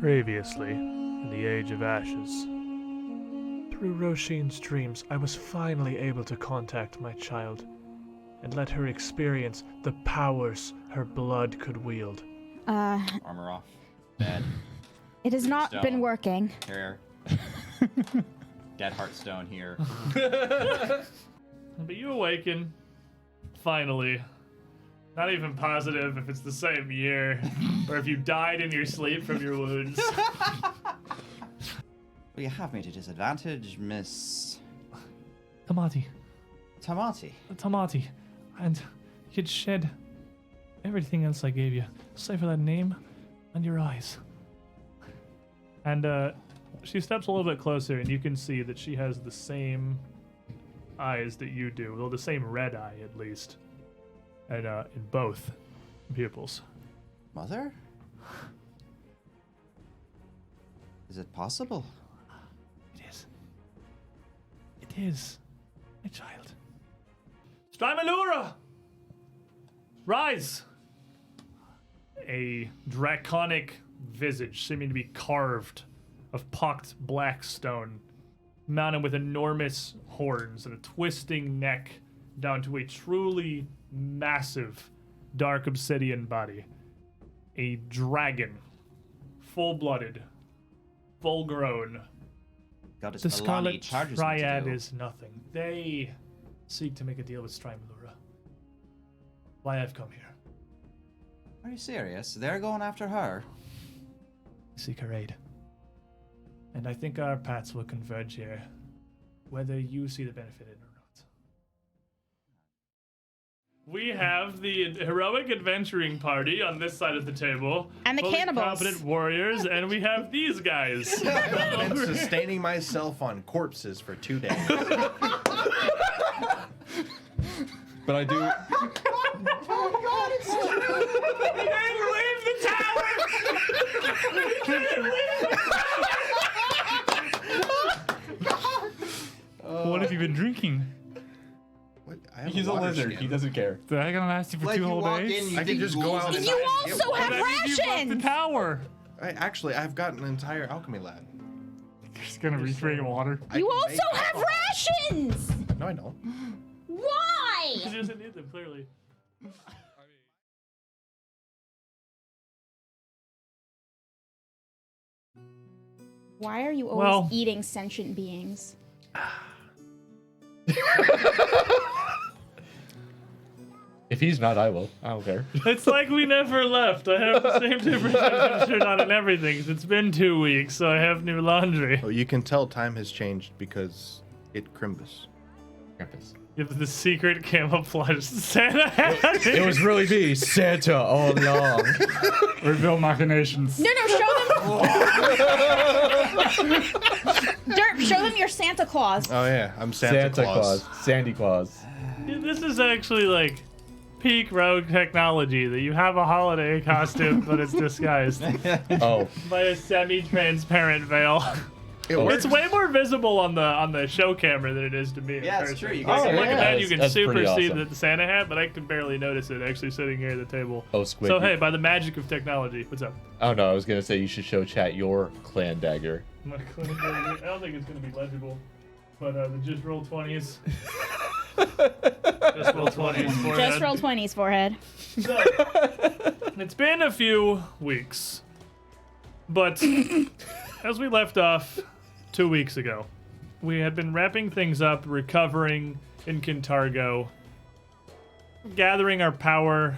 Previously, in the Age of Ashes, through Roshin's dreams, I was finally able to contact my child and let her experience the powers her blood could wield. Armor off. Bed. It has not Stone. been working. Here. Dead Heartstone here. But you awaken, finally. Not even positive if it's the same year, or if you died in your sleep from your wounds. Well, you have me at a disadvantage, Miss Tamati. Tamati. And you'd shed everything else I gave you, save for that name and your eyes. And she steps a little bit closer, and you can see that she has the same eyes that you do, well, the same red eye at least, and in both pupils. Mother? Is it possible? It is. It is, my child. Strymalura! Rise! A draconic visage seeming to be carved of pocked black stone, mounted with enormous horns and a twisting neck down to a truly massive dark obsidian body. A dragon, full-blooded, full-grown. God, it's The Milani Scarlet charges me to Triad do. is nothing. They seek to make a deal with Strymalura. Why I've come here. Are you serious? They're going after her? Seek her aid. And I think our paths will converge here, whether you see the benefit in it or not. We have the heroic adventuring party on this side of the table. And the fully cannibals. Competent warriors, and we have these guys. I've been sustaining myself on corpses for 2 days. But I do. We didn't leave the tower! We didn't leave What have you been drinking? What? I have He's a water lizard. skin. He doesn't care. Did I gonna last you for Like 2 you whole walk days? in, you I think can just just go go out out. and You also have That means you left the rations! tower. Actually, I've got an entire alchemy lab. You're just gonna reach for your water. I You can also make have alcohol. rations! No, I don't. Why? He doesn't need them, clearly. Why are you always Well- eating sentient beings? If he's not, I will. I don't care. It's like we never left. I have the same temperature shirt on and everything. It's been 2 weeks, so I have new laundry. Oh, you can tell time has changed because it Crimbus. Krampus. You have the secret camouflage Santa hat. It was really me, Santa, all along. Reveal machinations. No, show them. Dirt, show them your Santa Claus. Oh yeah, I'm Santa Claus. Sandy Claus. This is actually like peak rogue technology that you have a holiday costume, but it's disguised Oh, by a semi-transparent veil. It works. It's way more visible on the show camera than it is to me. in Yeah, it's person. true. You Like, guys I'm looking yeah. at it, you can That's super pretty see awesome. the Santa hat, but I can barely notice it actually sitting here at the table. oh, Squid. So hey, by the magic of technology, what's up? Oh no, I was gonna say you should show chat your clan dagger. I don't think it's gonna be legible, but just roll 20s. Just roll 20s. Forehead. Just roll 20s, forehead. So, it's been a few weeks, but as we left off 2 weeks ago, we had been wrapping things up, recovering in Kintargo, gathering our power,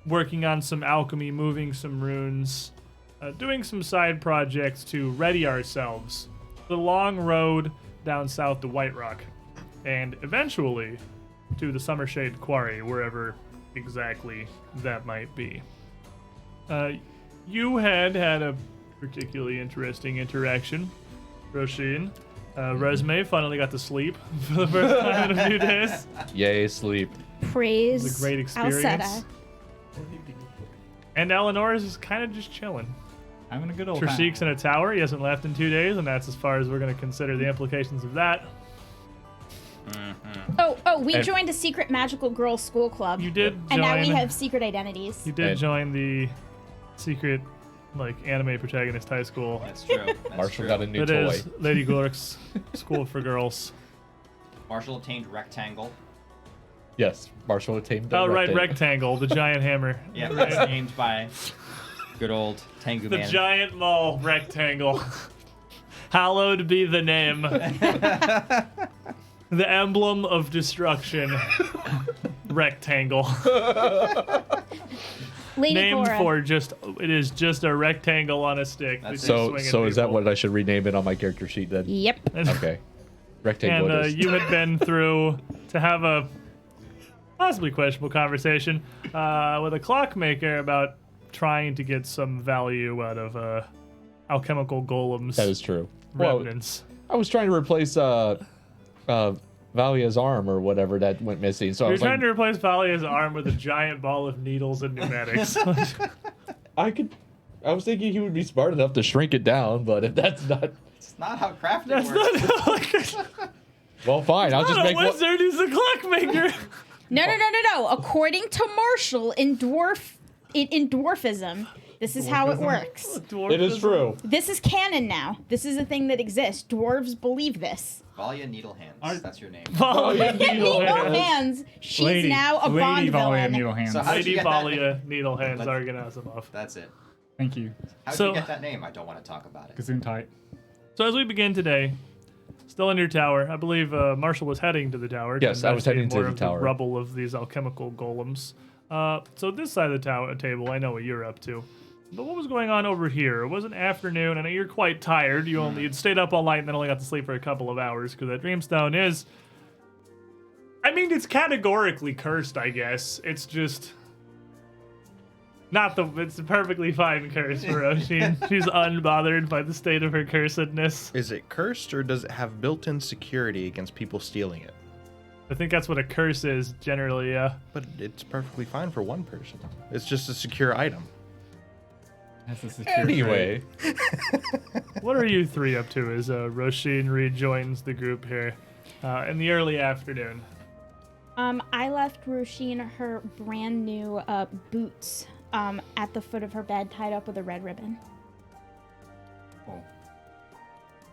working on some alchemy, moving some runes, doing some side projects to ready ourselves for the long road down south to White Rock, and eventually to the Summershade Quarry, wherever exactly that might be. You had a particularly interesting interaction, Roshin. Resume finally got to sleep for the first time in a few days. Yay, sleep. Praise. It was a great experience. Alceta. And Eleanor is kind of just chilling. I'm in a good old time. Trishik's in a tower. He hasn't left in 2 days, and that's as far as we're going to consider the implications of that. Oh, we And- joined a secret magical girl school club. You did join. And now we have secret identities. You did And- join the secret like anime protagonist high school. That's true. That's Marshall true. got a new It toy. is Lady Glork's School for Girls. Marshall obtained rectangle. Yes, Marshall attained the Oh, right, rectangle. Rectangle, the giant hammer. Yeah, that's named by good old Tengu The Man. giant mall rectangle. Hallowed be the name. The emblem of destruction. Rectangle. Lady Named Cora. for it is just a rectangle on a stick. That's that it. you So, swing at so is that people. what I should rename it on my character sheet then? Yep. Okay. Rectangle And it is. you had been through to have a possibly questionable conversation with a clockmaker about trying to get some value out of alchemical golems. That is true. Well, Remnants. I was trying to replace Valia's arm or whatever that went missing. So I You're was trying like, to replace Valia's arm with a giant ball of needles and pneumatics. I was thinking he would be smart enough to shrink it down, but if that's not, It's not how crafting That's works. not well, fine. I'll just a make one. wizard. He's a clockmaker. No. According to Marshall in dwarfism, this is how it works. It is true. This is canon now. This is a thing that exists. Dwarves believe this. Valia Needle Hands. That's your name. Valia Needle Needlehands. hands. She's now a Bond Lady Valia villain. Needle Hands. So how did Lady you get that name? Valia Needlehands Let's- Argonazimov. That's it. Thank you. How did So- you get that name? I don't want to talk about it. Gesundheit. So as we begin today, still in your tower, I believe Marshall was heading to the tower. to Yes, I was heading investigate to more the of tower. rubble of these alchemical golems. So this side of the table, I know what you're up to. But what was going on over here? It was an afternoon. I know you're quite tired. You'd stayed up all night and then only got to sleep for a couple of hours because that dreamstone is. I mean, it's categorically cursed, I guess. It's just. It's a perfectly fine curse for Oshin. She's unbothered by the state of her cursedness. Is it cursed or does it have built-in security against people stealing it? I think that's what a curse is, generally, yeah. But it's perfectly fine for one person. It's just a secure item. That's a secure Anyway, What are you three up to as Roshin rejoins the group here in the early afternoon? I left Roshin her brand new boots at the foot of her bed, tied up with a red ribbon. Oh.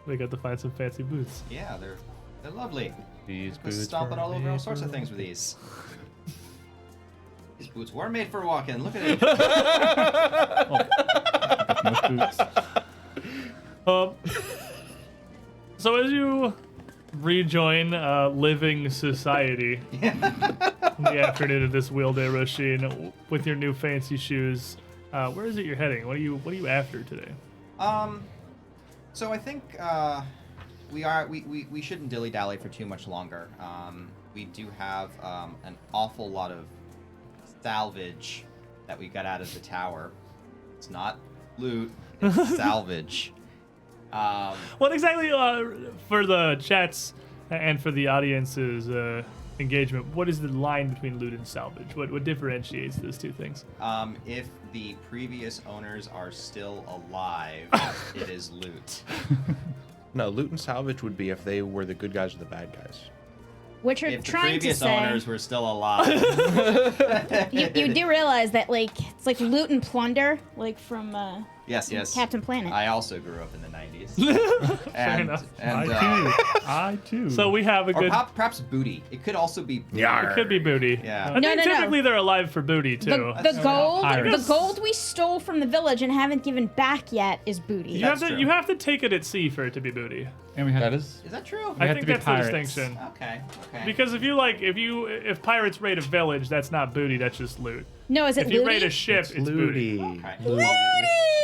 We got to find some fancy boots. Yeah, they're lovely. these We're boots stomping were all over made all sorts of for- things with these. These boots were made for walking. Look at it. Most boots. So as you rejoin living society in the afternoon of this wheel day, Roshin, with your new fancy shoes, where is it you're heading? What are you after today? So I think we shouldn't dilly dally for too much longer. We do have an awful lot of salvage that we got out of the tower. It's not loot, it's salvage. What exactly, for the chats and for the audience's engagement, what is the line between loot and salvage? What differentiates those two things? If the previous owners are still alive, it is loot. No, loot and salvage would be if they were the good guys or the bad guys. What you're If the trying to previous say, owners were still alive, you do realize that it's like loot and plunder, like from yes, Captain Planet. I also grew up in the 90s. and, enough. And, I too. So we have a or good. perhaps booty. It could also be booty. It could be booty. Yeah. I No, mean, no, no. typically they're alive for booty too. the gold, Pirates. the gold we stole from the village and haven't given back yet is booty. you have That's to true. you have to take it at sea for it to be booty. And we have That is. Is that true? I have think to be that's pirates. the distinction. Okay. Because if pirates raid a village, that's not booty. That's just loot. No, is it If you looty? raid a ship, it's booty. Looty. Okay.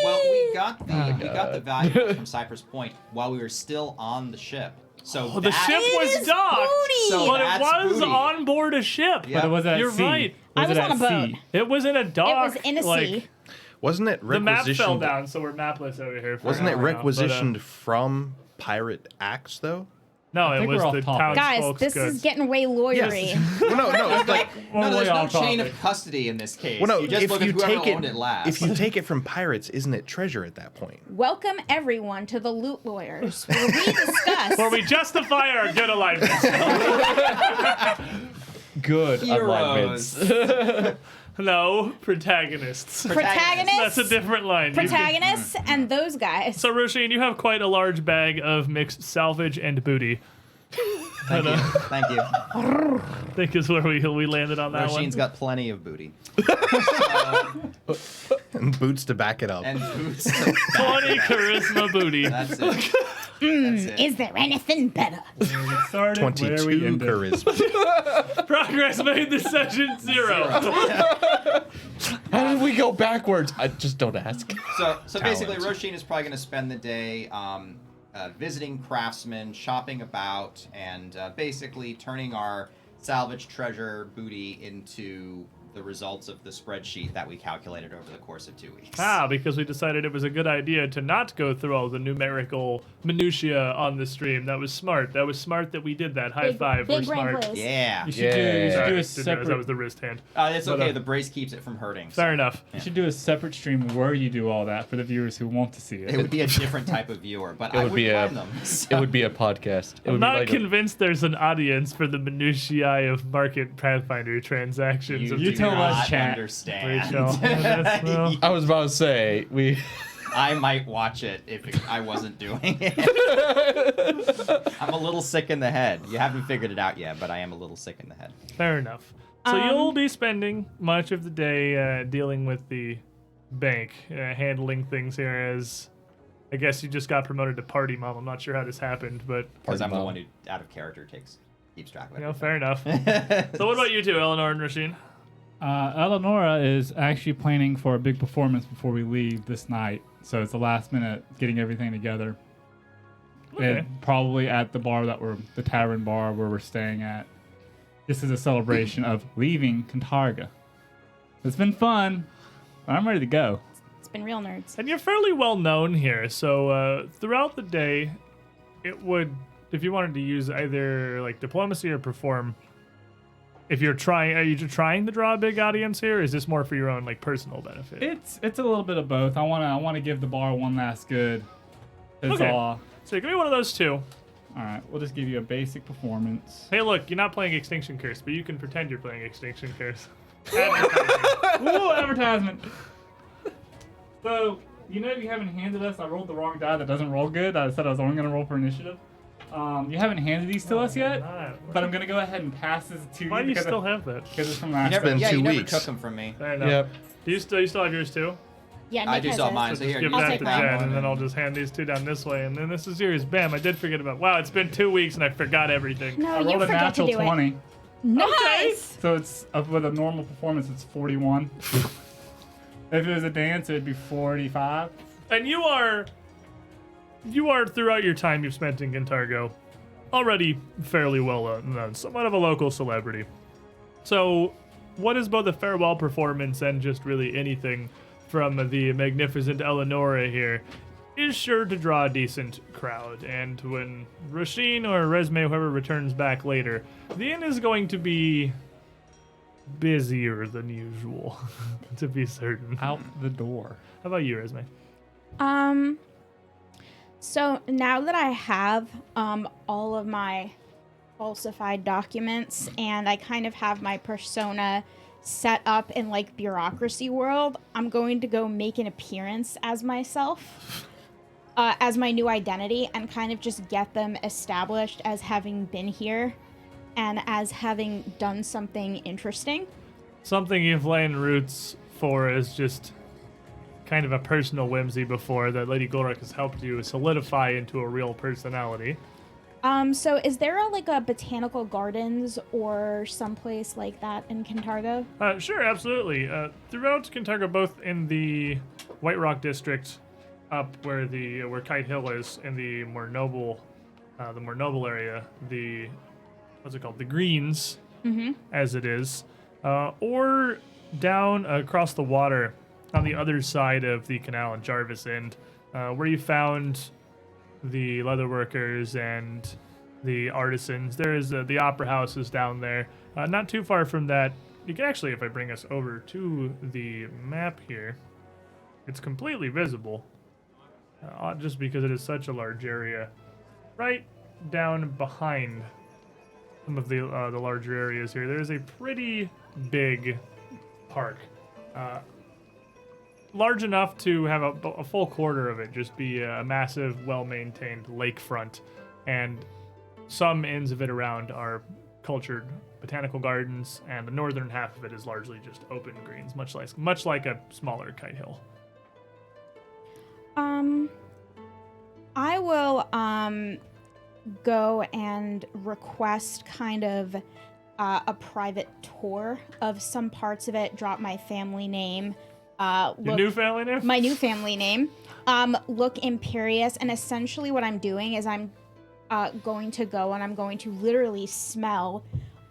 Well, we got the value from Cypress Point while we were still on the ship. So Oh, the that- ship It was is docked, booty! So but it that's was booty. on board a ship. Yeah. But it was at You're sea. right. I was it on at a boat. sea? It was in a It dock. was in a like, sea. Wasn't it The map requisitioned? fell down, so we're mapless over here. for Wasn't it now, but, requisitioned from pirate acts though? No, it think was we're off the topic. Guys, townsfolk's this goods. is getting way lawyery. Well, no, it's like No, there's way no off chain topic. of custody in this case. well, no. you just If look you at whoever take owned it last. if you take it from pirates, isn't it treasure at that point? Welcome everyone to the Loot Lawyers, where we discuss. Where we justify our good alignments. Good Heroes. alignments. No, protagonists. Protagonists. That's a different line. You can- Protagonists and those guys. So, Roisin, you have quite a large bag of mixed salvage and booty. Thank you. Thank you. I think is where we landed on that Roshin's one. got plenty of booty. And boots to back it up. And boots. 20 charisma booty. That's it. That's it. Is there anything better? We started where 22 we ended. charisma. Progress made this session 0. How did we go backwards? I just don't ask. So basically, Roshin is probably going to spend the day visiting craftsmen, shopping about, and basically turning our salvage treasure booty into the results of the spreadsheet that we calculated over the course of 2 weeks. Because we decided it was a good idea to not go through all the numerical minutiae on the stream. That was smart. That was smart that we did that. High five. We're Big brain smart. plays. Yeah. You should do a Sorry, didn't realize separate. that was the wrist hand. It's But, okay. The brace keeps it from hurting. Fair enough. You should do a separate stream where you do all that for the viewers who want to see it. It would be a different type of viewer, but It I would would be a- find them. It would be a podcast. It I'm would not be like convinced there's an audience for the minutiae of market Pathfinder transactions. You of You do tell the- us, not chat. understand. Rachel. Yeah, that's- well. I was about to say we. I might watch it if I wasn't doing it. I'm a little sick in the head. You haven't figured it out yet, but I am a little sick in the head. Fair enough. So you'll be spending much of the day dealing with the bank, handling things here as... I guess you just got promoted to party mom. I'm not sure how this happened, but Because I'm the Mom. one who, out of character, keeps track of it. fair enough. So what about you two, Eleanor and Rasheen? Eleonora is actually planning for a big performance before we leave this night. So it's the last minute getting everything together. Okay. And probably at the bar the tavern bar where we're staying at. This is a celebration of leaving Cantarga. It's been fun, but I'm ready to go. It's been real nerds. And you're fairly well known here, so throughout the day, it would, if you wanted to use either like diplomacy or perform, if you're trying, are you trying to draw a big audience here? Or is this more for your own like personal benefit? It's a little bit of both. I wanna give the bar one last good huzzah. Okay. So give me one of those two. All right, we'll just give you a basic performance. Hey, look, you're not playing Extinction Curse, but you can pretend you're playing Extinction Curse. Ooh, advertisement. So, you haven't handed us. I rolled the wrong die that doesn't roll good. I said I was only going to roll for initiative. You haven't handed these to us yet, but I'm going to go ahead and pass this to you. Why do you because still have that? Because it's from You last never, time. been yeah, 2 you never weeks. took them from me. Fair enough. Yep. Do you still have yours too? Yeah, I Nick do has still have his. mine, So so just here, give you I'll that take to mine. Jen, one, and then I'll just hand these two down this way, and then this is yours. Bam! I did forget about. Wow, it's been 2 weeks and I forgot everything. No, I you rolled a forget to natural do 20. it. Nice. So it's with a normal performance, it's 41. If it was a dance, it'd be 45. And you are throughout your time you've spent in Cantargo, already fairly well known, somewhat of a local celebrity. So, what is both a farewell performance and just really anything from the magnificent Eleonora here is sure to draw a decent crowd. And when Rasheen or Resme, whoever returns back later, the inn is going to be busier than usual, to be certain. Out the door. How about you, Resme? So now that I have all of my falsified documents and I kind of have my persona set up in like bureaucracy world, I'm going to go make an appearance as myself, as my new identity, and kind of just get them established as having been here and as having done something interesting. Something you've lain roots for is just kind of a personal whimsy before that Lady Golrick has helped you solidify into a real personality. So is there a botanical gardens or someplace like that in Cantargo? Sure, absolutely. Throughout Cantargo, both in the White Rock district, up where Kite Hill is, in the more noble area, the Greens, as it is, or down across the water on the other side of the canal in Jarvis End, where you found the leatherworkers and the artisans. There is the opera house is down there. Not too far from that. You can actually, if I bring us over to the map here, it's completely visible, just because it is such a large area. Right down behind some of the larger areas here, there is a pretty big park. Large enough to have a full quarter of it just be a massive, well-maintained lakefront, and some ends of it around are cultured botanical gardens, and the northern half of it is largely just open greens, much like a smaller Kite Hill. I will go and request kind of a private tour of some parts of it. Drop my family name. Your new family name? My new family name. Look imperious, and essentially what I'm doing is I'm going to go and I'm going to literally smell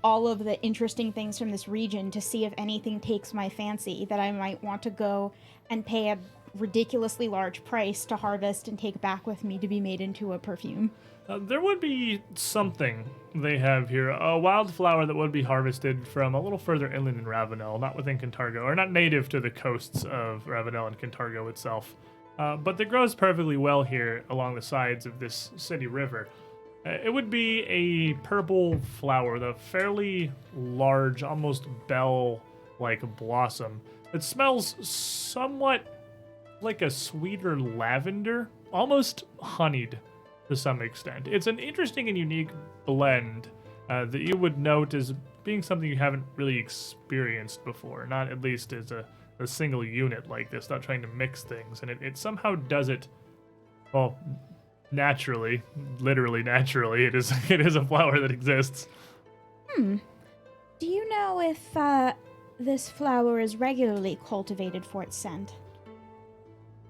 all of the interesting things from this region to see if anything takes my fancy that I might want to go and pay a ridiculously large price to harvest and take back with me to be made into a perfume. There would be something they have here, a wildflower that would be harvested from a little further inland in Ravounel, not within Cantargo, or not native to the coasts of Ravounel and Cantargo itself, but that grows perfectly well here along the sides of this city river. It would be a purple flower with a fairly large, almost bell-like blossom. It smells somewhat like a sweeter lavender, almost honeyed to some extent. It's an interesting and unique blend that you would note as being something you haven't really experienced before, not at least as a single unit like this, not trying to mix things. And it somehow does it, well, naturally, literally naturally. It is a flower that exists. Do you know if this flower is regularly cultivated for its scent?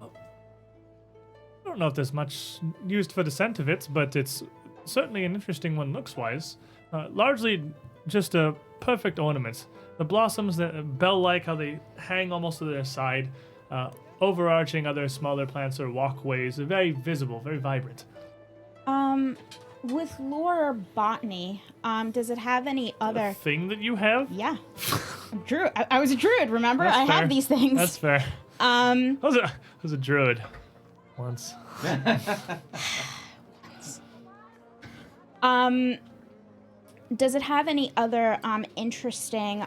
I don't know if there's much used for the scent of it, but it's certainly an interesting one looks-wise. Largely just a perfect ornament. The blossoms, that bell-like, how they hang almost to their side, overarching other smaller plants or walkways, are very visible, very vibrant. With lore or botany, does it have any other... A thing that you have? Yeah. Druid. I was a druid, remember? That's I fair. have these things. That's fair. I was a druid once. Does it have any other interesting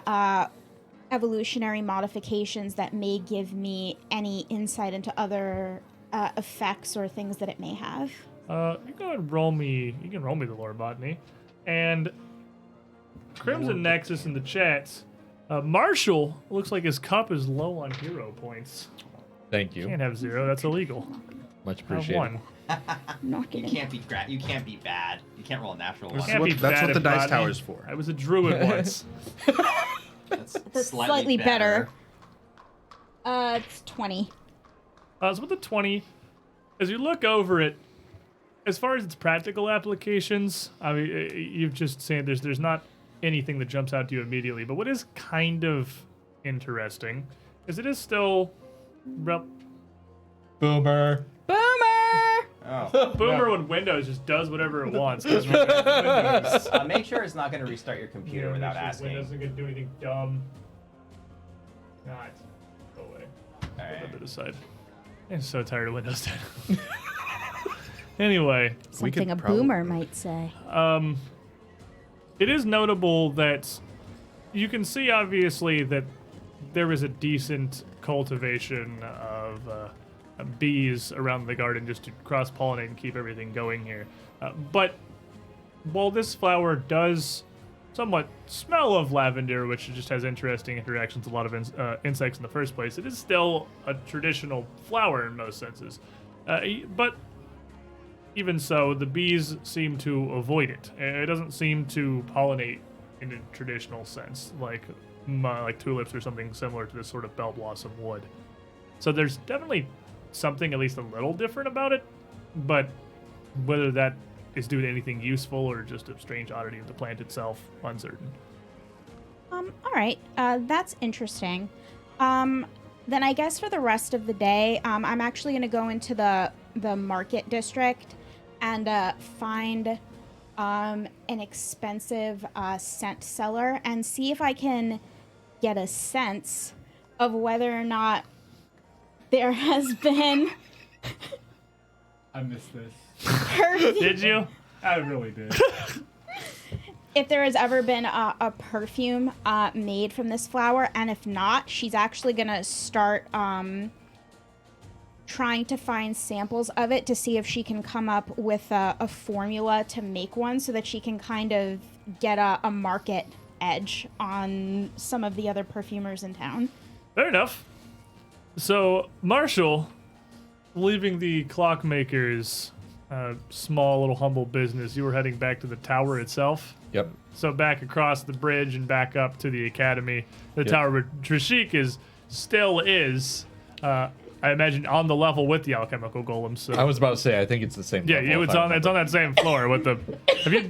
evolutionary modifications that may give me any insight into other effects or things that it may have? You go and roll me. You can roll me the lore botany, and Crimson Nexus in the chat. Marshall looks like his cup is low on hero points. Thank you. Can't have 0. That's illegal. Much Have appreciated. 1. Not You getting can't be you can't be bad. You can't roll a natural Can't one. be That's bad what the at dice botany. tower's for. I was a druid once. That's slightly better. It's 20. So with the 20, as you look over it, as far as its practical applications, I mean, you've just seen there's not anything that jumps out to you immediately. But what is kind of interesting is it is still Boomer. Oh. Boomer when Windows just does whatever it wants. 'Cause Windows. Make sure it's not going to restart your computer without asking. Windows isn't going to do anything dumb. Not. Go away. All Put right. that to the side. I'm so tired of Windows 10. Anyway, Something a probably- boomer might say. it is notable that you can see obviously that there is a decent cultivation of bees around the garden just to cross-pollinate and keep everything going here. But while this flower does somewhat smell of lavender, which just has interesting interactions with a lot of insects in the first place, it is still a traditional flower in most senses. But even so, the bees seem to avoid it. It doesn't seem to pollinate in a traditional sense, like tulips or something similar to this sort of bell blossom would. So there's definitely something at least a little different about it, but whether that is due to anything useful or just a strange oddity of the plant itself, uncertain. All right, that's interesting. Then I guess for the rest of the day, I'm actually going to go into the market district and find an expensive scent seller and see if I can get a sense of whether or not there has been I missed this. perfume. Did you? I really did. if there has ever been a perfume made from this flower, and if not, she's actually gonna start trying to find samples of it to see if she can come up with a formula to make one so that she can kind of get a market edge on some of the other perfumers in town. Fair enough. So, Marshall, leaving the clockmaker's small little humble business, you were heading back to the tower itself. Yep. So back across the bridge and back up to the academy, the Yep. tower where Trishik still is. I imagine on the level with the alchemical golems. So I was about to say, I think it's the same. yeah, level, it's if I on that same floor with the. Have you?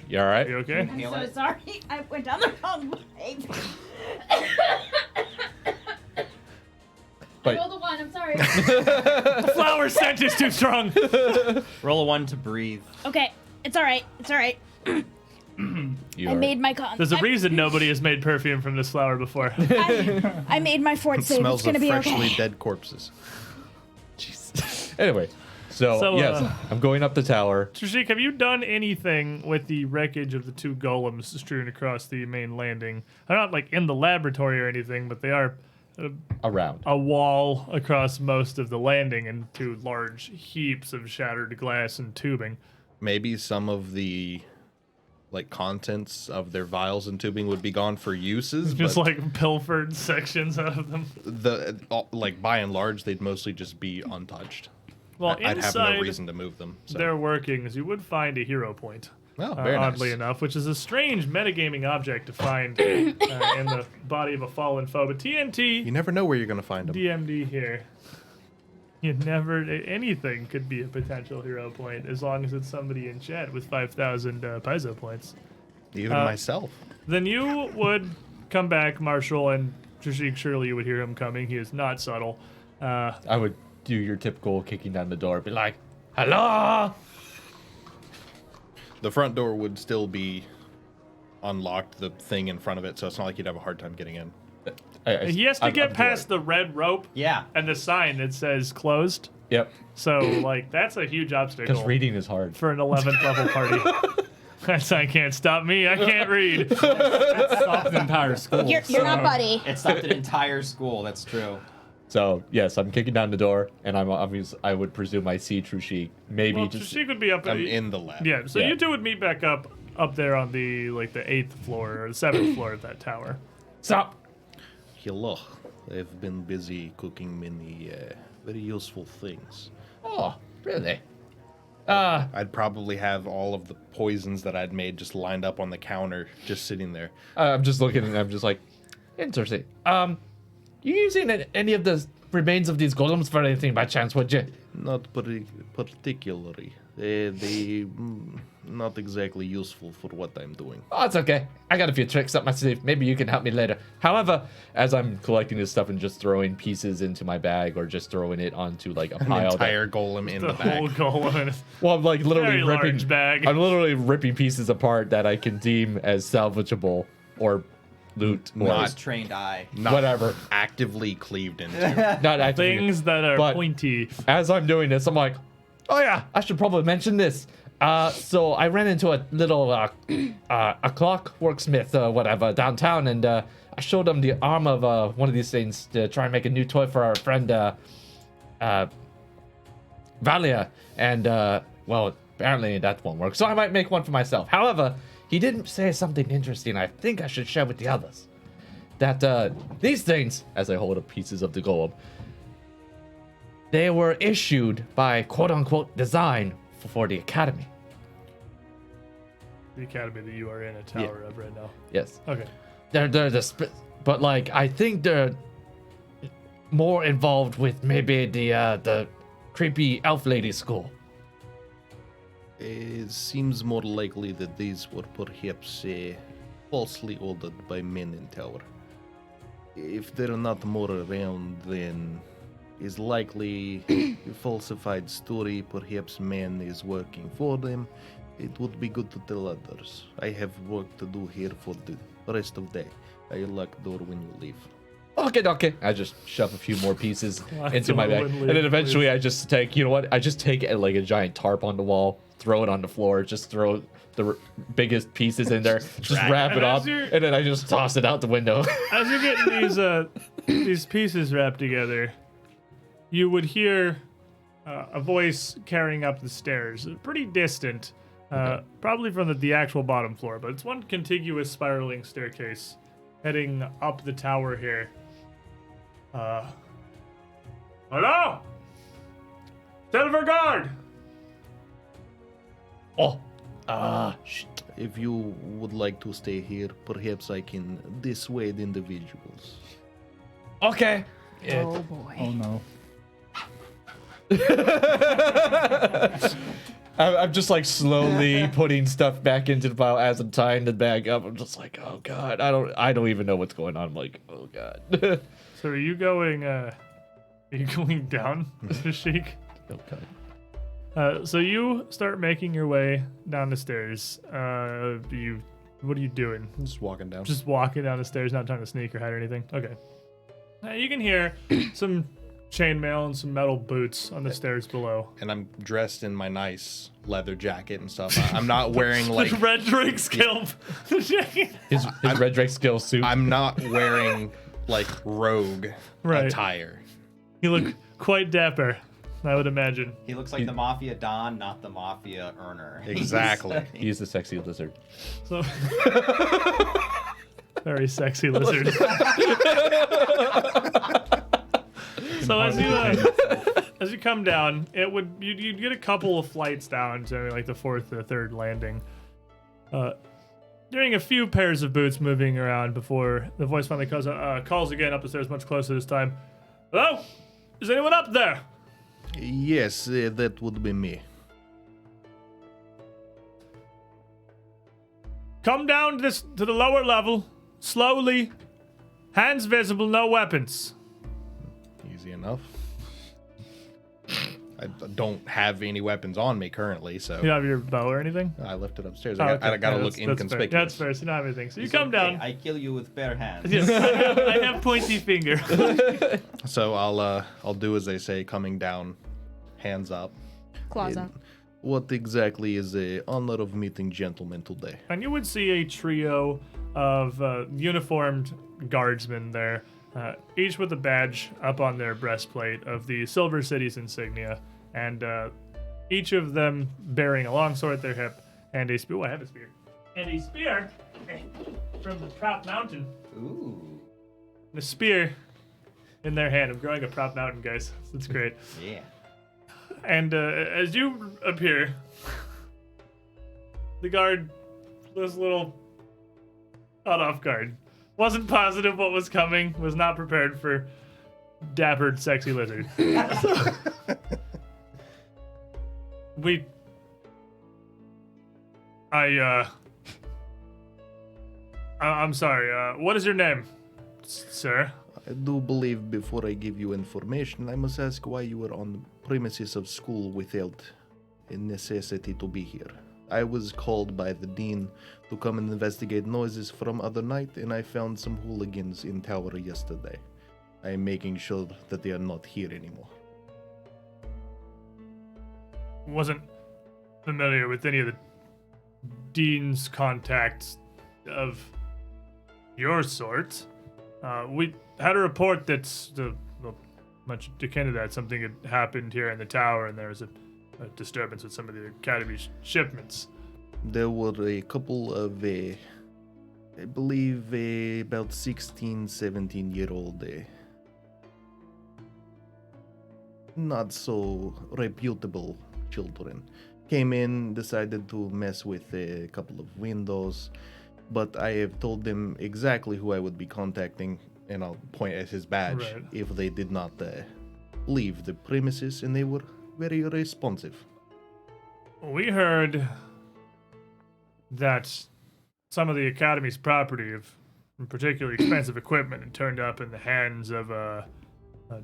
You all right? You okay? I'm so sorry. I went down the wrong way. But- Roll the one. I'm sorry. The flower scent is too strong. Roll a 1 to breathe. Okay, it's all right. It's all right. You I all made right? my con. There's a reason nobody has made perfume from this flower before. I made my fort It save. smells It's gonna of be freshly okay. dead corpses. Anyway, so yes, I'm going up the tower. Trishik, have you done anything with the wreckage of the 2 golems strewn across the main landing? They're not like in the laboratory or anything, but they are Around. a wall across most of the landing and 2 large heaps of shattered glass and tubing. Maybe some of the contents of their vials and tubing would be gone for uses. Just but like pilfered sections out of them. by and large, they'd mostly just be untouched. Well, I'd have inside no reason to move them. So. their workings, you would find a hero point. Oh, very nice. Oddly enough, which is a strange metagaming object to find in the body of a fallen foe. But TNT, You never know where you're going to find them. DMD here. You never, anything could be a potential hero point as long as it's somebody in chat with 5,000 Paizo points. Even myself. Then you would come back, Marshall, and Trishik, surely you would hear him coming. He is not subtle. I would do your typical kicking down the door, be like, "Hello." The front door would still be unlocked, the thing in front of it, so it's not like you'd have a hard time getting in. He has to I'm get past bored. the red rope Yeah. and the sign that says closed. Yep. So, like, that's a huge obstacle. Because reading is hard. For an 11th level party. That sign can't stop me. I can't read. That stopped the entire school. You're not buddy. It stopped an entire school. That's true. So yes, I'm kicking down the door, and I'm obvious. I would presume I see Trishik. Maybe Well, just she could be up I'm in the lab. Yeah, so Yeah. you two would meet back up there on the 8th floor or the 7th floor of that tower. stop. Hello. I've been busy cooking many very useful things. Oh, really? I'd probably have all of the poisons that I'd made just lined up on the counter, just sitting there. I'm just looking, and I'm just like, interesting. You using any of the remains of these golems for anything by chance, would you? Not particularly. They not exactly useful for what I'm doing. Oh, it's okay. I got a few tricks up my sleeve. Maybe you can help me later. However, as I'm collecting this stuff and just throwing pieces into my bag or just throwing it onto like a An pile. entire golem in The the whole bag. golem. Well, I'm like literally Very ripping. large bag. I'm literally ripping pieces apart that I can deem as salvageable or loot or Not trained eye. Not whatever. actively cleaved into. Not actively. Things that are But- pointy. As I'm doing this, I'm like, oh yeah, I should probably mention this. So I ran into a little a clockworksmith, whatever, downtown, and I showed him the arm of one of these things to try and make a new toy for our friend Valia, and well, apparently that won't work. So I might make one for myself. However, he didn't say something interesting. I think I should share with the others that these things, as I hold up pieces of the golem, they were issued by quote-unquote design for the academy. The academy that you are in a tower of right now. Yes, Okay. they're but like I think they're more involved with maybe the creepy elf lady school. It seems more likely that these were perhaps falsely ordered by men in tower. If they're not more around, then is likely a falsified story. Perhaps man is working for them. It would be good to tell others. I have work to do here for the rest of the day. I lock door when you leave. Okay. I just shove a few more pieces Lock into my door bag, when and leave, then eventually I just take, you know what? I just take like a giant tarp on the wall, throw it on the floor, just throw the biggest pieces in there, just wrap it And up, as you're- and then I just toss it out the window. As you're getting these pieces wrapped together, you would hear a voice carrying up the stairs, pretty distant, probably from the actual bottom floor, but it's one contiguous spiraling staircase heading up the tower here. Hello? Silver Guard! Oh, If you would like to stay here, perhaps I can dissuade individuals. okay. Yeah. Oh boy. Oh no. I'm just like slowly putting stuff back into the pile as I'm tying the bag up. I'm just like, oh god, I don't even know what's going on. I'm like, oh god. So are you going down, Mr. Sheik? Oh god. So you start making your way down the stairs. What are you doing? Just walking down. Just walking down the stairs, not trying to sneak or hide or anything. Okay. You can hear some chainmail and some metal boots on the stairs below. And I'm dressed in my nice leather jacket and stuff. I'm not wearing like Red Drake skill. His Red Drake skill suit. I'm not wearing like rogue Right. attire. You look quite dapper, I would imagine. He looks like the Mafia Don, not the Mafia Earner. Exactly. He's the sexy lizard. So very sexy lizard. So as you come down, you'd get a couple of flights down to like the fourth or third landing. During a few pairs of boots moving around before the voice finally calls again up the stairs, much closer this time. Hello? Is anyone up there? Yes, that would be me. Come down to the lower level, slowly. Hands visible, no weapons. Easy enough. I don't have any weapons on me currently, so You don't have your bow or anything? I left it upstairs. Oh, I okay. gotta Yeah, look that's fair. inconspicuous. That's fair. So you don't have anything. So you It's come okay, down. I kill you with bare hands. Yes, I have pointy finger. So I'll do as they say, coming down, hands up. Claws And up. What exactly is the honor of meeting gentlemen today? And you would see a trio of uniformed guardsmen there, each with a badge up on their breastplate of the Silver City's insignia, and each of them bearing a longsword at their hip and a spear. Oh, I have a spear. And a spear from the Proud Mountain. Ooh. And a spear in their hand. I'm growing a Proud Mountain, guys. That's great. Yeah. And as you appear, the guard was a little caught off guard. Wasn't positive what was coming. Was not prepared for dappered, sexy lizard. I'm sorry. What is your name, sir? I do believe before I give you information, I must ask why you were on the premises of school without a necessity to be here. I was called by the dean to come and investigate noises from other night, and I found some hooligans in tower yesterday. I am making sure that they are not here anymore. Wasn't familiar with any of the dean's contacts of your sort. We had a report that's much akin to that. Something had happened here in the tower, and there was a disturbance with some of the academy's shipments. There were a couple of, I believe, about 16, 17-year-old, not so reputable children. Came in, decided to mess with a couple of windows, but I have told them exactly who I would be contacting, and I'll point at his badge Right. if they did not leave the premises, and they were very responsive. We heard that some of the academy's property of particularly expensive equipment had turned up in the hands of a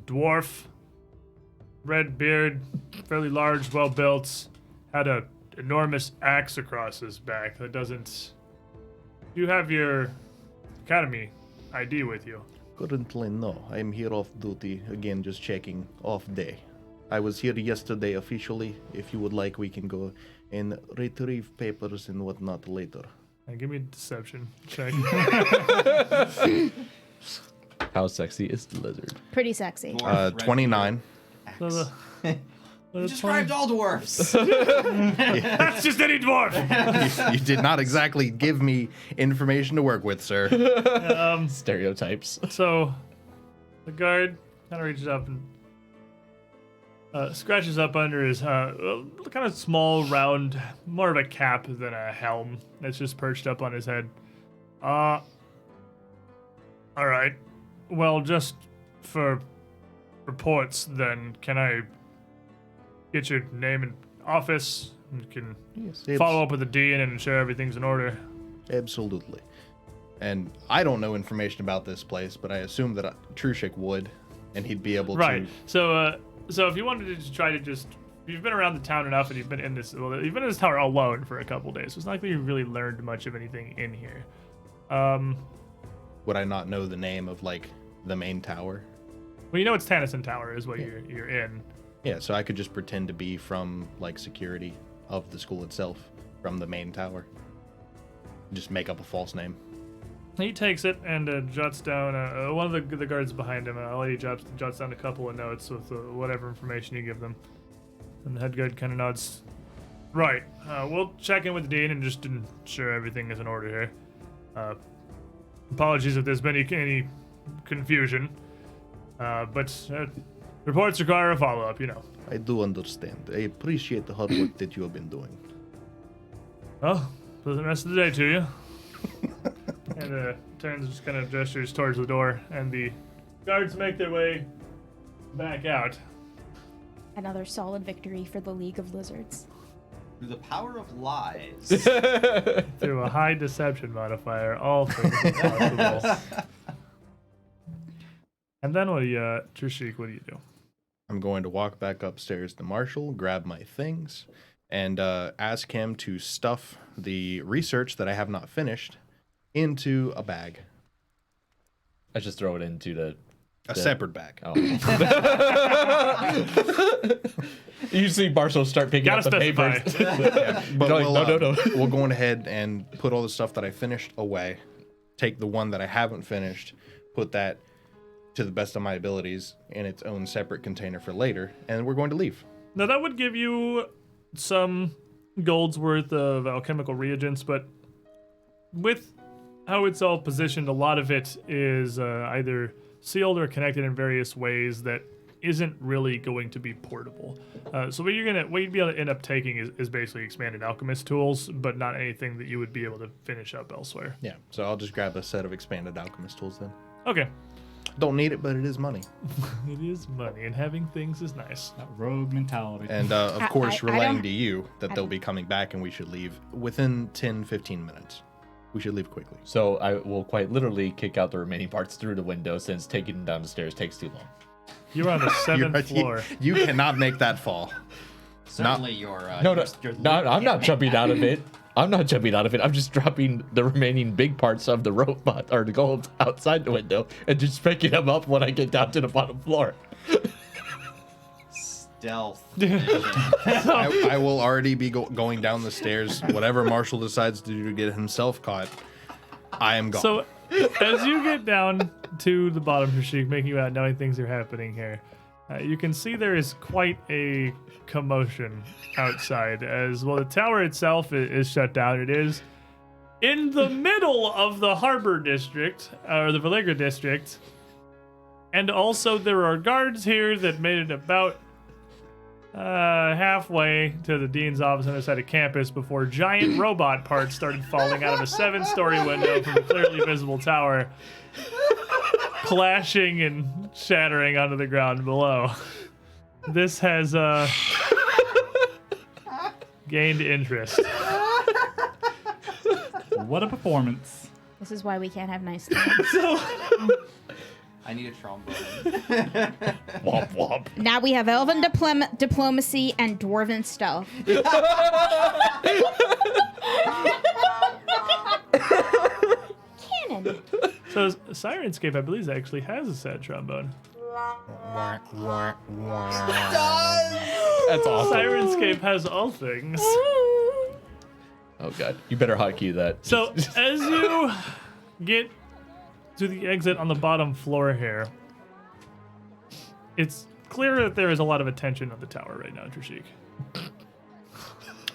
dwarf, red beard, fairly large, well built, had a enormous axe across his back that doesn't. You have your academy ID with you. Currently, no. I'm here off duty. Again, just checking off day. I was here yesterday officially. If you would like, we can go and retrieve papers and whatnot later. Give me a deception check. How sexy is the lizard? Pretty sexy. Dwarf, red 29. So the- You described all dwarfs. That's just any dwarf. You did not exactly give me information to work with, sir. Stereotypes. So the guard kind of reaches up and scratches up under his kind of small, round, more of a cap than a helm that's just perched up on his head. All right. Well, just for reports, then, can I get your name and office? And can follow up with the dean and ensure everything's in order. Absolutely. And I don't know information about this place, but I assume that Trushik would, and he'd be able Right. to. So if you wanted to just try to if you've been around the town enough and you've been in this tower alone for a couple days, so it's not like you've really learned much of anything in here. Would I not know the name of, like, the main tower? Well, you know it's Tennyson Tower is what you're in. Yeah, so I could just pretend to be from, like, security of the school itself, from the main tower. Just make up a false name. He takes it and jots down. One of the guards behind him, a lady jots down a couple of notes with whatever information you give them. And the head guard kind of nods. Right. We'll check in with the dean and just ensure everything is in order here. Apologies if there's been any confusion. But reports require a follow-up, you know. I do understand. I appreciate the hard work that you have been doing. Well, pleasant rest of the day to you. And turns, just kind of gestures towards the door, and the guards make their way back out. Another solid victory for the League of Lizards. Through the power of lies. Through a high deception modifier, all things are possible. And then what do you, Trishik, what do you do? I'm going to walk back upstairs to Marshall, grab my things, and ask him to stuff the research that I have not finished into a bag. I just throw it into A separate bag. Oh. You see Marshall start picking Gotta up the specify. papers. Yeah, but You're like, we'll, no. we'll go on ahead and put all the stuff that I finished away, take the one that I haven't finished, put that to the best of my abilities in its own separate container for later, and we're going to leave. Now, that would give you some gold's worth of alchemical reagents, but with how it's all positioned, a lot of it is either sealed or connected in various ways that isn't really going to be portable. So what you'd be able to end up taking is basically expanded alchemist tools, but not anything that you would be able to finish up elsewhere. Yeah, so I'll just grab a set of expanded alchemist tools then. Okay. Don't need it, but it is money. It is money, and having things is nice. That rogue mentality. And of I- course, I relaying don't- to you that I they'll don't- be coming back and we should leave within 10-15 minutes. We should leave quickly. So I will quite literally kick out the remaining parts through the window since taking them down the stairs takes too long. You're on the seventh floor. You cannot make that fall. Certainly your No, your I'm not jumping out of it. I'm not jumping out of it. I'm just dropping the remaining big parts of the robot or the gold outside the window and just picking them up when I get down to the bottom floor. stealth. I will already be going down the stairs. Whatever Marshall decides to do to get himself caught, I am gone. So, as you get down to the bottom, Trishik, making you out, knowing things are happening here, you can see there is quite a commotion outside. As well, the tower itself is shut down. It is in the middle of the harbor district, or the Valigra district, and also there are guards here that made it about halfway to the dean's office on the side of campus before giant robot parts started falling out of a 7-story window from a clearly visible tower, clashing and shattering onto the ground below. This has gained interest. What a performance. This is why we can't have nice things. I need a trombone. Womp womp. Now we have elven diplomacy and dwarven stealth. Cannon. So Sirenscape, I believe, actually has a sad trombone. That's awesome. Sirenscape has all things. Oh god, you better hotkey that. So as you get to the exit on the bottom floor here, it's clear that there is a lot of attention on the tower right now, Trishik.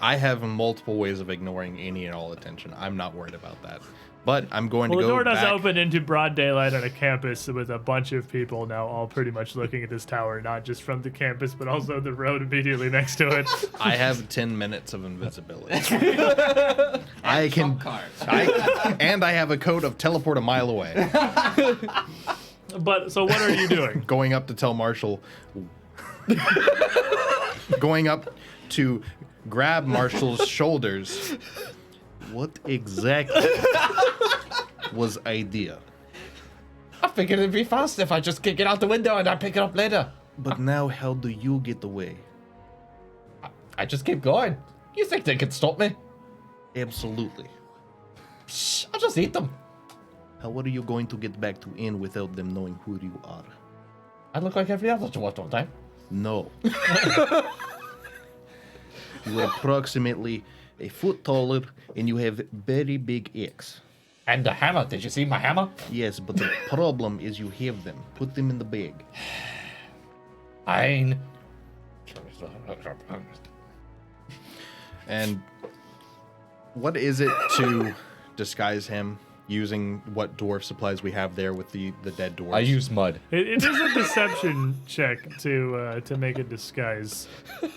I have multiple ways of ignoring any and all attention. I'm not worried about that. But I'm going to Well, go the door does back. open into broad daylight on a campus with a bunch of people now all pretty much looking at this tower, not just from the campus, but also the road immediately next to it. I have 10 minutes of invisibility. I can. Cards. And I have a code of teleport a mile away. But, so what are you doing? Going up to tell Marshall. Going up to grab Marshall's shoulders. What exactly was idea? I figured it'd be fast if I just kick it out the window and I pick it up later. But now how do you get away? I just keep going. You think they could stop me? Absolutely. Shh, I'll just eat them. How are you going to get back to inn without them knowing who you are? I look like every other dwarf, don't I? No. You are approximately a foot taller and you have very big axe. And the hammer. Did you see my hammer? Yes, but the problem is you have them. Put them in the bag. Fine. And what is it to disguise him using what dwarf supplies we have there with the dead dwarves? I use mud. It is a deception check to make a disguise,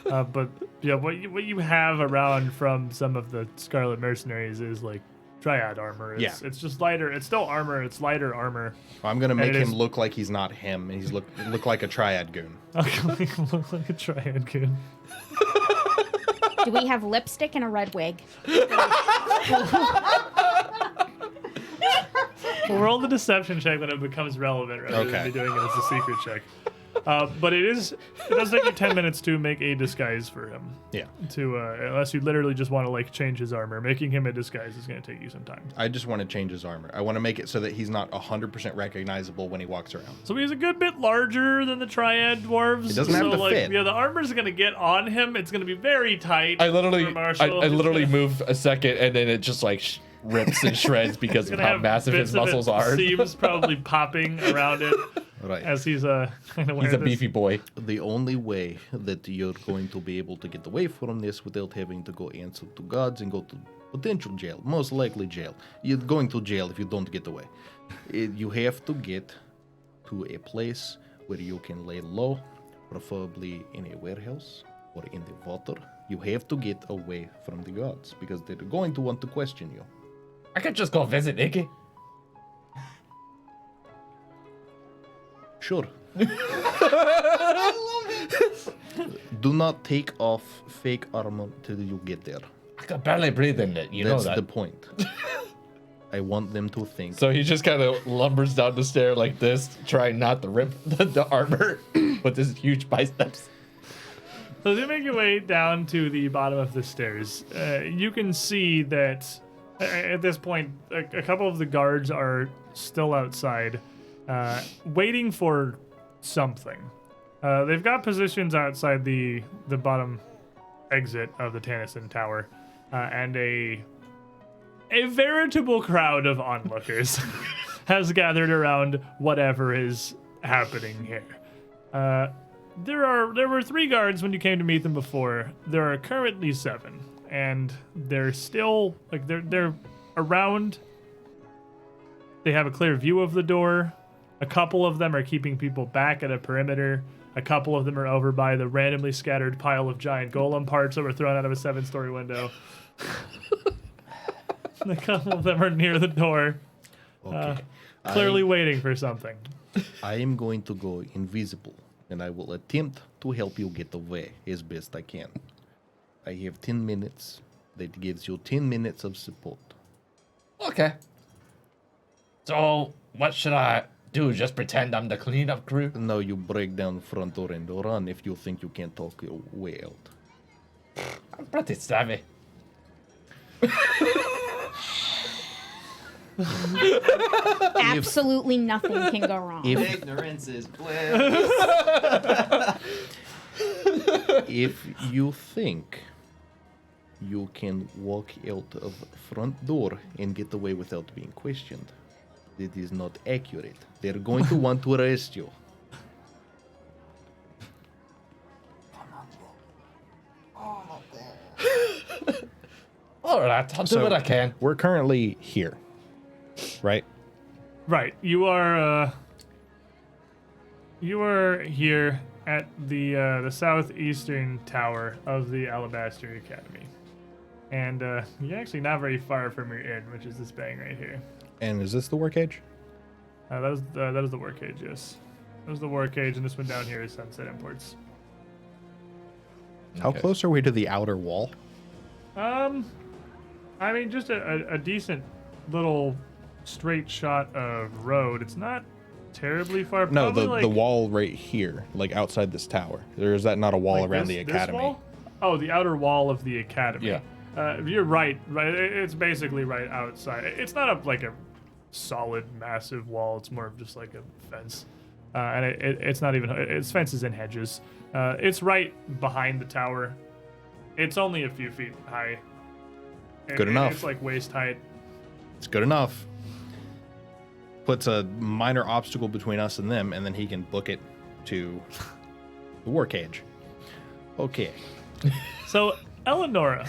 but yeah, what you have around from some of the Scarlet Mercenaries is like Triad armor. It's just lighter. It's still armor. It's lighter armor. I'm gonna make it him is- look like he's not him, and he's look like a triad goon. Okay, look like a Triad goon. Do we have lipstick and a red wig? We'll roll the deception check when it becomes relevant, rather Okay. than be doing it as a secret check. But it does take you 10 minutes to make a disguise for him. Yeah, Unless you literally just want to like change his armor, making him a disguise is going to take you some time. I just want to change his armor. I want to make it so that he's not 100% recognizable when he walks around. So he's a good bit larger than the Triad dwarves. It doesn't have to like, fit. Yeah, the armor's going to get on him. It's going to be very tight. I literally, for Marshall. I It's literally gonna- move a second and then it just like rips and shreds because He's of gonna how have massive his bits of muscles it, are. Seams probably popping around it Right. as he's kind of He's a beefy boy. The only way that you're going to be able to get away from this without having to go answer to gods and go to potential jail, most likely jail. You're going to jail if you don't get away. You have to get to a place where you can lay low, preferably in a warehouse or in the water. You have to get away from the gods because they're going to want to question you. I could just go visit Iggy. Sure. Do not take off fake armor till you get there. I could barely breathe in it. You That's know the that. point. I want them to think. So he just kind of lumbers down the stair like this, trying not to rip the armor with his huge biceps. So as you make your way down to the bottom of the stairs, you can see that at this point, a couple of the guards are still outside, waiting for something. They've got positions outside the bottom exit of the Tennyson Tower, and a veritable crowd of onlookers has gathered around whatever is happening here. There were 3 guards when you came to meet them before. There are currently 7, and they're still like they're around. They have a clear view of the door. A couple of them are keeping people back at a perimeter. A couple of them are over by the randomly scattered pile of giant golem parts that were thrown out of a 7-story window. And a couple of them are near the door, Okay. clearly waiting for something. I am going to go invisible, and I will attempt to help you get away as best I can. I have 10 minutes. That gives you 10 minutes of support. Okay. So what should I do? Just pretend I'm the cleanup crew? Now you break down front door and run if you think you can talk your way out. I'm pretty savvy. Absolutely nothing can go wrong. Ignorance is bliss. If you think you can walk out of front door and get away without being questioned. It is not accurate. They're going to want to arrest you. All right, I'll do what I can. We're currently here, right? Right. You are here at the southeastern tower of the Alabaster Academy, and you're actually not very far from your inn, which is this bang right here. And is this the war cage? That is the war cage. Yes, that was the war cage, and this one down here is Sunset Imports. How Okay. close are we to the outer wall? I mean, just a decent little straight shot of road. It's not terribly far. No, probably the like, wall right here, like outside this tower. Or is that not a wall like around this- the this academy? wall? Oh, the outer wall of the academy. Yeah. You're right. Right. It's basically right outside. It's not like a solid, massive wall. It's more of just like a fence. And it's not even. It's fences and hedges. It's right behind the tower. It's only a few feet high. Good enough. It's like waist height. It's good enough. Puts a minor obstacle between us and them, and then he can book it to the war cage. Okay. So, Eleonora,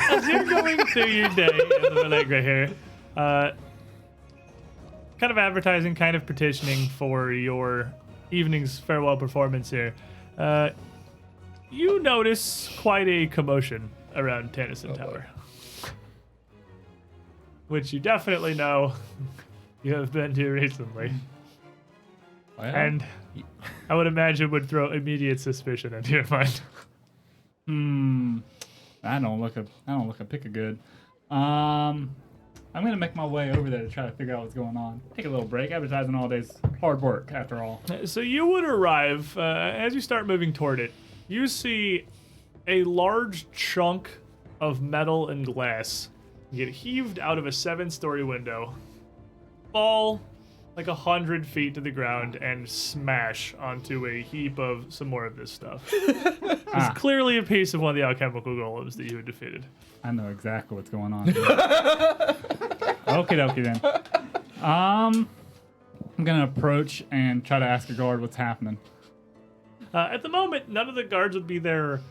as you're going through your day in the Allegra here, kind of advertising, kind of petitioning for your evening's farewell performance here, you notice quite a commotion around Tennyson Tower. Which you definitely know you have been to recently. Well, And I would imagine would throw immediate suspicion into your mind. I don't look a pick of good. I'm gonna make my way over there to try to figure out what's going on. Take a little break. Advertising all day's hard work, after all. So you would arrive, as you start moving toward it, you see a large chunk of metal and glass get heaved out of a 7-story window, fall like 100 feet to the ground, and smash onto a heap of some more of this stuff. It's clearly a piece of one of the alchemical golems that you had defeated. I know exactly what's going on. Okie dokie then. I'm gonna approach and try to ask a guard what's happening. At the moment, none of the guards would be there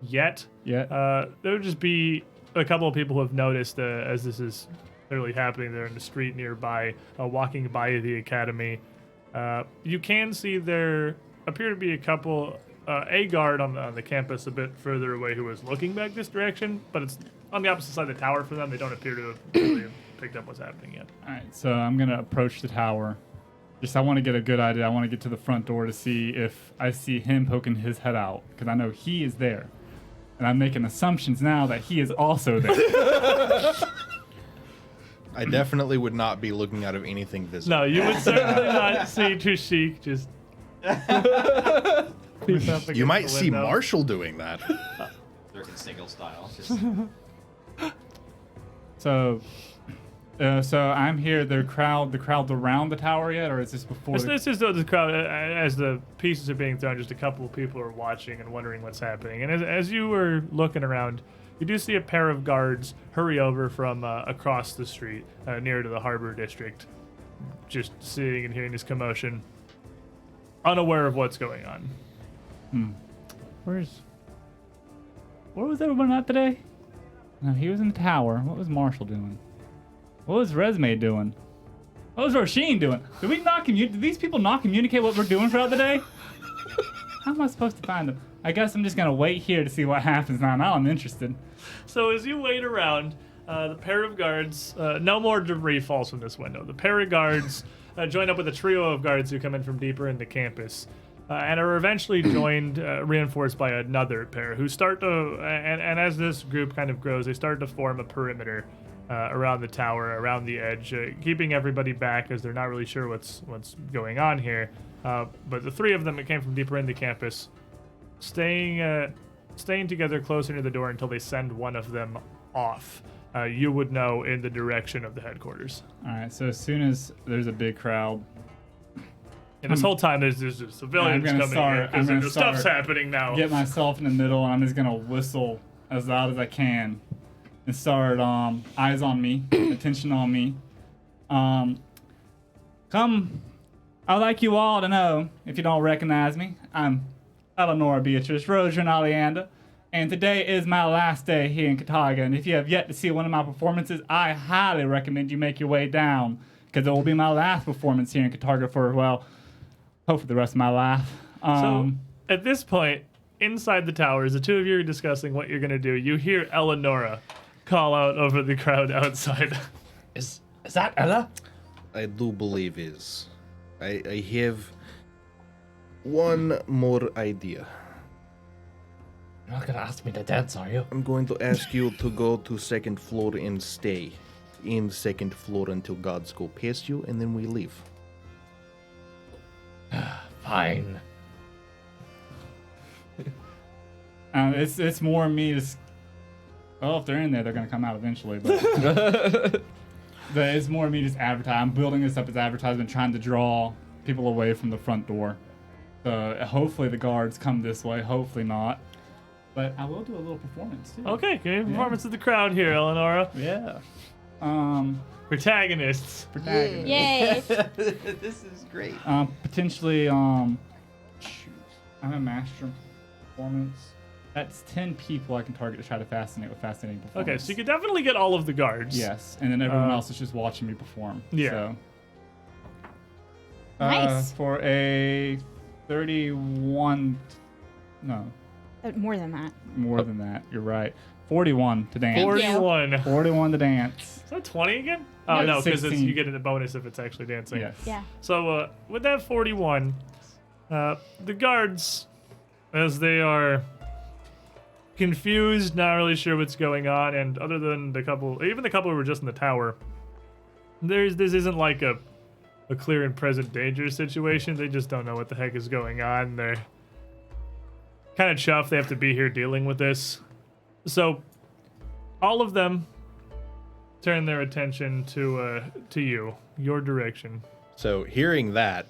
yet. Yeah. There would just be a couple of people who have noticed as this is clearly happening there in the street nearby, walking by the academy. You can see there appear to be a guard on the campus a bit further away who is looking back this direction, but it's on the opposite side of the tower for them. They don't appear to have really picked up what's happening yet. All right, so I'm gonna approach the tower. I want to get a good idea. I want to get to the front door to see if I see him poking his head out, because I know he is there. And I'm making assumptions now that he is also there. I definitely would not be looking out of anything visible. No, you would certainly not see Trishik just. peek up You against might the see window. Marshall doing that. Dirk single style. Just So I'm here. The crowd's around the tower yet, or is this before? This is the crowd. As the pieces are being thrown, just a couple of people are watching and wondering what's happening. And as you were looking around, you do see a pair of guards hurry over from across the street, near to the harbor district, just seeing and hearing this commotion, unaware of what's going on. Where was everyone at today? No, he was in the tower. What was Marshall doing? What was Resme doing? What was Roisin doing? Did these people not communicate what we're doing throughout the day? How am I supposed to find them? I guess I'm just gonna wait here to see what happens now. Now I'm interested. So as you wait around, the pair of guards, no more debris falls from this window. The pair of guards join up with a trio of guards who come in from deeper into campus, and are eventually joined, reinforced by another pair who start to, and as this group kind of grows, they start to form a perimeter around the tower, around the edge, keeping everybody back as they're not really sure what's going on here. But the three of them that came from deeper into campus, staying together closer to the door until they send one of them off. You would know in the direction of the headquarters. All right. So as soon as there's a big crowd, And this whole time, there's just civilians I'm gonna coming start- in because I'm gonna stuff's start- happening now. Get myself in the middle, and I'm just gonna whistle as loud as I can, and start eyes on me, attention on me. Come, I'd like you all to know, if you don't recognize me, I'm Eleanor Beatrice Roger Oleander, and today is my last day here in Carthago. And if you have yet to see one of my performances, I highly recommend you make your way down, because it will be my last performance here in Carthago for, well, hopefully the rest of my life. So at this point, inside the towers, the two of you are discussing what you're going to do. You hear Eleonora call out over the crowd outside. Is that Ella? I do believe is. I have one more idea. You're not gonna ask me to dance, are you? I'm going to ask you to go to second floor and stay in second floor until gods go past you, and then we leave. Fine. It's more me just. Well, if they're in there, they're gonna come out eventually. But, but it's more me just advertising. I'm building this up as advertisement, trying to draw people away from the front door. So hopefully the guards come this way. Hopefully not. But I will do a little performance too. Okay, give me a performance of the crowd here, Eleonora. Yeah. Protagonists. Protagonist. Yay. This is great. Potentially. I'm a master performance. That's 10 people I can target to try to fascinate with fascinating performance. Okay, so you could definitely get all of the guards. Yes, and then everyone else is just watching me perform. Yeah. So. Nice. For a 31. No, More than that. more than that. You're right. 41 to dance. 41. 41 to dance. Is that 20 again? Oh, Yeah, no, because 16. you get a bonus if it's actually dancing. Yes. Yeah. So with that 41, the guards, as they are confused, not really sure what's going on, and other than the couple who were just in the tower, this isn't like a clear and present danger situation. They just don't know what the heck is going on. They're kind of chuffed they have to be here dealing with this. So all of them turn their attention to you, your direction. So hearing that,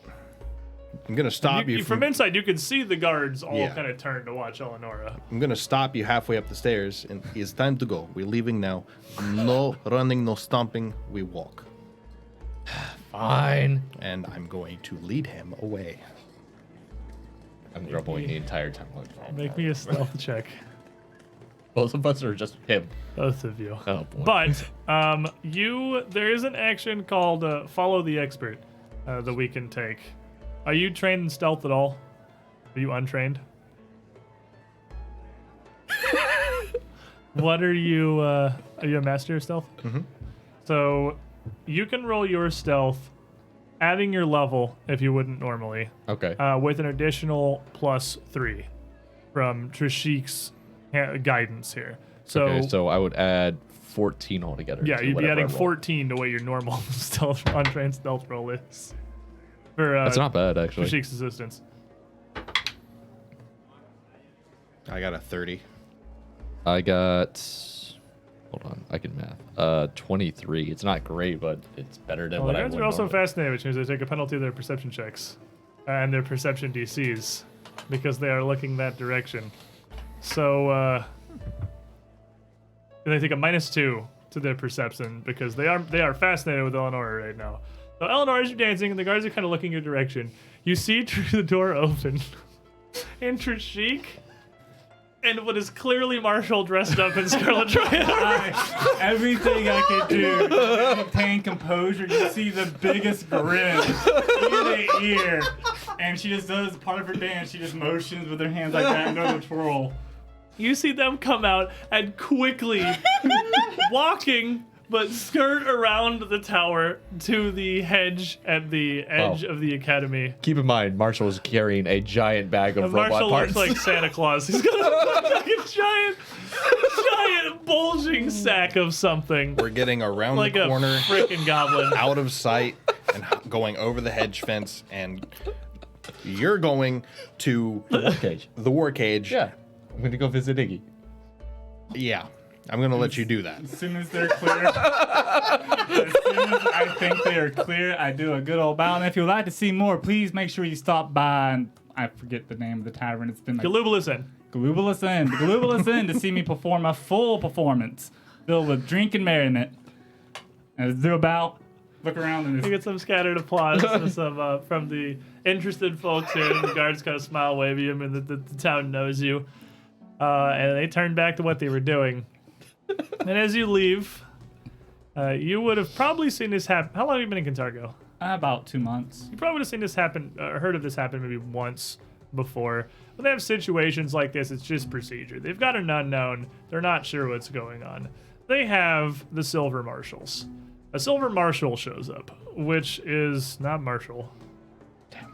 I'm gonna stop you, From inside, you can see the guards all Yeah. kind of turn to watch Eleonora. I'm gonna stop you halfway up the stairs, and it's time to go. We're leaving now. No running, no stomping. We walk, Fine. and I'm going to lead him away. I'm grumbling the entire time. Make me a stealth check, Both of us or just him? both of you. Oh boy. But there is an action called Follow the Expert that we can take. Are you trained in stealth at all? Are you untrained? What are you? Are you a master of stealth? Mm-hmm. So you can roll your stealth, adding your level if you wouldn't normally, Okay. with an additional +3 from Trishik's guidance here. So, Okay, so I would add 14 altogether. yeah, to you'd be whatever I adding roll. 14 to what your normal stealth untrained stealth roll is. For That's not bad, actually. Trishik's assistance. I got a 30. I got. Hold on, I can math. 23. It's not great, but it's better than Well, what the I guards would are also normally. fascinated, which means they take a penalty of their perception checks and their perception DCs because they are looking that direction. So they take a -2 to their perception because they are fascinated with Eleonora right now. So Eleanor, as you're dancing, and the guards are kind of looking your direction, you see the door open, and Trishik and what is clearly Marshall dressed up in Scarlet Triad. Everything I can do to maintain composure. You see the biggest grin ear to ear. And she just does part of her dance. She just motions with her hands like that and does a twirl. You see them come out and quickly walking, but skirt around the tower to the hedge at the edge of the academy. Keep in mind, Marshall is carrying a giant bag of And robot Marshall parts. looks like Santa Claus. He's got a giant bulging sack of something. We're getting around Like the a corner, frickin' goblin. out of sight, and going over the hedge fence, and you're going to War cage. the war cage. Yeah, I'm gonna go visit Iggy. Yeah. I'm going to let you do that. As soon as they're clear, as soon as I think they are clear, I do a good old bow. And if you'd like to see more, please make sure you stop by. And I forget the name of the tavern. It's been like Galubulus Inn. Galubulus Inn. The Galubulus Inn to see me perform a full performance filled with drink and merriment. And do a bow, look around, and You get some scattered applause and some, from the interested folks here. And the guards kind of smile, wave at you, and the town knows you. And they turn back to what they were doing. And as you leave, you would have probably seen this happen. How long have you been in Cantargo? about 2 months. You probably would have seen this happen, or heard of this happen maybe once before. When they have situations like this, it's just procedure. They've got an unknown. They're not sure what's going on. They have the Silver Marshals. A Silver Marshal shows up, which is not Marshall. Damn.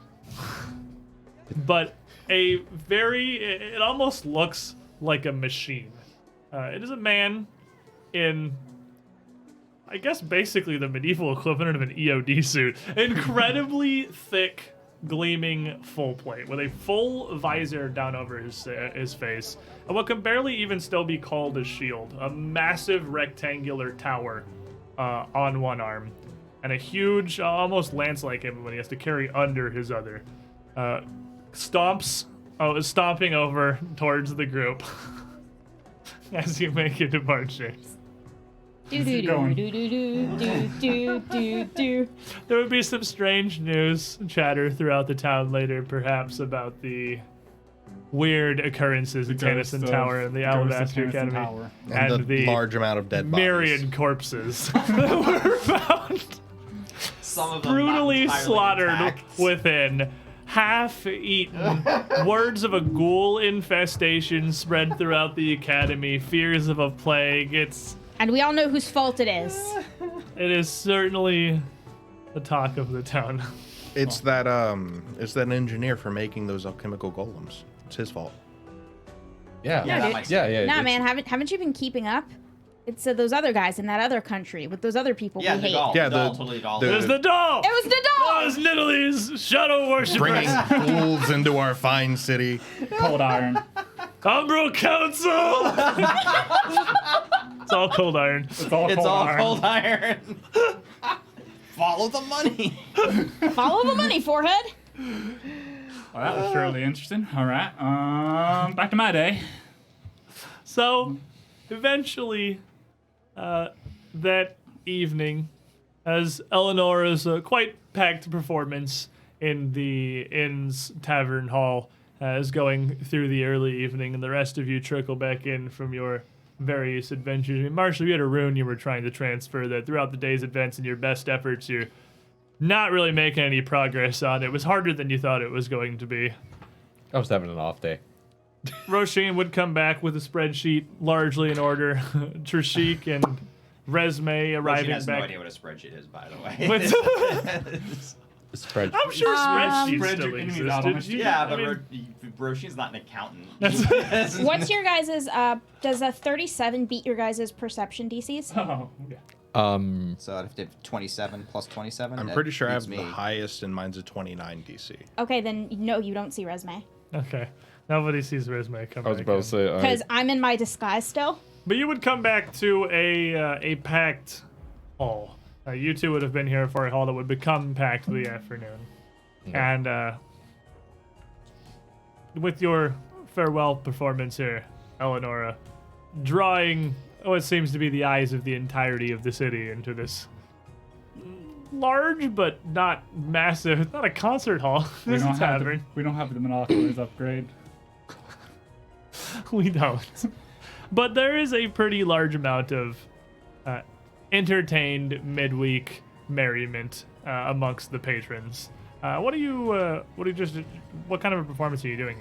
But it almost looks like a machine. It is a man in, I guess, basically the medieval equivalent of an EOD suit. Incredibly thick, gleaming full plate with a full visor down over his face, and what can barely even still be called a shield. A massive rectangular tower on one arm, and a huge, almost lance-like implement he has to carry under his other. Is stomping over towards the group as you make your departures. Do do do do do do do do do. There would be some strange news chatter throughout the town later, perhaps about the weird occurrences at Tennyson Tower and the Alabaster Academy, And the large amount of dead bodies. myriad corpses that were found Some of them brutally not entirely slaughtered intact. within, half-eaten. Words of a ghoul infestation spread throughout the academy. Fears of a plague. And we all know whose fault it is. It is certainly the talk of the town. It's that engineer for making those alchemical golems. It's his fault. Yeah. Yeah, that dude. might Yeah. Nah, it's- man, haven't you been keeping up? It's those other guys in that other country with those other people Yeah, we the hate. doll. Yeah, the doll, the- totally doll. the- There's the doll! It was the dog. That was Nidalee's shadow worshippers! Bringing fools into our fine city. Cold iron. Umbral Council! It's all cold iron. It's all It's cold all iron. cold iron. Follow the money. Follow the money, forehead. Well, that was surely interesting. All right. Back to my day. So, eventually, that evening, as Eleonora's quite packed performance in the inn's tavern hall is going through the early evening, and the rest of you trickle back in from your various adventures. I mean, Marshall, you had a rune you were trying to transfer that throughout the day's events and your best efforts, you're not really making any progress on. It was harder than you thought it was going to be. I was having an off day. Roisin would come back with a spreadsheet largely in order. Trishik and Resme She arriving has no back. idea what a spreadsheet is, by the way. With- Spread. I'm sure spreadsheets Spread still your enemies out on existed. a sheet. yeah, I but mean, Roshin's not an accountant. What's your guys' does a 37 beat your guys' perception DCs? Oh, yeah. So I'd have to have 27 plus 27. I'm that pretty sure I beats have the highest, and mine's a 29 DC. Okay, then no, you don't see resume. Okay. Nobody sees Resme come I was back about in. to say. Because I'm in my disguise still. But you would come back to a packed hall. You two would have been here for a hall that would become packed for the afternoon. And with your farewell performance here, Eleonora, drawing what seems to be the eyes of the entirety of the city into this large but not massive, it's not a concert hall, it's a tavern. We don't have the monoculars upgrade. We don't. But there is a pretty large amount of entertained midweek merriment amongst the patrons. What kind of a performance are you doing?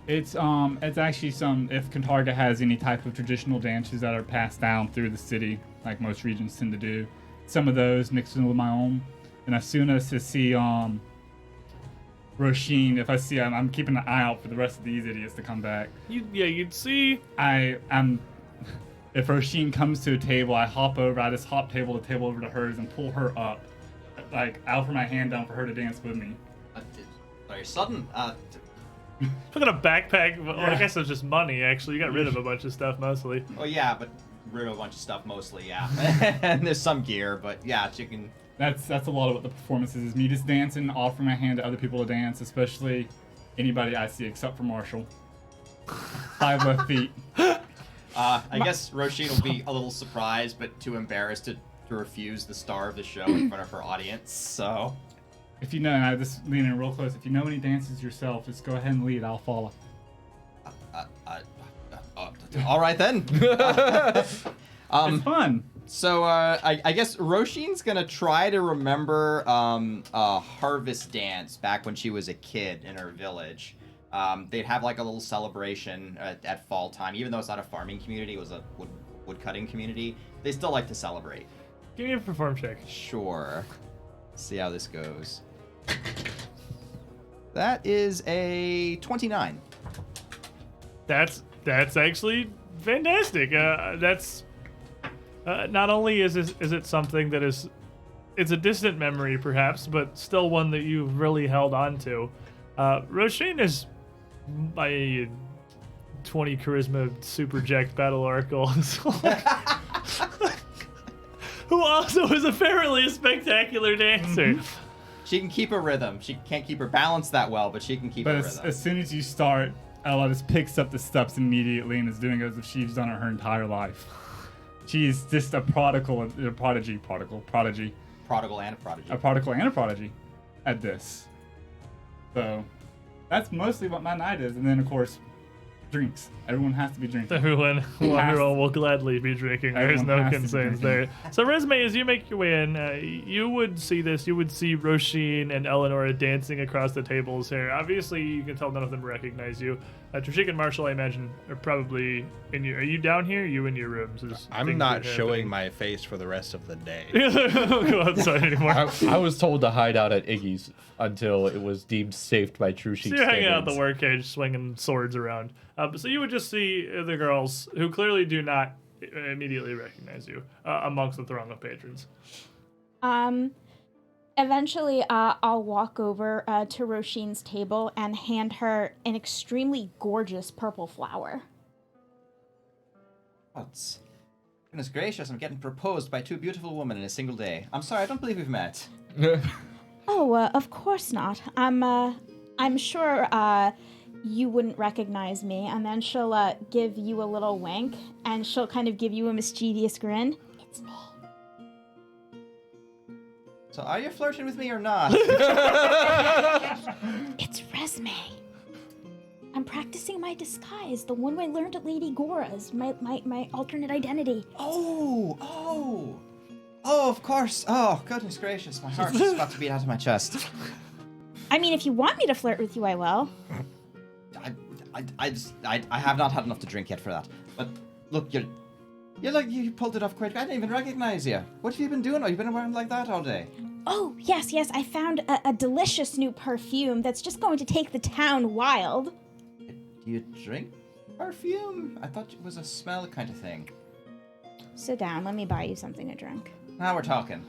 It's actually if Cantarga has any type of traditional dances that are passed down through the city, like most regions tend to do. Some of those mixed in with my own. And as soon as I see Roshin, if I see I'm keeping an eye out for the rest of these idiots to come back. You'd see. If Roshin comes to a table, I just hop table to table over to hers and pull her up. Like, I offer my hand down for her to dance with me. Very sudden. Look at a backpack. Well, I guess it's just money, actually. You got rid of a bunch of stuff, mostly. Oh yeah, but rid of a bunch of stuff mostly, yeah. And there's some gear, but yeah, chicken. That's a lot of what the performance is me just dancing, offering my hand to other people to dance, especially anybody I see except for Marshall. 5 left feet. I guess Roisin will be a little surprised, but too embarrassed to refuse the star of the show in front of her audience, so... If you know, and I just lean in real close, if you know any dances yourself, just go ahead and lead, I'll follow. All right then. It's fun. So I guess Roisin's gonna try to remember a harvest dance back when she was a kid in her village. They'd have like a little celebration at fall time, even though it's not a farming community, it was a wood cutting community. They still like to celebrate. Give me a perform check. Sure. See how this goes. That is a 29. That's actually fantastic. That's not only is it something that it's a distant memory perhaps, but still one that you've really held on to. Roisin is my 20 charisma super jacked battle oracle, who also is apparently a spectacular dancer. She can keep a rhythm. She can't keep her balance that well, but she can keep a But rhythm. as soon as you start, Ella just picks up the steps immediately and is doing it as if she's done it her entire life. She's just a prodigal and a prodigy at this. So that's mostly what my night is. And then, of course, drinks. Everyone has to be drinking. Everyone will gladly be drinking. There's Everyone no has to be concerns drinking. there. So, Resume, as you make your way in, you would see this. You would see Roisin and Eleanor dancing across the tables here. Obviously, you can tell none of them recognize you. Trishik and Marshall, I imagine, are probably in your... Are you down here? Or are you in your rooms? I'm not showing my face for the rest of the day. Don't go outside anymore. I was told to hide out at Iggy's until it was deemed safe by True Sheik So you're hanging out at the standards. work cage, swinging swords around. So you would just see the girls who clearly do not immediately recognize you amongst the throng of patrons. Eventually, I'll walk over to Roisin's table and hand her an extremely gorgeous purple flower. What's... Goodness gracious, I'm getting proposed by 2 beautiful women in a single day. I'm sorry, I don't believe we've met. Oh, of course not. I'm sure you wouldn't recognize me. And then she'll give you a little wink, and she'll kind of give you a mischievous grin. It's me. So are you flirting with me or not? It's Resume. I'm practicing my disguise, the one I learned at Lady Gora's, my alternate identity. Oh, of course. Oh, goodness gracious, my heart's just about to beat out of my chest. I mean, if you want me to flirt with you, I will. I have not had enough to drink yet for that. But look, you pulled it off quite. I didn't even recognize you. What have you been doing? Have you been wearing like that all day? Oh, yes, I found a delicious new perfume that's just going to take the town wild. Do you drink perfume? I thought it was a smell kind of thing. Sit down, let me buy you something to drink. Now we're talking.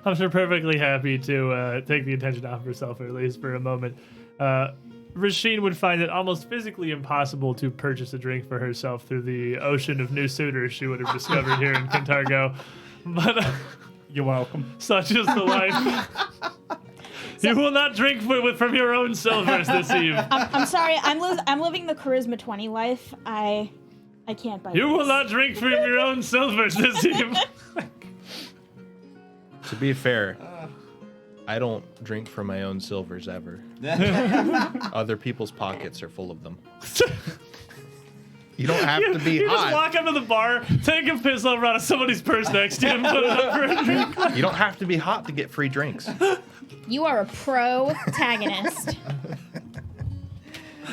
I'm sure perfectly happy to take the attention off herself, at least for a moment. Roisin would find it almost physically impossible to purchase a drink for herself through the ocean of new suitors she would have discovered here in Kintargo. But You're welcome. such is the life. You will not drink from your own silvers this eve. I'm sorry, I'm living the charisma 20 life. I can't buy You this. will not drink from your own silvers this eve. To be fair, I don't drink from my own silvers ever. Other people's pockets are full of them. You don't have to be You just hot. walk up to the bar, take a piss over out of somebody's purse next to him, put it up for a drink. You don't have to be hot to get free drinks. You are a protagonist.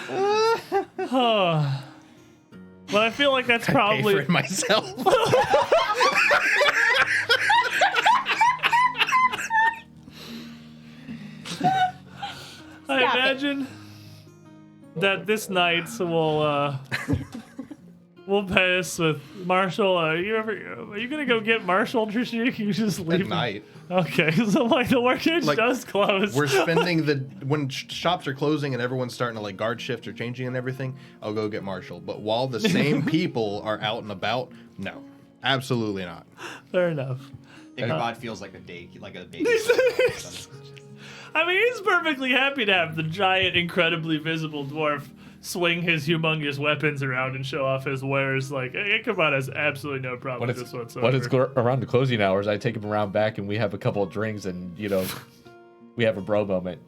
Oh. But I feel like that's Pay for probably... it myself. I Stop it. imagine that this night will we'll pass with Marshall. Are you gonna go get Marshall, Trishik? You just leave At him? night. Okay, so like the workage Like, does close. We're spending when shops are closing and everyone's starting to like guard shift or changing and everything, I'll go get Marshall. But while the same people are out and about, no, absolutely not. Fair enough. Ichabod feels like a baby. I mean, he's perfectly happy to have the giant, incredibly visible dwarf swing his humongous weapons around and show off his wares. Like, Ichabod has absolutely no problem with this whatsoever. When it's around the closing hours, I take him around back and we have a couple of drinks and, we have a bro moment.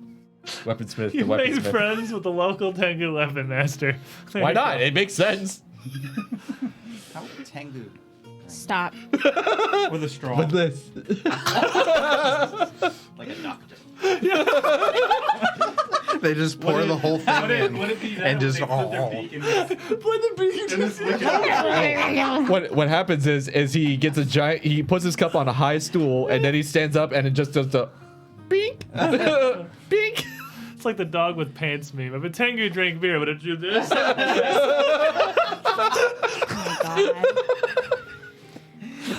Weaponsmith You to made weaponsmith. friends with the local Tengu weapon master. There Why you not? go. It makes sense. How Tengu? Stop. With a straw. With this. Like a doctor. They just pour the whole thing in and just Put the beak. What happens is he gets he puts his cup on a high stool and then he stands up and it just does the bink. Bink. It's like the dog with pants meme. If a Tengu drank beer, would it do this? Oh my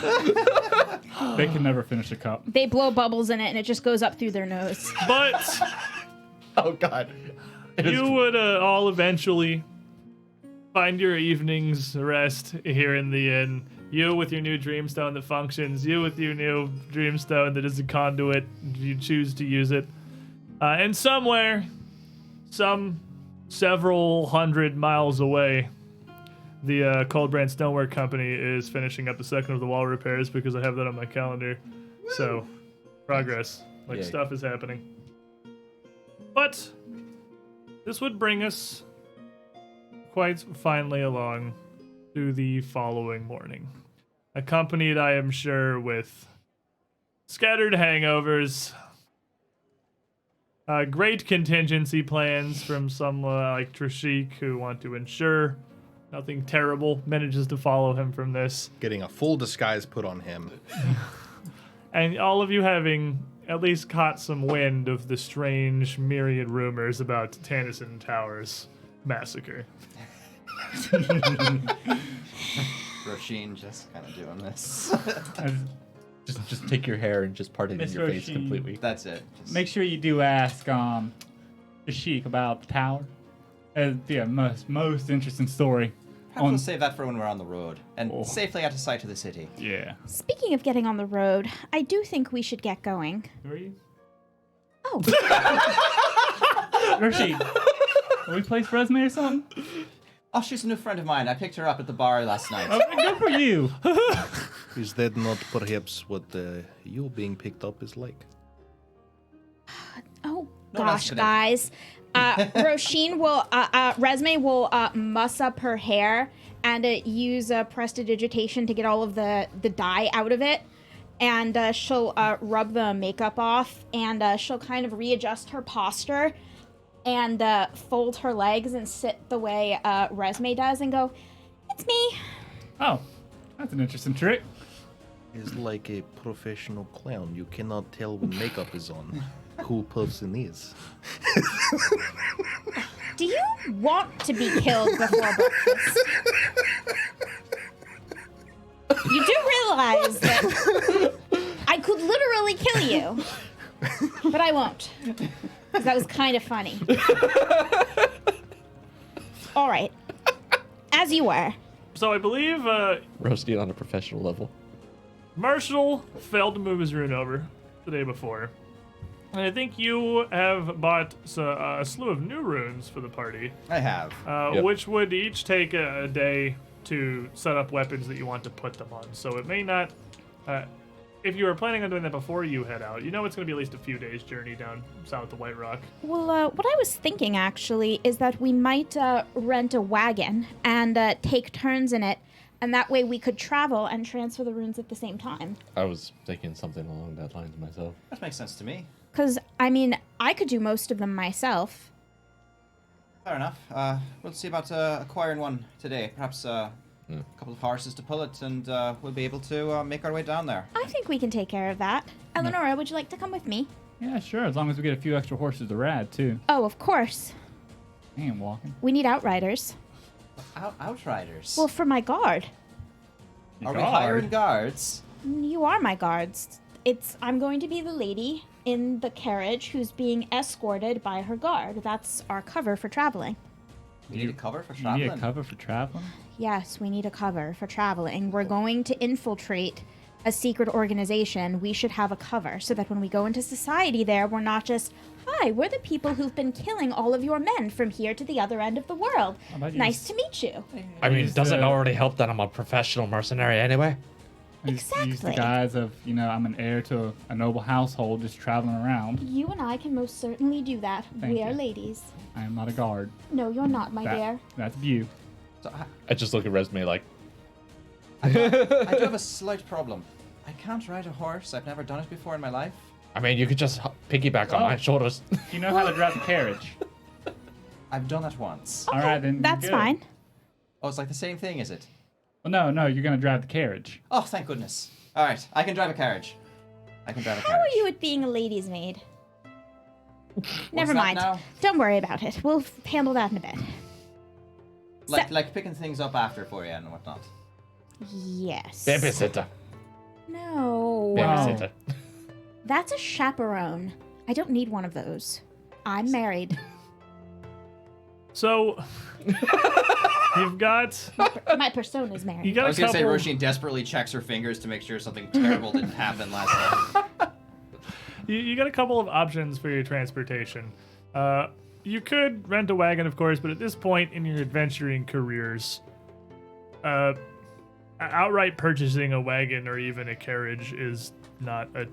god. They can never finish a cup. They blow bubbles in it and it just goes up through their nose. But Oh god. you would all eventually find your evening's rest here in the inn. You with your new Dreamstone that functions. You with your new Dreamstone that is a conduit if you choose to use it. And somewhere, several hundred miles away, the Cold Brand Stonework Company is finishing up the second of the wall repairs because I have that on my calendar. So, progress. Like, Yay. stuff is happening. But this would bring us quite finally along to the following morning. Accompanied, I am sure, with scattered hangovers, great contingency plans from some like Trishik who want to ensure nothing terrible manages to follow him from this. getting a full disguise put on him. And all of you having at least caught some wind of the strange myriad rumors about Tanison Tower's massacre. Roshin just kind of doing this. Just take your hair and just part it in Miss your face Roshi. completely. That's it. Just Make sure you do ask Sheik about the tower. Yeah, most interesting story. Perhaps we'll save that for when we're on the road and safely out of sight of the city. Yeah. Speaking of getting on the road, I do think we should get going. Who are you? Oh, Roshi. Will we play resume or something? Oh, she's a new friend of mine. I picked her up at the bar last night. Good for you. Is that not perhaps what you being picked up is like? oh No, gosh, that's guys. Roshin will, Resme will muss up her hair and use prestidigitation to get all of the dye out of it. And she'll rub the makeup off and she'll kind of readjust her posture and fold her legs and sit the way Resme does and go, "It's me." Oh, that's an interesting trick. Is like a professional clown. You cannot tell when makeup is on who person is. Do you want to be killed before breakfast? You do realize that I could literally kill you, but I won't, because that was kind of funny. All right, as you were. So I believe Roasting on a professional level. Marshall failed to move his rune over the day before. And I think you have bought a slew of new runes for the party, I have. Yep. which would each take a day to set up weapons that you want to put them on. So it may not... if you were planning on doing that before you head out, you know it's going to be at least a few days' journey down south to White Rock. Well, what I was thinking actually is that we might rent a wagon and take turns in it, and that way we could travel and transfer the runes at the same time. I was thinking something along that lines myself. That makes sense to me. Because, I mean, I could do most of them myself. Fair enough. We'll see about acquiring one today. Perhaps a couple of horses to pull it, and we'll be able to make our way down there. I think we can take care of that. Eleonora, would you like to come with me? Yeah, sure. As long as we get a few extra horses to ride, too. Oh, of course. I ain't walking. We need outriders. Outriders. Well, for my guard. Are we hiring guards? You are my guards. I'm going to be the lady in the carriage who's being escorted by her guard. That's our cover for traveling. We need a cover for You traveling. need a cover for traveling? Yes, we need a cover for traveling. We're going to infiltrate a secret organization. We should have a cover so that when we go into society there, we're not just, hi, we're the people who've been killing all of your men from here to the other end of the world. How about you Nice just- to meet you. I mean, Use doesn't it the- already help that I'm a professional mercenary anyway? Use the Exactly. guise of, I'm an heir to a noble household just traveling around. You and I can most certainly do that. Thank We are you. ladies. I am not a guard. No, you're not, my dear. That's you. So I just look at resume like, I do have a slight problem. I can't ride a horse. I've never done it before in my life. I mean, you could just piggyback on Oh. my shoulders. You know how to drive the carriage. I've done it once. All right, then. That's good. fine. Oh, it's like the same thing, is it? Well, no, you're going to drive the carriage. Oh, thank goodness. All right, I can drive a carriage. I can drive a How carriage. are you at being a lady's maid? Never that mind. now? Don't worry about it. We'll handle that in a bit. Like picking things up after for you and whatnot. Yes. Babysitter. No. Babysitter. That's a chaperone. I don't need one of those. I'm married. So you've got My persona's married. you got I a was gonna say couple. Roshin desperately checks her fingers to make sure something terrible didn't happen last night. You got a couple of options for your transportation. You could rent a wagon, of course, but at this point in your adventuring careers, outright purchasing a wagon or even a carriage is not a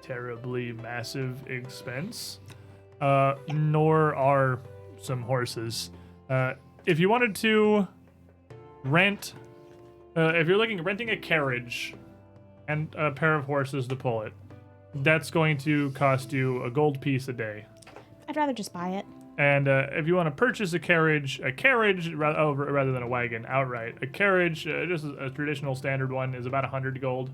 terribly massive expense, nor are some horses. If you wanted to rent, if you're looking at renting a carriage and a pair of horses to pull it, that's going to cost you a gold piece a day. I'd rather just buy it. And if you want to purchase a carriage rather than a wagon outright, a carriage, just a traditional standard one, is about 100 gold,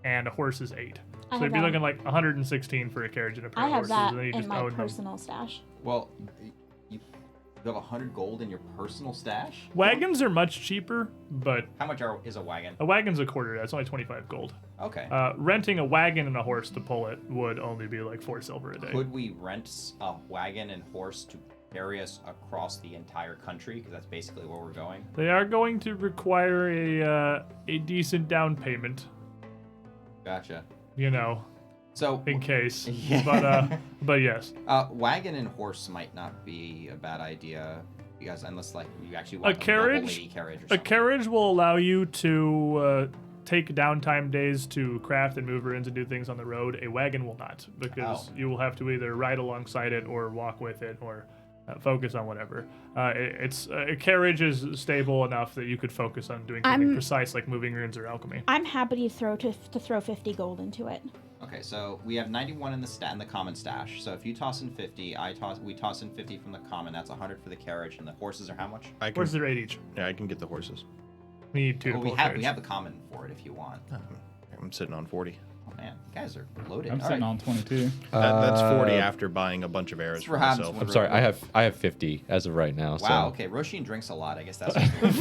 and a horse is 8. I So have you'd be that. looking like 116 for a carriage and a pair I of have horses, that and then you in just my own them. personal stash. Well, you have 100 gold in your personal stash? Wagons are much cheaper, but How much is a wagon? a wagon's a quarter. That's only 25 gold. Okay. Renting a wagon and a horse to pull it would only be like 4 silver a day. Could we rent a wagon and horse to carry us across the entire country? Because that's basically where we're going. They are going to require a decent down payment, Gotcha. you know, So, in case. Yeah. But yes. wagon and horse might not be a bad idea, because unless like you actually A want a noble carriage, lady carriage or a something. carriage will allow you to take downtime days to craft and move errands and do things on the road. A wagon will not, because Oh. you will have to either ride alongside it or walk with it or focus on whatever. A carriage is stable enough that you could focus on doing something I'm- precise like moving errands or alchemy. I'm happy to throw 50 gold into it. Okay, so we have 91 in the common stash. So if you toss in 50, we toss in 50 from the common. That's 100 for the carriage, and the horses are how much? I can, Horses are 8 each. yeah, I can get the horses. We need 2 to Well, pull we a have carriage. the common for it if you want. I'm sitting on 40. Oh man, you guys are loaded. I'm All sitting right. on 22. That's 40 after buying a bunch of arrows That's for what happens myself. when- I'm sorry, I have 50 as of right now. Wow. So Okay, Roshin drinks a lot. I guess that's. What's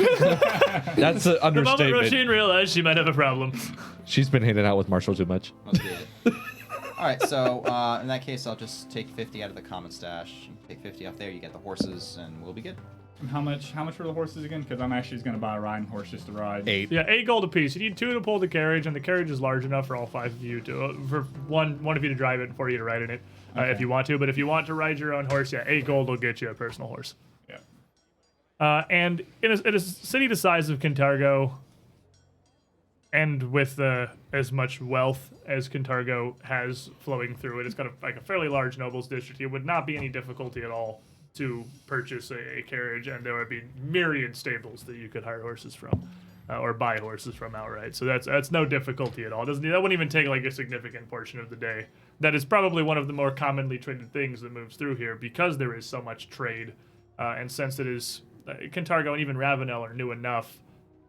that's an The moment understatement. Roshin realized she might have a problem. She's been hanging out with Marshall too much. Must be it. All right, so in that case, I'll just take 50 out of the common stash. Take 50 off there. You get the horses, and we'll be good. And how much were the horses again? Because I'm actually just going to buy a riding horse just to ride. 8. Yeah, 8 gold apiece. You need 2 to pull the carriage, and the carriage is large enough for all 5 of you to, for one of you to drive it and 4 of you to ride in it, if Okay. you want to. But if you want to ride your own horse, yeah, 8 gold will get you a personal horse. Yeah. And in a city the size of Kintargo, and with as much wealth as Kintargo has flowing through it, it's got a fairly large nobles district. It would not be any difficulty at all to purchase a carriage, and there would be myriad stables that you could hire horses from, or buy horses from outright. So that's no difficulty at all. That wouldn't even take like a significant portion of the day. That is probably one of the more commonly traded things that moves through here, because there is so much trade, and since it is Kintargo and even Ravounel are new enough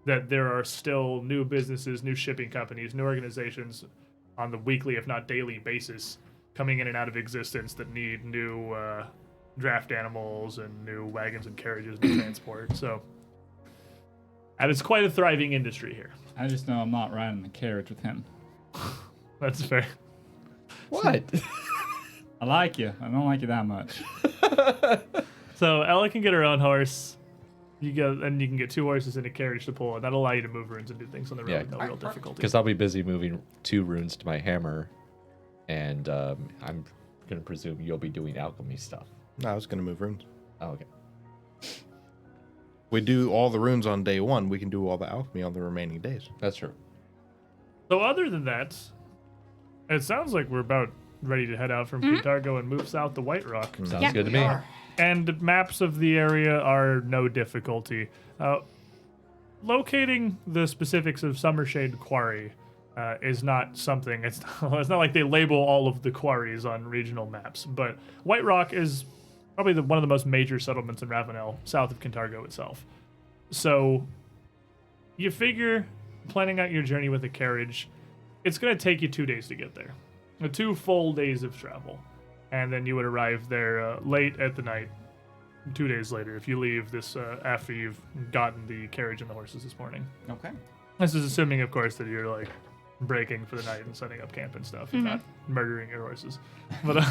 that there are still new businesses, new shipping companies, new organizations on the weekly, if not daily basis, coming in and out of existence that need new draft animals and new wagons and carriages to transport. So And it's quite a thriving industry here. I just know I'm not riding the carriage with him. That's fair. What? I like you. I don't like you that much. So Ella can get her own horse. You can get 2 horses in a carriage to pull, and that'll allow you to move runes and do things on the road Yeah. with no real difficulty. Because I'll be busy moving 2 runes to my hammer, and I'm gonna presume you'll be doing alchemy stuff. No, I was gonna move runes. Oh, okay. We do all the runes on day 1. We can do all the alchemy on the remaining days. That's true. So other than that, it sounds like we're about ready to head out from Kintargo and move south to White Rock. Sounds Yeah. good to We me. are. And maps of the area are no difficulty. Locating the specifics of Summershade Quarry is not something. It's not like they label all of the quarries on regional maps. But White Rock is probably one of the most major settlements in Ravounel, south of Kintargo itself. So you figure, planning out your journey with a carriage, it's going to take you 2 days to get there. 2 full days of travel. And then you would arrive there late at the night, 2 days later, if you leave this after you've gotten the carriage and the horses this morning. Okay. This is assuming, of course, that you're like breaking for the night and setting up camp and stuff, and not murdering your horses. But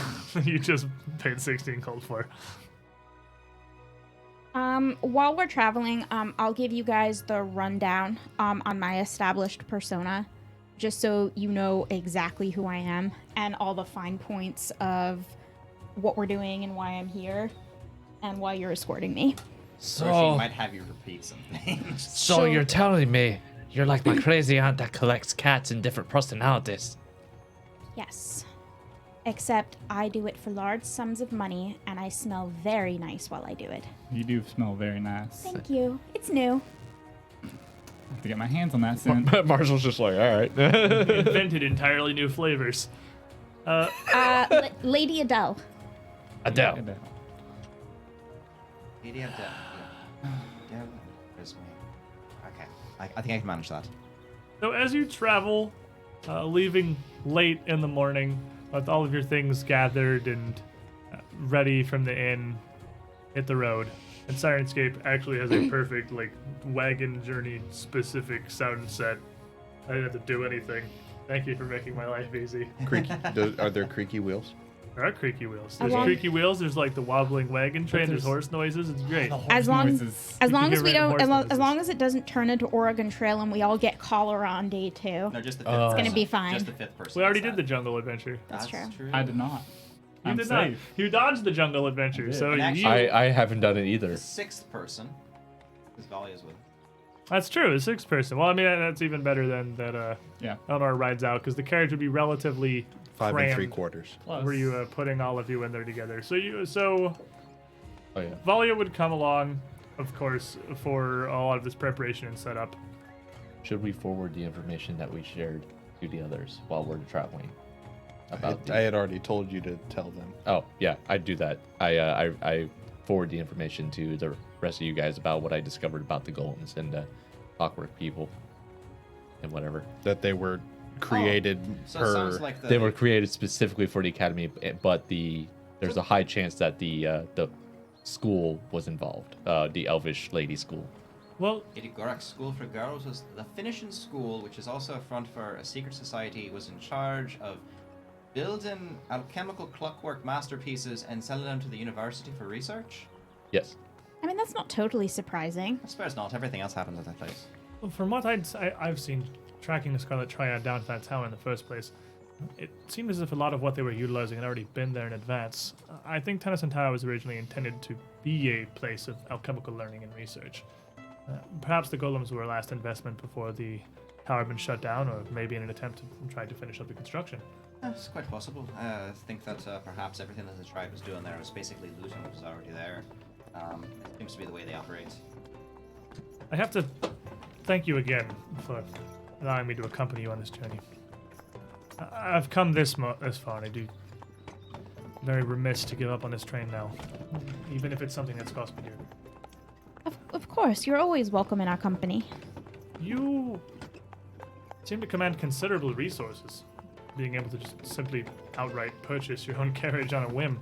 you just paid 16 gold for. While we're traveling, I'll give you guys the rundown on my established persona, just so you know exactly who I am and all the fine points of what we're doing and why I'm here and why you're escorting me. Or So, she might have you repeat some things. so you're telling me you're like my crazy aunt that collects cats in different personalities? Yes. Except I do it for large sums of money, and I smell very nice while I do it. You do smell very nice. Thank you. It's new. I have to get my hands on that soon. Marshall's just like, all right. Invented entirely new flavors. Lady Adele. Adele. Lady of Death. Yeah. Where's my... Okay. I think I can manage that. So as you travel, leaving late in the morning, with all of your things gathered and ready from the inn, hit the road. And Sirenscape actually has a perfect like wagon journey specific sound set. I didn't have to do anything. Thank you for making my life easy. Creaky. Are there creaky wheels? There are creaky wheels. There's Along- creaky wheels. There's like the wobbling wagon train. There's there's- horse noises. It's great. As long noises. as You long can as hear we random don't, horse as noises. long as it doesn't turn into Oregon Trail and we all get cholera on day 2. No, just the fifth It's person. gonna be fine. Just the 5th person. We already does did the that. jungle adventure. That's true. I did not. You I'm did safe. not. You dodged the jungle adventure. did. So And you. actually- I haven't done it either. The 6th person. His Vali is with. That's true. A 6th person. Well, I mean that's even better than that. Yeah. Eleanor rides out because the carriage would be relatively 5 crammed. and 3/4. Plus, Were you putting all of you in there together? So Oh, yeah. Valia would come along, of course, for a lot of this preparation and setup. Should we forward the information that we shared to the others while we're traveling? About I had already told you to tell them. Oh, yeah, I'd do that. I forward the information to the rest of you guys about what I discovered about the golems and the clockwork people and whatever. That they were created So it per... sounds like the... They were created specifically for the academy, but there's a high chance that the school was involved, the Elvish Lady School. Well, Idigorak School for Girls was the Finnish school, which is also a front for a secret society, was in charge of building alchemical clockwork masterpieces and selling them to the university for research. Yes. I mean, that's not totally surprising. I suppose not. Everything else happens at that place. from what I've seen tracking the Scarlet Triad down to that tower in the first place, it seemed as if a lot of what they were utilizing had already been there in advance. I think Tennyson Tower was originally intended to be a place of alchemical learning and research. Perhaps the golems were a last investment before the tower had been shut down, or maybe in an attempt to try to finish up the construction. It's quite possible. I think that perhaps everything that the tribe was doing there was basically looting what was already there. It seems to be the way they operate. I have to thank you again for allowing me to accompany you on this journey. I've come this far, and I do very remiss to give up on this train now, even if it's something that's cost me dear. Of course, you're always welcome in our company. You seem to command considerable resources, being able to just simply outright purchase your own carriage on a whim.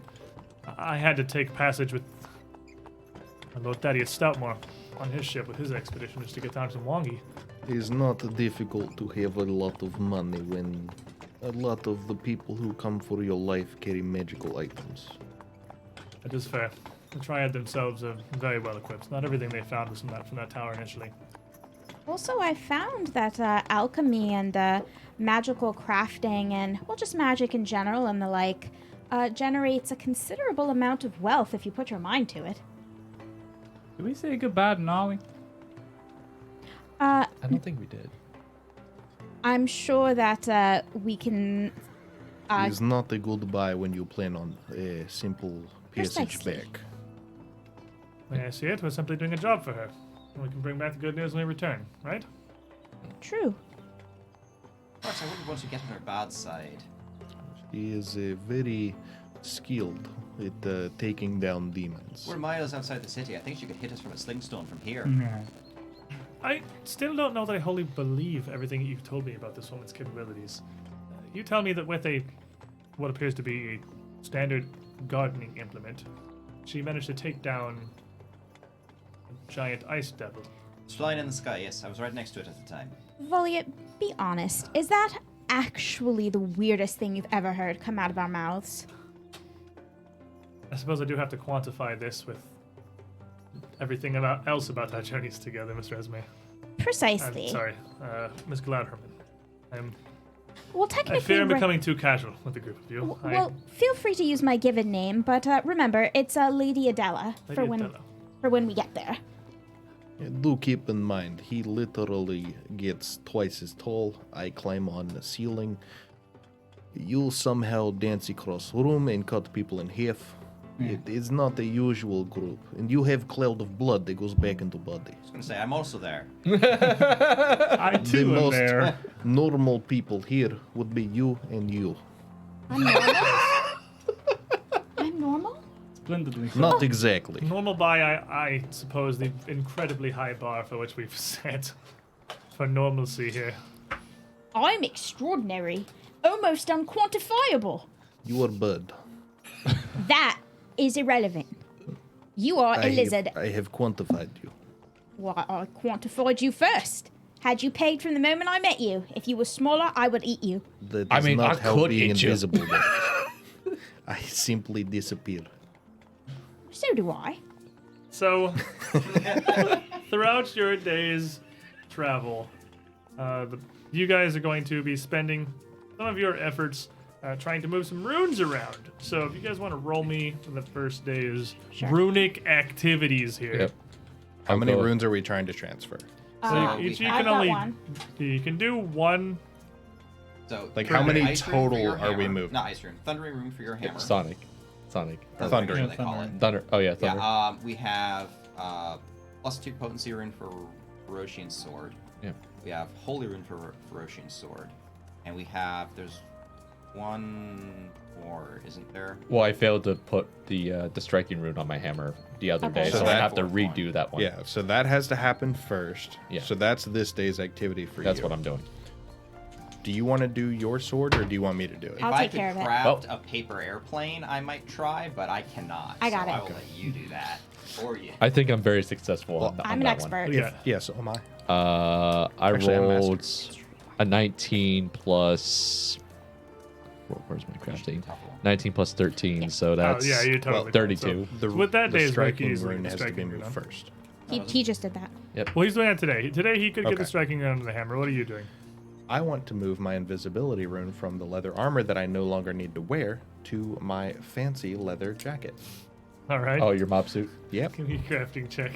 I had to take passage with my Lord Thaddeus Stoutmore. on his ship with his expedition just to get down some wongi. It's not difficult to have a lot of money when a lot of the people who come for your life carry magical items. That is fair. The Triad themselves are very well equipped. Not everything they found was from that tower initially. Also, I found that alchemy and magical crafting and, well, just magic in general and the like, generates a considerable amount of wealth if you put your mind to it. Did we say goodbye to Nolly? I don't think we did. I'm sure that we can. It's not a goodbye when you plan on a simple passage Precisely. back. May I see it? We're simply doing a job for her. We can bring back the good news when we return, right? True. Of course, I wouldn't want to get on her bad side. She is very skilled at taking down demons. We're miles outside the city. I think she could hit us from a sling stone from here. Yeah. I still don't know that I wholly believe everything you've told me about this woman's capabilities. You tell me that with what appears to be a standard gardening implement, she managed to take down a giant ice devil. It's flying in the sky, yes. I was right next to it at the time. Volia, be honest. Is that actually the weirdest thing you've ever heard come out of our mouths? I suppose I do have to quantify this with everything else about our journeys together, Mr. Esme. Precisely. Sorry, Ms. Gladherman. Well, I technically, fear I'm becoming too casual with the group of you. well, feel free to use my given name, but remember, it's Lady Adela Lady Adela. for when we get there. Do keep in mind, he literally gets twice as tall. I climb on the ceiling. You somehow dance across room and cut people in half. It is not a usual group. And you have cloud of blood that goes back into body. I was going to say, I'm also there. I The too am most there. normal people here would be you and you. I'm normal? I'm normal? Splendidly. Not exactly. Normal by, I suppose, the incredibly high bar for which we've set for normalcy here. I'm extraordinary. Almost unquantifiable. You are Bud. That is irrelevant. You are a lizard. I have quantified you. Well, I quantified you first. Had you paid from the moment I met you? If you were smaller, I would eat you. That is I mean, not I how could being eat you. invisible works. I simply disappear. So do I. So, throughout your day's travel, you guys are going to be spending some of your efforts trying to move some runes around. So, if you guys want to roll me for the first day's runic activities here. Yep. How I'll many go- runes are we trying to transfer? So you I've can got only one. you can do one. So, Like, for how your many ice rune for total your are we hammer- moving? Not ice rune. Thundering rune for your hammer. Sonic. Or Thunder. whatever they call it. Thunder. Oh yeah, Thunder. Yeah, we have +2 potency rune for Ferocian Sword. Yeah. We have Holy Rune for Ferocian Sword. And we have, there's one more, isn't there? Well, I failed to put the striking rune on my hammer the other Okay. day, So so I that- have to Fourth one. redo that one. Yeah, so that has to happen first. Yeah. So that's this day's activity for That's you. what I'm doing. Do you want to do your sword or do you want me to do it? If I'll I take could care of it. craft a paper airplane, I might try, but I cannot. I got so it. I will let you do that for you. I think I'm very successful on, I'm on an that expert. Yeah. Yeah, so am I. one. I Actually, I'm master. rolled a 19 plus. Where's my crafting? Tough one. 19 plus 13, so that's Oh yeah, you totally. 32. The, With that the day's break, striking easily rune the has to be striking moved rune. first. He just did that. Well, he's doing that today. Today he could get Okay. the striking gun on the hammer. What are you doing? I want to move my invisibility rune from the leather armor that I no longer need to wear to my fancy leather jacket. All right. Oh, your mob suit. Yep. Give me a crafting check.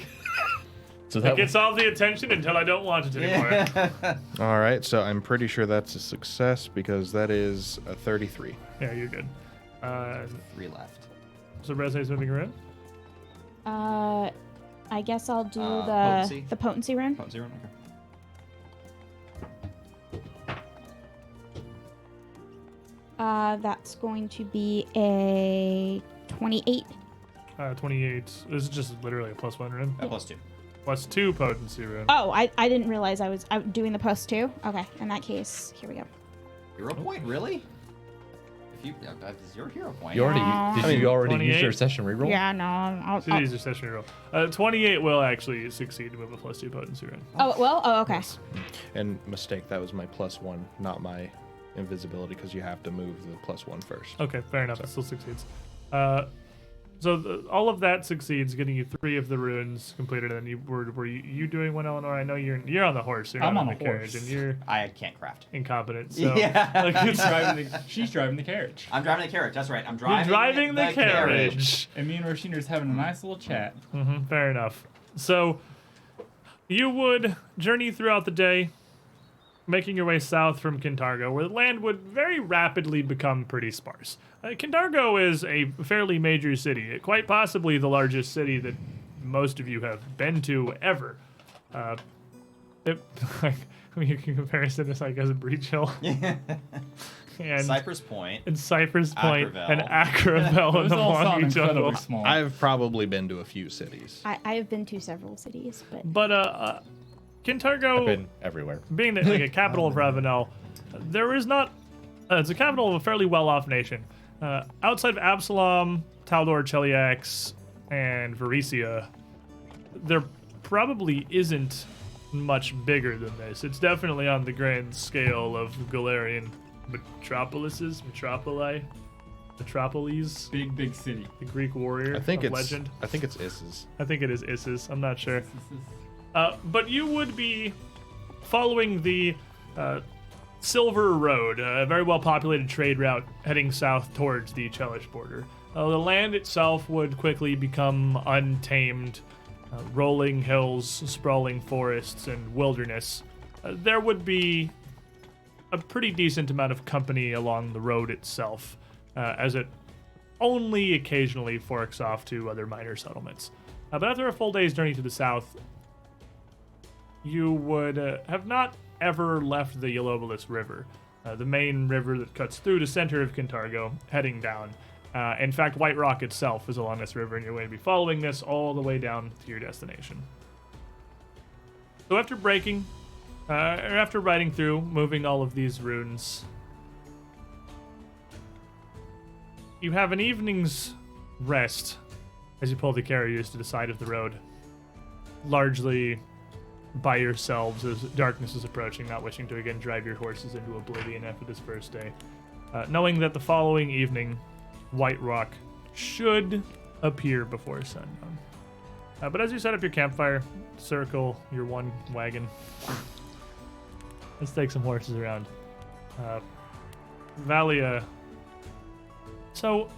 So It that gets all the attention until I don't want it anymore. All right, so I'm pretty sure that's a success because that is a 33. Yeah, you're good. 3 left. So Resume's moving around. I guess I'll do Potency? the potency rune. Potency rune? Okay. That's going to be a 28. 28. This is just literally a +1 rune. +2. +2 potency rune. Oh, I didn't realize I was doing the post too. Okay, in that case, here we go. 0 point, really? That's your hero point. You already No. did you already use 28? your session reroll? Yeah, no. So these are session roll. 28 will actually succeed to move a +2 potency rune. Okay. And mistake, that was my +1, not my invisibility, because you have to move the +1 first. Okay, fair enough. It still succeeds. All of that succeeds, getting you 3 of the runes completed. And you were you doing one, Eleanor? I know you're on the horse. You're I'm not on the the carriage, horse. and you're I can't craft. incompetent. So Yeah. like, She's driving the carriage. I'm driving the carriage. That's right. I'm you're driving, driving the carriage. And me and Roshiner's having a nice little chat. Fair enough. So you would journey throughout the day, making your way south from Kintargo, where the land would very rapidly become pretty sparse. Kintargo is a fairly major city, quite possibly the largest city that most of you have been to ever. Like, I mean, you can comparison this, I guess, a Breach Hill and Cypress Point. and Cypress Point Ackerville. and Ackerville in Those the all sound Wonky Jungle. incredibly small. I've probably been to a few cities. I have been to several cities, but But Kintargo, I've been everywhere. being like a capital of Ravounel, there is not. It's a capital of a fairly well-off nation. Outside of Absalom, Taldor, Cheliax, and Varesia, there probably isn't much bigger than this. It's definitely on the grand scale of Galarian metropolises, metropolis, Big city. the Greek warrior I think of it's legend. I think it's Isses. I think it is Issus. I'm not sure. But you would be following the Silver Road, a very well populated trade route heading south towards the Chelish border. The land itself would quickly become untamed, rolling hills, sprawling forests, and wilderness. There would be a pretty decent amount of company along the road itself, as it only occasionally forks off to other minor settlements. But after a full day's journey to the south, you would have not ever left the Yellobolus River, the main river that cuts through the center of Kintargo, heading down. In fact, White Rock itself is along this river, and you're going to be following this all the way down to your destination. So after breaking, or after riding through, moving all of these runes, you have an evening's rest as you pull the carriers to the side of the road, largely by yourselves as darkness is approaching, not wishing to again drive your horses into oblivion after this first day. Knowing that the following evening, White Rock should appear before sundown. But as you set up your campfire, circle your one wagon. Let's take some horses around. Valia. So,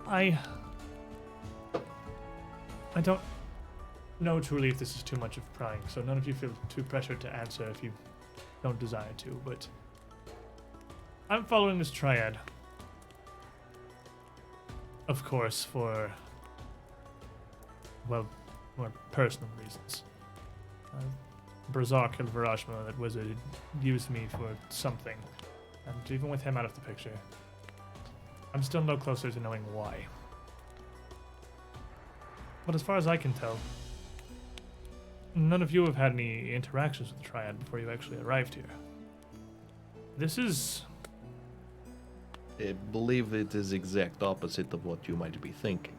I don't know truly if this is too much of prying, so none of you feel too pressured to answer if you don't desire to, but I'm following this triad. Of course, for, well, more personal reasons. Brazak El Varashma, that wizard, had used me for something, and even with him out of the picture, I'm still no closer to knowing why. But as far as I can tell, none of you have had any interactions with the Triad before you actually arrived here. This is... I believe it is exact opposite of what you might be thinking.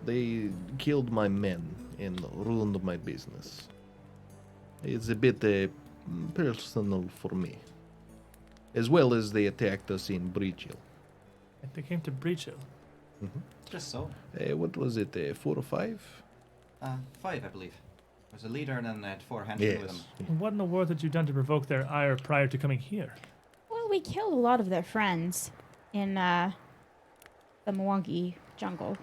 They killed my men and ruined my business. It's a bit personal for me. As well as they attacked us in Breach Hill. They came to Breach Hill. Just so. What was it, 4 or 5? 5, I believe. There's a leader and then I had 4 henchmen with him. What in the world had you done to provoke their ire prior to coming here? well, we killed a lot of their friends in the Mwangi jungle.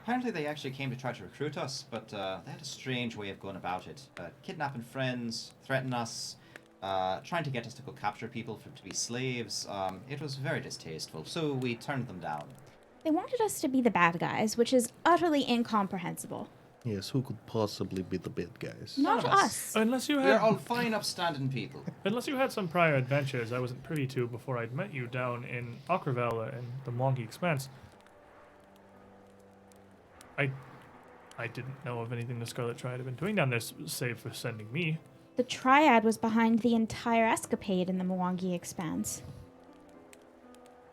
Apparently they actually came to try to recruit us, but they had a strange way of going about it. Kidnapping friends, threatening us, trying to get us to go capture people to be slaves. It was very distasteful, so we turned them down. They wanted us to be the bad guys, which is utterly incomprehensible. Yes, who could possibly be the bad guys? Not of us. us. Unless you They're had, all fine, upstanding people. unless you had some prior adventures I wasn't privy to before I'd met you down in Akravella and the Mwangi Expanse. I didn't know of anything the Scarlet Triad had been doing down there, save for sending me. the Triad was behind the entire escapade in the Mwangi Expanse.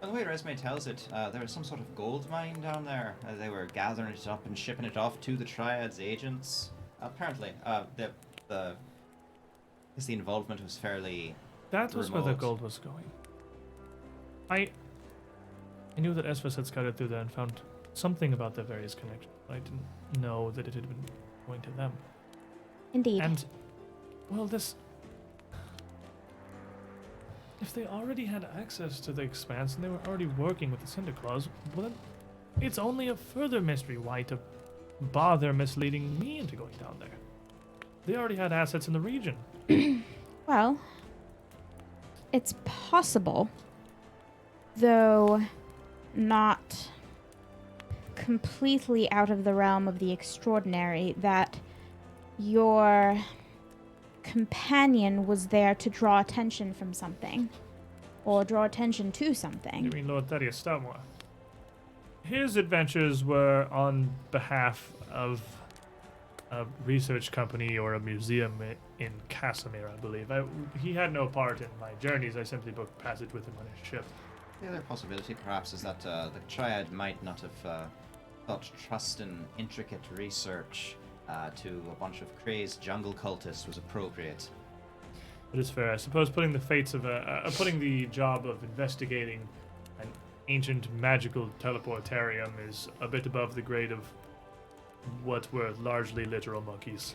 By the way, Resume tells it, there was some sort of gold mine down there. They were gathering it up and shipping it off to the Triad's agents. Apparently, the involvement was fairly That was where the remote. gold was going. I knew that Esvas had scouted through there and found something about their various connections. I didn't know that it had been going to them. Indeed. And, well, this... If they already had access to the Expanse and they were already working with the Cinder Claws, well then, it's only a further mystery why to bother misleading me into going down there. They already had assets in the region. Well, it's possible, though not completely out of the realm of the extraordinary, that your companion was there to draw attention from something, or draw attention to You something. mean Lord Thaddeus Stoutmore? His adventures were on behalf of a research company or a museum in Casimir, I believe. He had no part in my journeys. I simply booked passage with him on his ship. The other possibility, perhaps, is that the Triad might not have thought trust in intricate research to a bunch of crazed jungle cultists was appropriate. It is fair. I suppose putting the fates of putting the job of investigating an ancient magical teleportarium is a bit above the grade of what were largely literal monkeys.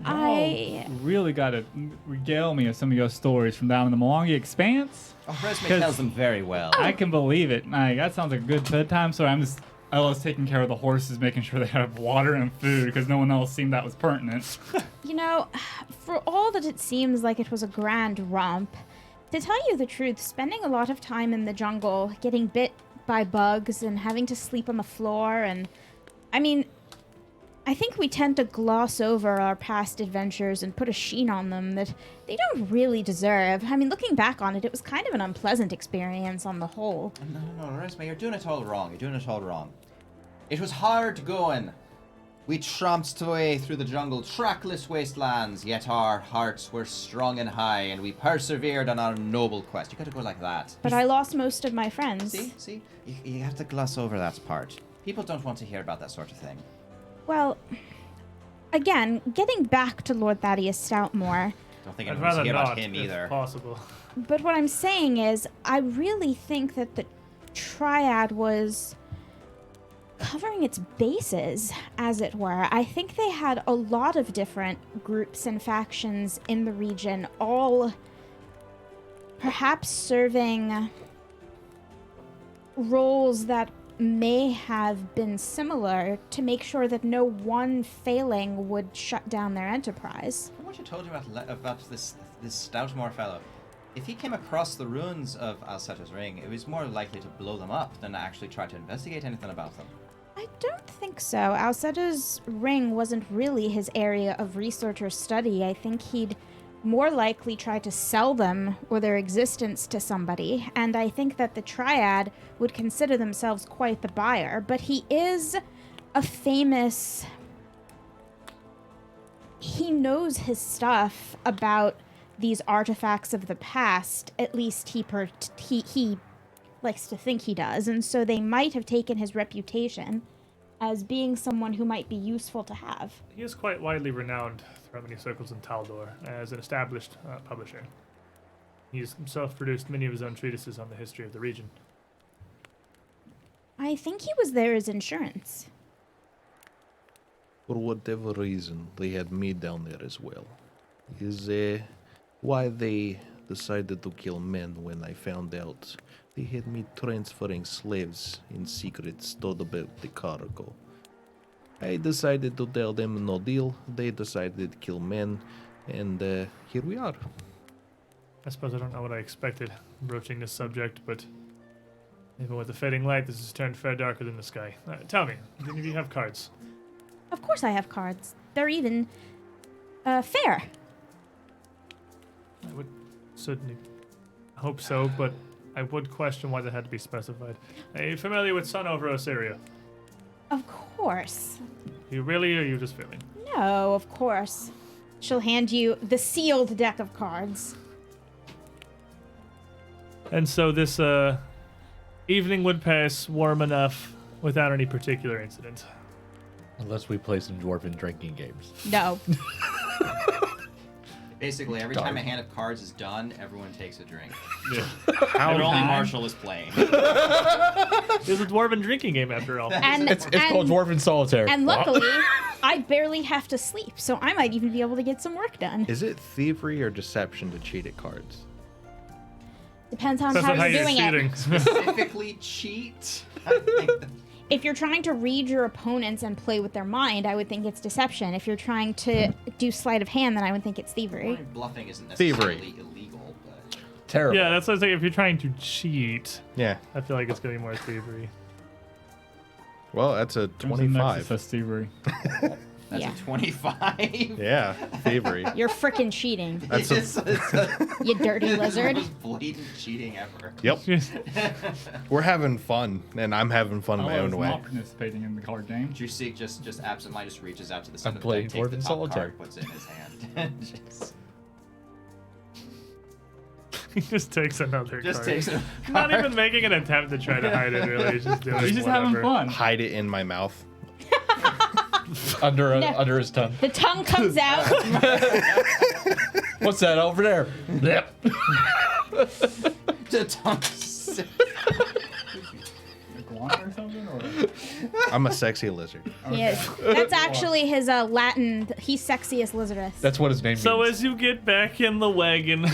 I Y'all really gotta regale me of some of your stories from down in the Mwangi Expanse. Oh, Resume 'Cause- tells them very well. I can believe it. Like, that sounds like a good bedtime story. I was taking care of the horses, making sure they have water and food because no one else seemed that was pertinent. You know, for all that it seems like it was a grand romp, to tell you the truth, spending a lot of time in the jungle, getting bit by bugs and having to sleep on the floor, and I mean, I think we tend to gloss over our past adventures and put a sheen on them that they don't really deserve. I mean, looking back on it, it was kind of an unpleasant experience on the whole. No, Resume, you're doing it all wrong. You're doing it all wrong. It was hard going. We tramped away through the jungle, trackless wastelands, yet our hearts were strong and high, and we persevered on our noble quest. You gotta go like that. But I lost most of my friends. See? You have to gloss over that part. People don't want to hear about that sort of thing. Well, again, getting back to Lord Thaddeus Stoutmore, Don't think I'd anyone wants rather to hear not, about him if either. possible. but what I'm saying is, I really think that the Triad was covering its bases, as it were. I think they had a lot of different groups and factions in the region, all perhaps serving roles that may have been similar to make sure that no one failing would shut down their enterprise. From what you told me about this Stoutmore fellow, if he came across the ruins of Alceta's ring, it was more likely to blow them up than actually try to investigate anything about them. I don't think so. Alceta's ring wasn't really his area of research or study. I think he'd more likely try to sell them or their existence to somebody, and I think that the Triad would consider themselves quite the buyer, but he is a famous... He knows his stuff about these artifacts of the past. At least he likes to think he does, and so they might have taken his reputation as being someone who might be useful to have. He is quite widely renowned throughout many circles in Taldor as an established publisher. He's himself produced many of his own treatises on the history of the region. I think he was there as insurance. For whatever reason, they had me down there as well. Is why they decided to kill men when I found out they had me transferring slaves in secret stored about the cargo. I decided to tell them no deal, they decided to kill men, and here we are. I suppose I don't know what I expected broaching this subject, but even with the fading light, this has turned fair darker than the sky. Tell me, do any of you have cards? Of course I have cards. They're even fair. I would certainly hope so, but I would question why that had to be specified. Are you familiar with Sun over Osiria? Of course. You really, or are you just feeling? No, of course. She'll hand you the sealed deck of cards. And so this evening would pass warm enough without any particular incident. Unless we play some dwarven drinking games. No. Basically, every time a hand of cards is done, everyone takes a drink. Yeah. And only Marshall is playing. It's a dwarven drinking game after all. And It's called dwarven solitaire. And luckily, I barely have to sleep, so I might even be able to get some work done. Is it thievery or deception to cheat at cards? Depends on Depends how on how you're you're doing cheating. it. Specifically cheat. I think If you're trying to read your opponents and play with their mind, I would think it's deception. If you're trying to do sleight of hand, then I would think it's thievery. bluffing isn't necessarily Thievery. illegal, but Terrible. Yeah, that's what I was saying. If you're trying to cheat, Yeah. I feel like it's going to be more thievery. Well, that's a There's a nexus 25. that's thievery. that's Yeah. a 25. Yeah, thievery. You're frickin' cheating, That's it's a, you dirty lizard. the most blatant cheating ever. Yep. We're having fun, and I'm having fun in my I own was way. not participating in the card game. Drusik just absently just reaches out to the I'm center of the playing deck, takes the Dwarven top Solitaire. card, puts it in his hand. just He just takes another just card. takes it. Not even making an attempt to try to hide it, really. He's just doing He's just having whatever. fun. Hide it in my mouth. Under his tongue. The tongue comes out. What's that over there? Yep. The tongue. Iguana or something? Or... I'm a sexy lizard. Yes. That's actually his Latin. He's sexiest lizardess. That's what his name So means. as you get back in the wagon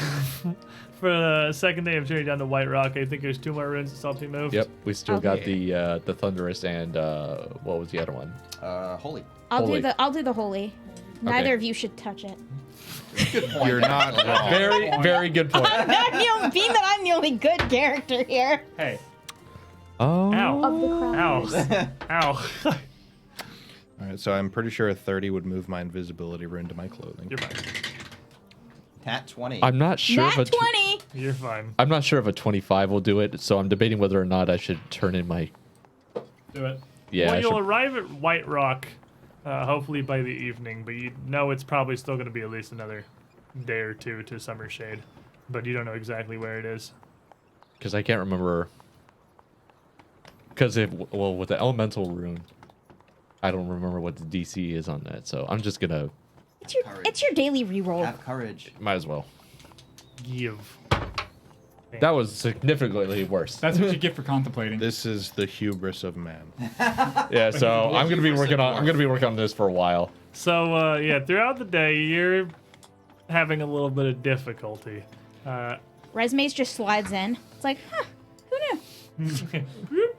for the second day of journey down to White Rock, I think there's 2 more runes that still have to be moved. Yep, we still got Okay. the Thunderous and what was the other one? Holy. Holy. I'll do the holy. Neither of you should touch it. Good point. You're not wrong. Very, very good point. Being that I'm the only good character here. Hey, Oh. Ow. Of the crowd. Ow. Ow. All right, so I'm pretty sure a 30 would move my invisibility rune to my clothing. You're fine. Nat 20. I'm not sure Nat if a 20. You're fine. I'm not sure if a 25 will do it, so I'm debating whether or not I should turn in my. do it. Yeah. Well, I you'll should- arrive at White Rock, hopefully by the evening, but you know it's probably still going to be at least another day or 2 to Summershade. But you don't know exactly where it is. Because I can't remember. Because with the elemental rune, I don't remember what the DC is on that, so I'm just gonna. It's your daily reroll. Have courage. Might as well. Give. That was significantly worse. That's what you get for contemplating. This is the hubris of man. Yeah, so I'm gonna be working on. I'm gonna be working on this for a while. So, yeah, throughout the day, you're having a little bit of difficulty. Resumes just slides in. It's like, huh, who knew? It's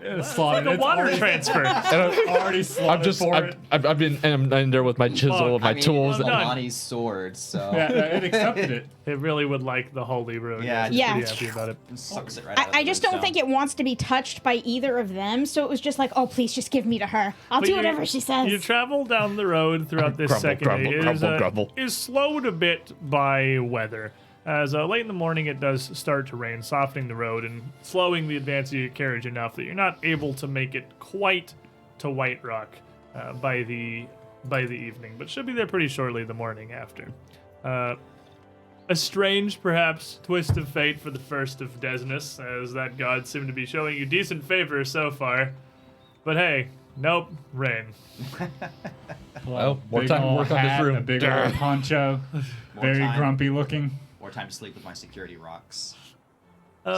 It's like a water transfer. And already I'm just. for it. I've been. And I'm in there with my chisel, Well, with my I mean, tools. it's done. Lonnie's sword, so Yeah, it accepted it. It really would like the holy rune. Yeah, It's Yeah. pretty happy about it. it sucks it right out of I the just don't stone. think it wants to be touched by either of them, so it was just like, oh, please just give me to her. I'll But do you- whatever she says. You travel down the road throughout this Grumble, second grumble, day. grumble, grumble. Is slowed a bit by weather. As late in the morning it does start to rain, softening the road and slowing the advance of your carriage enough that you're not able to make it quite to White Rock by the evening, but should be there pretty shortly the morning after. A strange, perhaps, twist of fate for the first of Desnus, as that god seemed to be showing you decent favor so far. But hey, nope, rain. Well, more Big time to ol' work on this hat, room. A big old poncho, More very time. grumpy looking. More time to sleep with my security rocks.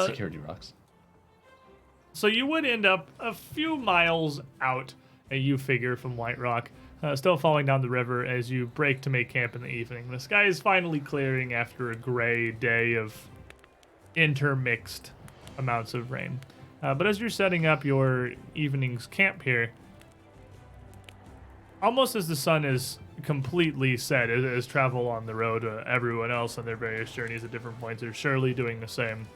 Security rocks. So you would end up a few miles out, you figure, from White Rock, still falling down the river as you break to make camp in the evening. The sky is finally clearing after a gray day of intermixed amounts of rain. But as you're setting up your evening's camp here, almost as the sun is completely set as travel on the road, everyone else on their various journeys at different points are surely doing the same.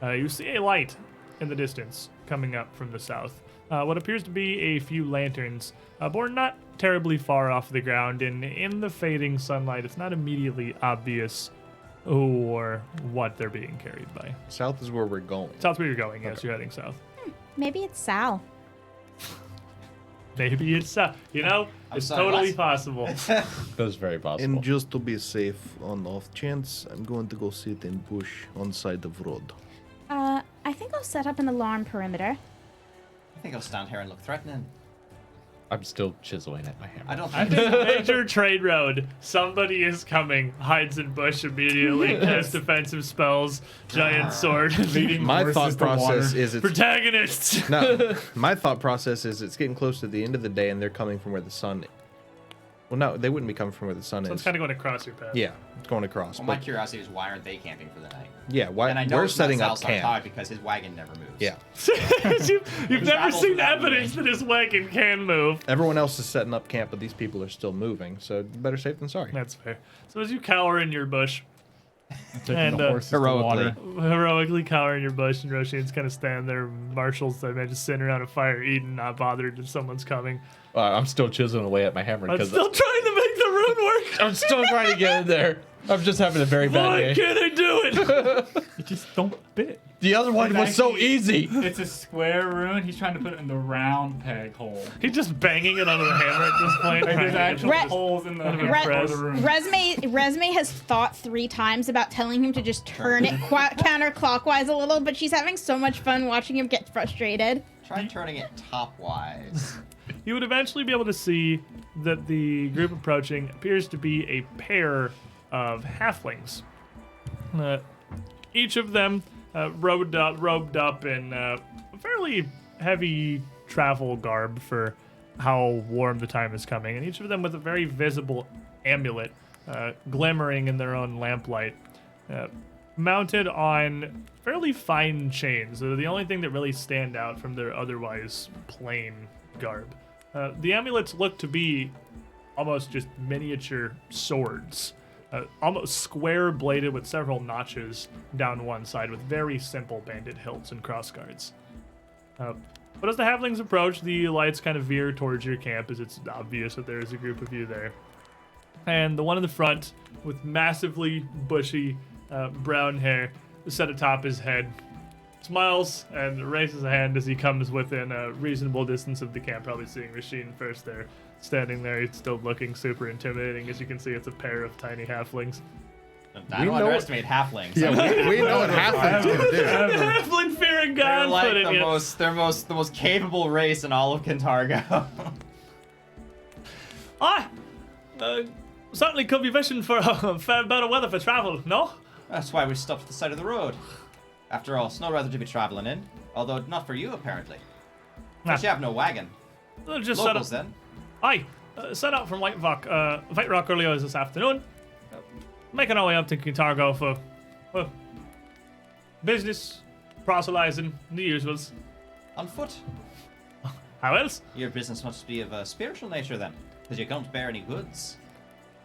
You see a light in the distance coming up from the south. What appears to be a few lanterns, borne not terribly far off the ground, and in the fading sunlight, it's not immediately obvious who or what they're being carried by. South is where we're going. South where you're going, yes, you're heading south. Maybe it's Sal. Maybe it's it's sorry, totally what? possible. That's very possible. And just to be safe on off chance, I'm going to go sit in bush on side of road. I think I'll set up an alarm perimeter. I think I'll stand here and look threatening. I'm still chiseling at my hammer. I don't I think. think major trade road. Somebody is coming. Hides in bush immediately. Cast defensive spells. Giant sword. Leading My horses thought to process water. is it's Protagonists. no. My thought process is it's getting close to the end of the day and they're coming from where the sun. Well, no, they wouldn't be coming from where the sun So is. it's kind of going across your path. Yeah, it's going across. Well, my but curiosity is why aren't they camping for the night? yeah, why And I know we're it's not setting up Salsar's camp. high because his wagon never moves. Yeah, You've never travels seen without evidence that moving. his wagon can move. everyone else is setting up camp, but these people are still moving. So better safe than sorry. That's fair. So as you cower in your bush, Taking And, the horses to heroically. water. heroically cower in your bush, and Roshin's kind of standing there, marshals, I imagine, sitting around a fire, eating, not bothered if someone's coming. I'm still chiseling away at my hammer I'm because still trying to make the rune work. I'm still trying to get in there. I'm just having a very bad Why day. can't I do it? You just don't fit. The other one It's was so actually- easy. It's a square rune. He's trying to put it in the round peg hole. He's just banging it onto the hammer at this point. Like there's trying to actual get Re- holes in the Re- hammer for the rune. Resme has thought 3 times about telling him to just turn it counterclockwise a little, but she's having so much fun watching him get frustrated. Try turning it topwise. You would eventually be able to see that the group approaching appears to be a pair of halflings. Each of them robed up in fairly heavy travel garb for how warm the time is coming, and each of them with a very visible amulet glimmering in their own lamplight, mounted on fairly fine chains. They're the only thing that really stand out from their otherwise plain garb. The amulets look to be almost just miniature swords, almost square bladed with several notches down one side with very simple banded hilts and crossguards. But as the halflings approach, the lights kind of veer towards your camp as it's obvious that there is a group of you there. And the one in the front with massively bushy brown hair set atop his head smiles and raises a hand as he comes within a reasonable distance of the camp, probably seeing Rasheen first there. Standing there, he's still looking super intimidating. As you can see, it's a pair of tiny halflings. I don't underestimate halflings. Yeah, we know what halflings can do. Halfling fearing They're God like put in you. the most capable race in all of Kintargo. Certainly could be wishing for fair better weather for travel, no? That's why we stopped at the side of the road. After all, snow rather to be traveling in, although not for you apparently. But you have no wagon. Just set up. Locals then. Aye, set out from White Rock earlier this afternoon. Making our way up to Kintargo for, well, business, proselytizing, the usuals. On foot. How else? Your business must be of a spiritual nature then, because you don't bear any goods.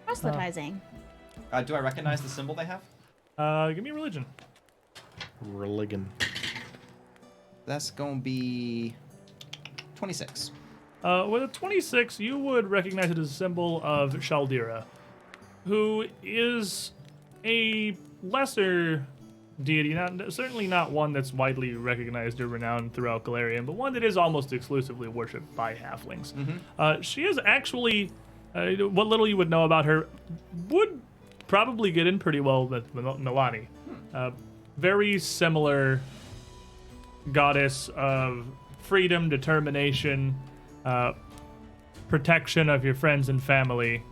Proselytizing. Do I recognize the symbol they have? Give me a religion. Religion. That's gonna be 26. With a 26, you would recognize it as a symbol of Shaldira, who is a lesser deity, certainly not one that's widely recognized or renowned throughout Galarian, but one that is almost exclusively worshipped by halflings. She is actually, what little you would know about her, would probably get in pretty well with Milani. Very similar goddess of freedom, determination, protection of your friends and family.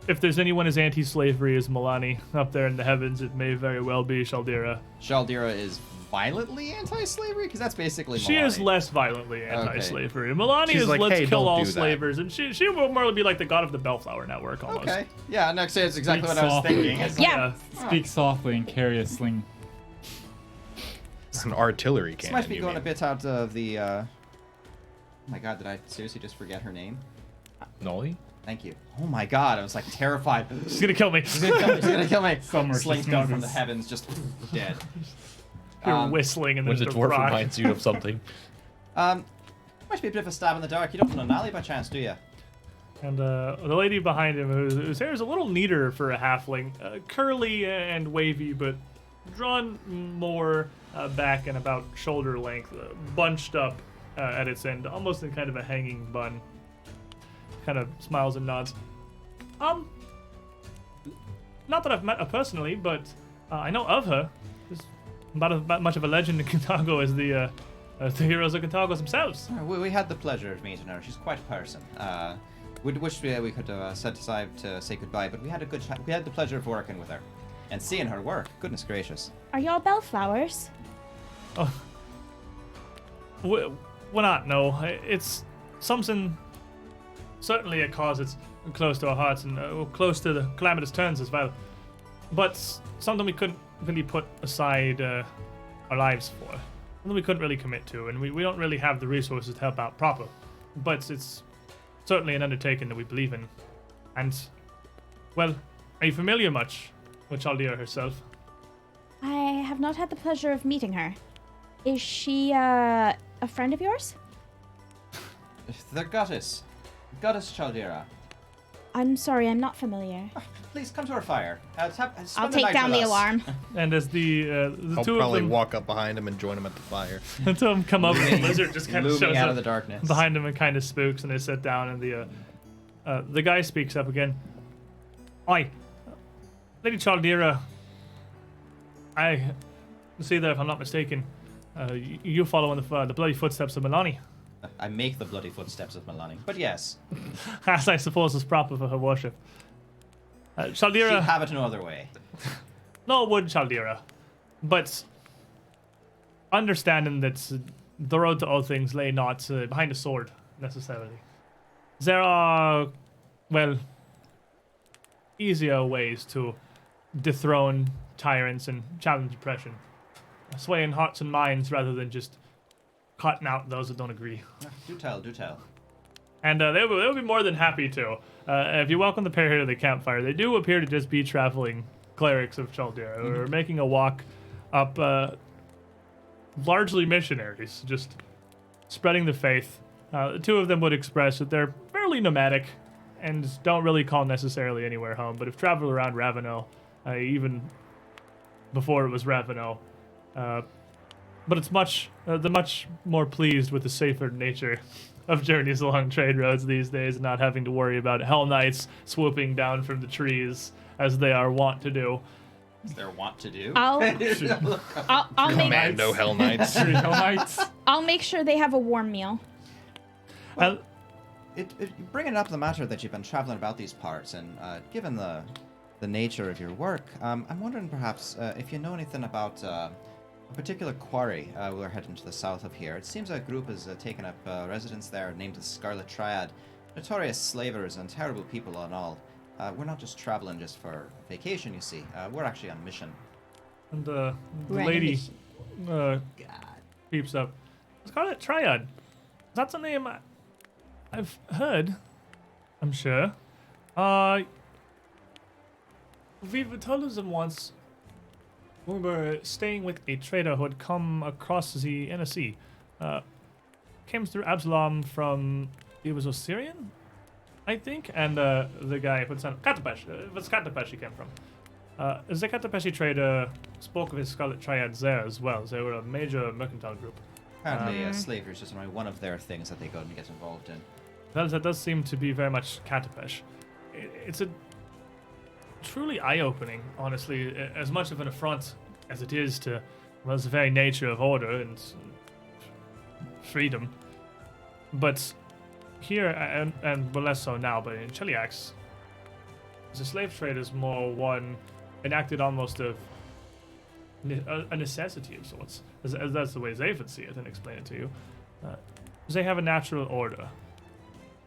If there's anyone as anti-slavery as Milani up there in the heavens, it may very well be Shaldira. Shaldira is violently anti-slavery? Because that's basically She is Milani. less violently anti-slavery. Milani She's is like, let's "Hey, kill don't all do that." slavers, and she will more be like the god of the Bellflower Network almost. Okay. Yeah, no, actually, it's exactly what I was Soft. thinking. It's like, Yeah. Speak softly and carry a sling. It's an artillery this cannon. might be you going mean. a bit out of the. Oh my god, did I seriously just forget her name? Nolly? Thank you. Oh my god, I was like terrified. She's gonna kill me. She's gonna kill me. She's gonna kill me. Summer, Slings she down from the sneezes. heavens, just dead. You're whistling and When there's the a dwarf rock. reminds you of something. Might be a bit of a stab in the dark. You don't know Nali by chance, do you? And the lady behind him, whose hair is a little neater for a halfling, curly and wavy, but drawn more back and about shoulder length, bunched up at its end, almost in kind of a hanging bun. Kind of smiles and nods. Not that I've met her personally, but I know of her. She's about much of a legend in Kintago as the heroes of Kintago themselves. We had the pleasure of meeting her. She's quite a person. We wish we could set aside to say goodbye, but we had we had the pleasure of working with her and seeing her work. Goodness gracious. Are y'all bellflowers? Oh, we're not. No, it's something. Certainly a cause that's close to our hearts and close to the calamitous turns as well. But something we couldn't really put aside our lives for. Something we couldn't really commit to, and we don't really have the resources to help out proper. But it's certainly an undertaking that we believe in. And, well, are you familiar much with Chaldea herself? I have not had the pleasure of meeting her. Is she a friend of yours? The goddess Chaldera. I'm sorry, I'm not familiar. Please come to our fire. I'll take down the alarm. And as the I'll two of probably them, walk up behind him and join him at the fire. the two of them come up, and the lizard just kind of Looming shows out up of the darkness. behind them and kind of spooks, and they sit down, and the guy speaks up again. Oi, Lady Chaldera, I see that if I'm not mistaken, you follow in the bloody footsteps of Milani. I make the bloody footsteps of Milani. But yes, As I suppose is proper for her worship. she'd Chaldera, have it no other way. no would Chaldera, but understanding that the road to all things lay not behind a sword, necessarily. There are, well, easier ways to dethrone tyrants and challenge oppression. Swaying hearts and minds rather than just cutting out those that don't agree. Do tell. And they'll be more than happy to. If you welcome the pair here to the campfire, they do appear to just be traveling clerics of Chaldera who are making a walk up, largely missionaries, just spreading the faith. The two of them would express that they're fairly nomadic and don't really call necessarily anywhere home, but have traveled around Ravounel, even before it was Ravounel. But it's they're much more pleased with the safer nature of journeys along trade roads these days, and not having to worry about hell knights swooping down from the trees as they are wont to do. Is there want to do? I'll make Commando Hell Knights. I'll make sure they have a warm meal. Well, Bringing up the matter that you've been traveling about these parts, and given the nature of your work, I'm wondering perhaps if you know anything about a particular quarry we're heading to the south of here. It seems a group has taken up residence there named the Scarlet Triad. Notorious slavers and terrible people and all. We're not just traveling just for vacation, you see. We're actually on mission. and the Right. lady peeps up. Scarlet Triad. That's a name I've heard, I'm sure. We've told us them once. We were staying with a trader who had come across the inner sea. Came through Absalom from, it was Osirian, I think, and the guy puts on Katapesh. It was Katapesh he came from. The Katapeshi trader spoke of his Scarlet Triads there as well. They were a major mercantile group. Apparently, slavery is just one of their things that they go and get involved in. Well, that does seem to be very much Katapesh. It's a truly eye-opening, honestly, as much of an affront as it is to, well, the very nature of order and freedom. But here, and well, less so now, but in Cheliax, the slave trade is more one enacted almost of a necessity of sorts, as that's the way they would see it and explain it to you. They have a natural order.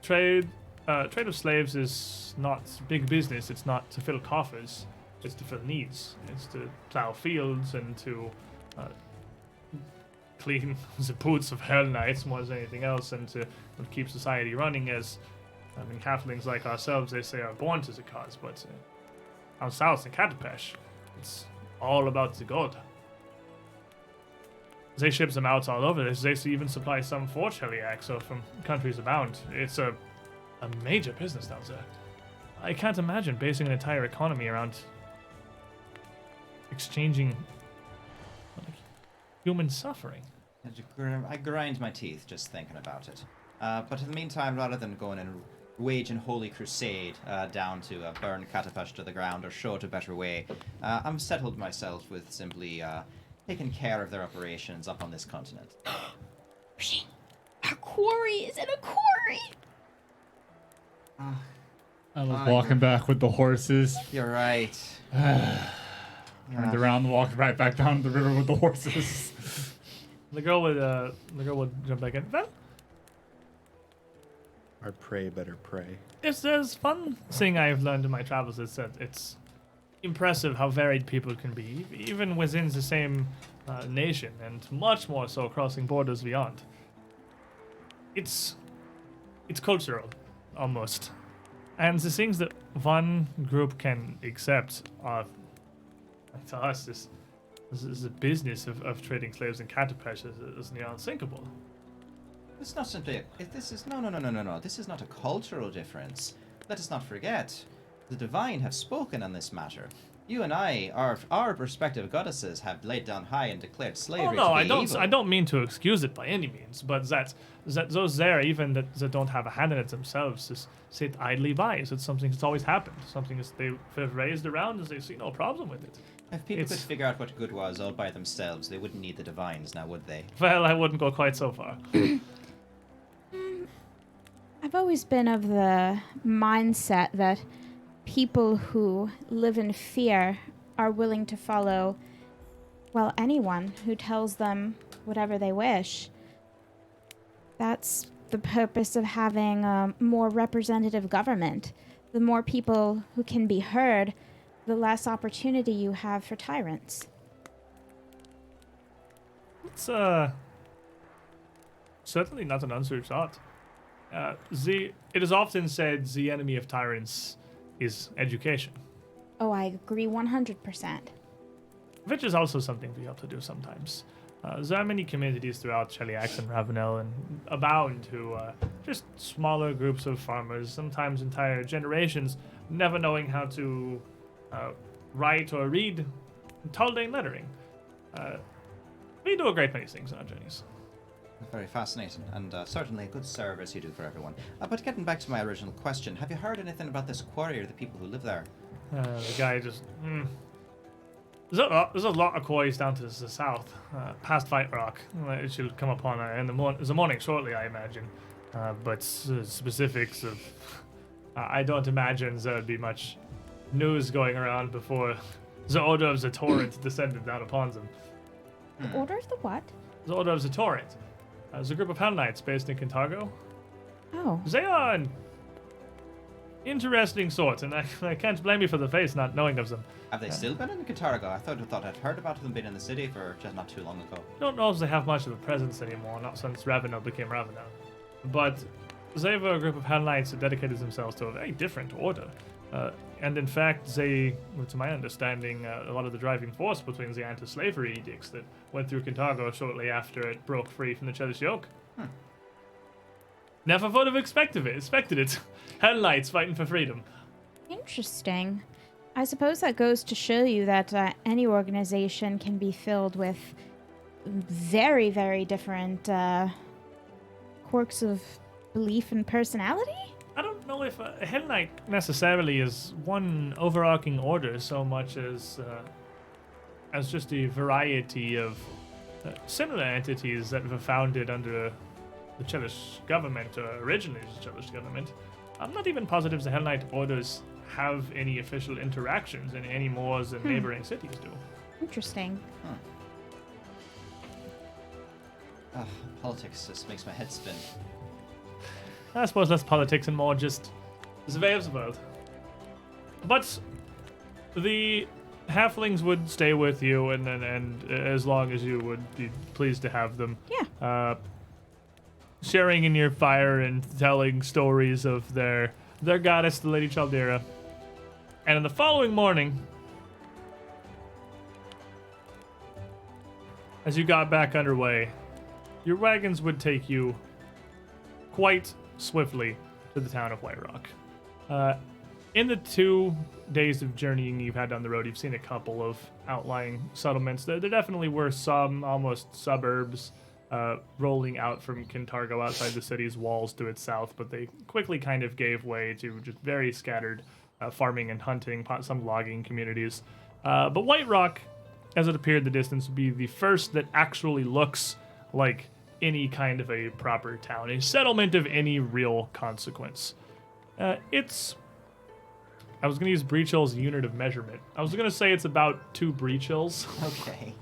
Trade of slaves is not big business. It's not to fill coffers. It's to fill needs. It's to plow fields and to clean the boots of hell knights more than anything else, and to keep society running. As I mean, halflings like ourselves, they say, are born to the cause, but down south in Katapesh, it's all about the gold. They ship them out all over. They even supply some for Cheliax or from countries abound. It's a major business down there. I can't imagine basing an entire economy around exchanging human suffering. I grind my teeth just thinking about it. But in the meantime, rather than going and wage an holy crusade down to burn Katapesh to the ground or show it a better way, I'm settled myself with simply taking care of their operations up on this continent. Our quarry is in a quarry. I was walking back with the horses. You're right. Turned around and walked right back down the river with the horses. The girl would jump back in. Well, Our prey better pray. if there's one thing I've learned in my travels is that it's impressive how varied people can be, even within the same nation, and much more so crossing borders beyond. It's cultural, almost. And the things that one group can accept are, to us, this is the business of trading slaves in Katapesh is near unthinkable. It's not simply. This is no. This is not a cultural difference. Let us not forget, the divine have spoken on this matter. You and I, our respective goddesses, have laid down high and declared slavery. Oh no, to be evil. I don't mean to excuse it by any means, but that those there, even that don't have a hand in it themselves, just sit idly by. So it's something that's always happened. Something that they've raised around, and they see no problem with it. If people could figure out what good was all by themselves, they wouldn't need the divines, now would they? Well, I wouldn't go quite so far. I've always been of the mindset that people who live in fear are willing to follow, well, anyone who tells them whatever they wish. That's the purpose of having a more representative government. The more people who can be heard, the less opportunity you have for tyrants. It's certainly not an untrue thought. It is often said the enemy of tyrants is education, Oh, I agree 100%. which is also something we have to do sometimes. There are many communities throughout Cheliax and Ravounel and abound who just smaller groups of farmers, sometimes entire generations, never knowing how to write or read Taldane lettering. We do a great many things on our journeys. Very fascinating, and certainly a good service you do for everyone. But getting back to my original question, have you heard anything about this quarry or the people who live there? The guy just... There's a lot of quarries down to the south, past Fight Rock. It should come upon in the morning shortly, I imagine. But specifics of... I don't imagine there would be much news going around before the Order of the Torrent descended down upon them. The Order of the what? The Order of the Torrent. There's a group of Hell Knights based in Kintargo. Oh. They are an interesting sort, and I can't blame you for the face not knowing of them. Have they still been in Qatargo? I thought I'd heard about them being in the city for just not too long ago. Don't know if they have much of a presence anymore, not since Ravounel became Ravounel. But they were a group of Hell Knights that dedicated themselves to a very different order. And in fact, they, to my understanding, a lot of the driving force between the anti-slavery edicts that went through Kintargo shortly after it broke free from the Chelish yoke. Never would have expected it. Hell Knights fighting for freedom. Interesting. I suppose that goes to show you that any organization can be filled with very, very different quirks of belief and personality? I don't know if a Hell Knight necessarily is one overarching order so much as just a variety of similar entities that were founded under the Chelish government, or originally the Chelish government. I'm not even positive the Hell Knight orders have any official interactions any more than neighboring cities do. Interesting. Politics just makes my head spin. I suppose less politics and more just the way of the world. But the halflings would stay with you, and as long as you would be pleased to have them. Yeah. Sharing in your fire and telling stories of their goddess, the Lady Chaldera. And in the following morning, as you got back underway, your wagons would take you quite swiftly to the town of White Rock. In the 2 days of journeying you've had down the road, you've seen a couple of outlying settlements. There definitely were some almost suburbs rolling out from Kintargo outside the city's walls to its south, but they quickly kind of gave way to just very scattered farming and hunting, some logging communities. But White Rock, as it appeared in the distance, would be the first that actually looks like any kind of a proper town, a settlement of any real consequence. It's... I was going to use breach hill as a unit of measurement. I was going to say it's about 2 breach hills. Okay.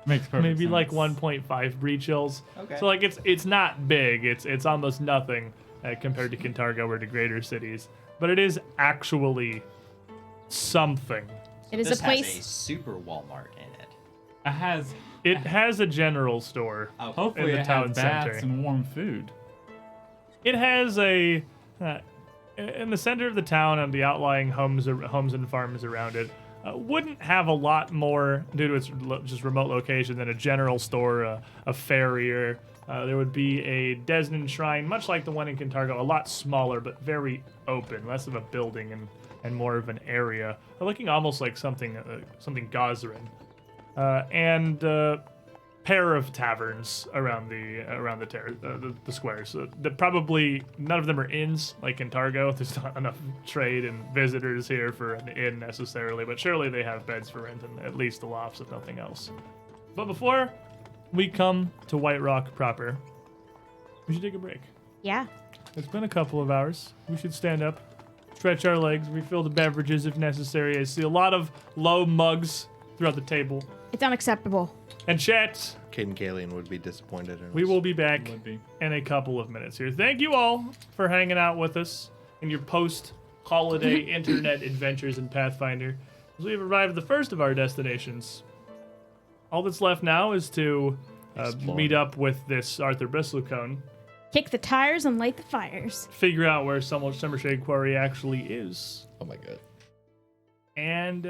Makes perfect Maybe sense. like 1.5 breach hills. Okay. So like it's not big. It's almost nothing compared to Kintargo or to greater cities. But it is actually something. It is This a has a place. super Walmart in it. It has. It has a general store. Oh, Hopefully, in the it town has baths center. and warm food. It has a in the center of the town and the outlying homes and farms around it. Wouldn't have a lot more due to its just remote location than a general store, a farrier. There would be a Desnan shrine, much like the one in Kintargo, a lot smaller but very open, less of a building and more of an area, looking almost like something Gozrin. And pair of taverns around the square. So probably none of them are inns like in Targo. There's not enough trade and visitors here for an inn necessarily, but surely they have beds for rent and at least the lofts if nothing else. But before we come to White Rock proper, we should take a break. Yeah. It's been a couple of hours. We should stand up, stretch our legs, refill the beverages if necessary. I see a lot of low mugs throughout the table. It's unacceptable. And chat, Caden Kalian would be disappointed in we us. will be back Would be. in a couple of minutes here. Thank you all for hanging out with us in your post-holiday internet adventures in Pathfinder. As we have arrived at the first of our destinations, all that's left now is to meet up with this Arthur Bristlecone, Kick the tires and light the fires. figure out where Summershade Quarry actually is, Oh my god. and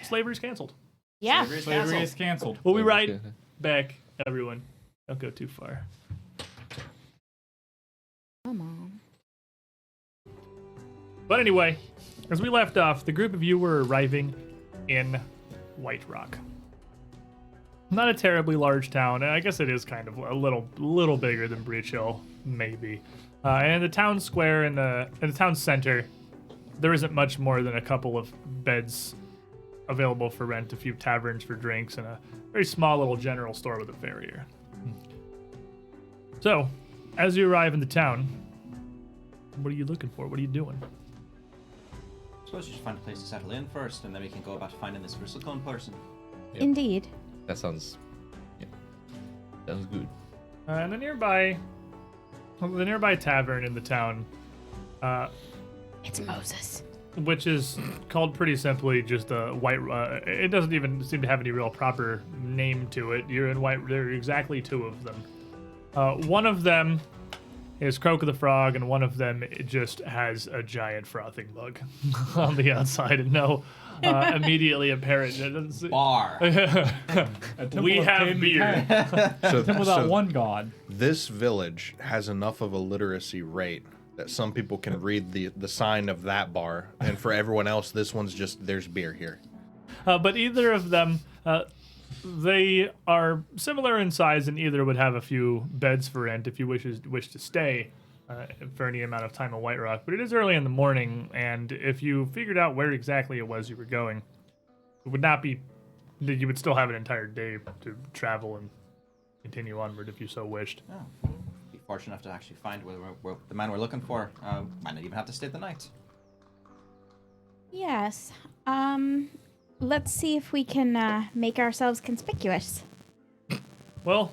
slavery's canceled. Yeah. Slavery is Slavery canceled. is canceled. We'll be right back, everyone. Don't go too far. Come on. But anyway, as we left off, the group of you were arriving in White Rock. Not a terribly large town. I guess it is kind of a little bigger than Breach Hill, maybe. And in the town square, in the town center, there isn't much more than a couple of beds available for rent, a few taverns for drinks, and a very small little general store with a farrier. So, as you arrive in the town, what are you looking for? What are you doing? I suppose you should find a place to settle in first, and then we can go about finding this bristlecone person. Yep. Indeed. That sounds. Yeah. Sounds good. And the nearby tavern in the town, It's Moses. which is called pretty simply just a White. It doesn't even seem to have any real proper name to it. You're in White. There are exactly 2 of them. One of them is Croak of the Frog, and one of them just has a giant frothing bug on the outside, and no immediately apparent. It doesn't see- Bar. A temple We of have Caden beer. Karen. So, Temple without so one god. this village has enough of a literacy rate that some people can read the sign of that bar, and for everyone else, this one's just there's beer here. But either of them, they are similar in size, and either would have a few beds for rent if you wish to stay for any amount of time in White Rock. But it is early in the morning, and if you figured out where exactly it was you were going, it would not be. You would still have an entire day to travel and continue onward if you so wished. Oh, be fortunate enough to actually find where the man we're looking for. Might not even have to stay the night. Yes. Let's see if we can make ourselves conspicuous. Well,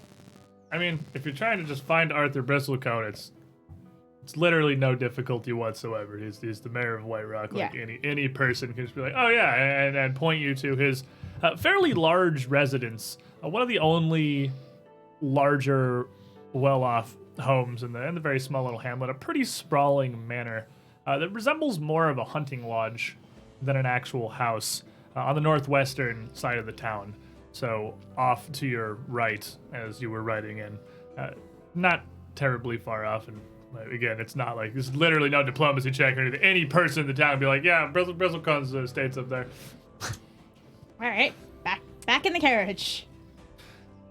I mean, if you're trying to just find Arthur Bristlecone, it's literally no difficulty whatsoever. He's the mayor of White Rock. Like Yeah. any person can just be like, oh yeah, and point you to his fairly large residence. One of the only larger, well-off homes in the very small little hamlet. A pretty sprawling manor that resembles more of a hunting lodge than an actual house on the northwestern side of the town. So off to your right as you were riding in. Not terribly far off, and again, it's not like there's literally no diplomacy check or anything. Any person in the town would be like, yeah, Bristlecone's state's up there. All right. Back in the carriage.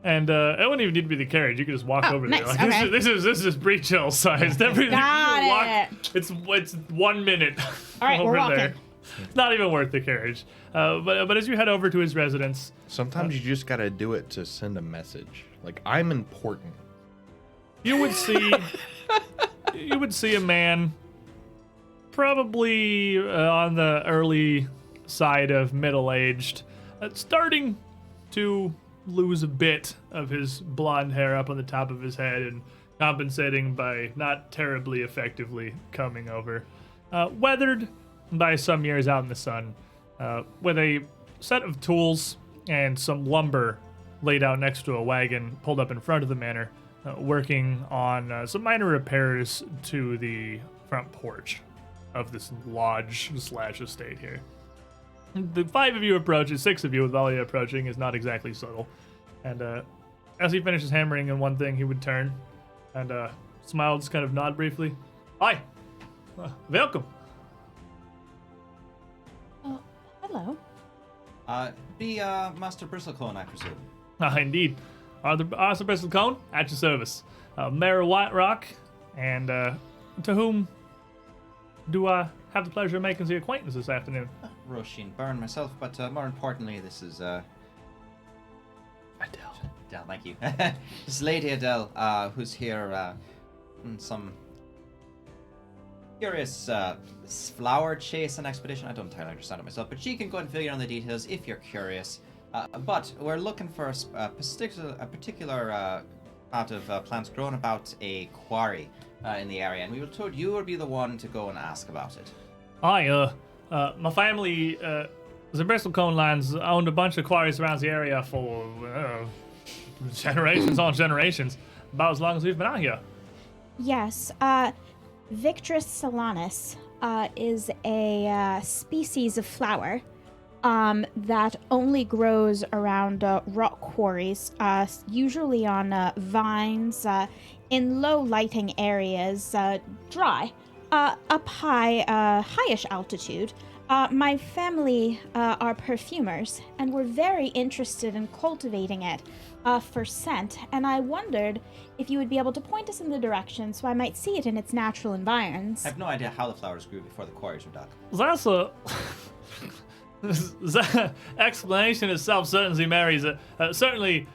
And it wouldn't even need to be the carriage. You could just walk over there. nice, Like, okay. this is breach-hill sized. Everything Got you it. It's 1 minute. All right, over we're walking. there. It's not even worth the carriage. But as you head over to his residence, Sometimes you just gotta do it to send a message. Like, I'm important. you would see a man probably on the early side of middle-aged, starting to lose a bit of his blonde hair up on the top of his head and compensating by not terribly effectively coming over. Weathered by some years out in the sun, with a set of tools and some lumber laid out next to a wagon pulled up in front of the manor, working on some minor repairs to the front porch of this lodge/estate here. The 5 of you approach, 6 of you with Valia approaching is not exactly subtle. And as he finishes hammering in one thing, he would turn and smile, just kind of nod briefly. Hi, welcome. Oh, hello. Be Master Bristlecone, I presume. Indeed. Arthur Bristlecone, at your service. Mayor of White Rock, and to whom do I have the pleasure of making the acquaintance this afternoon? Roisin Byrne myself, but more importantly, this is Adele. Adele, thank you. This is Lady Adele, who's here on some curious flower chase and expedition. I don't entirely understand it myself, but she can go and fill you in on the details if you're curious. But we're looking for a particular amount of plants grown about a quarry in the area, and we were told you would be the one to go and ask about it. Hi, my family, the Bristlecone lands owned a bunch of quarries around the area for generations on generations, about as long as we've been out here. Yes, Victrus solanus is a species of flower that only grows around rock quarries, usually on vines, in low lighting areas, dry, up high, highish altitude. My family are perfumers, and we're very interested in cultivating it for scent, and I wondered if you would be able to point us in the direction so I might see it in its natural environs. I have no idea how the flowers grew before the quarries were dug. That's a... that explanation itself certainly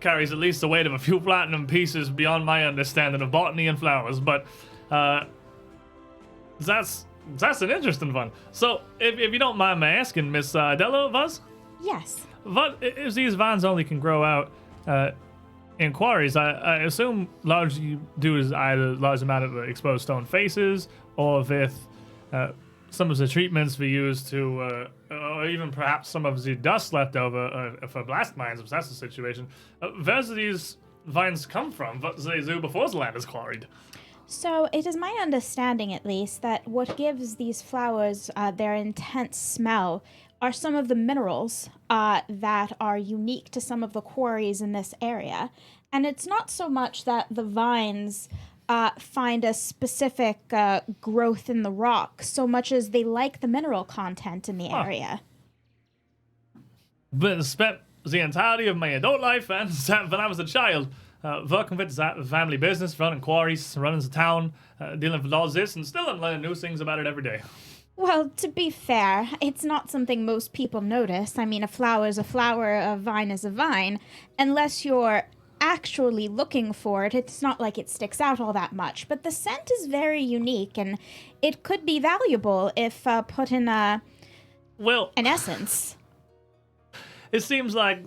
carries at least the weight of a few platinum pieces beyond my understanding of botany and flowers, but that's an interesting one. So, if you don't mind me asking, Miss Della Vaz, Yes. what if these vines only can grow out in quarries? I assume largely due to either large amount of exposed stone faces or with some of the treatments we use to, or even perhaps some of the dust left over for blast mines, if that's the situation. Where do these vines come from? What do they do before the land is quarried? So it is my understanding, at least, that what gives these flowers their intense smell are some of the minerals that are unique to some of the quarries in this area. And it's not so much that the vines find a specific growth in the rock, so much as they like the mineral content in the area. But spent the entirety of my adult life and when I was a child working with the family business, running quarries, running the town, dealing with all this, and still I'm learning new things about it every day. Well, to be fair, it's not something most people notice. I mean, a flower is a flower, a vine is a vine. Unless you're actually looking for it, it's not like it sticks out all that much. But the scent is very unique, and it could be valuable if put in an essence. It seems like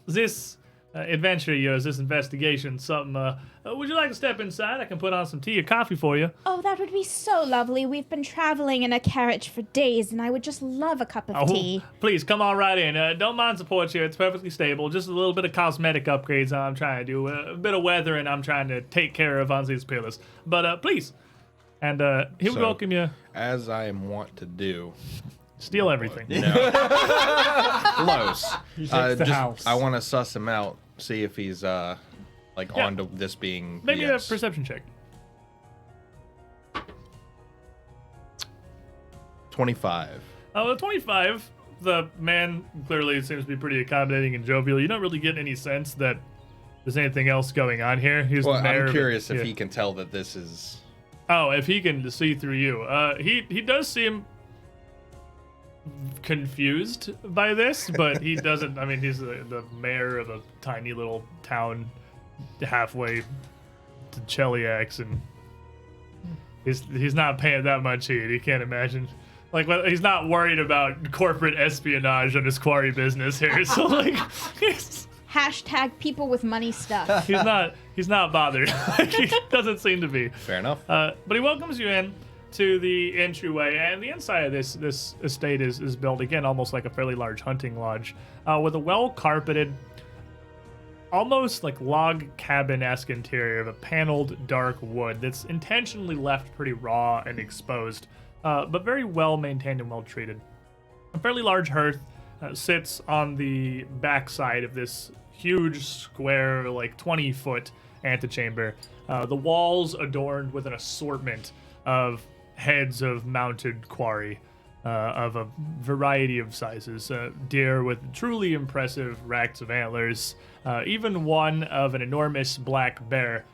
this adventure of yours, this investigation, something. Would you like to step inside? I can put on some tea or coffee for you. Oh, that would be so lovely. We've been traveling in a carriage for days, and I would just love a cup of tea. Please, come on right in. Don't mind the porch here. It's perfectly stable. Just a little bit of cosmetic upgrades I'm trying to do. A bit of weathering I'm trying to take care of on these pillars. But please. And he would welcome you. As I am wont to do. Steal everything. No. Close. He takes the house. I want to suss him out, see if he's onto this being. Maybe BS. a perception check. 25. 25. the man clearly seems to be pretty accommodating and jovial. You don't really get any sense that there's anything else going on here. He's Well, the mayor. I'm of- curious if yeah. he can tell that this is. Oh, if he can see through you. He does seem confused by this, but he doesn't. I mean, he's the mayor of a tiny little town halfway to Cheliax, and he's not paying that much heed. He can't imagine. Like, well, he's not worried about corporate espionage on his quarry business here. So, like, Hashtag people with money stuff. he's not bothered. He doesn't seem to be. Fair enough. But he welcomes you in to the entryway, and the inside of this estate is built again almost like a fairly large hunting lodge, with a well carpeted, almost like log cabin-esque interior of a paneled dark wood that's intentionally left pretty raw and exposed, but very well maintained and well treated. A fairly large hearth sits on the backside of this huge square, like 20-foot antechamber. The walls adorned with an assortment of heads of mounted quarry of a variety of sizes. Deer with truly impressive racks of antlers, even one of an enormous black bear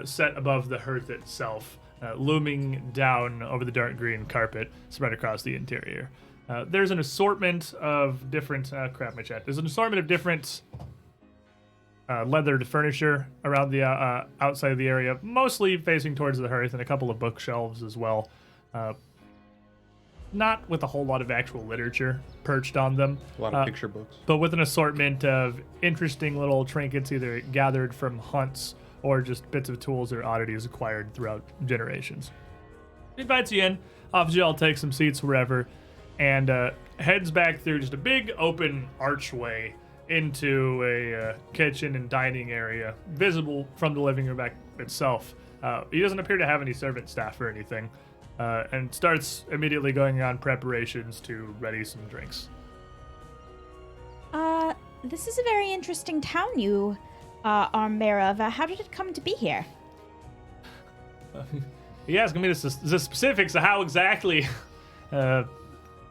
set above the hearth itself, looming down over the dark green carpet spread across the interior. There's an assortment of different crap, my chat. There's an assortment of different leathered furniture around the outside of the area, mostly facing towards the hearth, and a couple of bookshelves as well. Not with a whole lot of actual literature perched on them, A lot of picture books. but with an assortment of interesting little trinkets, either gathered from hunts or just bits of tools or oddities acquired throughout generations. He invites you in, offers you all take some seats wherever, and heads back through just a big open archway into a kitchen and dining area, visible from the living room back itself. He doesn't appear to have any servant staff or anything, and starts immediately going on preparations to ready some drinks. This is a very interesting town you are mayor of. How did it come to be here? He asking me the specifics of how exactly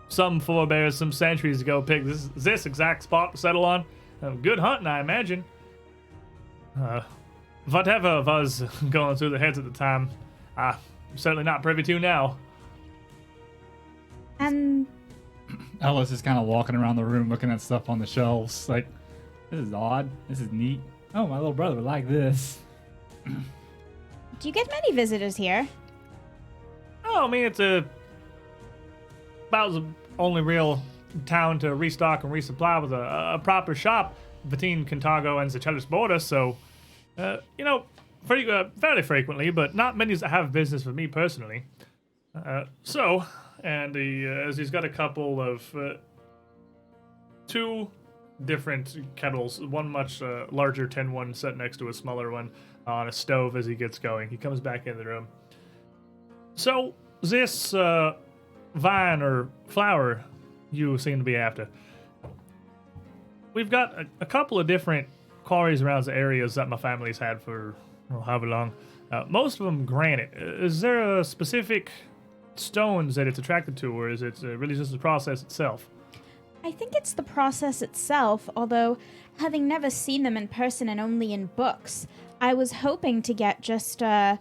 some forebears some centuries ago picked this exact spot to settle on. Good hunting, I imagine. Whatever was going through the heads at the time, I'm certainly not privy to now. And Ellis is kind of walking around the room looking at stuff on the shelves. Like, this is odd. This is neat. Oh, my little brother would like this. do you get many visitors here? Oh, I mean, it's about the only real town to restock and resupply with a proper shop between Contago and the Chelis border, so, fairly frequently, but not many that have business with me personally. And as he's got a couple of two different kettles, one much larger tin one set next to a smaller one on a stove as he gets going. He comes back in the room. So, this vine or flower you seem to be after, we've got a couple of different quarries around the areas that my family's had for however long. Most of them granite. Is there a specific stones that it's attracted to, or is it really just the process itself? I think it's the process itself, although having never seen them in person and only in books, I was hoping to get just an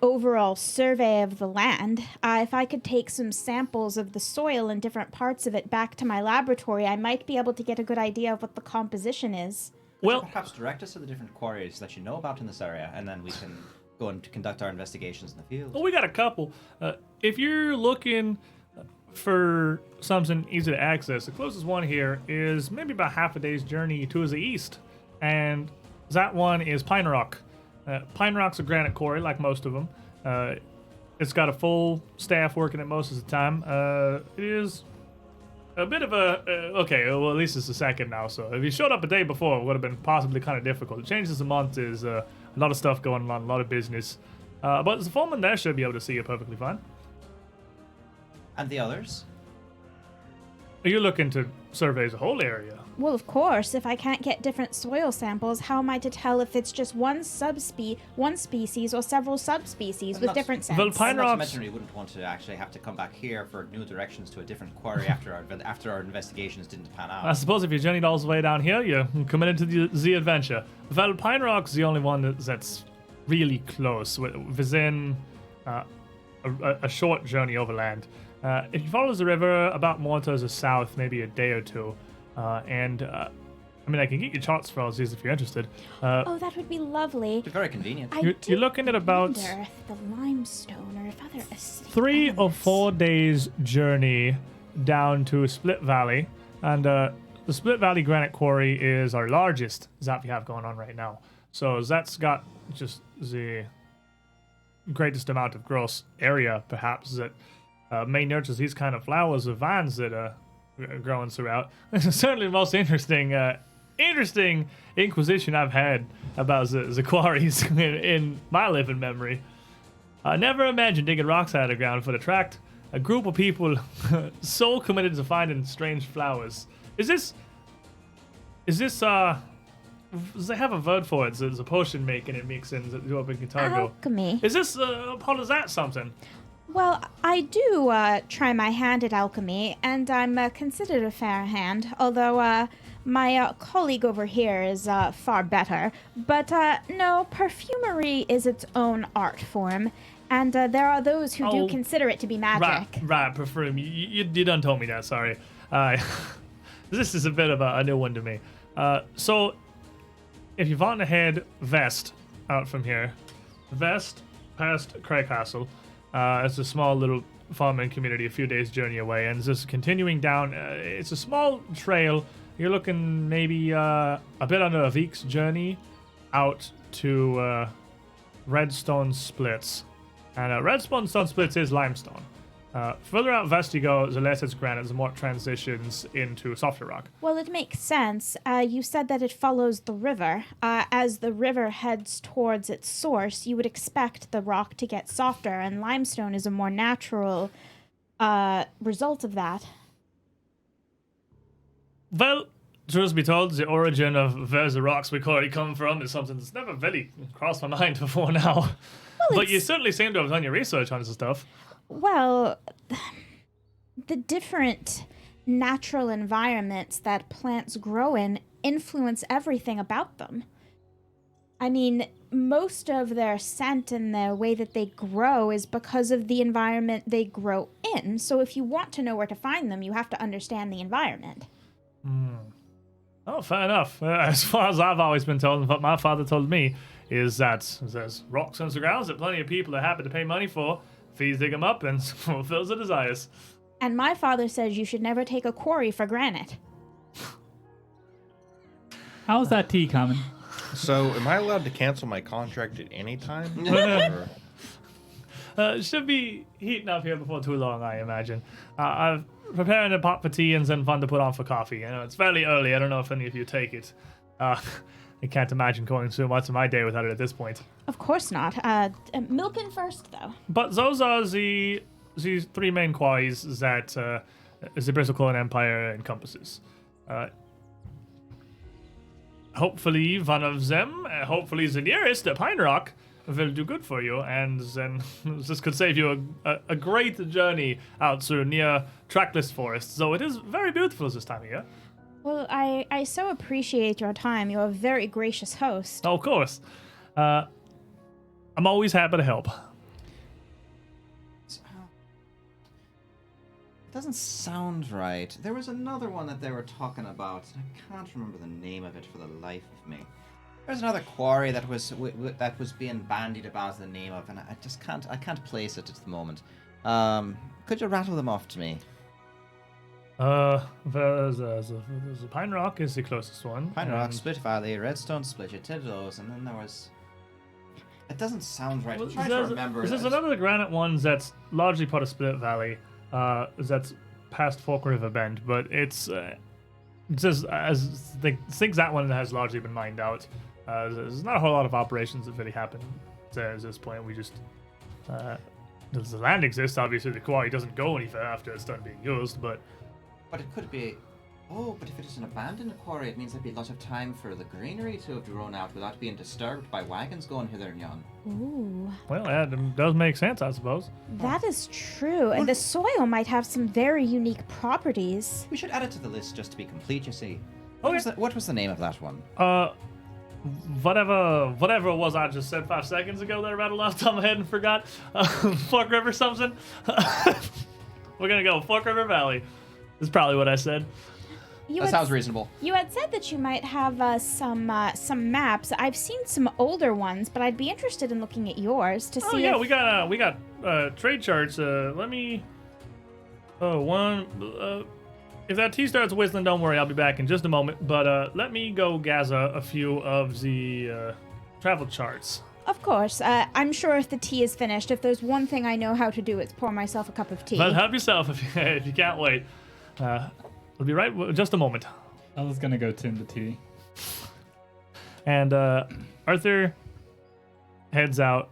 overall survey of the land. If I could take some samples of the soil and different parts of it back to my laboratory, I might be able to get a good idea of what the composition is. Well, perhaps direct us to the different quarries that you know about in this area, and then we can go and conduct our investigations in the field. Well, we got a couple. If you're looking for something easy to access, the closest one here is maybe about half a day's journey to the east, and that one is Pine Rock. Pine Rock's a granite quarry, like most of them. It's got a full staff working it most of the time. It is a bit of well, at least it's the second now, so if you showed up a day before, it would have been possibly kind of difficult. It changes a month is a lot of stuff going on, a lot of business. But the foreman there should be able to see you perfectly fine. And the others? Are you looking to survey the whole area? Well, of course, if I can't get different soil samples, how am I to tell if it's just one species or several subspecies with not- different scents? Well, pine Not to rocks. mention we wouldn't want to actually have to come back here for new directions to a different quarry after our investigations didn't pan out. I suppose if you journeyed all the way down here, you're committed to the adventure. Well, Pine Rock's the only one that's really close, within a short journey overland. If you follow the river about more to the south, maybe a day or two, I mean, I can get you charts for all these if you're interested. Oh, that would be lovely. Very convenient. I You're did looking at about wonder if the limestone or if other acidic 3 or elements- 4 days journey down to Split Valley, and the Split Valley Granite Quarry is our largest zap we have going on right now. So that's got just the greatest amount of gross area, perhaps, that may nurture these kind of flowers or vines that are growing throughout. Certainly the most interesting inquisition I've had about the quarries in my living memory. I never imagined digging rocks out of the ground would attract a group of people so committed to finding strange flowers. Is this they have a word for it. It's a potion making it mixes in the open guitar go. Alchemy. Is this part of that something? Well, I do try my hand at alchemy, and I'm considered a fair hand, although my colleague over here is far better. But no, perfumery is its own art form, and there are those who do consider it to be magic. Right, perfume. You done told me that, sorry. This is a bit of a new one to me. So, if you want to head west out from here, west past Craig Castle, it's a small little farming community a few days' journey away, and just continuing down, it's a small trail. You're looking maybe a bit under a week's journey out to Redstone Splits. And Redstone Splits is limestone. Further out west you go, the less it's granite, the more it transitions into softer rock. Well, it makes sense. You said that it follows the river. As the river heads towards its source, you would expect the rock to get softer, and limestone is a more natural result of that. Well, truth be told, the origin of where the rocks we quarry come from is something that's never really crossed my mind before now. But you certainly seem to have done your research on this stuff. Well, the different natural environments that plants grow in influence everything about them. I mean, most of their scent and the way that they grow is because of the environment they grow in. So if you want to know where to find them, you have to understand the environment. Oh, fair enough. As far as I've always been told, and what my father told me, is that there's rocks on the ground that plenty of people are happy to pay money for. Fees dig them up and fulfills the desires. And my father says you should never take a quarry for granite. How's that tea coming? So, am I allowed to cancel my contract at any time? Or- Should be heating up here before too long, I imagine. I'm preparing a pot for tea and then fun to put on for coffee. You know, it's fairly early. I don't know if any of you take it. I can't imagine going through much of my day without it at this point. Of course not. Milk in first, though. But those are the 3 main quarries that the Bristlecone Empire encompasses. Hopefully one of them, hopefully the nearest, Pine Rock, will do good for you, and then this could save you a great journey out through near trackless forests, though it is very beautiful this time of year. Well, I so appreciate your time. You're a very gracious host. Oh, of course. I'm always happy to help. It doesn't sound right. There was another one that they were talking about. I can't remember the name of it for the life of me. There's another quarry that was that was being bandied about the name of, and I just can't place it at the moment. Could you rattle them off to me? There's a Pine Rock is the closest one. Pine Rock, and- Split Valley, Redstone Split. You did those, and then there was. It doesn't sound right. Well, I'm trying to remember. There's another granite one that's largely part of Split Valley. That's past Fork River Bend, but it's just as they think that one has largely been mined out. There's not a whole lot of operations that really happen at this point. We just the land exists. Obviously, the quarry doesn't go any further after it's done being used, but But it could be. Oh, but if it is an abandoned quarry, it means there'd be a lot of time for the greenery to have grown out without being disturbed by wagons going hither and yon. Ooh, Well, that does make sense, I suppose. that is true. And the soil might have some very unique properties. We should add it to the list just to be complete, you see. Okay. What was the name of that one? Whatever it was I just said 5 seconds ago there about a lot of time I hadn't forgot. Fuck River something. We're gonna go Fuck River Valley. Is probably what I said. That sounds reasonable. You had said that you might have some maps. I've seen some older ones, but I'd be interested in looking at yours to see. Oh yeah, if... we got trade charts. Let me. If that tea starts whistling, don't worry, I'll be back in just a moment. But let me go gather a few of the travel charts. Of course. I'm sure if the tea is finished, if there's one thing I know how to do, it's pour myself a cup of tea. But help yourself if you can't wait. I'll be right. Just a moment. I was gonna go tend the tea. And Arthur heads out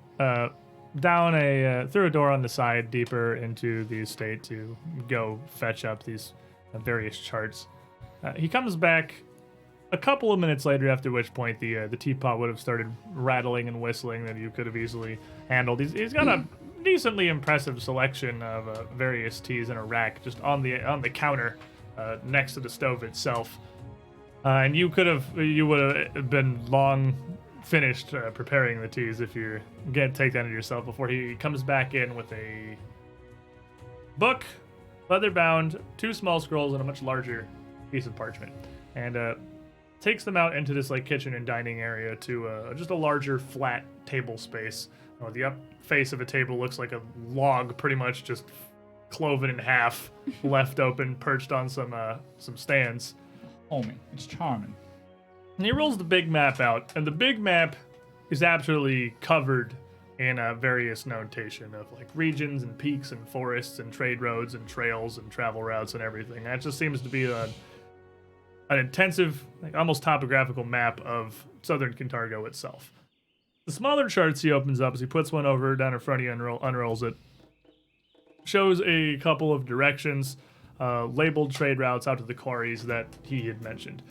down through a door on the side deeper into the estate to go fetch up these various charts. He comes back a couple of minutes later, after which point the teapot would have started rattling and whistling that you could have easily handled. He's got a decently impressive selection of various teas in a rack just on the counter next to the stove itself. And you would have been long finished preparing the teas if you're gonna take that into yourself before he comes back in with a book, leather bound, 2 small scrolls, and a much larger piece of parchment, and takes them out into this like kitchen and dining area to just a larger flat table space. The up face of a table looks like a log, pretty much just cloven in half, left open, perched on some stands. Homie, it's charming. And he rolls the big map out, and the big map is absolutely covered in various notation of like regions and peaks and forests and trade roads and trails and travel routes and everything. That just seems to be an intensive, like almost topographical map of southern Kintargo itself. The smaller charts he opens up as he puts one over down in front of you and unrolls it. Shows a couple of directions, labeled trade routes out to the quarries that he had mentioned.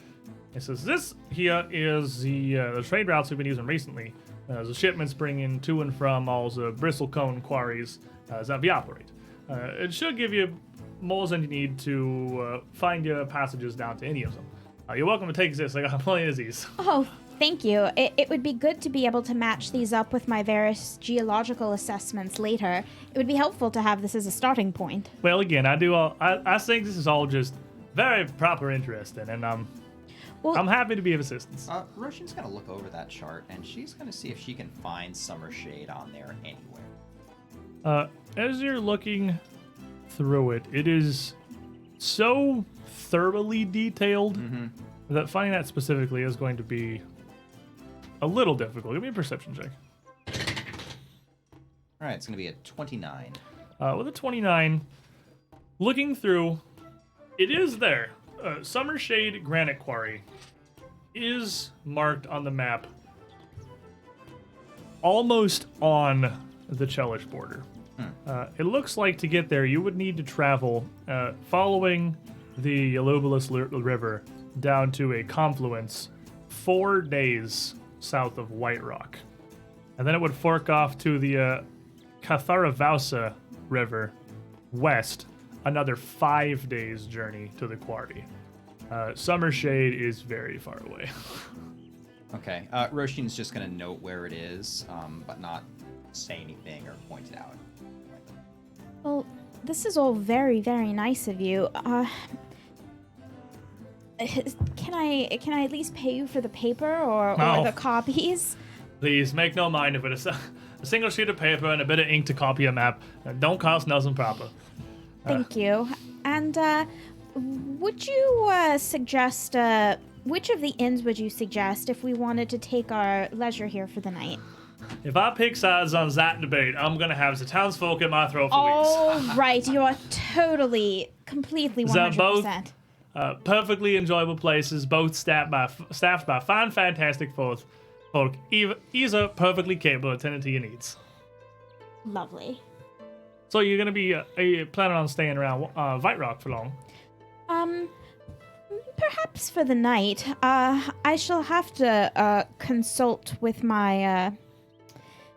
It says this here is the trade routes we've been using recently. The shipments bringing to and from all the bristlecone quarries that we operate. It should give you more than you need to find your passages down to any of them. You're welcome to take this. I got plenty of these. Oh, thank you. It would be good to be able to match these up with my various geological assessments later. It would be helpful to have this as a starting point. Well, again, I think this is all just very proper interesting, and I'm happy to be of assistance. Roshan's gonna look over that chart, and she's gonna see if she can find Summershade on there anywhere. As you're looking through it, it is so thoroughly detailed that finding that specifically is going to be a little difficult. Give me a perception check. All right, it's gonna be a 29. With a 29, looking through, it is there. Summershade Granite Quarry is marked on the map almost on the Chelish border. It looks like to get there, you would need to travel following the Yalubulus River down to a confluence 4 days south of White Rock. And then it would fork off to the Catharavausa River west, another 5 days journey to the quarry. Summershade is very far away. Okay, Roshan's just gonna note where it is, but not say anything or point it out. Well, this is all very, very nice of you. Can I at least pay you for the paper or No. the copies? Please make no mind of it. A single sheet of paper and a bit of ink to copy a map. Don't cost nothing proper. Thank you. And would you suggest which of the inns would you suggest if we wanted to take our leisure here for the night? If I pick sides on that debate, I'm gonna have the townsfolk at my throat for weeks. All right, you are totally, completely 100%. Perfectly enjoyable places, both staffed by fine, fantastic folk. Either perfectly capable of attending to your needs. Lovely. So you're gonna be planning on staying around White Rock for long? Perhaps for the night. I shall have to consult with my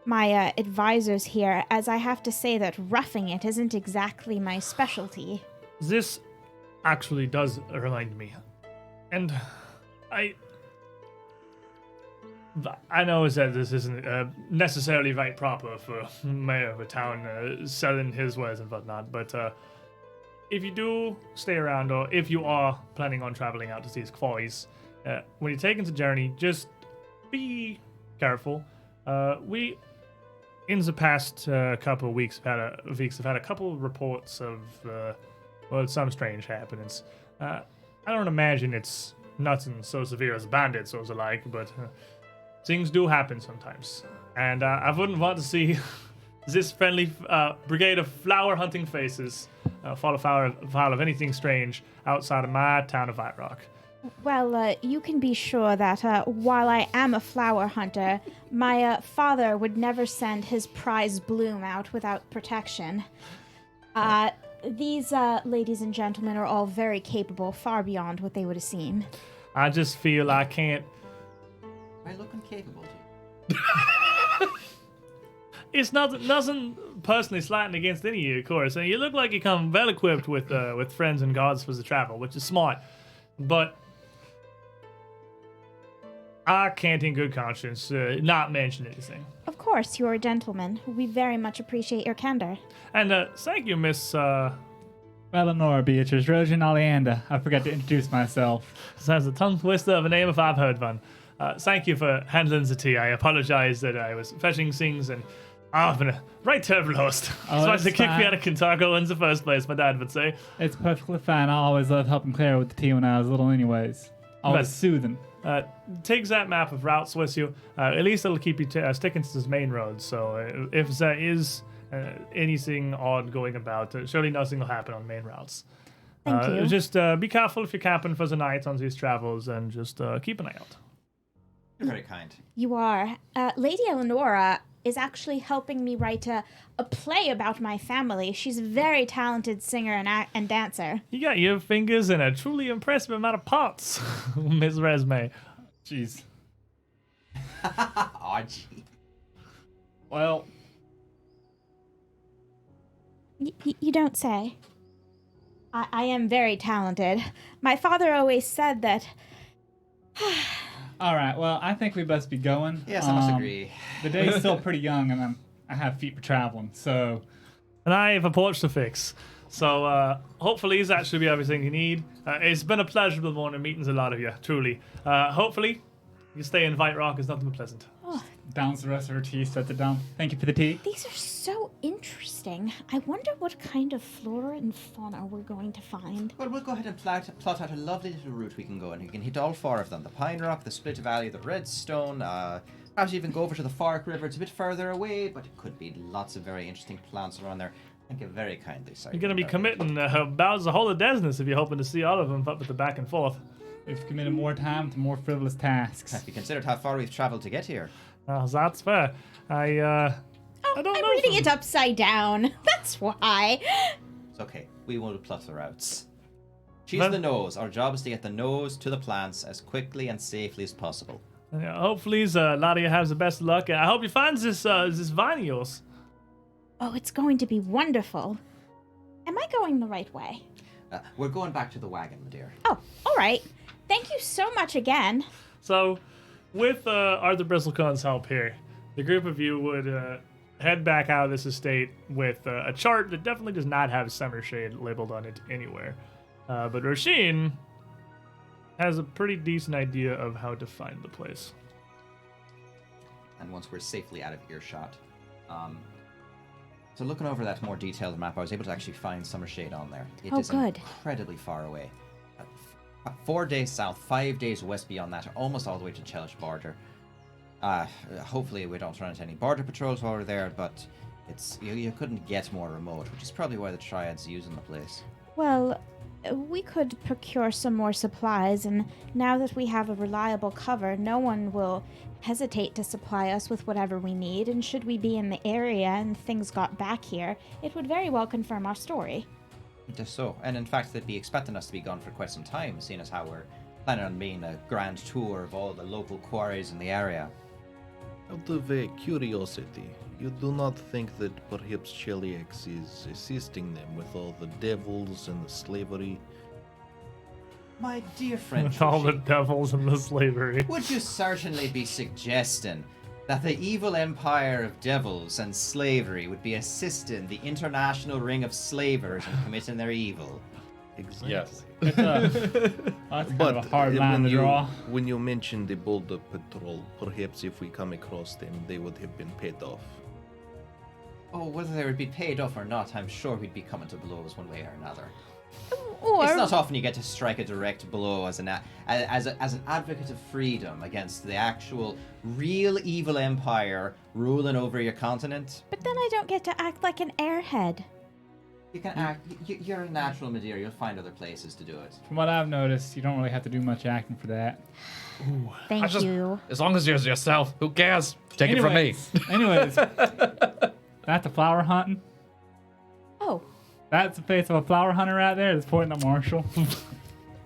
my advisors here, as I have to say that roughing it isn't exactly my specialty. This actually does remind me. And I know that this isn't necessarily right proper for mayor of a town selling his wares and whatnot, but if you do stay around, or if you are planning on traveling out to these quarries, when you're taking the journey, just be careful. We, in the past couple of weeks, have had a couple of reports of some strange happenings. I don't imagine it's nothing so severe as bandits or the like, but things do happen sometimes, and I wouldn't want to see this friendly brigade of flower hunting faces fall afoul of anything strange outside of my town of White Rock. Well, you can be sure that while I am a flower hunter, my father would never send his prize bloom out without protection. These ladies and gentlemen are all very capable, far beyond what they would seem. I just feel I can't. Am I looking capable to you? It's nothing personally slighting against any of you, of course. And you look like you come well equipped with friends and gods for the travel, which is smart. But I can't in good conscience not mention anything. Of course, you're a gentleman. We very much appreciate your candor. And thank you, Miss... Eleanor Beatrice Rojan Oleander. I forgot to introduce myself. Sounds a tongue twister of a name if I've heard one. Thank you for handling the tea. I apologize that I was fetching things and I've been a right terrible host. Oh, Supposed to it's kick me fine. out of Kentucky in the first place, my dad would say. It's perfectly fine. I always loved helping Claire with the tea when I was little anyways. Always But- soothing. Take that map of routes with you. At least it'll keep you sticking to this main road. So if there is anything odd going about, surely nothing will happen on main routes. Thank you. Just be careful if you're camping for the night on these travels, and just keep an eye out. You're very kind. You are. Lady Eleonora is actually helping me write a play about my family. She's a very talented singer and dancer. You got your fingers in a truly impressive amount of pots, Miss Resme. Jeez. Aw, gee. Well, You don't say. I am very talented. My father always said that. all right. Well, I think we best be going. Yes, I must agree. The day's still pretty young, and I have feet for traveling. So, And I have a porch to fix. So hopefully that should be everything you need. It's been a pleasurable morning meeting a lot of you, truly. Hopefully you stay in White Rock is nothing but pleasant. downs the rest of her tea, sets it down. Thank you for the tea. These are so interesting. I wonder what kind of flora and fauna we're going to find. Well, we'll go ahead and plot out a lovely little route we can go, and we can hit all four of them. The Pine Rock, the Split Valley, the Redstone, perhaps even go over to the Fork River. It's a bit further away, but it could be lots of very interesting plants around there. Thank you very kindly, sir. You're going to be committing about the whole of Desness if you're hoping to see all of them up with the back and forth. We've committed more time to more frivolous tasks. Have you considered how far we've traveled to get here? That's fair. I don't know. I'm reading it upside down. That's why. It's okay. We will plot the routes. She's Well- the nose. Our job is to get the nose to the plants as quickly and safely as possible. Hopefully, a lot of you have the best luck. I hope you find this vine of yours. Oh, it's going to be wonderful. Am I going the right way? We're going back to the wagon, my dear. Oh, all right. Thank you so much again. So, with Arthur Bristlecone's help here, the group of you would head back out of this estate with a chart that definitely does not have Summershade labeled on it anywhere. But Roshin has a pretty decent idea of how to find the place. And once we're safely out of earshot, so looking over that more detailed map, I was able to actually find Summershade on there. It Oh, is good. incredibly far away. 4 days south, 5 days west beyond that, almost all the way to Chelish border. Hopefully we don't run into any border patrols while we're there, but it's you couldn't get more remote, which is probably why the Triad's using the place. Well, we could procure some more supplies, and now that we have a reliable cover, no one will hesitate to supply us with whatever we need, and should we be in the area and things got back here, it would very well confirm our story. Just so. And in fact, they'd be expecting us to be gone for quite some time, seeing as how we're planning on being a grand tour of all the local quarries in the area. Out of curiosity, you do not think that perhaps Cheliax is assisting them with all the devils and the slavery? My dear friend, With all the Trushi, devils and the slavery. would you certainly be suggesting that the evil empire of devils and slavery would be assisting the international ring of slavers in committing their evil? Exactly. Yes. It's that's kind of a hard line to draw. when you mentioned the Boulder Patrol, perhaps if we come across them, they would have been paid off. Oh, whether they would be paid off or not, I'm sure we'd be coming to blows one way or another. Or It's not often you get to strike a direct blow as an advocate of freedom against the actual real evil empire ruling over your continent. but then I don't get to act like an airhead. You can act. You're a natural Madeira. You'll find other places to do it. From what I've noticed, you don't really have to do much acting for that. Thank you. As long as you're yourself, who cares? Take it from me. Anyways, that's the flower hunting. Oh, That's the face of a flower hunter right there that's pointing at Marshall.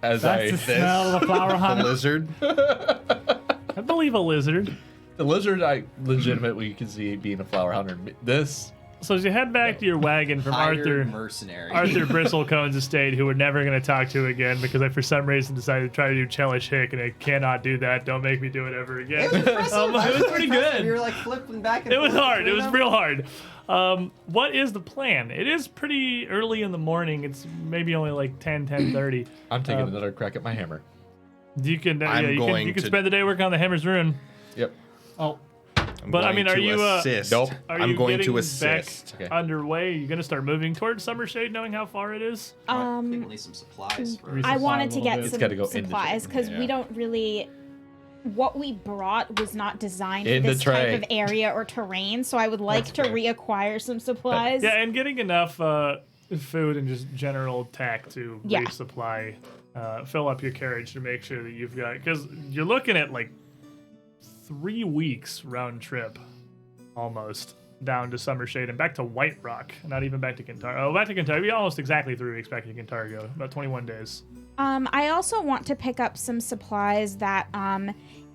As That's the smell of a flower The hunter. lizard. I believe a lizard. the lizard, I legitimately can see being a flower hunter. This, So as you head back to your wagon from Hired mercenary. Arthur Bristlecone's estate, who we're never going to talk to again because I, for some reason, decided to try to do Chelish Hick, and I cannot do that. Don't make me do it ever again. It was pretty good. We were like flipping back and It was forth hard. It between was them. real hard. What is the plan? It is pretty early in the morning. It's maybe only like 10:30. I'm taking another crack at my hammer. You can, I'm you going can to- spend the day working on the Hammer's Rune. Yep. Oh, I'm But, I going mean, are to you, assist. Nope. Are I'm you going getting to assist. back Okay. underway? Are you going to start moving towards Summershade, knowing how far it is? I think we'll need some supplies first. I wanted a to little get bit. It's some gotta go in the supplies tray. because Yeah. we don't really. What we brought was not designed In for the this tray. type of area or terrain, so I would like to reacquire some supplies. Yeah, and getting enough food and just general tack to Yeah. resupply, fill up your carriage to make sure that you've got, because you're looking at like 3 weeks round trip, almost down to Summershade and back to White Rock, not even back to Kintar. Oh, back to Kintar. We almost exactly 3 weeks back to Kintargo, about 21 days. I also want to pick up some supplies that,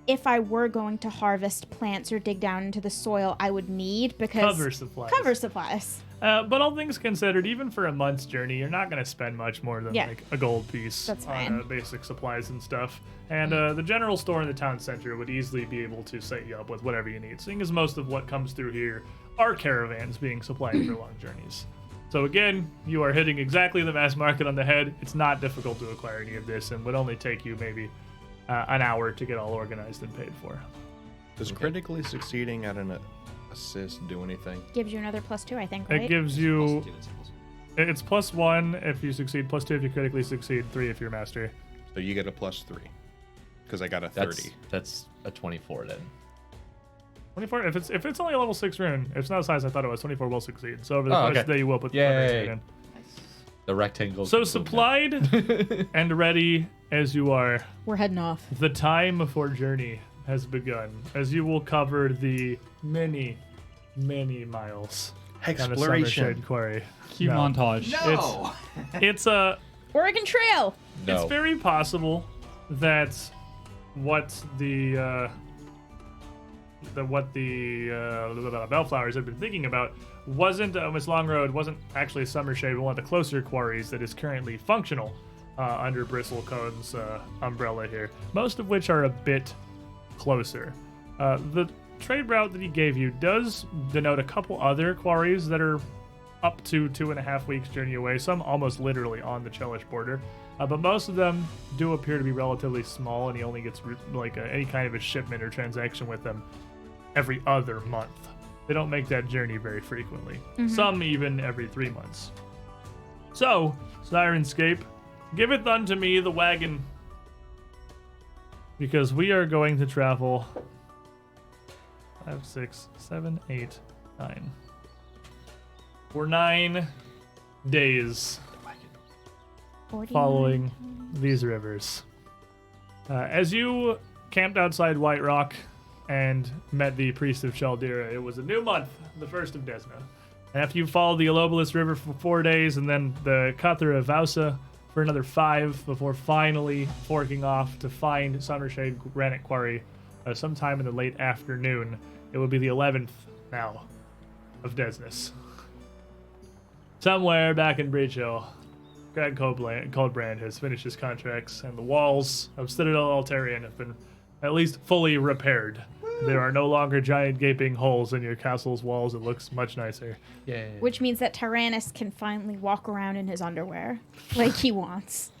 if I were going to harvest plants or dig down into the soil, I would need because Cover supplies. Cover supplies. But all things considered, even for a month's journey, you're not going to spend much more than Yeah. like a gold piece That's on fine. basic supplies and stuff. And the general store in the town center would easily be able to set you up with whatever you need, seeing as most of what comes through here are caravans being supplied for long journeys. So again, you are hitting exactly the mass market on the head. It's not difficult to acquire any of this and would only take you maybe an hour to get all organized and paid for. Does critically succeeding at an assist do anything? Gives you another +2, I think, right? It gives Also you... do it. It's +1 if you succeed, +2 if you critically succeed, 3 if you're master. So you get a +3. Because I got a 30. That's a 24 then. 24. If it's only a level 6 rune, if it's not as high as I thought it was, 24 will succeed. So over the Oh, course okay. of the day, you will put the Yay. fundraising in. The rectangle. So supplied and ready as you are, We're heading off. the time for journey has begun, as you will cover the many, many miles down to Exploration. Summershade Quarry. cute No. montage. No. It's a. Oregon Trail! No. It's very possible that what the Bellflowers have been thinking about wasn't Miss Long Road, wasn't actually Summershade, but one of the closer quarries that is currently functional under Bristlecone's umbrella here. Most of which are a bit closer. The trade route that he gave you does denote a couple other quarries that are up to 2.5 weeks journey away, some almost literally on the Chelish border. But most of them do appear to be relatively small, and he only gets any kind of a shipment or transaction with them every other month. They don't make that journey very frequently. Some even every 3 months. So, Sirenscape, giveth unto me the wagon, because we are going to travel 5, 6, 7, 8, 9. For 9 days 49. following these rivers. As you camped outside White Rock and met the priest of Chaldira, it was a new month, the 1st of Desna, After you follow the Alobalus River for 4 days, and then the Kathra of Vausa for another 5, before finally forking off to find Summershade Granite Quarry sometime in the late afternoon. It will be the 11th now of Desness. Somewhere back in Bridge Hill, Greg Coldbrand has finished his contracts, and the walls of Citadel Altarian have been at least fully repaired. There are no longer giant gaping holes in your castle's walls. It looks much nicer. Yeah. Which means that Tyrannus can finally walk around in his underwear like he wants.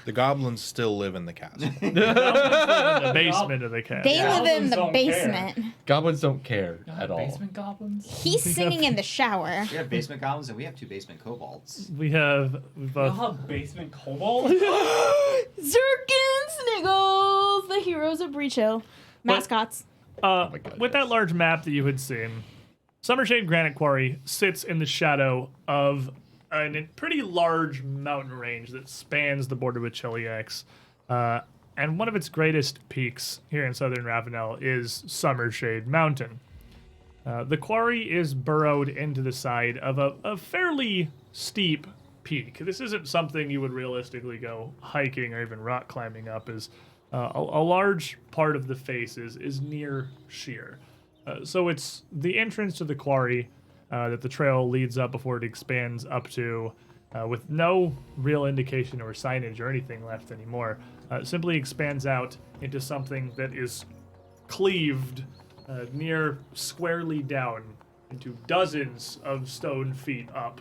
The goblins still live in the castle. In the basement of the castle. They live in Goblins the don't basement. Goblins don't care at all. Basement goblins? He's singing in the shower. We have basement goblins and we have 2 basement kobolds. We have You both. have basement kobolds? Zerkin Sniggles, the heroes of Breach Hill. Mascots. my God, With that large map that you had seen, Summershade Granite Quarry sits in the shadow of a pretty large mountain range that spans the border with Chiliax. And one of its greatest peaks here in southern Ravounel is Summershade Mountain. The quarry is burrowed into the side of a fairly steep peak. This isn't something you would realistically go hiking or even rock climbing up, as a large part of the face is near sheer. So it's the entrance to the quarry that the trail leads up before it expands up to, with no real indication or signage or anything left anymore. Simply expands out into something that is cleaved near squarely down into dozens of stone feet up,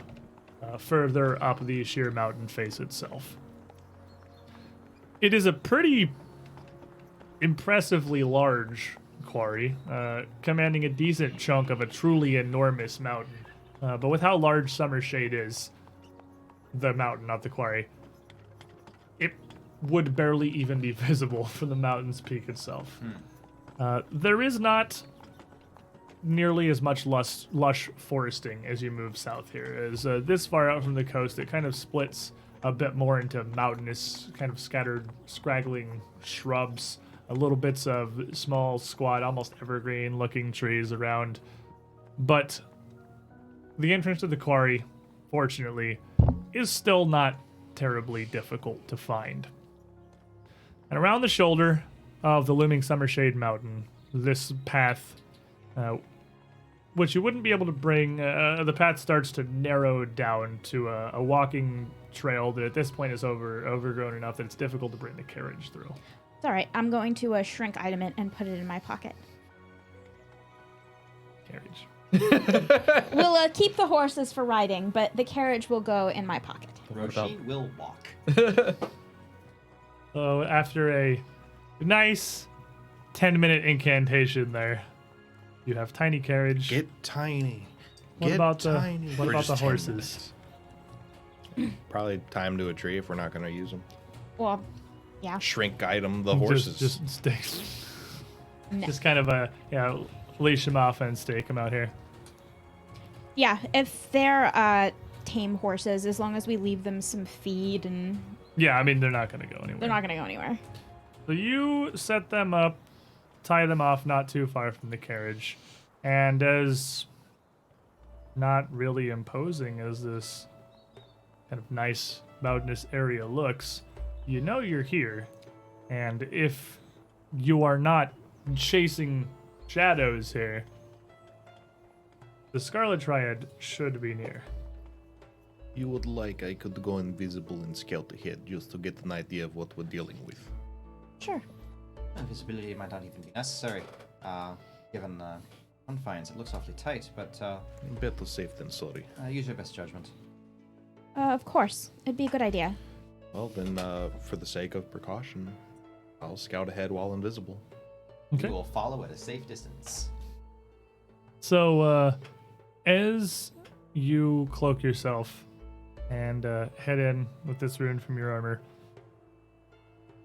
further up the sheer mountain face itself. It is a pretty impressively large quarry, commanding a decent chunk of a truly enormous mountain. But with how large Summershade is, the mountain, not the quarry, it would barely even be visible from the mountain's peak itself. There is not nearly as much lush foresting as you move south here. As this far out from the coast, it kind of splits a bit more into mountainous, kind of scattered, scraggling shrubs, little bits of small, squat, almost evergreen-looking trees around. But the entrance to the quarry, fortunately, is still not terribly difficult to find. And around the shoulder of the looming Summershade Mountain, this path, which you wouldn't be able to bring, the path starts to narrow down to a walking trail that at this point is overgrown enough that it's difficult to bring the carriage through. It's all right. I'm going to shrink item it and put it in my pocket. Carriage. We'll keep the horses for riding, but the carriage will go in my pocket. Roshi will walk. So after a nice 10-minute incantation there, you have tiny carriage. Get tiny. What Get about the tiny. what For about the just 10 horses? minutes. Probably tie them to a tree if we're not going to use them. Well, yeah. Shrink item the horses. Just sticks. No. Just kind of leash them off and stake them out here. Yeah, if they're tame horses, as long as we leave them some feed, and Yeah, I mean they're not going to go anywhere. they're not going to go anywhere. So you set them up, tie them off not too far from the carriage, and as not really imposing as this kind of nice mountainous area looks, you know you're here, and if you are not chasing shadows here, the Scarlet Triad should be near. You would like I could go invisible and scout ahead just to get an idea of what we're dealing with. Sure. Visibility might not even be necessary, given the confines. It looks awfully tight, but Better safe than sorry. use your best judgment. Of course. It'd be a good idea. Well, then, for the sake of precaution, I'll scout ahead while invisible. Okay. We will follow at a safe distance. So, as you cloak yourself and head in with this rune from your armor,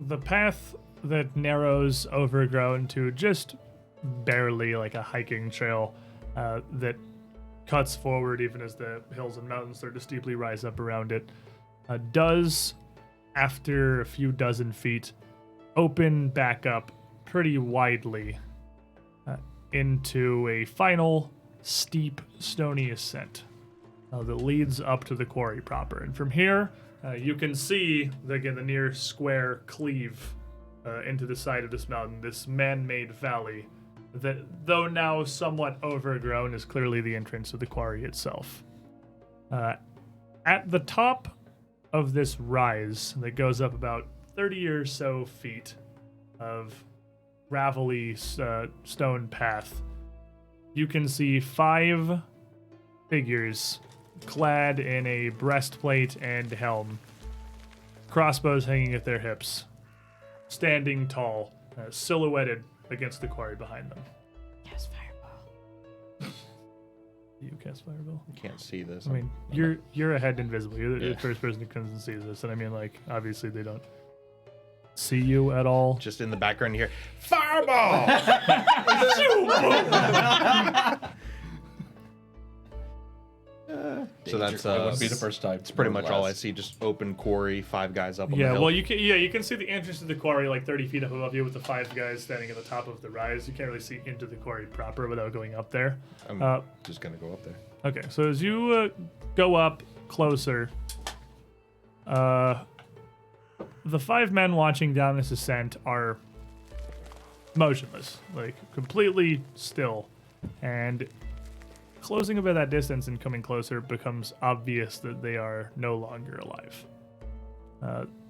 the path that narrows overgrown to just barely like a hiking trail that cuts forward even as the hills and mountains start to steeply rise up around it, does, after a few dozen feet, open back up pretty widely into a final steep, stony ascent that leads up to the quarry proper. And from here, you can see the near square cleave into the side of this mountain, this man-made valley that, though now somewhat overgrown, is clearly the entrance of the quarry itself. At the top of this rise that goes up about 30 or so feet of gravelly stone path, you can see 5 figures clad in a breastplate and helm, crossbows hanging at their hips, standing tall, silhouetted against the quarry behind them. Yes, fireball. You cast fireball? You can't see this. I mean, you're ahead invisible. You're the first person who comes and sees this, and I mean, like, obviously they don't see you at all. Just in the background here, fireball. So that's That would be the first time. It's pretty much all I see. Just open quarry, 5 guys up on the Yeah, hill. well, you can see the entrance to the quarry like 30 feet up above you with the 5 guys standing at the top of the rise. You can't really see into the quarry proper without going up there. I'm just gonna go up there. Okay, so as you go up closer, the 5 men watching down this ascent are motionless, like completely still, and closing a bit of that distance and coming closer becomes obvious that they are no longer alive.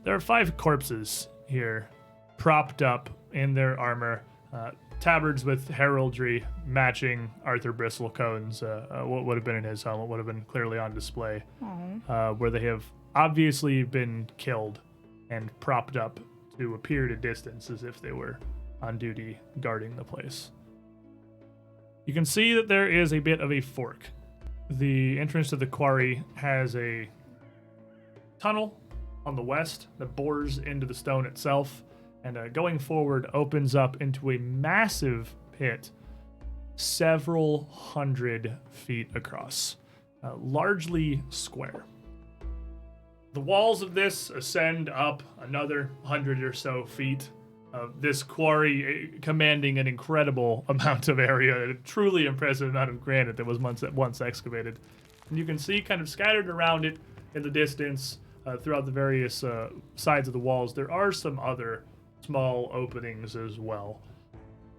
There are 5 corpses here, propped up in their armor, tabards with heraldry matching Arthur Bristlecone's, what would have been in his helmet, would have been clearly on display, where they have obviously been killed and propped up to appear at a distance as if they were on duty guarding the place. You can see that there is a bit of a fork. The entrance to the quarry has a tunnel on the west that bores into the stone itself, and going forward opens up into a massive pit several hundred feet across, largely square. The walls of this ascend up another 100 or so feet of this quarry, commanding an incredible amount of area, a truly impressive amount of granite that was once excavated. And you can see kind of scattered around it in the distance, throughout the various sides of the walls, there are some other small openings as well.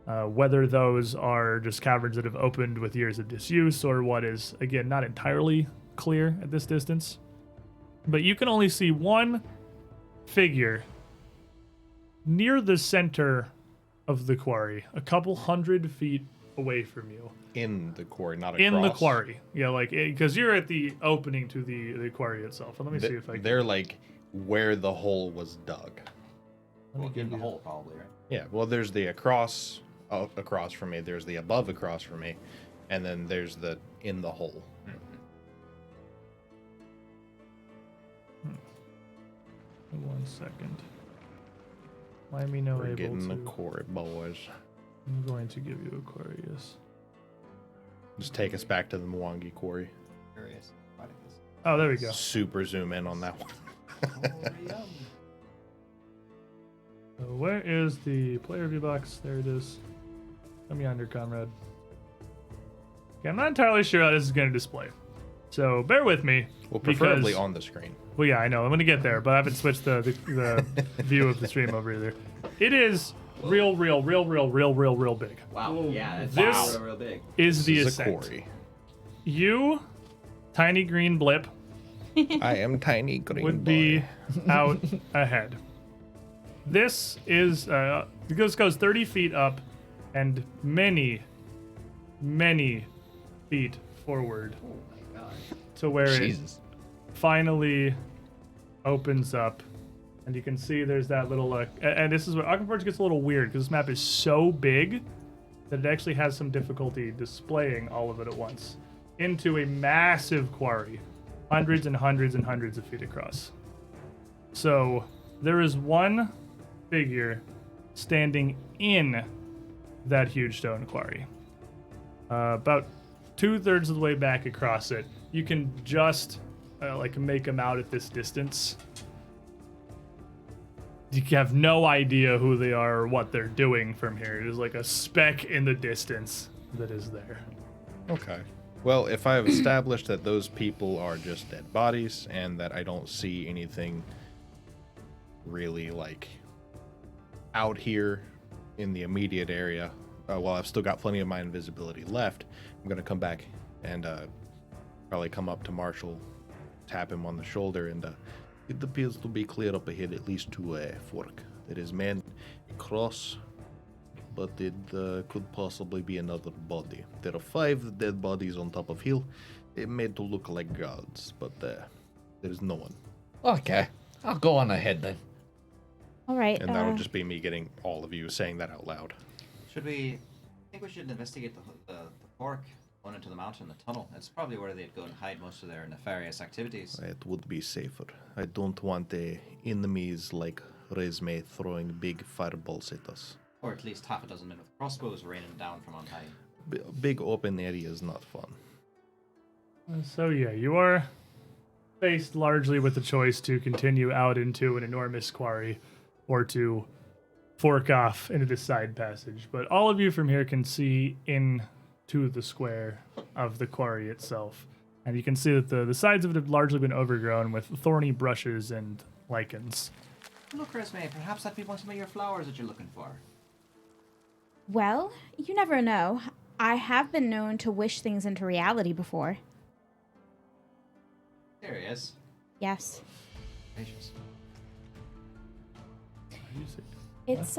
Whether those are just caverns that have opened with years of disuse or what is, again, not entirely clear at this distance. But you can only see one figure near the center of the quarry, a couple 100 feet away from you. In the quarry, not across. In the quarry. Yeah, like, because you're at the opening to the quarry itself. And let me see if I can. They're like where the hole was dug. Well, in the hole, probably, right? Yeah, well, there's the across from me, there's the above across from me, and then there's the in the hole. 1 second. Let me know We're able getting to. the quarry, boys. I'm going to give you Aquarius. Just take us back to the Mwangi quarry. Curious. Oh, there we go. Super zoom in on that one. So where is the player view box? There it is. Come yonder, comrade. Okay, I'm not entirely sure how this is going to display. So bear with me. Well, preferably because- on the screen. Well, yeah, I know. I'm going to get there, but I haven't switched the view of the stream over either. It is real big. Wow. Yeah, This- that's real big. Is the This is a ascent. quarry. You, tiny green blip, I am tiny green would boy. be out ahead. This is this goes 30 feet up and many feet forward to where Jesus. it finally opens up, and you can see there's that little and this is where Aquaforge gets a little weird because this map is so big that it actually has some difficulty displaying all of it at once into a massive quarry, hundreds and hundreds and hundreds of feet across. So there is one figure standing in that huge stone quarry. About 2/3 of the way back across it, you can just like make them out at this distance. You have no idea who they are or what they're doing from here. It is like a speck in the distance that is there. Okay. Well, if I have established that those people are just dead bodies and that I don't see anything really like out here in the immediate area, while I've still got plenty of my invisibility left, I'm going to come back and probably come up to Marshall, tap him on the shoulder, and it appears to be clear up ahead, at least to a fork. There is man across, but it could possibly be another body. There are 5 dead bodies on top of hill, made to look like gods, but there is no one. Okay, I'll go on ahead then. All right. And that would just be me getting all of you saying that out loud. Should we? I think we should investigate the fork going into the mountain, the tunnel. It's probably where they'd go and hide most of their nefarious activities. It would be safer. I don't want enemies like Resme throwing big fireballs at us. Or at least half a dozen men with crossbows raining down from on high. Big open area is not fun. So yeah, you are faced largely with the choice to continue out into an enormous quarry or to fork off into this side passage. But all of you from here can see into the square of the quarry itself. And you can see that the sides of it have largely been overgrown with thorny brushes and lichens. Look, Resme, perhaps that be one of your flowers that you're looking for. Well, you never know. I have been known to wish things into reality before. There he is. Yes. Gracious. It's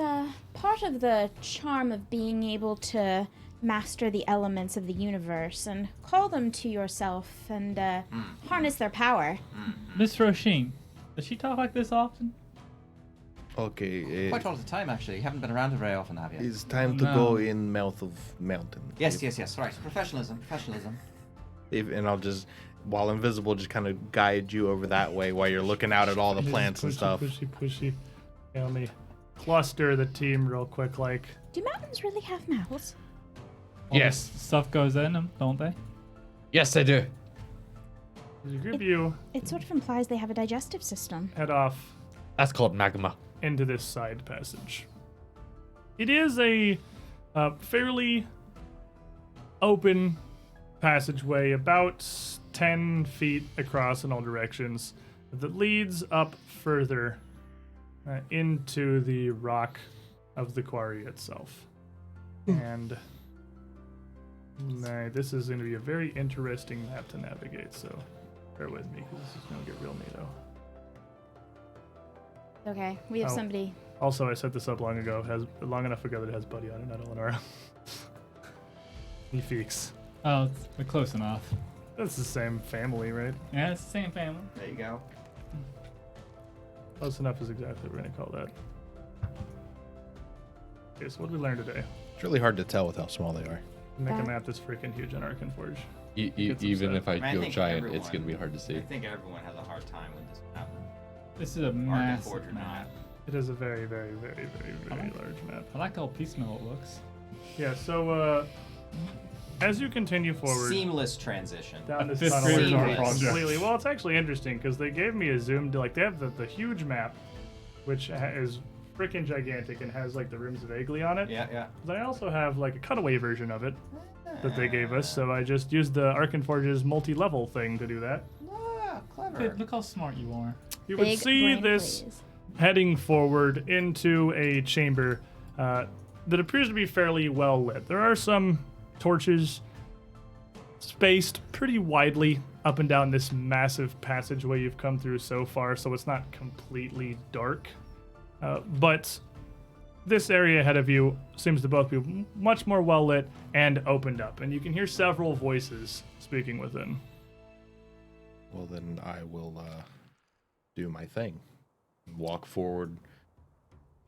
part of the charm of being able to master the elements of the universe and call them to yourself and harness their power. Miss Roisin, does she talk like this often? Okay, Quite all the time, actually. You haven't been around it very often, have you? it's time to No. go in mouth of mountain. Yes. Right. Professionalism. And I'll just, while invisible, just kind of guide you over that way while you're looking out at all the plants and stuff. Pushy. Yeah, let me cluster the team real quick, like. Do mountains really have mouths? All Yes. this stuff goes in them, don't they? Yes, I do. As a group of you It sort of implies they have a digestive system. head off That's called magma. into this side passage. It is a fairly open passageway, about 10 feet across in all directions, that leads up further into the rock of the quarry itself. And this is going to be a very interesting map to navigate, so bear with me, because this is going to get real neato. Okay, we have Oh. somebody. Also, I set this up long enough ago that it has Buddy on it, not Eleanor. He feeks. Oh, we're close enough. That's the same family, right? Yeah, it's the same family. There you go. Close enough is exactly what we're going to call that. Okay, so what did we learn today? It's really hard to tell with how small they are. Make a That- map that's freaking huge on Arkan Forge. Even upset. if I I go think giant, it's everyone- gonna be hard to I see. think everyone has a hard time with this map. This is a Arkan massive Forge or not. map. It is a very, very, very, very, very large map. I like how piecemeal it looks. Yeah, so as you continue forward Seamless transition. down this Fifth tunnel, grade it's art project. completely. Well, it's actually interesting because they gave me a zoom to they have the huge map, which is freaking gigantic and has like the rooms vaguely on it. Yeah. But I also have like a cutaway version of it that they gave us, so I just used the Arkan Forge's multi-level thing to do that. Ah, clever. Good, look how smart you are. You would Big see brain, this please. heading forward into a chamber that appears to be fairly well lit. There are some torches spaced pretty widely up and down this massive passageway you've come through so far, so it's not completely dark. But this area ahead of you seems to both be much more well lit and opened up, and you can hear several voices speaking within. Well, then I will do my thing. Walk forward,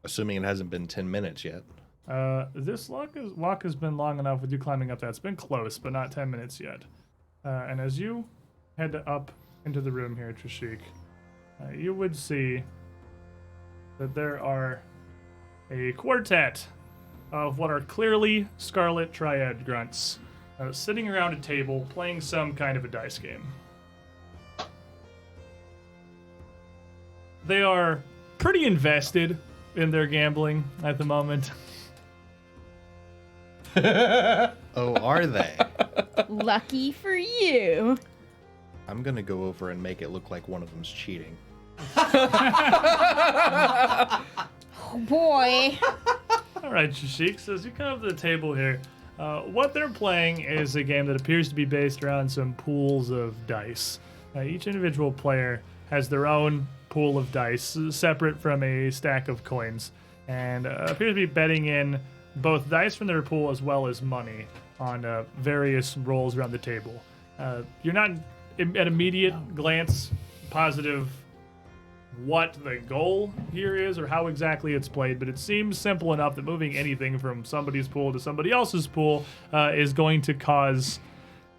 assuming it hasn't been 10 minutes yet. This walk has been long enough with you climbing up that. It's been close, but not 10 minutes yet. And as you head up into the room here, Trishik, you would see that there are a quartet of what are clearly Scarlet Triad grunts sitting around a table playing some kind of a dice game. They are pretty invested in their gambling at the moment. Oh, are they? Lucky for you. I'm gonna go over and make it look like one of them's cheating. Oh boy. All right, Shashik, so as you come up to the table here, what they're playing is a game that appears to be based around some pools of dice. Each individual player has their own pool of dice, separate from a stack of coins, and appears to be betting in both dice from their pool as well as money on various rolls around the table. You're not, at immediate glance, positive what the goal here is or how exactly it's played, but it seems simple enough that moving anything from somebody's pool to somebody else's pool is going to cause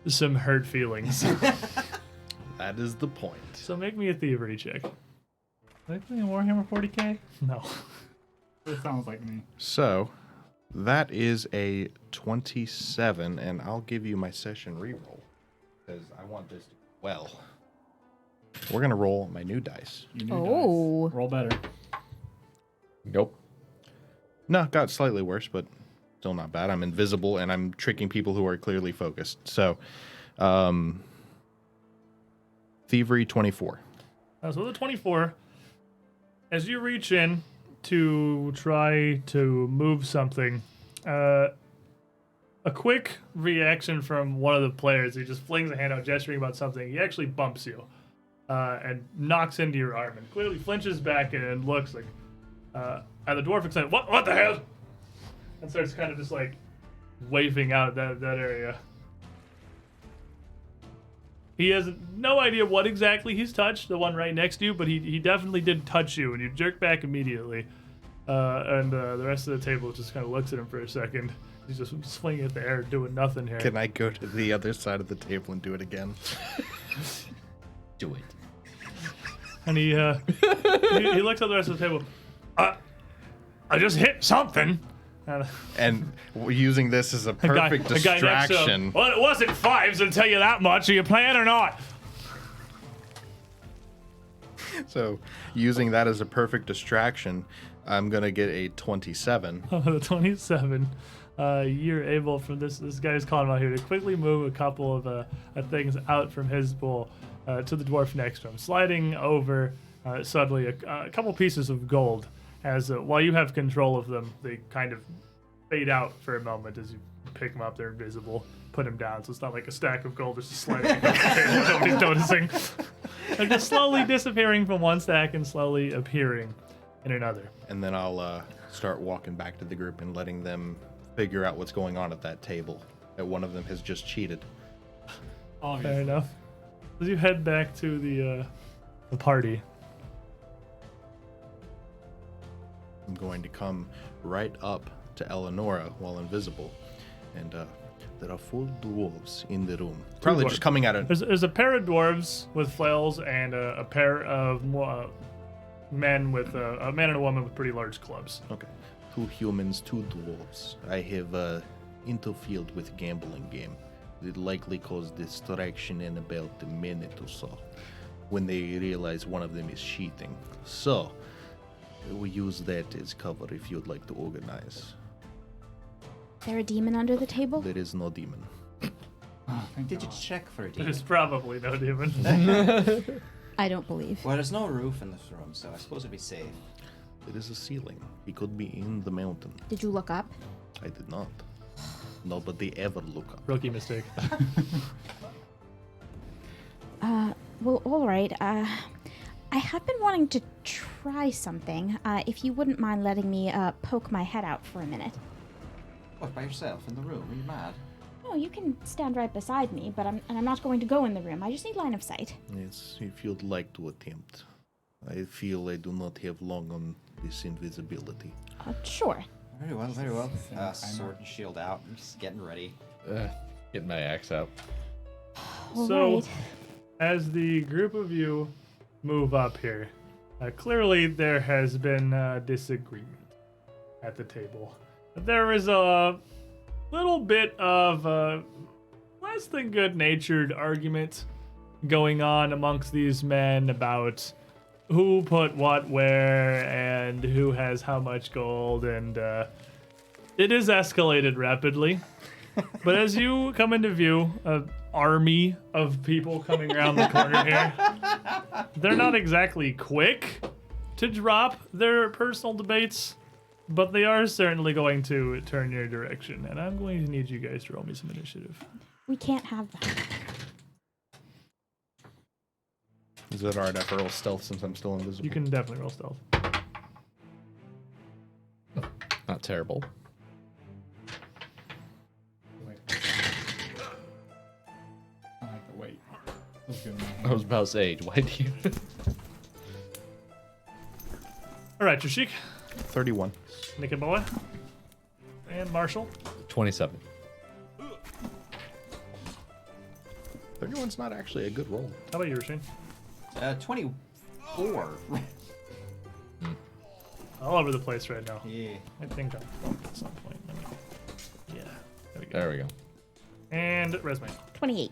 some hurt feelings. That is the point. So make me a thievery check. Are they playing Warhammer 40k? No. It sounds like me. So, that is a 27, and I'll give you my session reroll because I want this to go well. We're gonna roll my new dice. You knew Oh. dice. Roll better. Nope. No, got slightly worse, but still not bad. I'm invisible and I'm tricking people who are clearly focused. So, thievery 24. So the 24, as you reach in to try to move something, a quick reaction from one of the players, he just flings a hand out gesturing about something. He actually bumps you and knocks into your arm and clearly flinches back and looks like, and the dwarf looks like, what the hell? And starts kind of just like waving out that area. He has no idea what exactly he's touched, the one right next to you, but he definitely did touch you, and you jerk back immediately. And the rest of the table just kind of looks at him for a second. He's just swinging at the air, doing nothing here. Can I go to the other side of the table and do it again? Do it. And he looks at the rest of the table. I just hit something. And using this as a perfect The guy next to him, distraction. well, it wasn't fives, I'll tell you that much. Are you playing or not? So, using that as a perfect distraction, I'm gonna get a 27. The 27. You're able, from this guy's calling out here, to quickly move a couple of things out from his pool to the dwarf next to him, sliding over suddenly a couple pieces of gold. As while you have control of them, they kind of fade out for a moment as you pick them up. They're invisible. Put them down, so it's not like a stack of gold just sliding across the table. Nobody's noticing. Like just slowly disappearing from one stack and slowly appearing in another. And then I'll start walking back to the group and letting them figure out what's going on at that table. That one of them has just cheated. Obviously. Fair enough. As you head back to the party, I'm going to come right up to Eleonora while invisible. And there are 4 dwarves in the room. Probably just coming out of... there's a pair of dwarves with flails and a pair of men with a man and a woman with pretty large clubs. Okay. 2 humans, 2 dwarves. I have interfered with gambling game. It likely caused distraction in about a minute or so when they realize one of them is cheating. So, we use that as cover if you'd like to organize. There a demon under the table? There is no demon. Oh, thank Did you God. check for a demon? There's probably no demon. I don't believe. Well, there's no roof in this room, so I suppose it'd be safe. There is a ceiling. He could be in the mountain. Did you look up? I did not. Nobody ever look up. Rookie mistake. Well, all right. I have been wanting to try something. If you wouldn't mind letting me poke my head out for a minute. What, by yourself in the room? Are you mad? No, you can stand right beside me, but I'm not going to go in the room. I just need line of sight. Yes, if you'd like to attempt. I feel I do not have long on this invisibility. Sure. Very well, very well. Timer. Sword and shield out. I'm just getting ready. Get my axe out. All So, right. as the group of you move up here, clearly there has been disagreement at the table. There is a little bit of less than good-natured argument going on amongst these men about who put what where and who has how much gold, and it is escalated rapidly. But as you come into view, an army of people coming around the corner here, they're not exactly quick to drop their personal debates, but they are certainly going to turn your direction. And I'm going to need you guys to roll me some initiative. We can't have that. Is it alright if I roll stealth since I'm still invisible? You can definitely roll stealth. Not terrible. Wait. I like the wait. Let's go I was about to say, why do you? All right, Trishik, 31. Nicky Boy, and Marshall. 27. 31's not actually a good roll. How about you, Rasheen? 24. All over the place right now. Yeah. I think I'll bump at some point. Yeah, there we go. There we go. And resume. 28.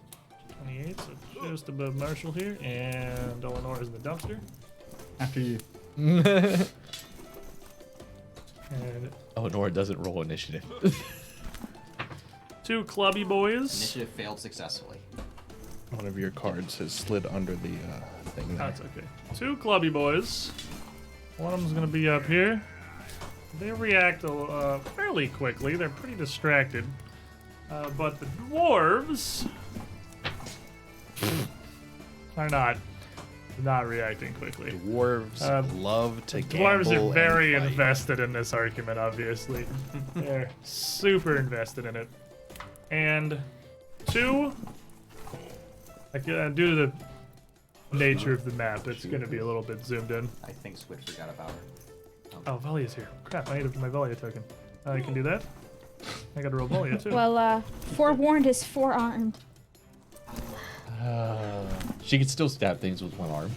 28, so just above Marshall here, and Eleanor is in the dumpster. After you. And Oh, Nora doesn't roll initiative. 2 clubby boys. Initiative failed successfully. One of your cards has slid under the thing there. That's okay. 2 clubby boys. One of them's gonna be up here. They react fairly quickly. They're pretty distracted. But the dwarves are not reacting quickly. Dwarves love to Dwarves gamble are very and fight. invested in this argument, obviously. They're super invested in it. And 2, like, due to the nature of the map, it's going to be a little bit zoomed in. I think Squid forgot about her. Oh, Valia's here. Crap, I need my Valia token. I can do that. I got to roll Valia, too. Well, forewarned is forearmed. She can still stab things with one arm.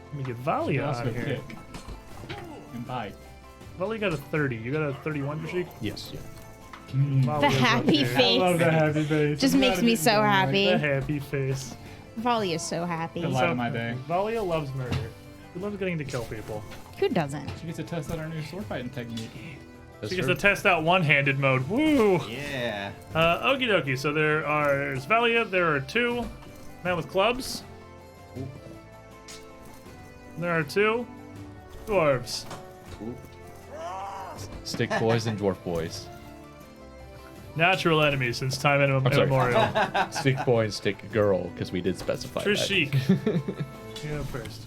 Let me get You Valia also on here. kick. And bite. Valia got a 30. You got a 31, Rashik? Yes. The happy I love the face. happy face. Just I'm makes glad me it so didn't happy. The happy face. Volley is so happy. The light of my day. Valia loves murder. She loves getting to kill people. Who doesn't? She gets to test out our new sword fighting technique. She gets to test out one-handed mode. Woo! Yeah. Okie dokie. So there's Valia. There are 2 men with clubs. There are 2 dwarves. Stick boys and dwarf boys. Natural enemies since time I'm sorry. immemorial. Stick boy and stick girl, because we did specify that. Trishik. You go first.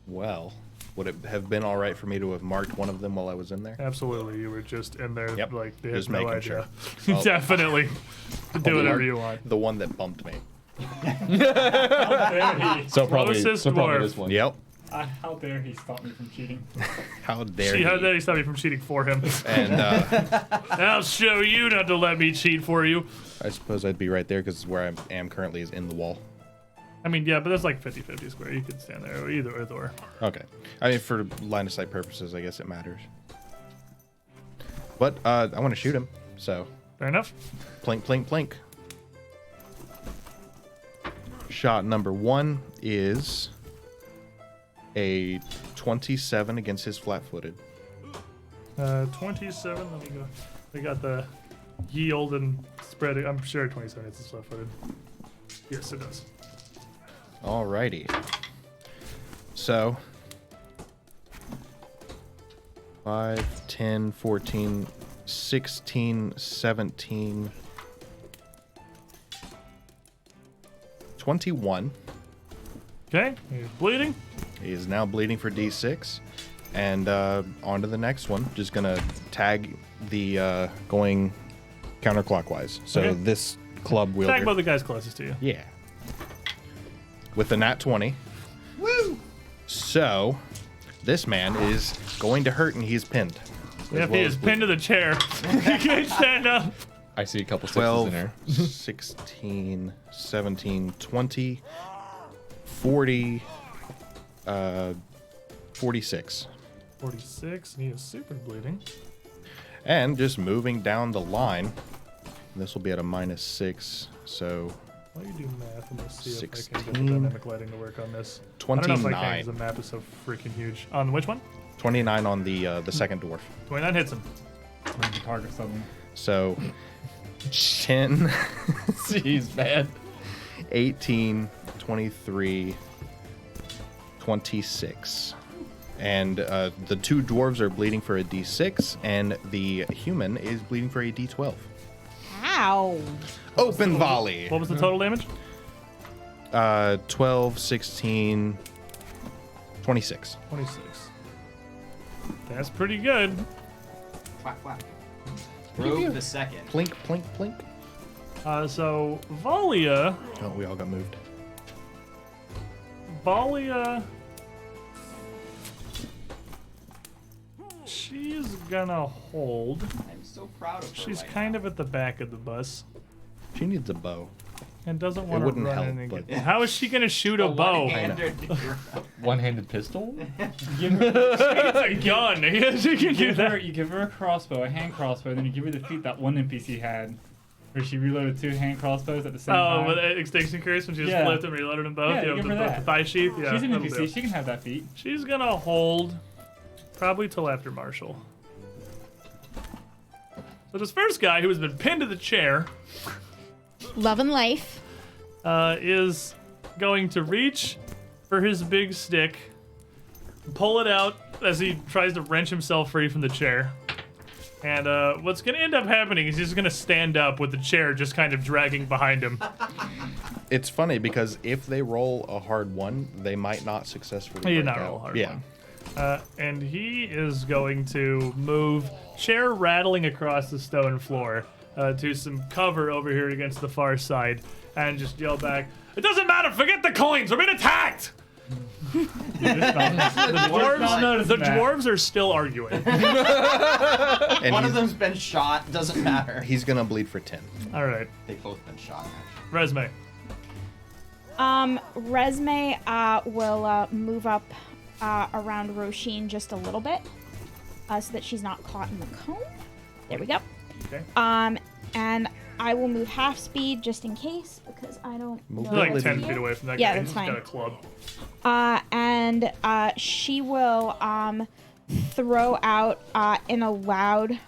Well, would it have been all right for me to have marked one of them while I was in there? Absolutely. You were just in there Yep. like they Just had no making idea. sure. Well, Definitely. Do whatever mark you want. The one that bumped me. So probably, Closest so probably dwarf. this one. Yep. How dare he stop me from cheating? How dare See how he? did he stop me from cheating for him? And I'll show you not to let me cheat for you. I suppose I'd be right there because where I am currently is in the wall. I mean, yeah, but that's like 50-50 square. You could stand there, either or. Okay. I mean, for line of sight purposes, I guess it matters. But I want to shoot him, so Fair enough. plink, plink, plink. Shot number 1 is a 27 against his flat-footed. 27. Let me go. We got the yield and spread. I'm sure 27 is flat-footed. Yes, it does. Alrighty. So 5, 10, 14, 16, 17, 21. Okay, he's bleeding. He is now bleeding for D6. And on to the next one. Just gonna tag the going counterclockwise. So Okay. this club wielder. Tag about the guys closest to you. Yeah. With the nat 20. Woo! So, this man is going to hurt and he's pinned. Yep, he is pinned to the chair. He can't stand up. I see a couple sixes 12, in there. 16, 17, 20, 40, 46. 46, and he is super bleeding. And just moving down the line, this will be at a -6, so While you do math, I'm gonna see if I can get the 16, dynamic lighting to work on this. I don't know if I can, 29. 'cause the map is so freaking huge. On which one? 29 on the second dwarf. 29 hits him. I'm the target suddenly. So 10, Jeez, man. 18, 23, 26. And the two dwarves are bleeding for a d6, and the human is bleeding for a d12. Ow. Open volley. What was the total damage? 12, 16, 26. 26. That's pretty good. Quack, quack. Rogue the second. Plink, plink, plink. So Valia, Oh, we all got moved. she's gonna hold. I'm so proud of her. She's right kind now. of at the back of the bus She needs a bow. and doesn't want to wouldn't run help, in and but- get. How is she gonna shoot a bow? One-handed- One-handed pistol? It's a gun. Yeah, she can do that. You give her a crossbow, a hand crossbow, and then you give her the feat that one NPC had, where she reloaded 2 hand crossbows at the same Oh, time. with extinction curse when she just Yeah. flipped and reloaded them both. Yeah, with give her the that. thigh sheath. Yeah, She's an that'll NPC. do. She can have that feat. She's gonna hold probably till after Marshall. So this first guy who has been pinned to the chair Love and life. is going to reach for his big stick, pull it out as he tries to wrench himself free from the chair. And what's going to end up happening is he's going to stand up with the chair just kind of dragging behind him. It's funny because if they roll a hard 1, they might not successfully He did break not out. roll a hard yeah. one. And he is going to move, chair rattling across the stone floor to some cover over here against the far side, and just yell back, "It doesn't matter, forget the coins, we're being attacked!" The Dwarves are still arguing. And One of he's, them's been shot. Doesn't matter. he's going to bleed for 10. All right, They've both been shot. Actually. resume. Resme will move up around Roisin just a little bit so that she's not caught in the cone. There we go. Okay. And I will move half speed just in case because I don't Move know You're like what's 10 here. feet away from that Yeah, guy. that's He's fine. got a club. And she will throw out in a loud,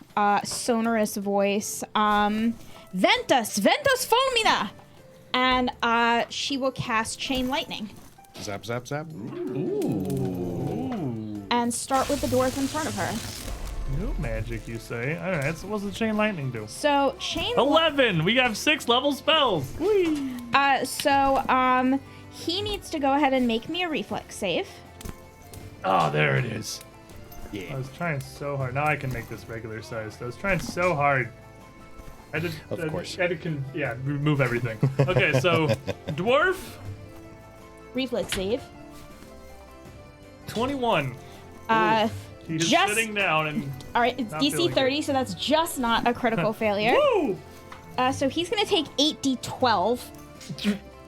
sonorous voice, Ventus Fulmina! And she will cast Chain Lightning Zap, zap, zap. and start with the dwarf in front of her. New magic, you say? All right, so what's the chain lightning do? So, Chain 11! We have 6 level spells! he needs to go ahead and make me a reflex save. Oh, there it is. I Yeah. was trying so hard. Now I can make this regular sized. I was trying so hard. I did. Of course. I had to remove everything. Okay, so dwarf Reflex save. 21. He's just- sitting down and All right, it's Not DC feeling 30, so that's just not a critical failure. woo. So he's going to take 8d12.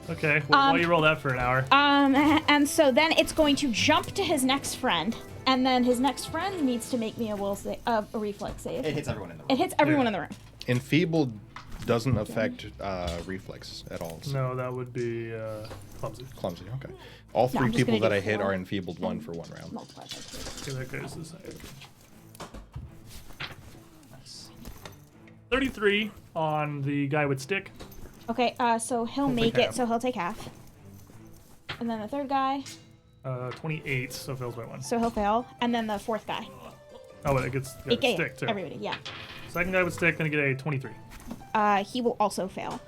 Okay, well, why you roll that for an hour? And so then it's going to jump to his next friend, and then his next friend needs to make me a reflex save. It hits everyone in the room. It hits everyone Yeah. in the room. Enfeebled doesn't affect reflex at all. So No, that would be clumsy. clumsy, okay. All Yeah, 3 I'm just people gonna that do I hit 4 are enfeebled 1 for 1 round. Multiply by 2. Okay, that goes this side. Nice. 33 on the guy with stick. Okay, so he'll He'll make take it, half. so he'll take half. And then the third guy, 28, so fails by 1. so he'll fail. And then the fourth guy. Oh, wait, it gets Yeah, stick too. everybody, yeah. Second guy with stick, gonna get a 23. He will also fail.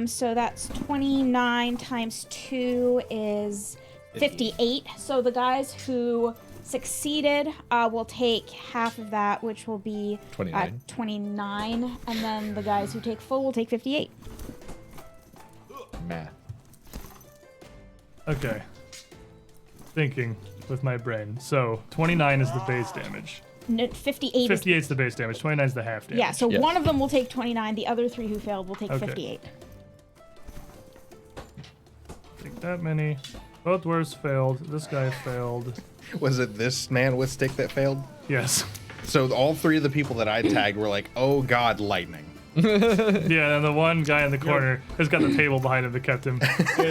So that's 29 times 2 is 58. So the guys who succeeded will take half of that, which will be 29. 29. And then the guys who take full will take 58. Math. Okay. Thinking with my brain. So 29 is the base damage. No, 58 is 58 is the base damage. 29 is the half damage. yeah, so Yeah. one of them will take 29. The other 3 who failed will take Okay. 58. Take that many. Both dwarves failed. This guy failed. Was it this man with stick that failed? Yes. So all 3 of the people that I tagged were like, "Oh God, lightning!" Yeah, and the one guy in the corner has got the table behind him that kept him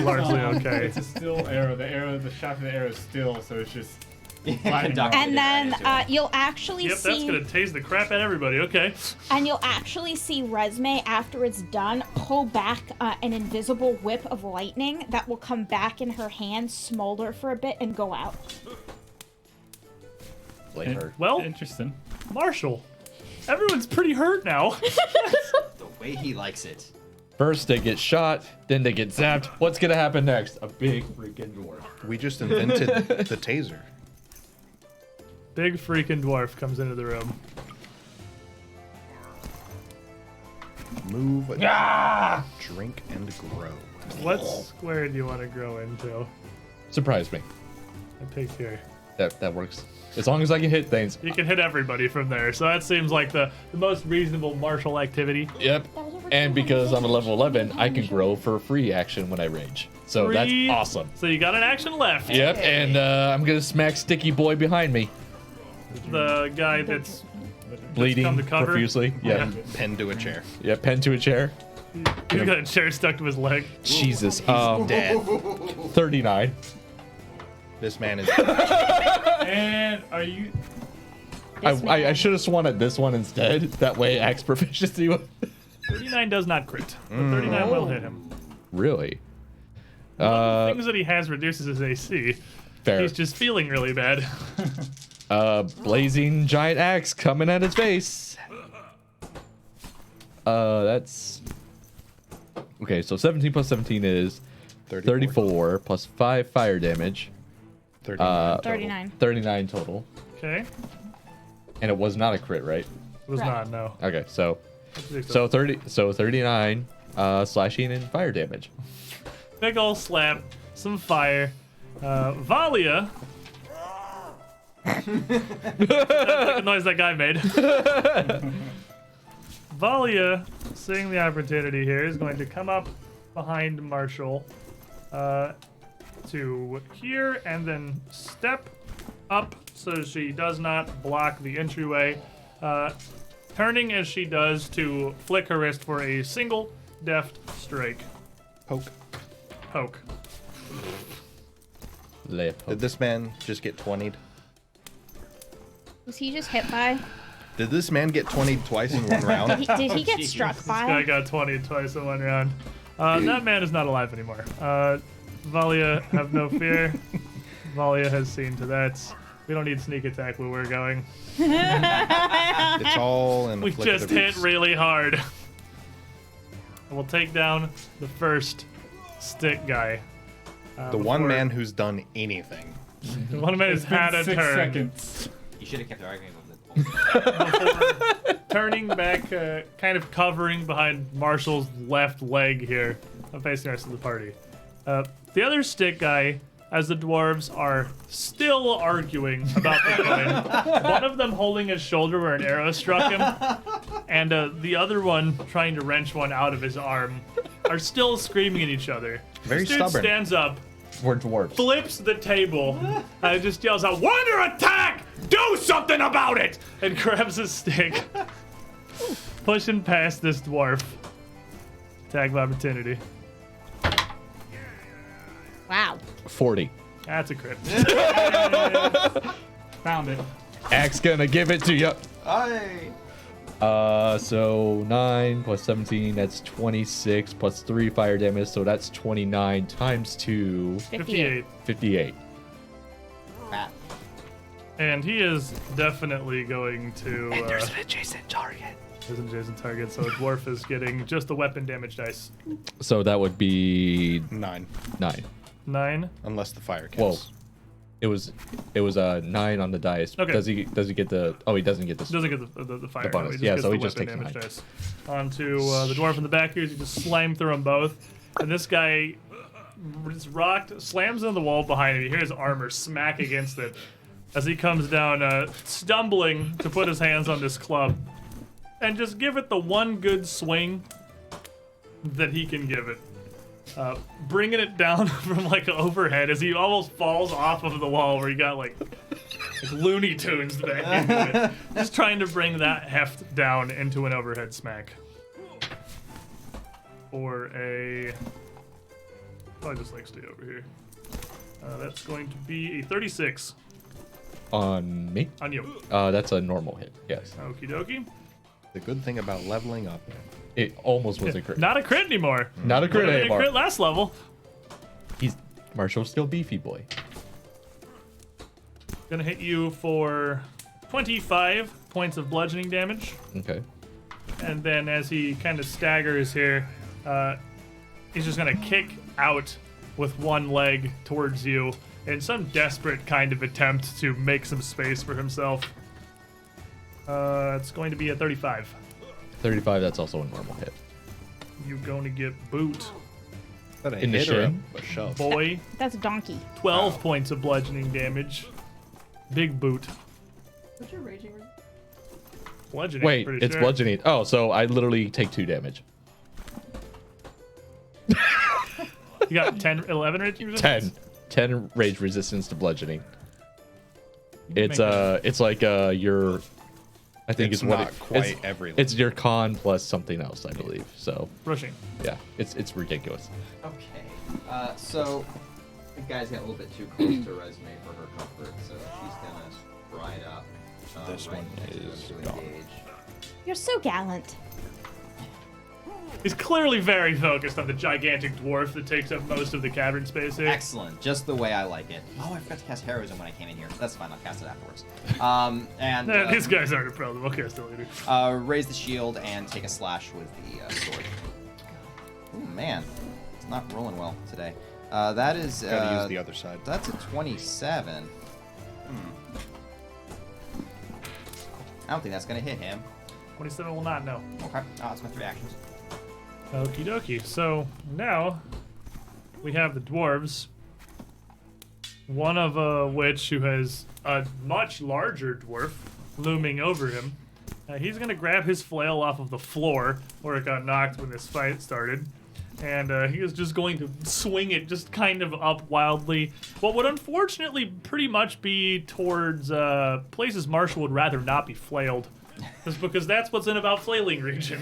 largely okay. It's a still arrow. The shaft of the arrow is still, so it's just Lightning. And then you'll actually Yep, that's see, gonna tase the crap out of everybody. Okay. and you'll actually see Resme after it's done pull back an invisible whip of lightning that will come back in her hand, smolder for a bit, and go out. Blame her. Well, Interesting. Marshall, everyone's pretty hurt now. The way he likes it. First they get shot, then they get zapped. What's gonna happen next? A big freaking dwarf. We just invented the taser. Big freaking dwarf comes into the room. Move, drink, and grow. What square do you want to grow into? Surprise me. I pick here. That works. As long as I can hit things. You can hit everybody from there, so that seems like the most reasonable martial activity. Yep. And because I'm a level 11, I can grow for free action when I rage. So Free. that's awesome. So you got an action left. Yep, and I'm gonna smack Sticky Boy behind me, The guy that's bleeding come to cover? profusely. Yeah. Pen to a chair. Yeah, pen to a chair. he's got a chair stuck to his leg. Jesus. Dead. 39. This man is. And are you? I should have swan at this one instead. That way, axe proficiency would. 39 does not crit, but 39 will hit him. Really? One of the things that he has reduces his AC. Fair. He's just feeling really bad. Blazing giant axe coming at his face. That's. Okay, so 17 plus 17 is 34 plus 5 fire damage. 39. 39. 39 total. Okay. And it was not a crit, right? It was Correct. not, no. Okay, so 39 slashing and fire damage. Big ol' slap, some fire. Valia. That's the noise that guy made. Valia, seeing the opportunity here, is going to come up behind Marshall to here and then step up so she does not block the entryway. Turning as she does to flick her wrist for a single deft strike. Poke. Poke. Did this man just get 20'd? Was he just hit by? Did this man get 20'd twice in one Did round? he get struck Guy by? got 20 twice in one round. That man is not alive anymore. Valia, have no fear. Valia has seen to that. We don't need sneak attack where we're going. It's all in the We flick of just the hit wrist. really hard. And we'll take down the first stick guy. The one before- man who's done anything. The one man has It's been had a 6 turn. seconds. You should have kept arguing with it. Before turning back, kind of covering behind Marshall's left leg here. I'm facing the rest of the party. The other stick guy, as the dwarves are still arguing about the coin, one of them holding his shoulder where an arrow struck him, and the other one trying to wrench one out of his arm, are still screaming at each other. Very This dude stubborn. stands up, We're dwarves. flips the table, and just yells out, "We're under attack! Do something about it!" and grabs his stick, pushing past this dwarf. Tag of opportunity. Wow. 40. That's a crit. Found it. Axe gonna give it to you. Aye. So 9 plus 17, that's 26 plus 3 fire damage, so that's 29 times 2, 58. 58. Pat. And he is definitely going to. An adjacent target. There's an adjacent target, so a dwarf is getting just the weapon damage dice. So that would be 9. 9. 9. Unless the fire Whoa. kills. It was a 9 on the dice. Okay. Does he get the? Oh, he doesn't get the. Doesn't get the fire. The bonus. no, he just Yeah, gets so the he just weapon takes damage 9. dice. Onto the dwarf in the back here. You just slam through them both. And this guy is rocked, slams on the wall behind him. You hear his armor smack against it as he comes down, stumbling to put his hands on this club. And just give it the one good swing that he can give it. Bringing it down from like overhead as he almost falls off of the wall where he got like Looney Tunes back into it. Just trying to bring that heft down into an overhead smack. For a... I'll just like stay over here. That's going to be a 36. On me? On you. That's a normal hit. Yes. Okie dokie. The good thing about leveling up. It almost was a crit. Not a crit anymore. Not a crit Would've been anymore. a crit last level. Marshall's still beefy boy. Gonna hit you for 25 points of bludgeoning damage. Okay. And then as he kind of staggers here, he's just gonna kick out with one leg towards you in some desperate kind of attempt to make some space for himself. It's going to be a 35. 35, that's also a normal hit. You going to get boot, Is that a In the hit or shin? a shove? boy. That's a donkey. 12 points of bludgeoning damage. Big boot. What's your raging? Bludgeoning. Wait, pretty it's sure. bludgeoning. Oh, so I literally take 2 damage. You got 10, 11 raging resistance? 10 rage resistance to bludgeoning. It's make it's like your, I think It's it's what not it, quite it's, every it's your con plus something else, I believe. So Rushing. yeah, it's ridiculous. Okay. So the guy's got a little bit too close to Resume for her comfort, so she's gonna ride up. This right one next to him is to gone. engage. You're so gallant. He's clearly very focused on the gigantic dwarf that takes up most of the cavern space here. Excellent, just the way I like it. Oh, I forgot to cast Heroism when I came in here. That's fine, I'll cast it afterwards. These guys aren't a problem. I'll cast it later. Raise the shield and take a slash with the sword. Oh man, it's not rolling well today. That is. Gotta use the other side. That's a 27. I don't think that's gonna hit him. 27 will not, no. Okay, that's my 3 actions. Okie dokie. So now we have the dwarves. One of which who has a much larger dwarf looming over him. He's gonna grab his flail off of the floor where it got knocked when this fight started. And he is just going to swing it just kind of up wildly. What would unfortunately pretty much be towards places Marshall would rather not be flailed. Just because that's what's in about flailing region.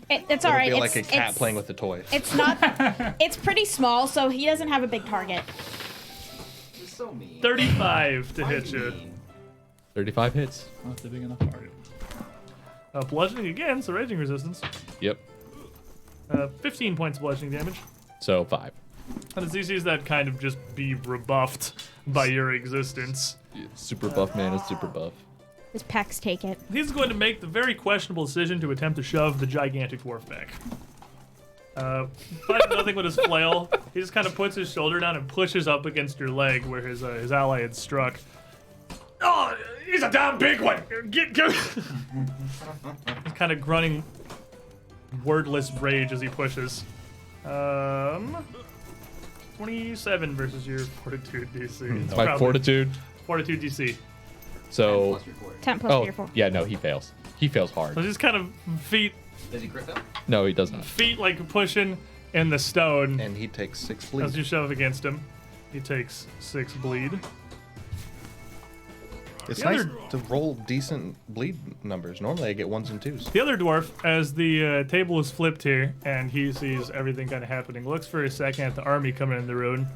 It's all It'll right. be like a It's- cat it's- playing with a toy. It's not. It's pretty small, so he doesn't have a big target. You're so mean. 35 to Why hit you. mean? 35 hits. Oh, it's a big enough target. Bludgeoning again, so raging resistance. Yep. 15 points of bludgeoning damage. So 5. And it's easy as that kind of just be rebuffed by your existence. Super buff man is super buff. His pecs take it. He's going to make the very questionable decision to attempt to shove the gigantic dwarf back. But nothing with his flail. He just kind of puts his shoulder down and pushes up against your leg where his ally had struck. Oh, he's a damn big one! Go! He's kind of grunting wordless rage as he pushes. 27 versus your fortitude DC. It's My probably fortitude. Fortitude DC. So, Plus your 4. 10 plus oh, your 4. yeah, no, he fails. He fails hard. So just kind of feet Does he crit fail? No, he does not. like pushing in the stone And he takes 6 as bleed. you shove against him. He takes 6 bleed. It's The nice other- to roll decent bleed numbers. Normally I get 1s and 2s. The other dwarf, as the table is flipped here and he sees everything kind of happening, looks for a second at the army coming in the room.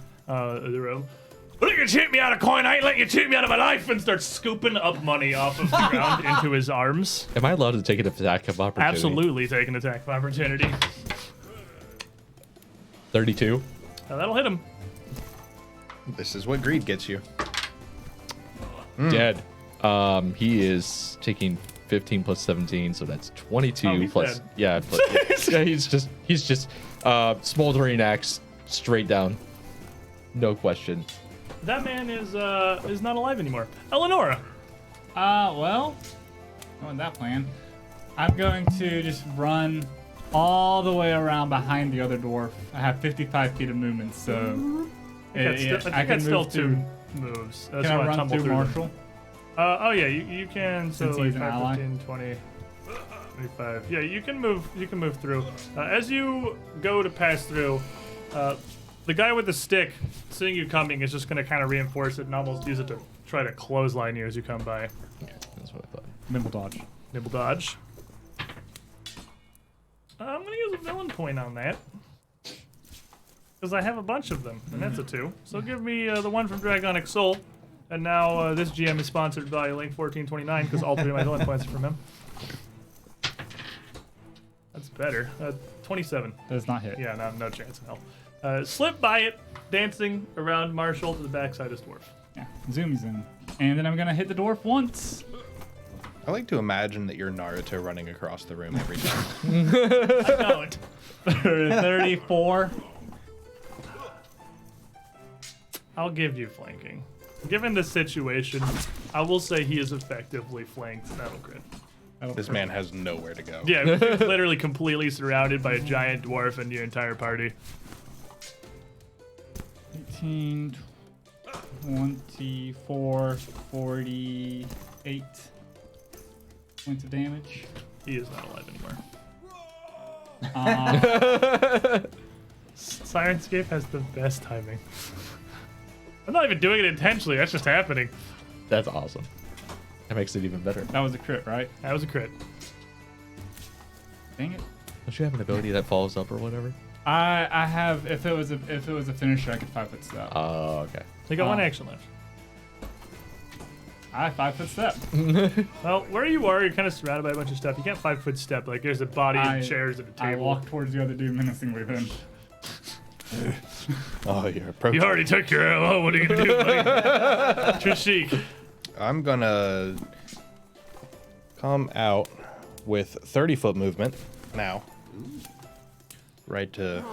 Look, you cheat me out of coin. I ain't letting you cheat me out of my life, and starts scooping up money off of the ground into his arms. Am I allowed to take an attack of opportunity? Absolutely take an attack of opportunity. 32. That'll hit him. This is what greed gets you. Dead. He is taking 15 plus 17, so that's 22 Oh, he's plus. dead. Yeah, plus, yeah. He's just smoldering axe straight down. No question. That man is not alive anymore. Eleonora. Well, going that plan. I'm going to just run all the way around behind the other dwarf. I have 55 feet of movement, so I think that's still 2 moves. That's Can why I run tumble through them. Marshall? Oh yeah, you can. So Since like he's an 5, ally? 15, 20, 25. Yeah, you can move. You can move through. As you go to pass through, the guy with the stick, seeing you coming, is just going to kind of reinforce it and almost use it to try to clothesline you as you come by. That's what I thought. Nimble dodge. Nibble dodge. I'm going to use a villain point on that. Because I have a bunch of them, and that's a 2. So give me the one from Dragonic Soul. And now this GM is sponsored by Link1429 because all 3 of my villain points are from him. That's better. 27. Does not hit. Yeah, no chance in hell. Slip by it, dancing around Marshall to the backside of Dwarf. Yeah. Zooms in. And then I'm going to hit the dwarf once. I like to imagine that you're Naruto running across the room every time. I know it. 34. I'll give you flanking. Given the situation, I will say he is effectively flanked. That'll crit. This man has nowhere to go. Yeah, you're literally completely surrounded by a giant dwarf and your entire party. 18, 24, 48 points of damage. He is not alive anymore. Um, Sirenscape has the best timing. I'm not even doing it intentionally. That's just happening. That's awesome. That makes it even better. that was a crit, right? That was a crit. Dang it. Don't you have an ability that follows up or whatever? I have if it was a finisher I could 5-foot step. Oh, okay. They got one action left. I have 5-foot step. Well, where you are, you're kind of surrounded by a bunch of stuff. You can't 5-foot step. Like there's a body and chairs and a I table. walk towards the other dude menacingly then. Oh, you're approaching. You already took your ammo. What are you gonna do, buddy? Trishik. I'm gonna come out with 30-foot movement now. Right to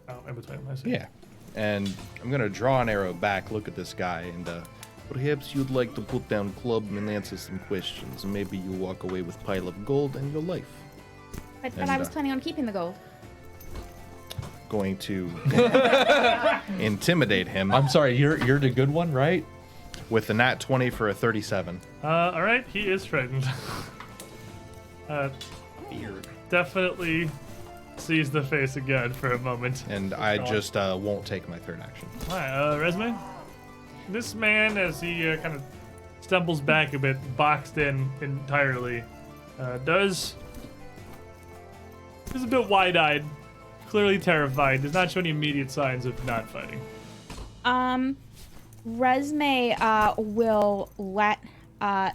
Oh, in between them, I see. yeah, and I'm gonna draw an arrow back. Look at this guy, and Perhaps you'd like to put down club and answer some questions. Maybe you walk away with pile of gold and your life. But And, I was planning on keeping the gold. going to intimidate him I'm sorry, you're the good one, right? with a nat 20 for a 37. All right, he is frightened. Definitely sees the face again for a moment. And I just won't take my third action. All right, resume. This man, as he kind of stumbles back a bit, boxed in entirely, is a bit wide-eyed, clearly terrified. Does not show any immediate signs of not fighting. Resme will let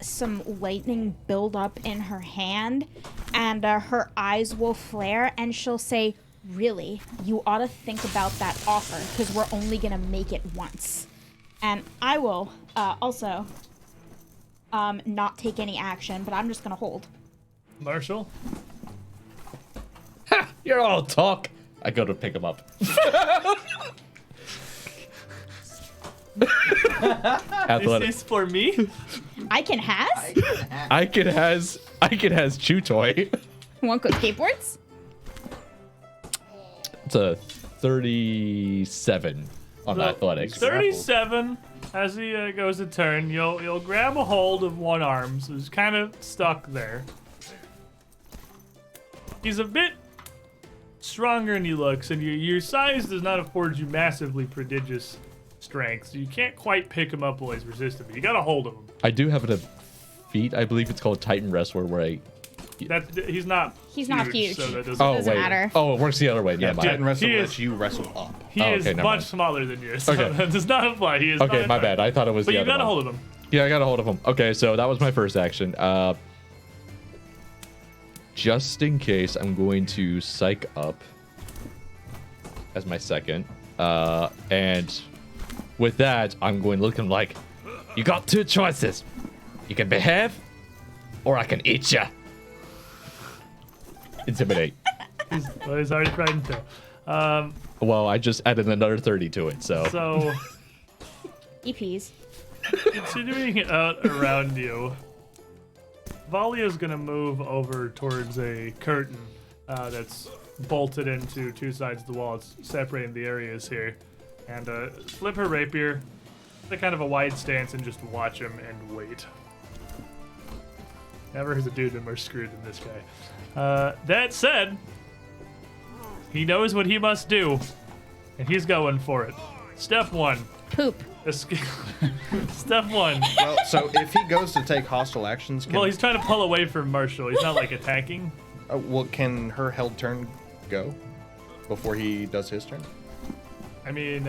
some lightning build up in her hand, and her eyes will flare, and she'll say, "Really, you ought to think about that offer, because we're only gonna make it once." And I will also not take any action, but I'm just gonna hold. Marshall? Ha! You're all talk. I go to pick him up. Athletic. This is for me? I can has? I can has chew toy. Want go skateboards? It's a 37 on So, athletics. 37. As he goes to turn, you'll grab a hold of one arm, so he's kind of stuck there. He's a bit stronger than he looks, and your size does not afford you massively prodigious strength, so you can't quite pick him up while he's resistant, but you got a hold of him. I do have a feat. I believe it's called Titan Wrestler, where I. He's not huge. so that doesn't Oh Doesn't wait. matter. Oh, it works the other way. Yeah, Never mind. Titan Wrestle He lets is- you wrestle up. He Oh, is okay, never much mind. smaller than you, so Okay. that does not apply. He is Okay, not my a bad. I thought it was But the you other got a one. hold of him. Yeah, I got a hold of him. Okay, so that was my first action. Just in case, I'm going to psych up as my second. And with that, I'm going to look at him like, you got two choices. You can behave, or I can eat ya. Intimidate. Well, he's already frightened too. Well, I just added another 30 to it, so. So, EPs. continuing out around you, Valia's gonna move over towards a curtain that's bolted into two sides of the wall. It's separating the areas here. And flip her rapier, take kind of a wide stance, and just watch him and wait. Never has a dude been more screwed than this guy. That said, he knows what he must do, and he's going for it. Step one. Poop. Step one. Well, so if he goes to take hostile actions, can, Well, he's trying to pull away from Marshall. He's not like attacking. well, can her held turn go before he does his turn? I mean,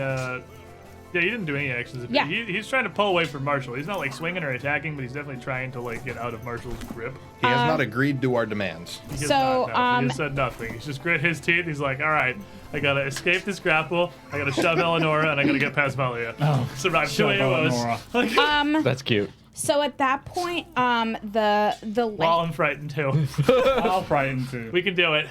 Yeah, he didn't do any actions. Yeah. He's trying to pull away from Marshall. He's not like swinging or attacking, but he's definitely trying to like get out of Marshall's grip. He has not agreed to our demands. He has So, not, no. He just said nothing. He's just grit his teeth. He's like, all right, I gotta escape this grapple. I gotta shove Eleonora, and I gotta get past Valia. Oh, Survive 2 shove AOs. Like, That's cute. So at that point, the well, I'm frightened too. I'll frighten too. We can do it.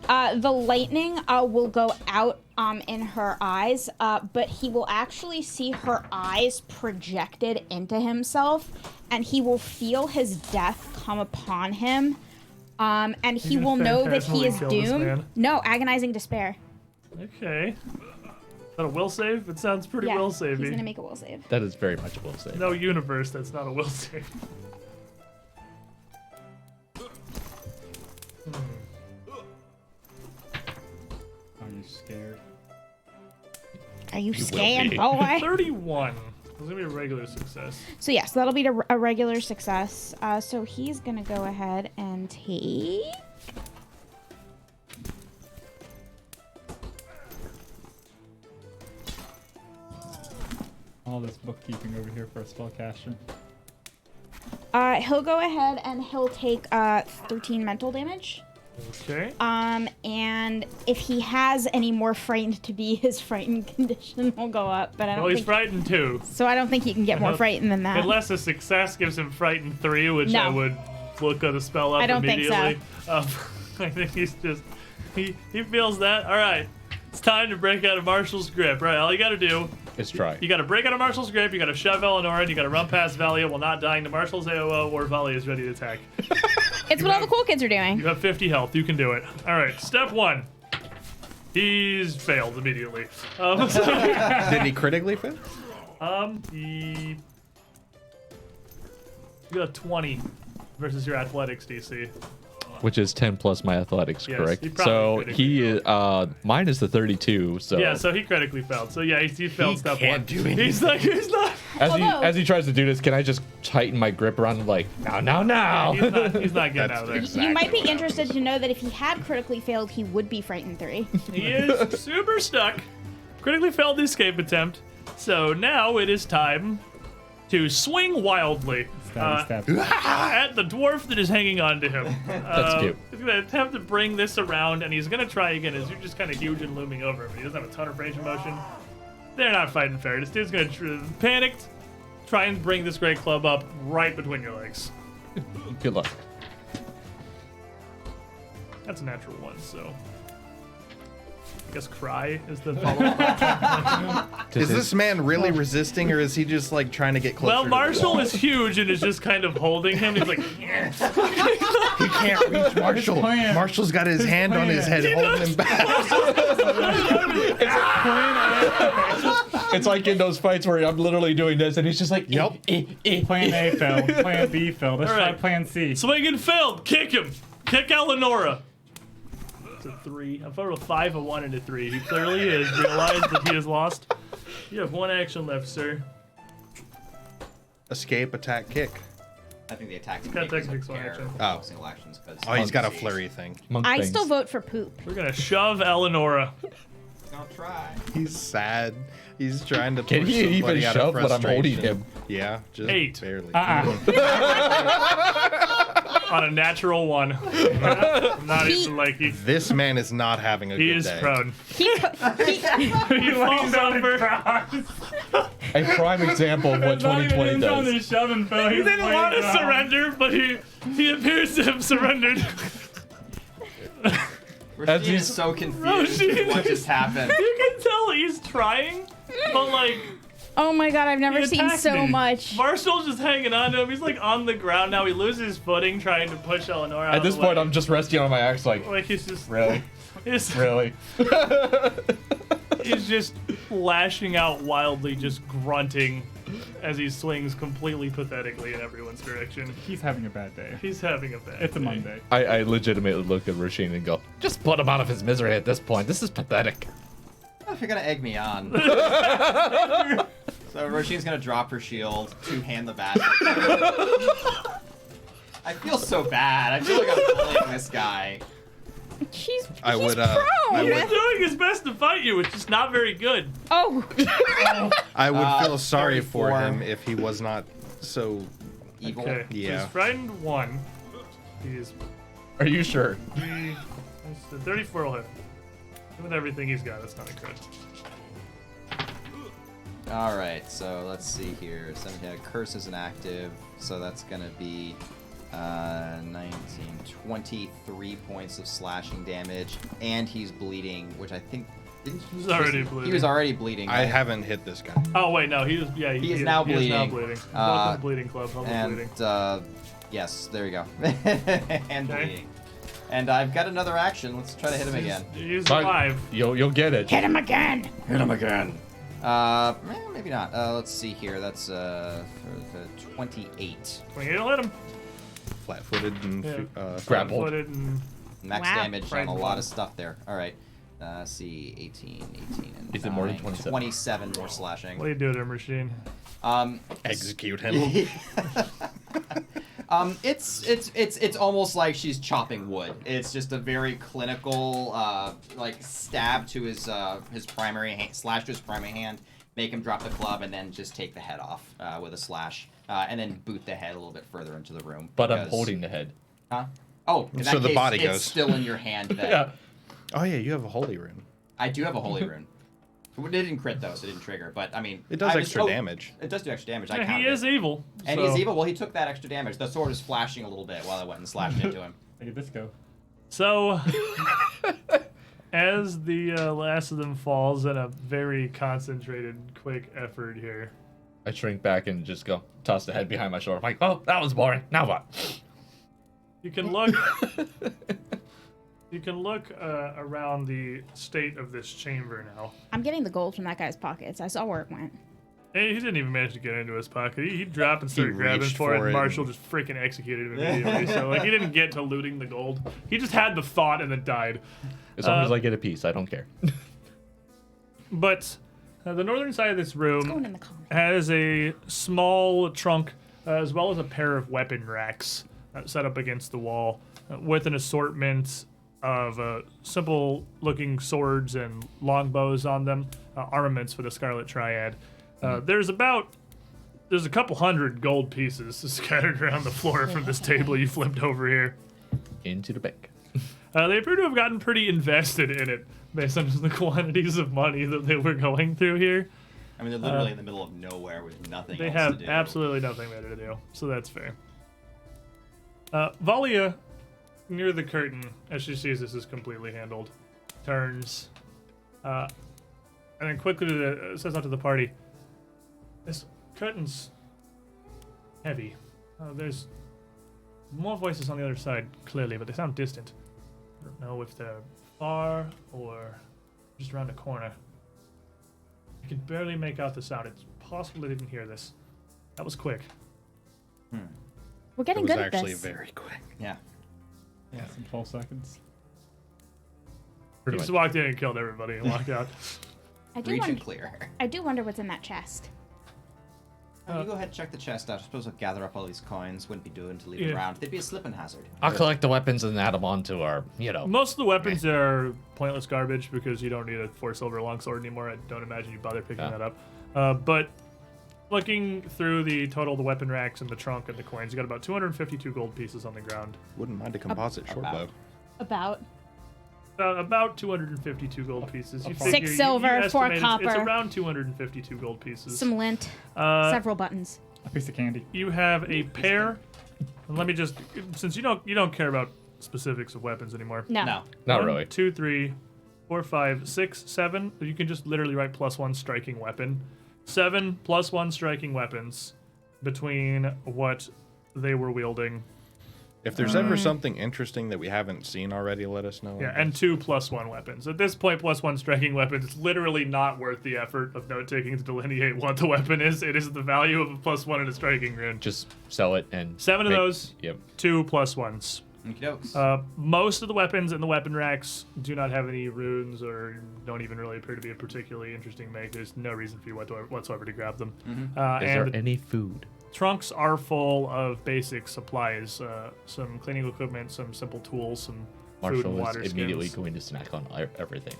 the lightning will go out in her eyes, but he will actually see her eyes projected into himself, and he will feel his death come upon him, and he You're will gonna know that he is phantasmally kill this doomed. man. No, agonizing despair. Okay. Is that a will save? It sounds pretty Yeah, will he's savey. gonna make a will save. That is very much a will save. No universe that's not a will save. Are you scared? Are you will scared, be. boy? 31. It's gonna be a regular success. So yes, that'll be a regular success. So he's gonna go ahead and take. All this bookkeeping over here for a spellcaster. He'll go ahead and he'll take 13 mental damage. Okay. And if he has any more frightened to be, his frightened condition will go up. But I don't Well, he's think. frightened too. So I don't think he can get more Uh-huh. frightened than that. Unless a success gives him frightened 3, which No. I would look at a spell up I don't think so. immediately. I think he's just he feels that. All right, it's time to break out of Marshall's grip. Right, all you got to do. Let's try. You got to break out of Marshall's grip. You got to shove Eleanor in. You got to run past Valia while not dying to Marshall's AOO, or Valia is ready to attack. It's what all the cool kids are doing. You have 50 health. You can do it. All right, step 1. He's failed immediately. Did he critically fail? You got a 20 versus your athletics DC. Which is 10 plus my athletics, Yes, correct? he probably So critically he is, mine is the 32. So Yeah, so he critically failed. So yeah, he failed step 1. can't do anything. He's not. Although- as he tries to do this, can I just tighten my grip around him like now? He's not getting That's out of there. exactly You might be what I interested to know that if he had critically failed, he would be frightened 3. He is super stuck. Critically failed the escape attempt. So now it is time to swing wildly Stab. at the dwarf that is hanging on to him. That's cute. He's gonna attempt to bring this around, and he's gonna try again. As you're just kind of huge and looming over him. He doesn't have a ton of range of motion. They're not fighting fair. This dude's gonna panicked, try and bring this great club up right between your legs. Good luck. That's a natural 1, so. I guess cry is the follow-up. Is this man really resisting, or is he just like trying to get closer? Well, to the Marshall wall? is huge and is just kind of holding him. He's like, yes. He can't reach Marshall. plan- Marshall's got his hand on his head, holding him back. It's like in those fights where I'm literally doing this, and he's just like, Yep. Plan A failed. Plan B failed. Let's All try right. Plan C. Swinging failed. Kick him. Kick Eleonora. It's a 3. I thought a 5, a 1, and a 3. He clearly has realized that he has lost. You have 1 action left, sir. Escape, attack, kick. I think the attack Got attack takes one action. Oh. Single actions because Oh, he's got a flurry thing. Monk I things. still vote for poop. We're gonna shove Eleonora. I'll try. He's sad. He's trying to push Can he even somebody out of shove when I'm holding frustration. him? Yeah, just 8. barely. On a natural 1. Not even like he This man is not having a he good is day. prone. He He falls over. A prime example of what 2020 does. To shove and fail. He didn't want to surrender, but he appears to have surrendered. Rasheen he's- is so confused. Rasheen What is- just happened? You can tell he's trying, but like Oh my god, I've never he seen attacked so me. much. Marshall's just hanging on to him. He's like on the ground now. He loses footing trying to push Eleanor out. At this of the point, way. I'm just resting on my axe like, like he's just really? he's, Really? he's just lashing out wildly, just grunting as he swings completely pathetically in everyone's direction. He's having a bad day. He's having a bad. It's a day. Monday. I legitimately look at Rasheen and go, just put him out of his misery at this point. This is pathetic. If you're gonna egg me on. So Roshin's gonna drop her shield, two-hand the basket. I feel so bad. I feel like I'm bullying this guy. He's I would, prone. He's doing his best to fight you. It's just not very good. Oh. I would feel sorry 34. for him if he was not so. Evil. Okay. Yeah. He's frightened 1. He's Are you sure? 34 will hit. With everything he's got, that's not a crit. All right, so let's see here. 17. Curse isn't active, so that's gonna be 19, 23 points of slashing damage, and he's bleeding, which I think He's already bleeding. He was already bleeding. I right? haven't hit this guy. Oh wait, no, he is. Yeah, He is now He is now bleeding. bleeding. Both Uh, in the bleeding club. Both And bleeding. yes, there you go. And Okay. bleeding. And I've got another action. Let's try to hit him again. He's Fine. alive. You'll get it. Hit him again. Hit him again. Maybe not. Let's see here. That's for the 28. 28 will hit him. Flat-footed and Yeah. Grappled. Footed and Max Wow. damage on a Frightened lot one. of stuff there. All right. See, 18, and Is it more than 9, 27? 27 more slashing. what do you do to him, Machine? execute him. It's almost like she's chopping wood. It's just a very clinical like stab to his primary hand, slash to his primary hand, make him drop the club, and then just take the head off with a slash, and then boot the head a little bit further into the room. But I'm because- holding the head. Huh? Oh, in that So the case, body it's goes. still in your hand. Then. Yeah. Oh yeah, you have a holy rune. I do have a holy rune. It didn't crit though, so it didn't trigger. But I mean, It does I was extra hoping- damage. It does do extra damage. I Yeah, counted he is it. evil. And so. he's evil. Well, he took that extra damage. The sword is flashing a little bit while I went and slashed into him. Look at this go. So, as the last of them falls in a very concentrated, quick effort here, I shrink back and just go toss the head behind my shoulder. I'm like, oh, that was boring. Now what? you can look. You can look around the state of this chamber now. I'm getting the gold from that guy's pockets. I saw where it went. And he didn't even manage to get into his pocket. He dropped and started grabbing reached for it, for and it Marshall and- just freaking executed him immediately. So like he didn't get to looting the gold. He just had the thought and then died. As long as I get a piece, I don't care. But the northern side of this It's room going in the comments. has a small trunk as well as a pair of weapon racks set up against the wall with an assortment of simple looking swords and longbows on them, armaments for the Scarlet Triad. There's a couple hundred gold pieces scattered around the floor from this table you flipped over here. Into the bank. They appear to have gotten pretty invested in it based on just the quantities of money that they were going through here. I mean, they're literally in the middle of nowhere with nothing They else have to do. absolutely nothing better to do, so that's fair. Valia, near the curtain, as she sees this is completely handled, turns, and then quickly says out to the party, "This curtain's heavy. There's more voices on the other side, clearly, but they sound distant. I don't know if they're far or just around a corner. I can barely make out the sound. It's possible they didn't hear this. That was quick." We're It getting was good at actually this. very quick. Yeah. Yeah, some 12 seconds. He Pretty just much. walked in and killed everybody and walked out. I do Reach and wonder. clear. I do wonder what's in that chest. You go ahead and check the chest out. I suppose I'll gather up all these coins. Wouldn't be doing to leave Yeah. them around. They'd be a slipping hazard. I'll collect the weapons and add them onto our, Most of the weapons are pointless garbage because you don't need a 4 silver longsword anymore. I don't imagine you bother picking Yeah. that up. But looking through the total, the weapon racks and the trunk and the coins, you got about 252 gold pieces on the ground. Wouldn't mind a composite short bow. About. About 252 gold pieces. You 6 figure silver, 4 estimate it's copper. around 252 gold pieces. Some lint. Uh, Several buttons. A piece of candy. You have a pair. And let me just, since you don't care about specifics of weapons anymore. No. No. Not One, really. 2, 3, 4, 5, 6, 7. You can just literally write +1 striking weapon. 7 +1 striking weapons between what they were wielding. If there's ever something interesting that we haven't seen already, let us know. Yeah, and 2 +1 weapons. At this point, +1 striking weapons is literally not worth the effort of note taking to delineate what the weapon is. It is the value of a +1 in a striking rune. Just sell it and 7 of make- those, Yep. 2 +1s. Okey-dokes. Most of the weapons in the weapon racks do not have any runes or don't even really appear to be a particularly interesting make. There's no reason for you whatsoever to grab them. Is And there the any food? trunks are full of basic supplies, some cleaning equipment, some simple tools, some food and Marshall water is immediately skins. going to snack on everything.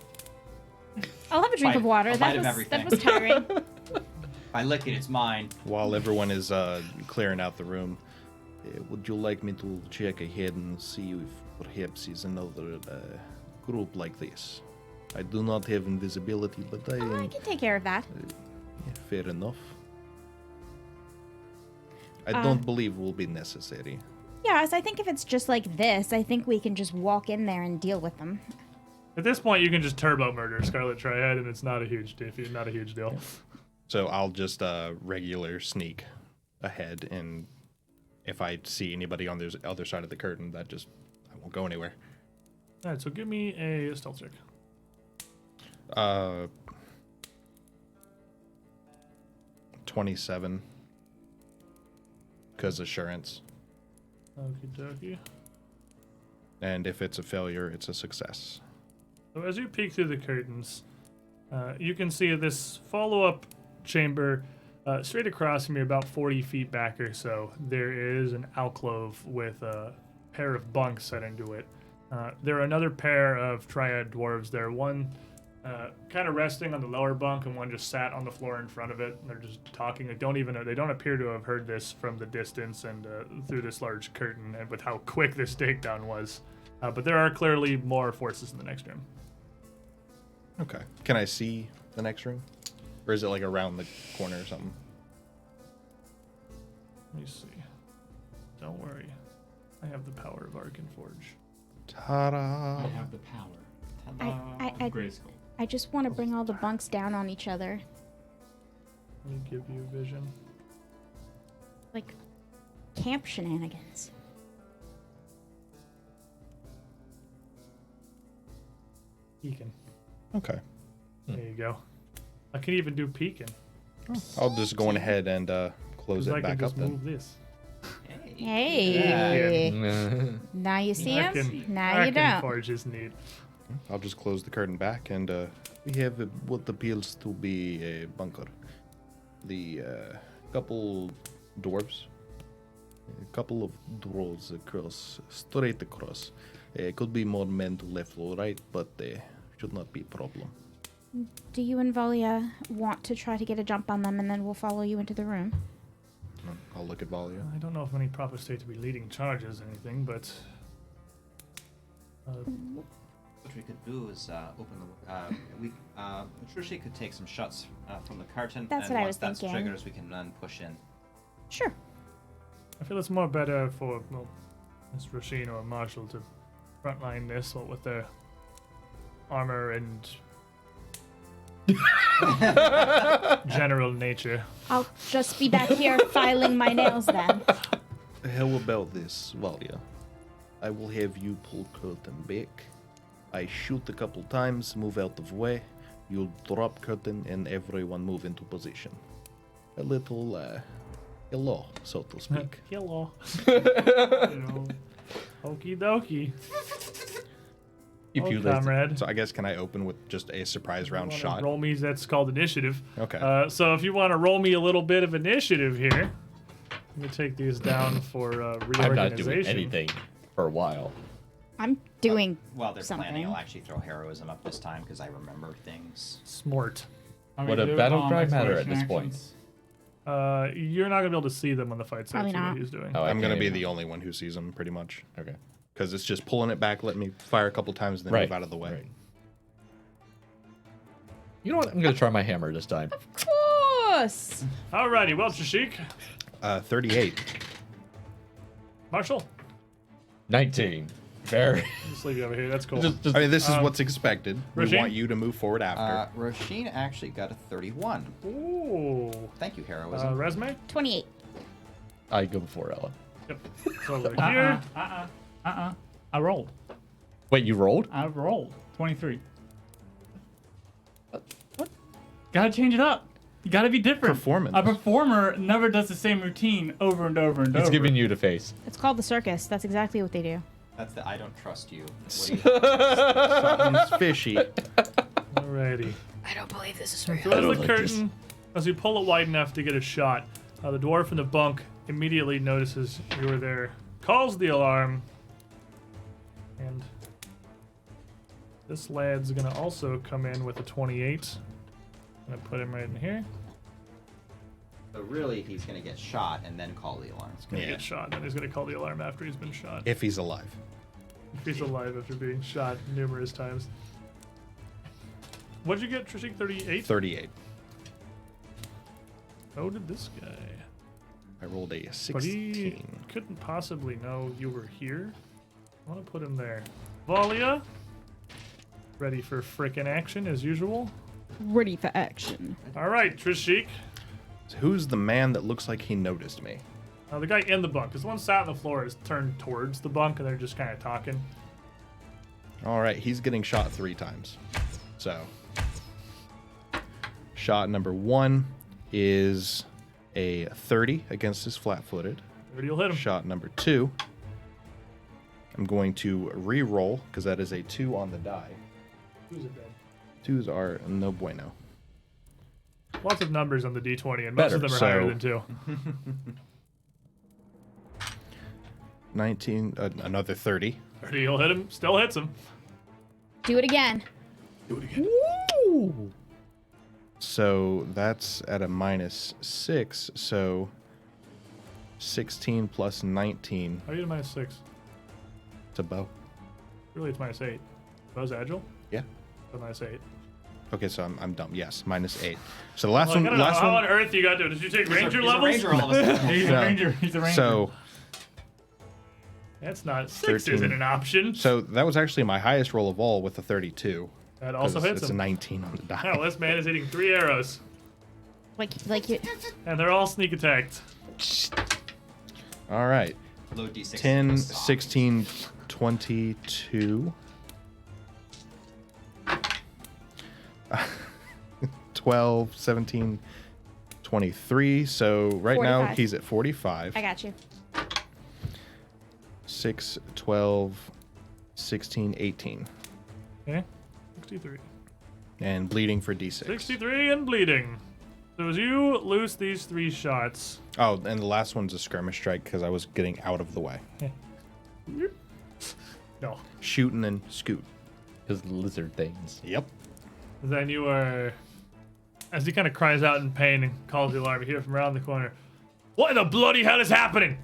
I'll have a drink Bite- of water. a That bite of was everything. that was tiring. If I lick it, it's mine. While everyone is clearing out the room, would you like me to check ahead and see if perhaps is another group like this? I do not have invisibility, but I I am can take care of that. fair enough. I don't believe will be necessary. Yeah, so I think if it's just like this, I think we can just walk in there and deal with them. At this point, you can just turbo murder Scarlet Triad, and it's not a huge deal. So I'll just regular sneak ahead, and if I see anybody on the other side of the curtain, I won't go anywhere. All right, so give me a stealth check. 27. Because assurance. Okie dokie. And if it's a failure, it's a success. So as you peek through the curtains, you can see this follow-up chamber straight across from you, about 40 feet back or so. There is an alcove with a pair of bunks set into it. There are another pair of triad dwarves there. One kind of resting on the lower bunk, and one just sat on the floor in front of it. And they're just talking. They don't appear to have heard this from the distance and through this large curtain, and with how quick this takedown was. But there are clearly more forces in the next room. Okay. Can I see the next room? Or is it like around the corner or something? Let me see. Don't worry. I have the power of Arkenforge. Ta-da! I have the power. I Grayskull. I just want to bring all the bunks down on each other. Let me give you vision. Like camp shenanigans. Peeking. Okay. There you go. I can even do peeking. I'll just go on ahead and close 'Cause I it can back just up then. move this. Hey. Now you see him. Now you don't. Arkenforge is neat. I'll just close the curtain back, and we have what appears to be a bunker. The couple dwarves, a couple of dwarves across, straight across. Could be more men to left or right, but should not be a problem. Do you and Valia want to try to get a jump on them, and then we'll follow you into the room? I'll look at Valia. I don't know if any proper state to be leading charges or anything, but What we could do is open the. Trushi could take some shots from the curtain. That's and what I once was that's thinking. triggers, we can then push in. Sure. I feel it's more better for Miss Roshin or Marshall to frontline this, what with their armor and general nature. I'll just be back here filing my nails then. How about this, Valia? I will have you pull curtain back. I shoot a couple times, move out of way. You'll drop curtain, and everyone move into position. A little, hello, so to speak. Hello. Okie dokie. If Oh, you listen. comrade. So I guess can I open with just a surprise round Wanna shot? Roll me, that's called initiative. Okay. So if you want to roll me a little bit of initiative here, let me take these down for reorganization. I'm not doing anything for a while. I'm doing While they're something. planning, I'll actually throw heroism up this time because I remember things. Smart. Would a battle cry matter at this point? You're not gonna be able to see them when the fight starts. Probably What not. he's doing. Oh, I I'm gonna can't be even- the only one who sees them, pretty much. Okay. Because it's just pulling it back, let me fire a couple times, and then Right. move out of the way. Right. You know what? I'm gonna try my hammer this time. Of course. Alrighty, well, Trishik, 38. Marshall, 19. Very. just leave you over here. That's cool. just I mean, this is what's expected. We Rasheen? want you to move forward after. Roshin actually got a 31. Ooh. Thank you, heroism. Resume. 28. I go before Ella. Yep. So over here. I rolled. Wait, you rolled? I rolled. 23. What? Gotta change it up. You gotta be different. Performance. A performer never does the same routine over and over and It's over. giving you the face. It's called the circus. That's exactly what they do. That's the I don't trust you. What do you Something's fishy. Alrighty. I don't believe this is So real. as the like this. curtain, as you pull it wide enough to get a shot, the dwarf in the bunk immediately notices you are there, calls the alarm, and This lad's gonna also come in with a 28. I'm gonna put him right in here. So really, he's gonna get shot and then call the alarm. He's gonna get shot, and he's gonna call the alarm after he's been shot. If he's alive. If he's alive after being shot numerous times. What'd you get, Trishik? 38? 38. Oh, did this guy? I rolled a But he 16. couldn't possibly know you were here. I want to put him there. Valia, ready for frickin' action as usual. Ready for action. All right, Trishik. So who's the man that looks like he noticed me? The guy in the bunk. Because the one sat on the floor is turned towards the bunk, and they're just kind of talking. All right, he's getting shot 3 times. So, shot number 1 is a 30 against his flat-footed. 30 will hit him. Shot number 2, I'm going to re-roll because that is a 2 on the die. Who's it dead? 2s are no bueno. Lots of numbers on the D20, and most of them are higher than 2. 19, another 30. 30 will hit him. Still hits him. Do it again. Do it again. Woo! So that's at a -6. So 16 plus 19 How are you at -6? to bow. Really, it's -8. Bow's agile? Yeah. So -8. Okay, so I'm dumb. Yes, -8. So the last Like, I one. don't know Last how one. on earth you got to. Did you take ranger He's a levels? ranger all of a sudden. He's No. a ranger. He's a ranger. So That's not 6. 13. Isn't an option. so that was actually my highest roll of all with a 32. That also 'cause hits it's him. a 19 on the die. Now this man is hitting 3 arrows, Like you. and they're all sneak attacked. All right. Low D6. 10, Soft. 16, 22. 12, 17, 23. So right now 45. he's at 45. I got you. 6, 12, 16, 18. Okay. 63. And bleeding for D6. 63 and bleeding. So as you loose these 3 shots, Oh, and the last one's a skirmish strike because I was getting out of the way. no. Shooting and scoot. His lizard things. Yep. Then you are, as he kind of cries out in pain and calls the alarm, you hear from around the corner, "What in the bloody hell is happening?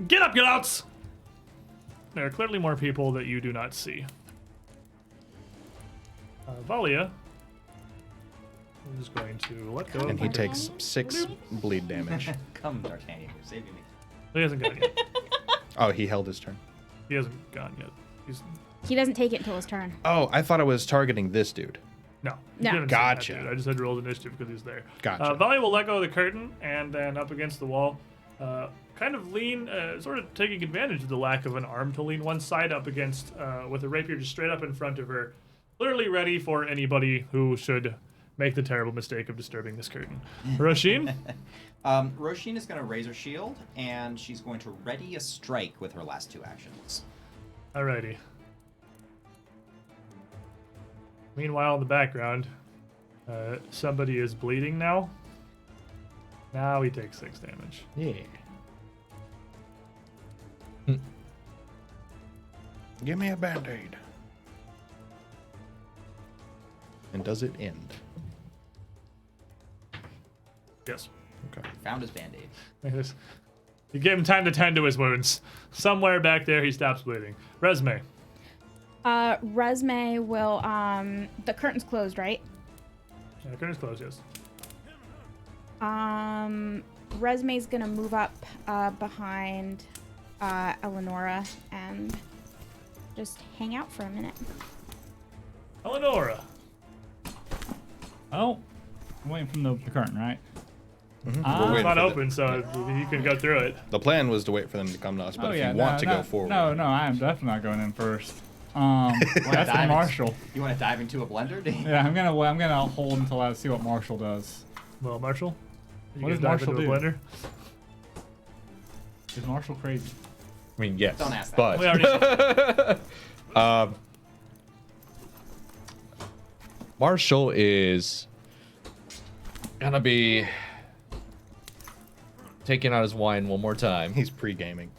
Get up, you louts!" There are clearly more people that you do not see. Valia is going to let go. And of he the- takes 6 bleed damage. Come, D'Artagnan, you're saving me. He hasn't gone yet. Oh, he held his turn. He hasn't gone yet. He's He doesn't take it until his turn. Oh, I thought I was targeting this dude. no. No. You didn't see Gotcha. that, dude. I just had to roll initiative because he's there. Gotcha. Valia will let go of the curtain and then up against the wall, kind of lean, sort of taking advantage of the lack of an arm to lean one side up against, with a rapier just straight up in front of her, clearly ready for anybody who should make the terrible mistake of disturbing this curtain. Roshin? Roshin is going to raise her shield, and she's going to ready a strike with her last 2 actions. Alrighty. Meanwhile, in the background, somebody is bleeding now. Now he takes 6 damage. Yeah. Give me a band-aid. And does it end? Yes. Okay. Found his band-aid. Yes. You gave him time to tend to his wounds. Somewhere back there, he stops bleeding. Resume. Resme will. The curtain's closed, right? Yeah, curtain's closed, yes. Resme's gonna move up behind Eleonora and just hang out for a minute. Eleonora. Oh, I'm waiting from the curtain, right? We're It's waiting not for open, so you can go through it. The plan was to wait for them to come to us, but Oh if yeah, you want no, to no, go forward. No, I am definitely not going in first. That's dive for in? Marshall. You want to dive into a blender? Yeah, I'm gonna hold until I see what Marshall does. Well, Marshall? You What gonna does dive Marshall into a do? blender? Is Marshall crazy? I mean, yes. Don't ask that. But We already Marshall is gonna be taking out his wine one more time. He's pre-gaming.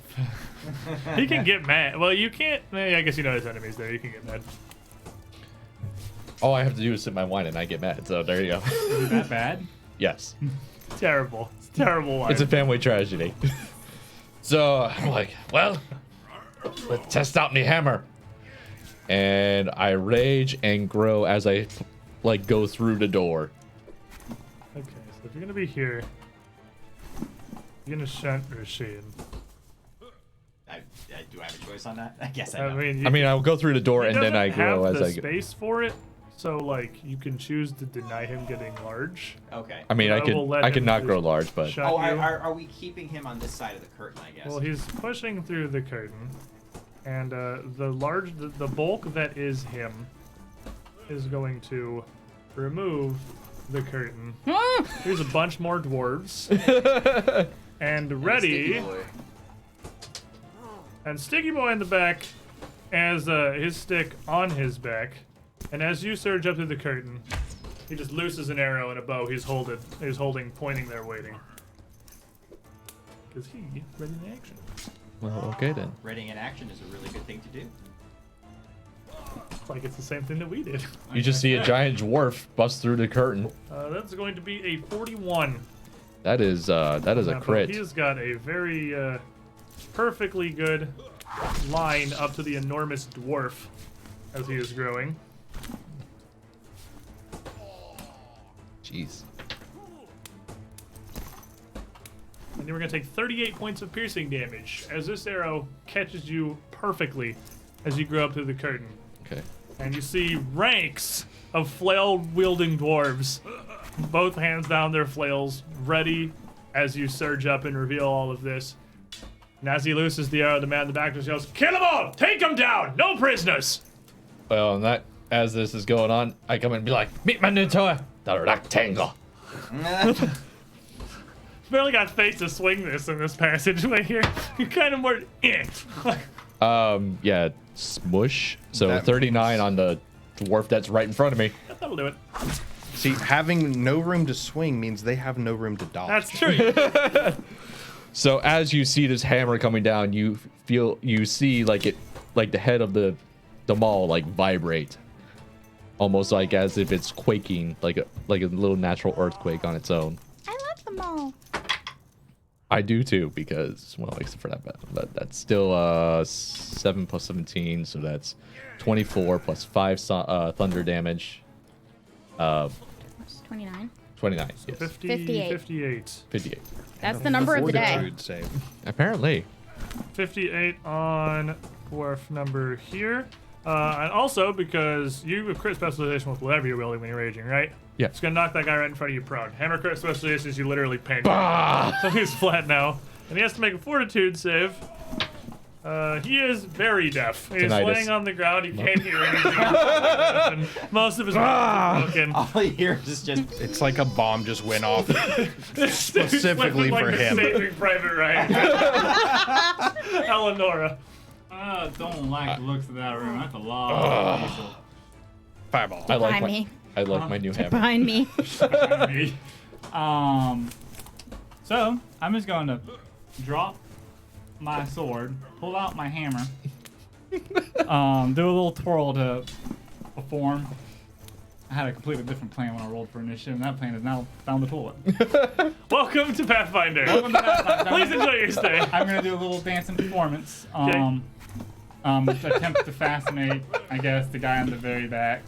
He can get mad. Well, you can't. I guess you know his enemies there. You can get mad. All I have to do is sip my wine and I get mad. So there you go. Is it that bad? Yes. Terrible. It's terrible wine. It's a family tragedy. So I'm like, well, let's test out my hammer. And I rage and grow as I like go through the door. Okay, so if you're gonna be here, you're gonna shunt or shade. Do I have a choice on that? I guess I I don't. mean, I mean, I'll go through the door he and then I doesn't grow have as the I go. space for it, so like you can choose to deny him getting large. Okay. I mean, I will let I could him not just grow large, but shunt Oh, you. are we keeping him on this side of the curtain, I guess? Well, he's pushing through the curtain, and the bulk that is him is going to remove the curtain. Here's a bunch more dwarves. And ready. And Sticky Boy in the back has his stick on his back. And as you surge up through the curtain, he just looses an arrow and a bow he's holding, pointing there, waiting. Because he ready in action. well, okay then. Ready in action is a really good thing to do. Like it's the same thing that we did. You just see a giant dwarf bust through the curtain. That's going to be a 41. That is a But crit. He's got a very perfectly good line up to the enormous dwarf as he is growing. Jeez. And then we're going to take 38 points of piercing damage as this arrow catches you perfectly as you grow up through the curtain. Okay. And you see ranks of flail-wielding dwarves, both hands down their flails, ready as you surge up and reveal all of this. And as he looses the arrow, the man in the back just yells, "Kill them all! Take them down! No prisoners!" Well, and that as this is going on, I come in and be like, "Meet my new toy, the rectangle." Barely got faith to swing this in this passageway here. You're kind of more Yeah, smush. So That 39 on the dwarf that's right in front of me. That'll do it. See, having no room to swing means they have no room to dodge. That's true. So as you see this hammer coming down, you see like the head of the maul like vibrate, almost like as if it's quaking, like a little natural earthquake on its own. I love them all. I do too, because well, except for that, but that's still 7 plus 17, so that's 24 plus 5 thunder damage. 29. 29. Yes. 58. 58. That's the number of the day. Fortitude save. Apparently. 58 on dwarf number here. And also, because you have crit specialization with whatever you're wielding when you're raging, right? Yeah. It's going to knock that guy right in front of you prone. Hammer crit specialization is you literally paint him. Bah! So he's flat now. And he has to make a fortitude save. He is very deaf. He's Tinnitus. laying on the ground. He can't hear anything. And most of his mouth is broken. All you hear is just It's like a bomb just went off. Specifically for him. Saving Private Ryan. Eleonora. I don't like the looks of that room. That's a lot of people. Fireball. I like Behind my, me. I like my new hammer. Behind me. So I'm just going to drop my sword, pull out my hammer, do a little twirl to perform. I had a completely different plan when I rolled for initiative, and that plan is now down the toilet. Welcome to Pathfinder. Welcome to Pathfinder. Please enjoy your stay. I'm gonna do a little dancing performance. Okay. Attempt to fascinate, I guess, the guy on the very back.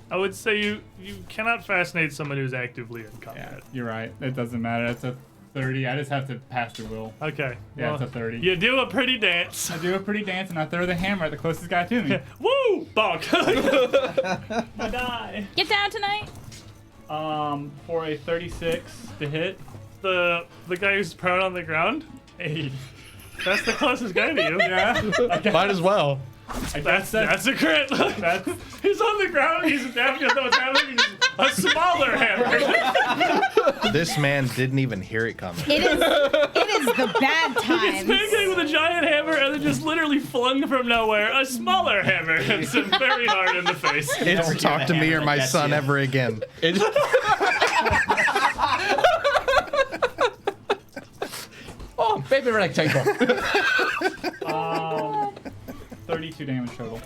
I would say you cannot fascinate someone who's actively in Yeah, combat. you're right. It doesn't matter. It's a 30. I just have to pass the will. Okay. Yeah, well, it's a 30. You do a pretty dance. I do a pretty dance and I throw the hammer at the closest guy to me. Woo! Bonk. I die. Get down tonight. For a 36 to hit. The guy who's prone on the ground. Hey. That's the closest guy to you. Yeah. Might as well. I guess That's a crit. that's He's on the ground. He's adapting to what's happening. He's a smaller hammer. This man didn't even hear it coming. It is the bad He's times. pancake with a giant hammer and then just literally flung from nowhere a smaller hammer hits him very hard in the face. Don't talk to me or my That's son you. ever again. Oh, baby rectangle. 32 damage total.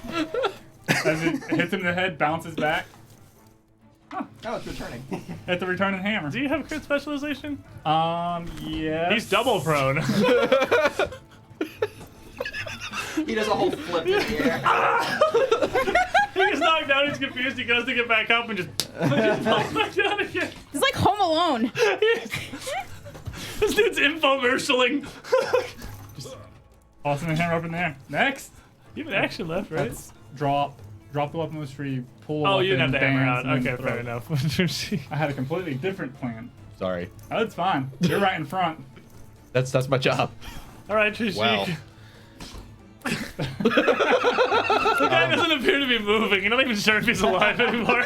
As it hits him in the head, bounces back. Oh, it's returning. At the return of the hammer. Do you have crit specialization? Yes. He's double prone. He does a whole flip in the air. He gets knocked down, he's confused, he goes to get back up and just falls back down again. It's like Home Alone. This dude's infomercialing. Tossing the hammer up in the air. Next. You have an action left, right? Let's drop the weapon on the tree, pull a Oh, weapon, you didn't have the hammer out. dance, and then Okay, throw fair it. enough. I had a completely different plan. Sorry. Oh, it's fine. You're right in front. That's my job. All right, Trishik. Well. The guy doesn't appear to be moving. You're not even sure if he's alive anymore.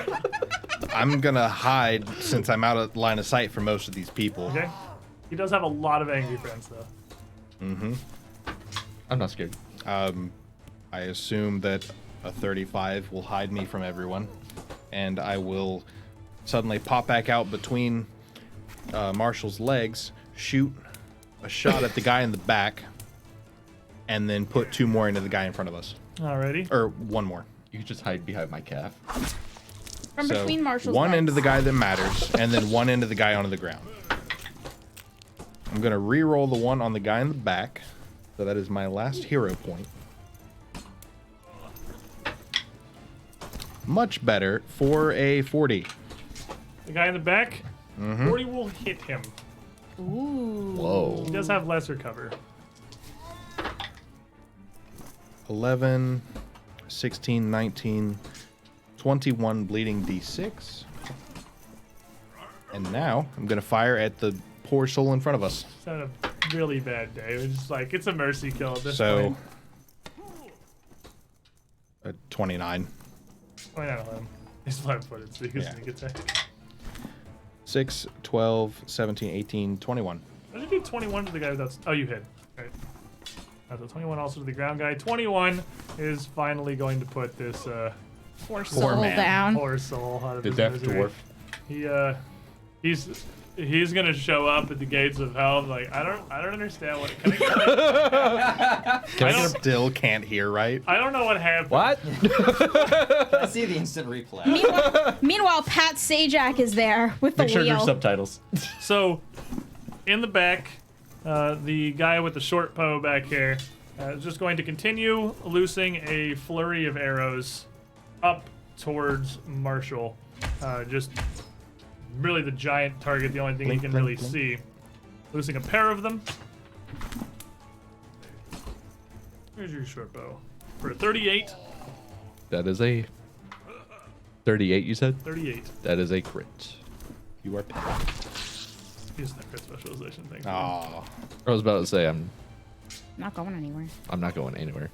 I'm gonna hide since I'm out of line of sight for most of these people. Okay. He does have a lot of angry friends, though. Mm-hmm. I'm not scared. I assume that a 35 will hide me from everyone, and I will suddenly pop back out between Marshall's legs, shoot a shot at the guy in the back, and then put 2 more into the guy in front of us. Alrighty. Or 1 more. You can just hide behind my calf. From So between Marshall's 1 legs. into the guy that matters, and then 1 into the guy on the ground. I'm gonna re-roll the 1 on the guy in the back, so that is my last hero point. Much better for a 40. The guy in the back, Mm-hmm. 40 will hit him. Ooh. Whoa. He does have lesser cover. 11, 16, 19, 21 bleeding d6. And now I'm gonna fire at the poor soul in front of us. It's had a really bad day. It's just like, it's a mercy kill at this So, point. 29. Point out him. He's flat-footed, so he can Yeah. sneak attack. 6, 12, 17, 18, 21. Why did you do 21 to the guy that's... Oh, you hit. Right. So 21 also to the ground guy. 21 is finally going to put this Poor Poor soul man. down. poor soul out of The his deaf misery. dwarf. He's gonna show up at the gates of hell. Like, I don't understand what. I don't, Still can't hear right. I don't know what happened. What? I see the instant replay. Meanwhile, Pat Sajak is there with the Make sure wheel. there's subtitles. So, in the back, the guy with the short bow back here is just going to continue loosing a flurry of arrows up towards Marshall. Just really the giant target, the only thing Blink, he can blink, really blink. see. Loosing a pair of them. Here's your short bow. For 38. That is a 38, you said? 38. That is a crit. You are petty. Use that crit specialization thing. Aw. I was about to say I'm Not going anywhere. not going anywhere.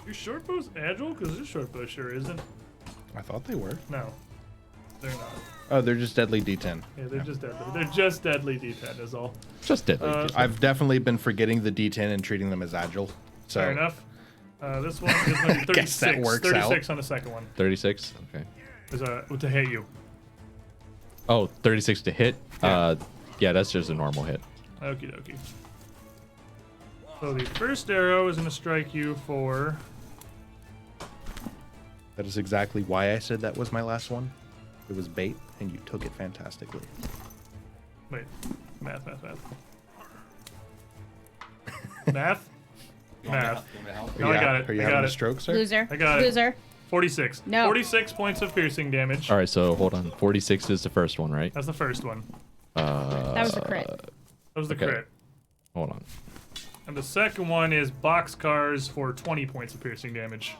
Your short bow's agile? Because this short bow sure isn't. I thought they were. No. They're not. Oh, they're just deadly D10. Yeah, they're just deadly. They're just deadly D10 is all. Just deadly. I've definitely been forgetting the D10 and treating them as agile. So Fair enough. This one is going to be 36. Guess that works 36 on the second one. 36. Okay. Is to hit you. Oh, 36 to hit. Yeah. Yeah, that's just a normal hit. Okie dokie. So the first arrow is going to strike you for. that is exactly why I said that was my last one. It was bait, and you took it fantastically. Wait. Math. Math? Math. No, I got it. Are you I having got a it. stroke, sir? Loser. I got it. Loser. 46. No. 46 points of piercing damage. All right, so hold on. 46 is the first one, right? That's the first one. That was a crit. That was the Okay. crit. Hold on. And the second one is boxcars for 20 points of piercing damage.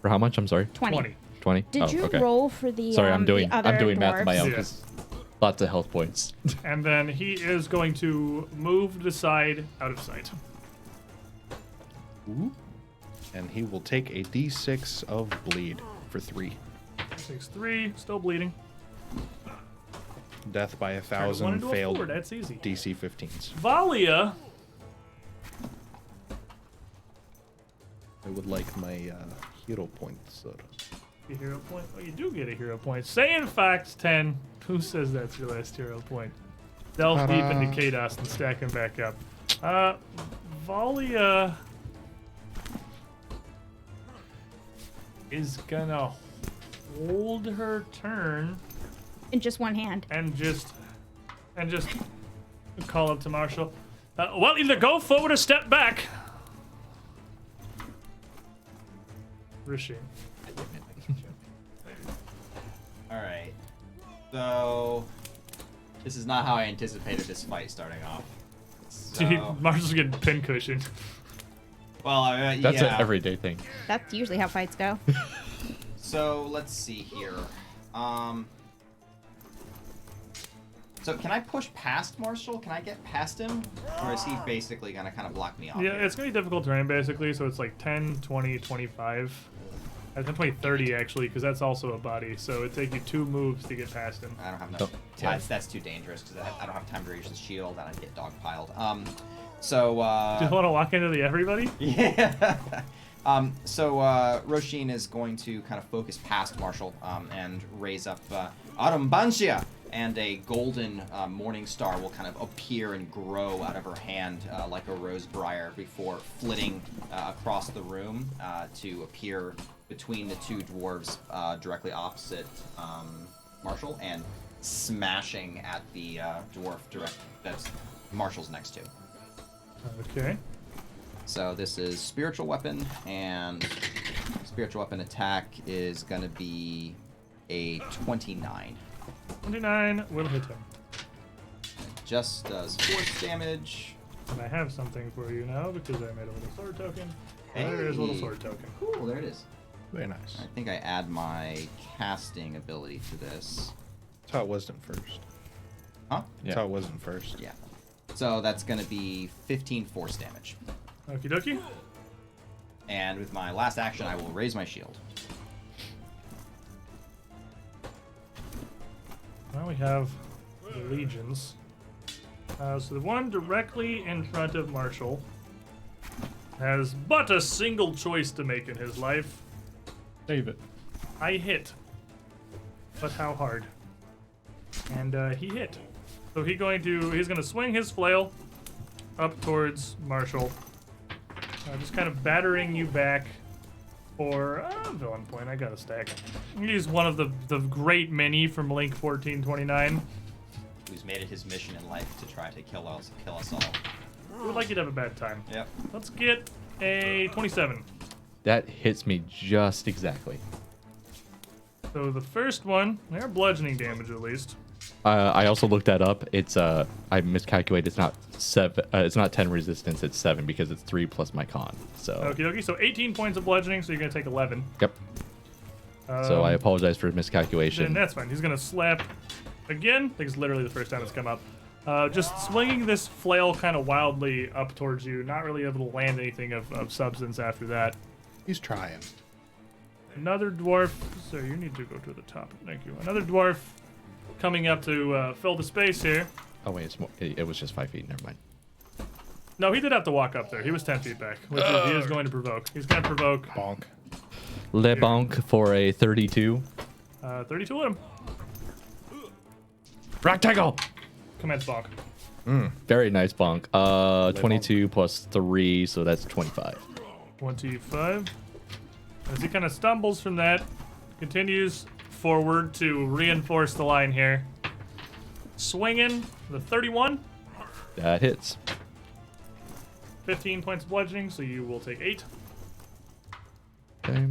For how much? I'm sorry. 20. 20. Did oh, you okay. roll for the Sorry, I'm the doing other math on my dwarves? own. Yeah. 'Cause lots of health points. And then he is going to move to the side out of sight. And he will take a D6 of bleed for 3. 6-3, still bleeding. Death by Turn one 1,000 into a failed four, that's easy. DC 15s. Valia. I would like my hero points, sir. A hero point? Oh, you do get a hero point. Say in fact 10. Who says that's your last hero point? Delve deep into Kados and stack him back up. Valia is gonna hold her turn In just one hand. and just call up to Marshall. Well, either go forward or step back. Rishi. Alright. So, this is not how I anticipated this fight starting off. Dude, So, Marshall's getting pincushioned. well, That's yeah. an everyday thing. That's usually how fights go. So, let's see here. So can I push past Marshall? Can I get past him? Or is he basically gonna kind of block me off? Yeah, here? it's gonna be difficult terrain basically, so it's like 10, 20, 25. 10, 20, 30 actually, because that's also a body, so it'd take you 2 moves to get past him. I don't have enough. That's too dangerous because I don't have time to reach the shield and I'd get dogpiled. So Do you want to walk into the everybody? yeah. So Roshin is going to kind of focus past Marshall and raise up Arumbantia, and a golden morning star will kind of appear and grow out of her hand like a rose briar before flitting across the room to appear between the 2 dwarves directly opposite Marshall and smashing at the dwarf that's Marshall's next to. Okay. So this is spiritual weapon, and spiritual weapon attack is gonna be a 29. 29 will hit him. It just does force damage. And I have something for you now because I made a little sword token. There is a little Hey. sword token. Cool, there it is. Very nice. I think I add my casting ability to this. That's how it wasn't first. Huh? That's how it wasn't first. Yeah. So that's gonna be 15 force damage. Okie dokie. And with my last action, I will raise my shield. Now we have the legions. So the one directly in front of Marshall has but a single choice to make in his life. Save it. I hit. But how hard? And he hit. So he's gonna swing his flail up towards Marshall. Just kind of battering you back for villain point. I got a stack. He's one of the great many from Link 1429. Who's made it his mission in life to try to kill us all. We would like you to have a bad time. Yep. Let's get a 27. That hits me just exactly. So the first one, they're bludgeoning damage at least. I also looked that up. It's I miscalculated. It's not 7. It's not 10 resistance. It's 7 because it's 3 plus my con. So. Okie dokie. So 18 points of bludgeoning. So you're gonna take 11. Yep. So I apologize for miscalculation. Then that's fine. He's gonna slap again. I think it's literally the first time it's come up. Just swinging this flail kind of wildly up towards you, not really able to land anything of substance after that. He's trying. Another dwarf. So you need to go to the top. Thank you. Another dwarf coming up to fill the space here. Oh wait, it's more, it was just 5 feet. Never mind. No, he did have to walk up there. He was 10 feet back, which is, he is going to provoke. He's going to provoke. Bonk. Le Bonk for a 32. 32 hit him. Rectangle. Commence bonk. Very nice bonk. 22 plus 3, so that's 25. 25. As he kind of stumbles from that, continues forward to reinforce the line here. Swinging the 31. That hits. 15 points of bludgeoning, so you will take 8. Okay.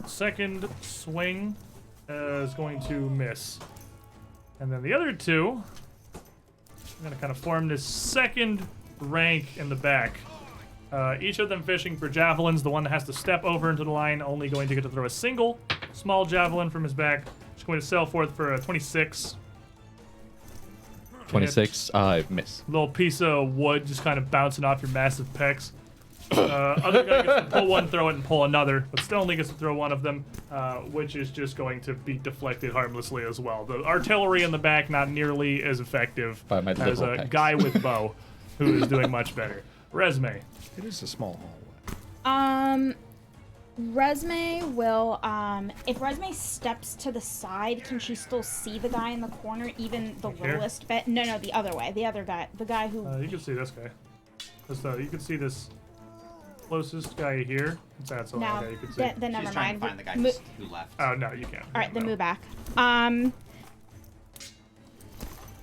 Second swing is going to miss. And then the other 2, I'm going to kind of form this second rank in the back. Each of them fishing for javelins. The one that has to step over into the line only going to get to throw a single small javelin from his back. Just going to sail forth for a 26. 26. Miss. Little piece of wood just kind of bouncing off your massive pecs. Other guy gets to pull one, throw it, and pull another, but still only gets to throw one of them, which is just going to be deflected harmlessly as well. The artillery in the back not nearly as effective By my as a liberal pecs. guy with bow, who is doing much better. Resume. It is a small hallway. Resme will, if Resme steps to the side, can she still see the guy in the corner, even the Here? lowest bet? No, the other way. The other guy. The guy who... You can see this guy. You can see this closest guy here. That's the only Now, guy you can see. then never She's trying mind. to find the guy Mo- who left. Oh no, you can't. All right, then No. move back.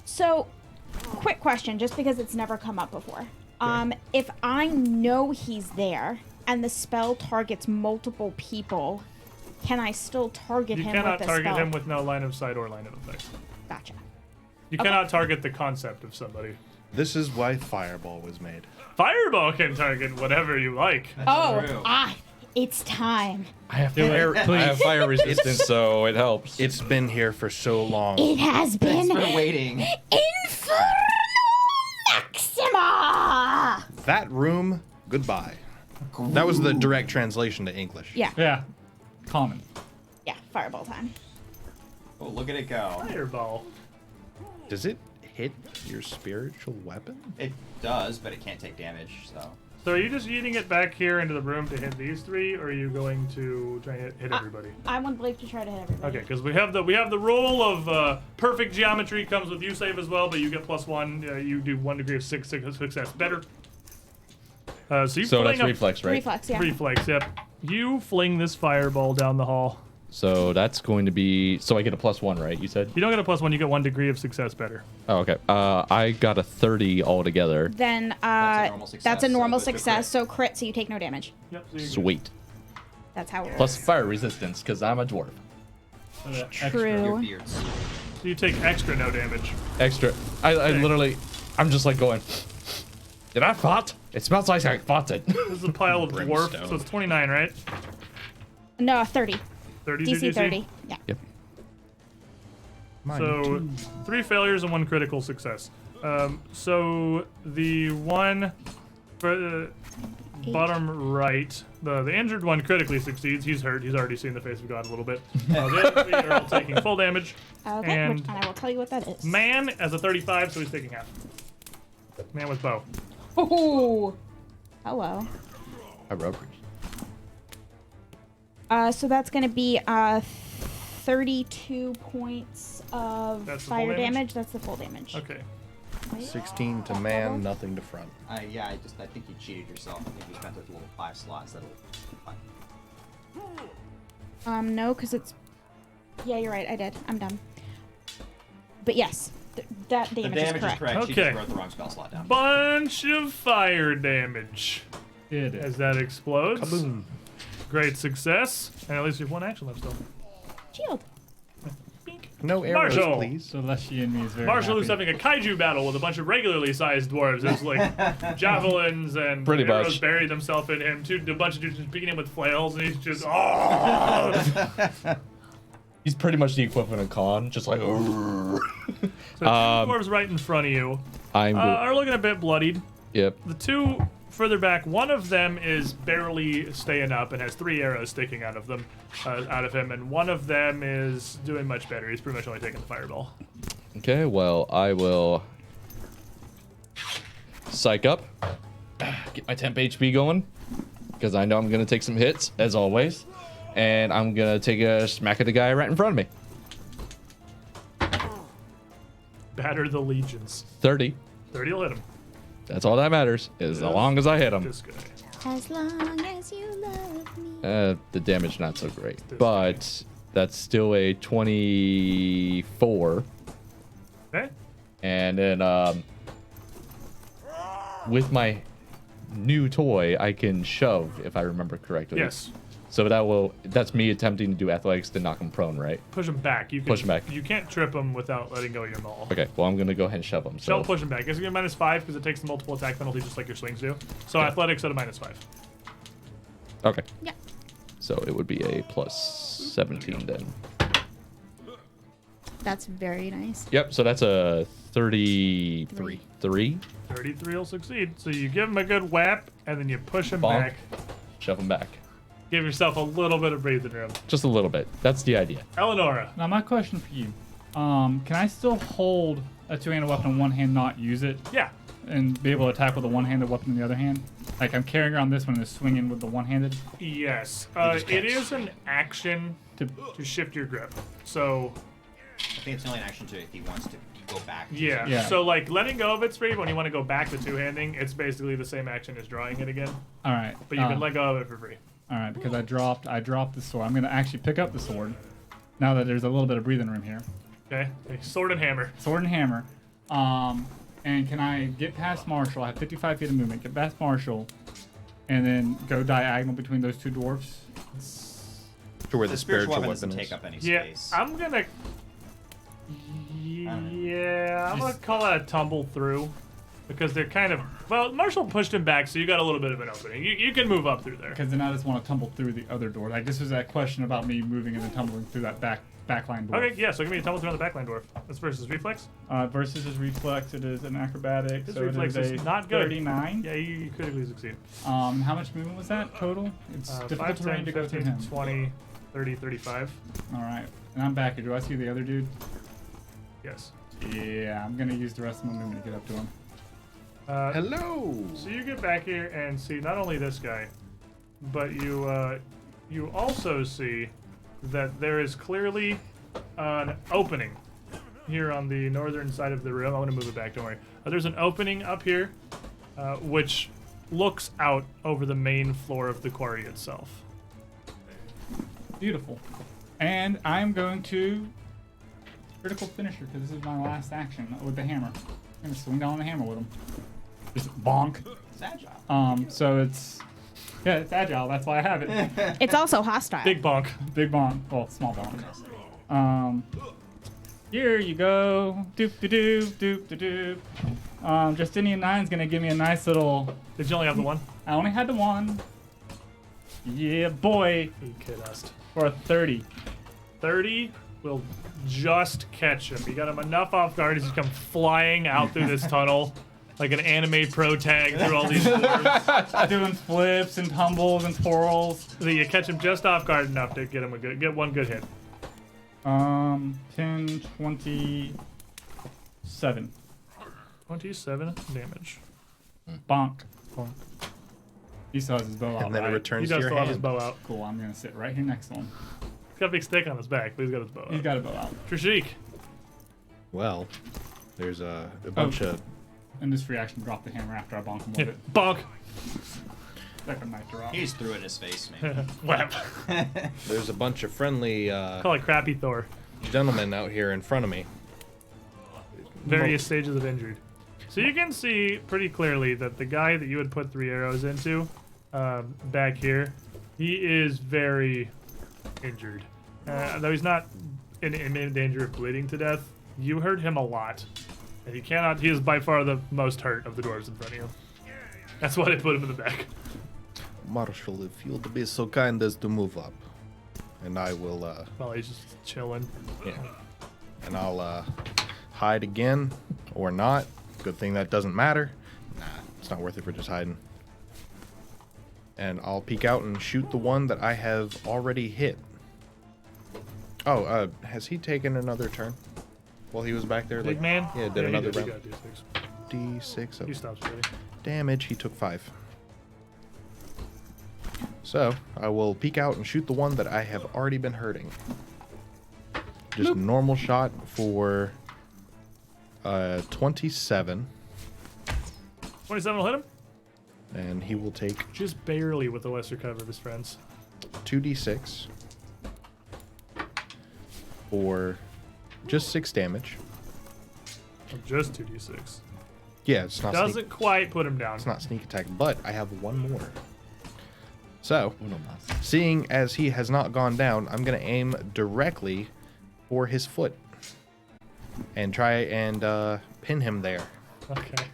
So, quick question, just because it's never come up before. If I know he's there and the spell targets multiple people, can I still target You him cannot with the target spell? him with no line of sight or line of effect. Gotcha. You Okay. cannot target the concept of somebody. This is why Fireball was made. Fireball can target whatever you like. True. It's time. I have Do it, fire. I please. have fire resistance, so it helps. It's been here for so long. It has Thanks been for waiting. Inferno Maxima! That room, goodbye. That was the direct translation to English. Yeah, Yeah. Common. yeah, fireball time. Oh, look at it go. Fireball. Does it hit your spiritual weapon? It does, but it can't take damage, so. So are you just eating it back here into the room to hit these three, or are you going to try and hit everybody? I want Blake to try to hit everybody. Okay, because we have the rule of perfect geometry comes with you save as well, but you get +1. You do 1 degree of success better. So you So fling that's a reflex, right? Reflex, yeah. reflex. Yep. You fling this fireball down the hall. So that's going to be. So I get a +1, right? You said. You don't get a +1. You get 1 degree of success better. Oh, okay. I got a 30 altogether. Then That's a normal success, that's a so normal it's a success, crit. so crit, so you take no damage. Yep. So you're good. Sweet. That's how it works. Plus fire resistance, because I'm a dwarf. So the extra- True. Your beards. So you take extra no damage. Extra. I literally. I'm just like going. Did I fart? It smells like I farted. This is a pile of dwarf, Brimstone. so it's 29, right? No, 30. 30 DC 30. Yeah. Yep. So 3 failures and 1 critical success. So the one for the bottom right, the injured one critically succeeds. He's hurt. He's already seen the face of God a little bit. The other 3 are all taking full damage. Okay, And and I will tell you what that is. man has a 35, so he's taking half. Man with bow. Ooh. Hello. I rubber. So that's gonna be 32 points of That's the full fire damage? damage. That's the full damage. Okay. 16 to man, nothing to front. Yeah, I think you cheated yourself. I think you spent a little 5 slots. That'll. No, because it's. Yeah, you're right. I did. I'm done. But yes, that The damage, damage is correct. She Okay. just wrote the wrong spell slot down. Bunch of fire damage It is. as that explodes. Kaboom. Great success. And at least you have 1 action left still. Shield. No arrows, Marshall. please. So Leshy and me is very Marshall is happy. having a kaiju battle with a bunch of regularly sized dwarves. There's like javelins and Pretty arrows much. bury themselves in him. A bunch of dudes just beating him with flails, and he's just oh. He's pretty much the equivalent of Khan, just like. So 2 dwarves right in front of you I'm. are looking a bit bloodied. Yep. The 2 further back, one of them is barely staying up and has 3 arrows sticking out of them, out of him, and one of them is doing much better. He's pretty much only taking the fireball. Okay, well, I will psych up, get my temp HP going, because I know I'm going to take some hits, as always, and I'm going to take a smack at the guy right in front of me. Batter the legions. 30. 30 will hit him. That's all that matters, as long as I hit him. This guy. As long as you love me. The damage not so great, This but that's still a 24. Okay. And then with my new toy, I can shove, if I remember correctly. Yes. So that's me attempting to do athletics to knock him prone, right? Push him back. You can, Push him back. You can't trip him without letting go of your maul. Okay, well, I'm going to go ahead and shove him. Don't So push him back. It's going to be -5 because it takes the multiple attack penalty just like your swings do. So Okay. athletics at a -5. Okay. Yeah. So it would be a plus 17 then. That's very nice. Yep, so that's a 33. 3? 33 will succeed. So you give him a good whap, and then you push him Bonk. back. Shove him back. Give yourself a little bit of breathing room. Just a little bit. That's the idea. Eleonora. Now my question for you, can I still hold a 2-handed weapon in one hand, not use it, Yeah. and be able to attack with a one-handed weapon in the other hand? Like I'm carrying around this one and swinging with the one-handed. Yes. just It can't is an action To to shift your grip. So I think it's only an action to if he wants to go back. Yeah. Yeah. So like letting go of it's free. When you want to go back to two-handing, it's basically the same action as drawing it again. All right. But you can let go of it for free. All right, because I dropped the sword. I'm gonna actually pick up the sword. Now that there's a little bit of breathing room here. Okay. Sword and hammer. Sword and hammer. And can I get past Marshall? I have 55 feet of movement. Get past Marshall, and then go diagonal between those two dwarfs. To where The the spiritual spiritual weapon doesn't weapon take is. up any Yeah. space. I'm gonna. Yeah, I'm gonna call that a tumble through, because they're kind of. Well, Marshall pushed him back, so you got a little bit of an opening. You can move up through there. Because then I just want to tumble through the other door. Like this was that question about me moving and then tumbling through that backline door. Okay, yeah. So give me a tumble through on the backline dwarf. That's versus reflex. Versus his reflex, it is an acrobatic. His so reflex it is is a not good. 39. Yeah, you critically succeed. How much movement was that total? It's difficult 5, terrain 10, to go through 15, him. 20, 30, 35. All right, and I'm back here. Do I see the other dude? Yes. Yeah, I'm gonna use the rest of my movement to get up to him. Hello. So you get back here and see not only this guy, but you also see that there is clearly an opening here on the northern side of the room. I'm going to move it back, don't worry. There's an opening up here, which looks out over the main floor of the quarry itself. Beautiful. And I'm going to critical finisher because this is my last action with the hammer. I'm gonna swing down on the hammer with him. Just bonk. It's agile. So it's agile. That's why I have it. It's also hostile. Big bonk. Big bonk. Well, small bonk. Here you go. Doop de doop doop de doop. Justinian 9's gonna give me a nice little. Did you only have the one? I only had the one. Yeah, boy. You kid us. For a 30. 30 will just catch him. You got him enough off guard as you come flying out through this tunnel like an anime pro tag through all these doors. Doing flips and tumbles and twirls. So you catch him just off guard enough to get him get one good hit. 10, 27. 27 damage. Bonk. Bonk. He still has his bow out, And then it right? He returns to does your still have his hand. bow out. Cool, I'm gonna sit right here next to him. He's got a big stick on his back, but he's got his bow He's out. got a bow out. Trishik. Well, there's a bunch of And this reaction dropped the hammer after I bonk him with it. Bonk. Second knife drop. He just threw it in his face, man. Whap. there's a bunch of friendly Call it Crappy Thor. gentlemen out here in front of me. Various stages of injured. So you can see pretty clearly that the guy that you would put 3 arrows into, back here, he is very injured. Though he's not in imminent danger of bleeding to death, you hurt him a lot. And he is by far the most hurt of the dwarves in front of you. That's why they put him in the back. Marshall, if you'll be so kind as to move up, and I will, Well, he's just chilling. yeah, and I'll hide again or not. Good thing that doesn't matter. Nah, it's not worth it for just hiding. And I'll peek out and shoot the one that I have already hit. Oh, has he taken another turn while he was back there? Big man? Yeah, did he another He round. got D6. D6 He of stops already. damage. He took 5. So I will peek out and shoot the one that I have already been hurting. Just a normal shot for 27, 27 will hit him? and he will take Just barely with the lesser cover of his friends. 2d6 for just 6 damage. Just 2d6. Yeah, it's not sneak, Doesn't quite put him down. it's not sneak attack, but I have one more. So, Uno mas. seeing as he has not gone down, I'm going to aim directly for his foot and try and pin him there. Okay.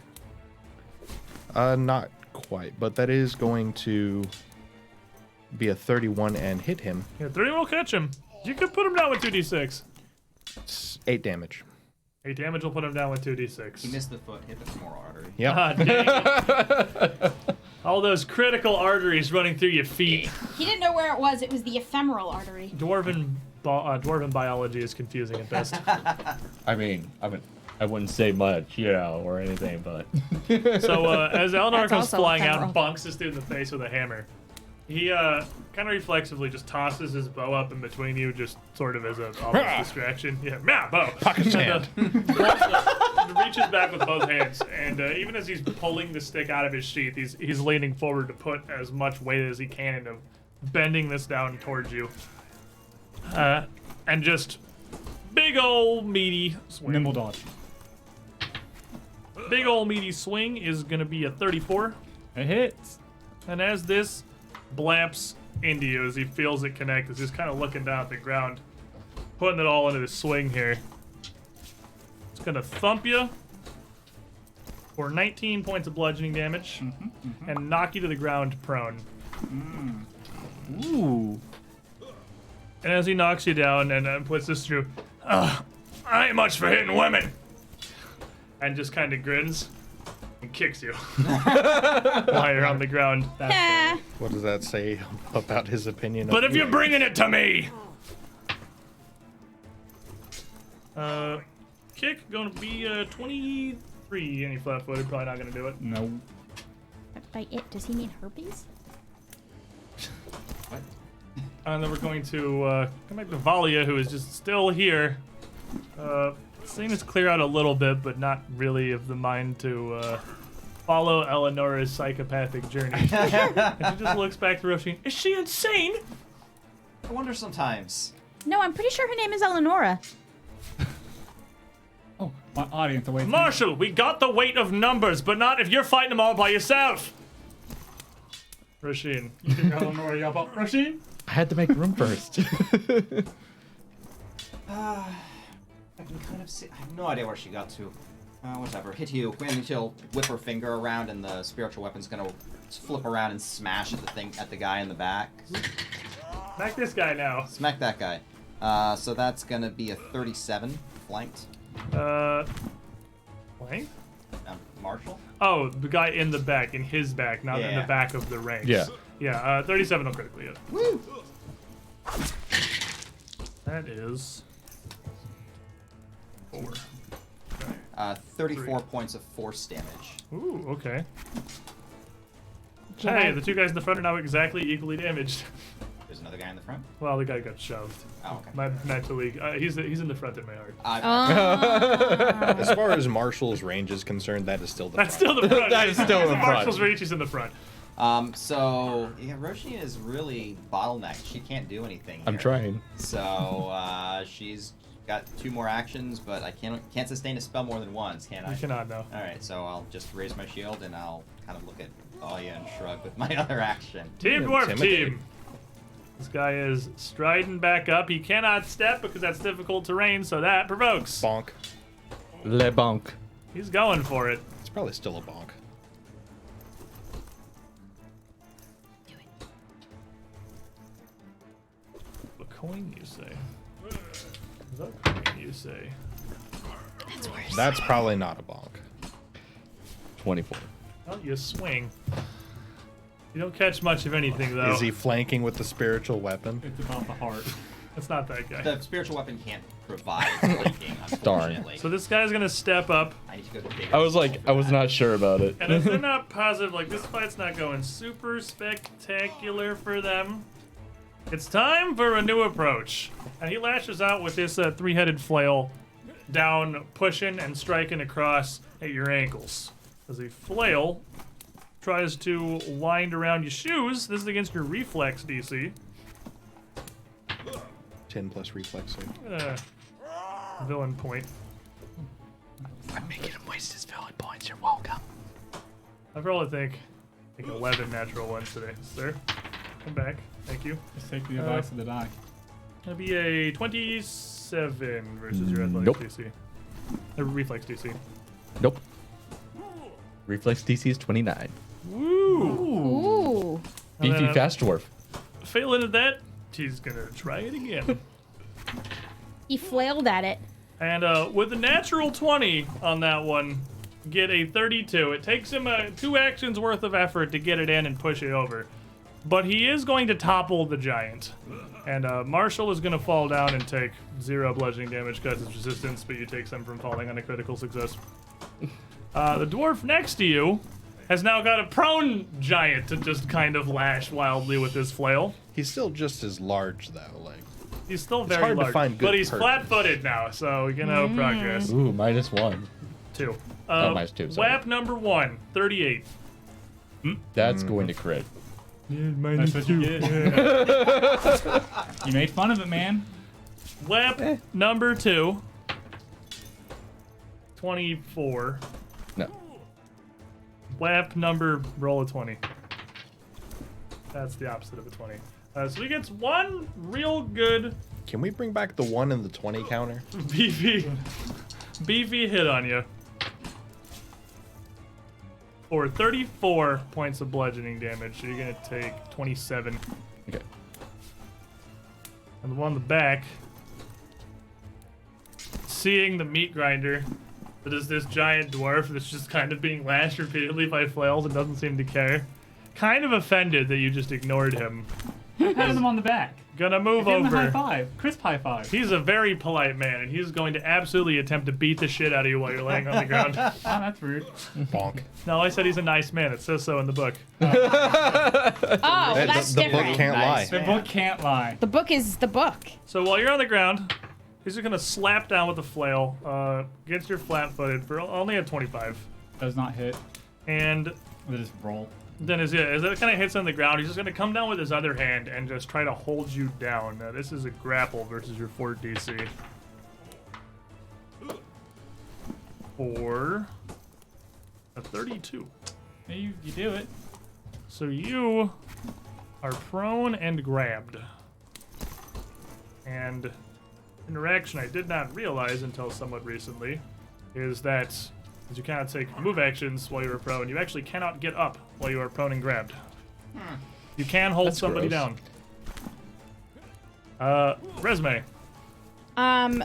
Not quite, but that is going to be a 31 and hit him. Yeah, 3 will catch him. You could put him down with 2d6. It's 8 damage. 8 damage will put him down with He 2d6. missed the foot, hit the femoral artery. Yep. Ah, dang it. All those critical arteries running through your feet. He didn't know where it was. It was the ephemeral artery. Dwarven biology is confusing at best. I mean, I wouldn't say much, or anything, but So as Eleanor That's comes also flying out ephemeral. and bonks this dude in the face with a hammer, He kind of reflexively just tosses his bow up in between you, just sort of as a almost distraction. Yeah, bow. Pocket sand. Reaches back with both hands, and even as he's pulling the stick out of his sheath, he's leaning forward to put as much weight as he can into bending this down towards you. And just big ol' meaty swing. Nimble dodge. Big ol' meaty swing is gonna be a 34. It hits. And as this blamps into you, as he feels it connect, as he's kind of looking down at the ground, putting it all into the swing here. It's gonna thump you for 19 points of bludgeoning damage and knock you to the ground prone. Ooh. And as he knocks you down and puts this through, I ain't much for hitting women. And just kind of grins and kicks you while you're on the ground. Yeah. What does that say about his opinion? But of if you're you? bringing it to me, kick gonna be 23. Any flat-footed, probably not gonna do it. No. By it, does he mean herpes? What? And then we're going to come back to Valia, who is just still here. Seeing us clear out a little bit, but not really of the mind to follow Eleonora's psychopathic journey. And she just looks back to Roisin. Is she insane? I wonder sometimes. No, I'm pretty sure her name is Eleonora. Oh, my audience awaits. Marshall, we got the weight of numbers, but not if you're fighting them all by yourself. Roisin. You think Eleanor yell about Rashid? I had to make room first. I can kind of see. I have no idea where she got to. Whatever. Hit you. When she'll whip her finger around, and the spiritual weapon's gonna flip around and smash at the guy in the back. Smack this guy now. Smack that guy. So that's gonna be a 37 flanked. Flank? Marshall. Oh, the guy in the back, in his back, not in the Yeah. back of the ranks. Yeah. Yeah, 37 will critically hit. Woo! That is 4. 34 points of force damage. Ooh, okay. Jedi. Hey, the two guys in the front are now exactly equally damaged. There's another guy in the front. Well, the guy got shoved. Oh, okay. Mentally, he's in the front in my heart. Oh. As far as Marshall's range is concerned, that is still the That's front. still the front. That is still He's the in front. Marshall's reach, he's in the front. So yeah, Roshi is really bottlenecked. She can't do anything. I'm here. trying. So she's got 2 more actions, but I can't sustain a spell more than once, can I? You cannot know. All right, so I'll just raise my shield and I'll kind of look at Valia and shrug with my other action. Team Dwarf Intimidate. team. This guy is striding back up. He cannot step because that's difficult terrain, so that provokes. Bonk. Le Bonk. He's going for it. It's probably still a bonk. A coin, you say? The coin, you say? That's probably not a bonk. 24. Well, you swing. You don't catch much of anything, though. Is he flanking with the spiritual weapon? It's about the heart. That's not that guy. The spiritual weapon can't provide flanking, unfortunately. So this guy's gonna step up, I need to go to bigger I was like, spell for I was that. not sure about it. and if they're not positive, like this fight's not going super spectacular for them, it's time for a new approach. And he lashes out with this 3-headed flail, down, pushing and striking across at your ankles. As the flail tries to wind around your shoes, this is against your reflex DC. 10 plus reflex save. Villain point. I'm making him waste his villain points. You're welcome. I've rolled, I think 11 natural ones today. Sir, come back. Thank you. Just take the advice of the die. That'll be a 27 versus your athletics Nope. DC. A reflex DC. Nope. Reflex DC is 29. Woo! Ooh. And Beefy then, fast dwarf. Failing at that, she's gonna try it again. He flailed at it. And with a natural 20 on that one, get a 32. It takes him 2 actions worth of effort to get it in and push it over. But he is going to topple the giant. And Marshall is going to fall down and take 0 bludgeoning damage because it's resistance, but you take some from falling on a critical success. The dwarf next to you has now got a prone giant to just kind of lash wildly with his flail. He's still just as large though. Like He's still It's very hard to large, find good but he's perches. flat-footed now, so progress. Ooh, -1. 2. -2, sorry. WAP number 1, 38. That's going to crit. That's what you get. You made fun of it, man. WAP number 2, 24. No. WAP number, roll a 20. That's the opposite of a 20. So he gets one real good can we bring back the 1 and the 20 counter? beefy hit on you. For 34 points of bludgeoning damage, so you're gonna take 27. Okay. And the one in the back, seeing the meat grinder, that is this giant dwarf that's just kind of being lashed repeatedly by flails and doesn't seem to care. Kind of offended that you just ignored him. Patted him on the back. Gonna move Give him a high over. five. Crisp high five. He's a very polite man, and he's going to absolutely attempt to beat the shit out of you while you're laying on the ground. Oh, that's rude. Bonk. No, I said he's a nice man. It says so in the book. Oh, that's the different. book can't lie. The book can't lie. The book is the book. So while you're on the ground, he's just gonna slap down with the flail against your flat-footed for only a 25. Does not hit. And They just roll. then as it kind of hits on the ground, he's just gonna come down with his other hand and just try to hold you down. Now this is a grapple versus your fort DC. For a 32. Yeah, you do it. So you are prone and grabbed. And interaction I did not realize until somewhat recently is that as you cannot take move actions while you are prone, you actually cannot get up while you are prone and grabbed. You can hold That's somebody gross. down. Resume.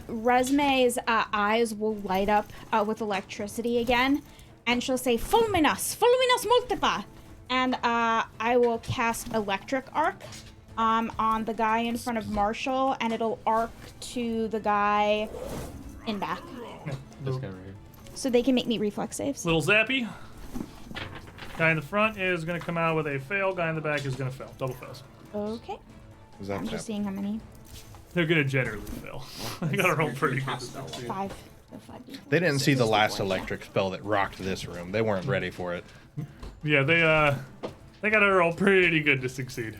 Resme's eyes will light up with electricity again, and she'll say, Fulminus multipa! And I will cast Electric Arc on the guy in front of Marshall, and it'll arc to the guy in back. This guy right here. So they can make me reflex saves. Little zappy. Guy in the front is going to come out with a fail. Guy in the back is going to fail. Double fails. Okay. Is that I'm just seeing how many. They're going to generally fail. I got to roll pretty good. to succeed. 5. So 5. They didn't see the last electric spell that rocked this room. They weren't ready for it. Yeah, they got to roll pretty good to succeed.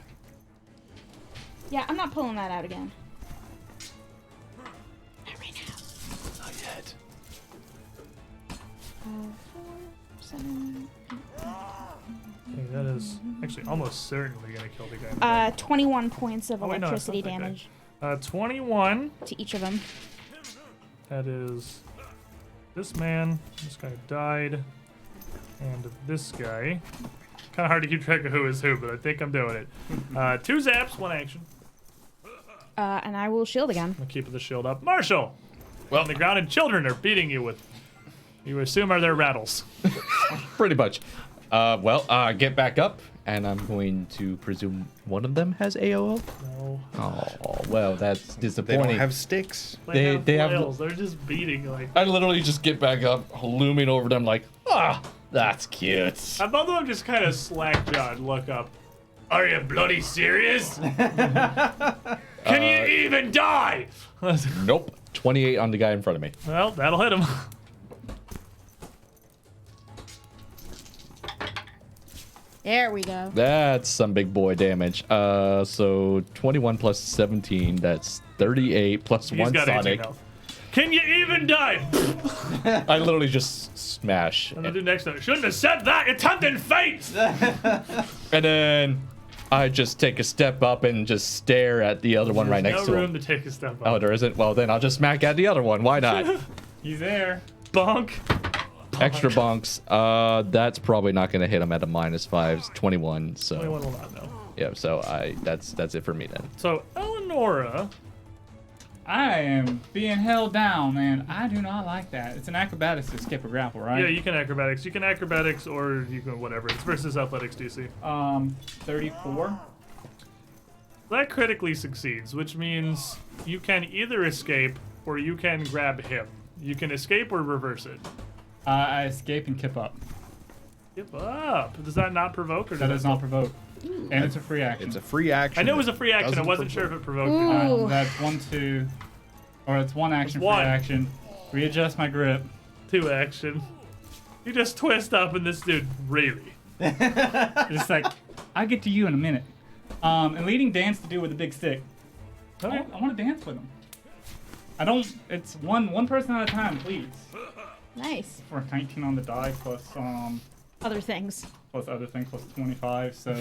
Yeah, I'm not pulling that out again. Not right now. Not yet. 4, 7, Okay, that is actually almost certainly going to kill the guy. In the back. 21 points of Oh, wait, no, it's electricity not that guy. damage 21. to each of them. That is this man. This guy died. And this guy. Kind of hard to keep track of who is who, but I think I'm doing it. 2 zaps, 1 action. And I will shield again. I'm keeping the shield up. Marshall! Well, on the ground, and children are beating you with, you assume are their rattles. Pretty much. Get back up, and I'm going to presume one of them has AOL. No. Oh, well, that's They disappointing. don't have sticks. They have have- flails. They're just beating, like. I literally just get back up, looming over them like, that's cute. Both of them just kind of slack-jawed, look up. Are you bloody serious? Can you even die? Nope. 28 on the guy in front of me. Well, that'll hit him. There we go. That's some big boy damage. So 21 plus 17, that's 38 plus He's 1 got 18 Sonic. health. Can you even die? I literally just smash. And then do next time. Shouldn't have said that. You're tempting fate. And then I just take a step up and just stare at the other one right next no to room him. to take a step up. Oh, there isn't? Well, then I'll just smack at the other one. Why not? He's there. Bonk. Extra bonks. That's probably not going to hit him at a -5. It's 21. So 21 will not know. yeah. So that's it for me then. So Eleonora, I am being held down, man. I do not like that. It's an acrobatics to skip a grapple, right? yeah, you can acrobatics. You can acrobatics or you can whatever. It's versus athletics DC. 34. That critically succeeds, which means you can either escape or you can grab him. You can escape or reverse it. I escape and kip up. Give up. Does that not provoke? Or That does does not provoke. And it's a free action. It's a free action. I know it was a free action. I Doesn't wasn't sure if provoke. it provoked or not. Ooh. That's 1, 2, or it's 1 action, It's one. free action. Readjust my grip. 2 action. You just twist up and this dude really. Just like, I'll get to you in a minute. And leading dance to do with a big stick. Okay. I want to dance with him. I don't. It's one person at a time, please. Nice. For 19 on the die plus Other things. plus other thing plus 25, so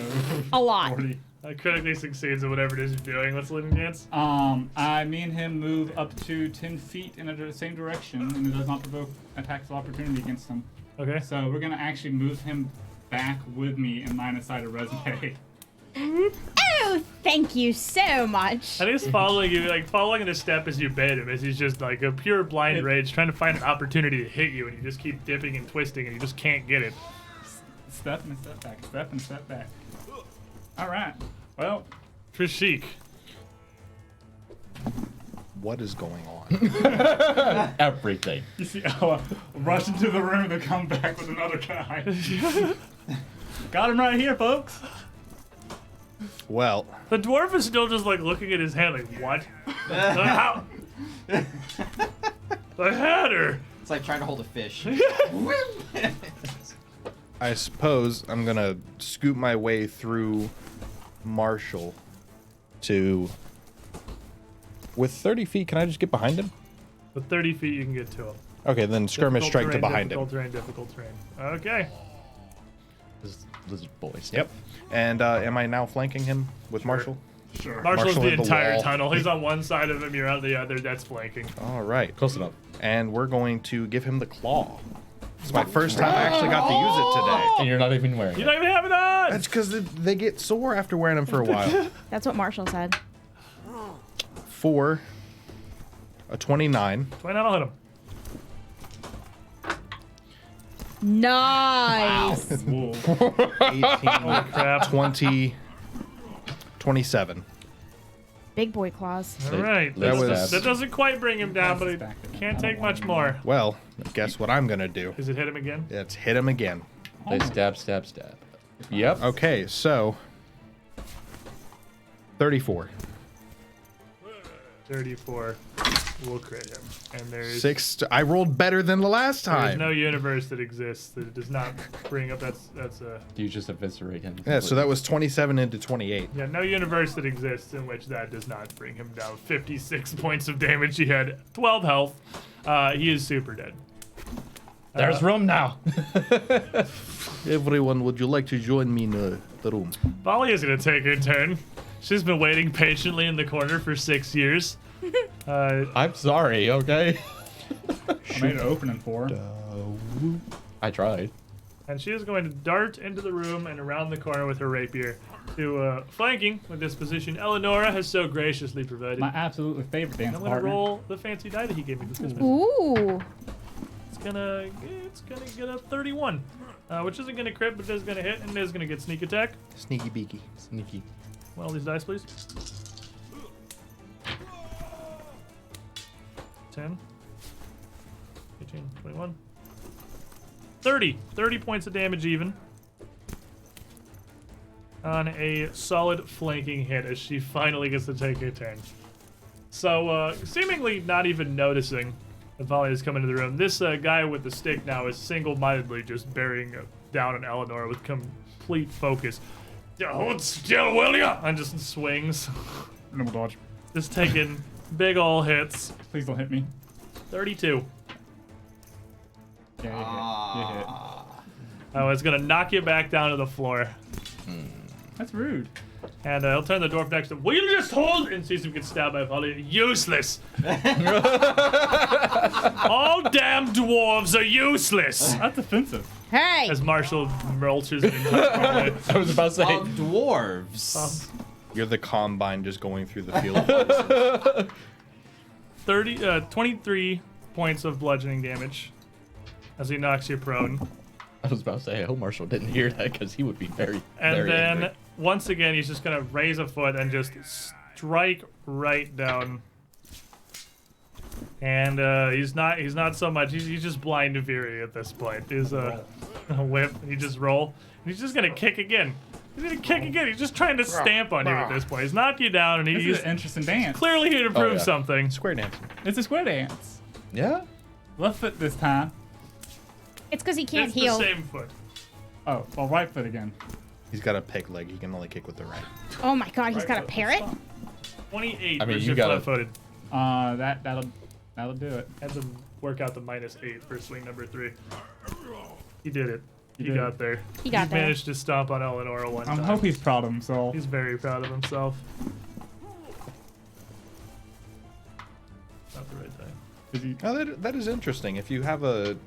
A lot. 40. Critically succeeds at whatever it is you're doing. What's leading dance? Me and him move up to 10 feet in the same direction, and it does not provoke attacks of opportunity against him. Okay. So we're gonna actually move him back with me in line of sight of Resonate. Oh, thank you so much. I think it's following you, like following in a step as you bait him, as he's just like a pure blind rage, trying to find an opportunity to hit you, and you just keep dipping and twisting, and you just can't get it. Step and step back, step and step back. All right. Well, Trishik. What is going on? Everything. you see, I'll rush into the room and come back with another guy. Got him right here, folks. Well, The dwarf is still just like looking at his hand, like what? How? I had her. It's like trying to hold a fish. I suppose I'm gonna scoot my way through Marshall to. With 30 feet, can I just get behind him? With 30 feet, you can get to him. Okay, then skirmish Difficult strike to terrain, behind difficult him. terrain, difficult terrain. Okay. This lizard boy stuff. Yep. And am I now flanking him with Marshall? Sure. Marshall's Marshall the at the entire wall. tunnel. He's on one side of him, you're on the other. That's flanking. All right. Close enough. And we're going to give him the claw. It's my first time I actually got to use it today. And you're not even wearing You it. don't even have it on! That's because they get sore after wearing them for a while. That's what Marshall said. For a 29. 29, I'll hit him. Nice. 18, Crap. 20, 27. Big boy claws. All right. That was- That doesn't quite bring him down, but it Back there. can't take much more. Well, guess what I'm going to do? Does it hit him again? Let's hit him again. They stab, stab, stab. Yep. Okay, so 34. 34 will crit him. And there's I rolled better than the last there's time. no universe that exists that it does not bring up. That's a You just eviscerate him. Yeah, so that was 27 into 28. yeah, no universe that exists in which that does not bring him down. 56 points of damage. He had 12 health. He is super dead. There's room now. Everyone, would you like to join me in the room? Volley is gonna take her turn. She's been waiting patiently in the corner for 6 years. I'm sorry, okay? I made an opening for her. I tried. And she is going to dart into the room and around the corner with her rapier to flanking with this position Eleonora has so graciously provided. My absolutely favorite dance I'm gonna partner. roll the fancy die that he gave me for Christmas. Ooh. It's gonna get a 31, which isn't gonna crit, but it is gonna hit, and it is gonna get sneak attack. Sneaky beaky. Sneaky. Well, these dice, please. 10, 18, 21, 30 points of damage even on a solid flanking hit as she finally gets to take her turn. So, seemingly not even noticing that Volley is coming into the room, this guy with the stick now is single-mindedly just bearing down on Eleanor with complete focus. Hold still, will ya? And just swings. Nimble dodge. Just taking big ol' hits. Please don't hit me. 32. Yeah, you hit. Oh, it's gonna knock you back down to the floor. That's rude. And he'll turn the dwarf next to him. Will you just hold? And sees him get stabbed by Volley. Useless. All damn dwarves are useless. That's offensive. Hey. As Marshall mulches it into the I was about to say. Of dwarves. You're the combine just going through the field. 23 points of bludgeoning damage as he knocks you prone. I was about to say, I hope Marshall didn't hear that because he would be very, And very then angry. once again, he's just gonna raise a foot and just strike right down And he's not so much. He's just blind to fury at this point. Is a whip. And you just roll. And he's just gonna kick again. He's gonna kick again. He's just trying to stamp on you at this point. He's knocked you down, and This he's is an interesting dance. clearly here to prove yeah. something. Square dance. It's a square dance. Yeah. Left foot this time. It's because he can't It's heal. the same foot. Oh, well, right foot again. He's got a peg leg. He can only kick with the right. Oh my god, he's got a parrot? 28 I mean, versus you gotta- flat-footed. That'll do it. Had to work out the -8 for swing number 3. He did it. He did got it. there. He got there. managed to stomp on Eleonora one I time. hope he's proud of himself. He's very proud of himself. Not the right thing. Did he- Oh, that is interesting. If you have a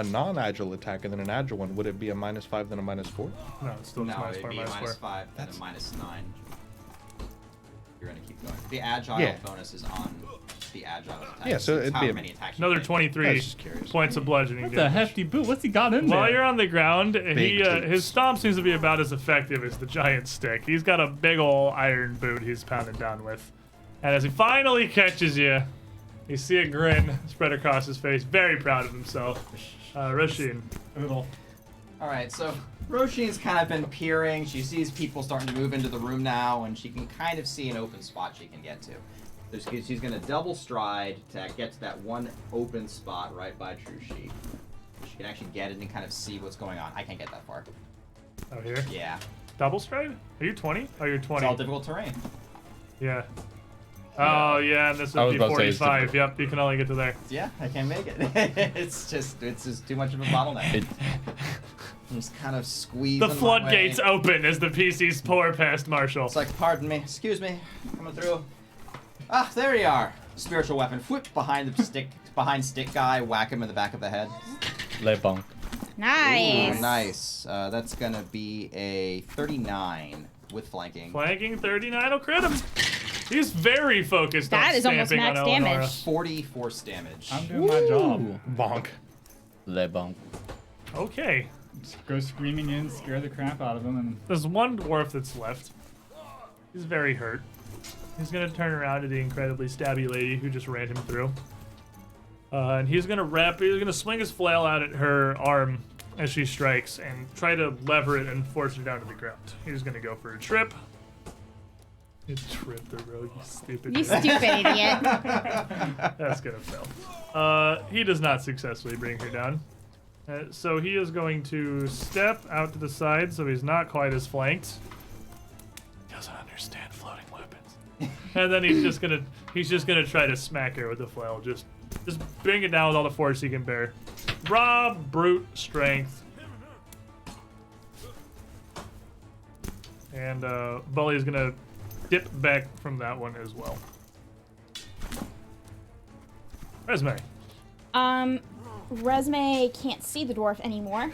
non-agile attack and then an agile one, would it be a -5 then a -4? No, it's still just No, -4, it'd be a -4. -5 and a -9. You're gonna keep going. The agile Yeah. bonus is on the agile attack. Yeah, so it's it'd how be a- many attacks you Another take. 23 I was just curious. points of bludgeoning That's a damage. hefty boot. What's he got in there? While you're on the ground, Big boots. his stomp seems to be about as effective as the giant stick. He's got a big ol' iron boot he's pounding down with. And as he finally catches you, you see a grin spread across his face, very proud of himself. Roshin. Little. All right, so Roshin's kind of been peering. She sees people starting to move into the room now, and she can kind of see an open spot she can get to. She's going to double stride to get to that one open spot right by True Sheep. She can actually get it and kind of see what's going on. I can't get that far. Oh, here? Yeah, Double stride? Are you 20? Oh, you're it's 20. all difficult terrain. Yeah. Oh, yeah, and this I would was be about to say it's 45. difficult. Yep, you can only get to there. Yeah, I can't make it. it's just too much of a bottleneck. It, I'm just kind of squeezing The my floodgates way. open as the PCs pour past Marshall. It's like, pardon me, excuse me, coming through. Ah, there you are. Spiritual weapon. Whip behind the stick guy. Whack him in the back of the head. Le bon. Nice. Ooh, nice. That's gonna be a 39 with flanking. Flanking 39 will crit him. He's very focused on That is almost stamping max on Eleonora. damage. 40 force damage. I'm doing my job. Bonk. Le bon. Okay. Just go screaming in, scare the crap out of him, and There's one dwarf that's left. He's very hurt. He's gonna turn around to the incredibly stabby lady who just ran him through. And he's gonna swing his flail out at her arm as she strikes and try to lever it and force her down to the ground. He's gonna go for a trip. You tripped the rogue, you stupid. You stupid idiot. That's gonna fail. He does not successfully bring her down. So he is going to step out to the side so he's not quite as flanked. Doesn't understand floating weapons. And then he's just gonna try to smack her with the flail. Just bring it down with all the force he can bear. Raw brute strength. And Bully is gonna dip back from that one as well. Resume. Resme can't see the dwarf anymore.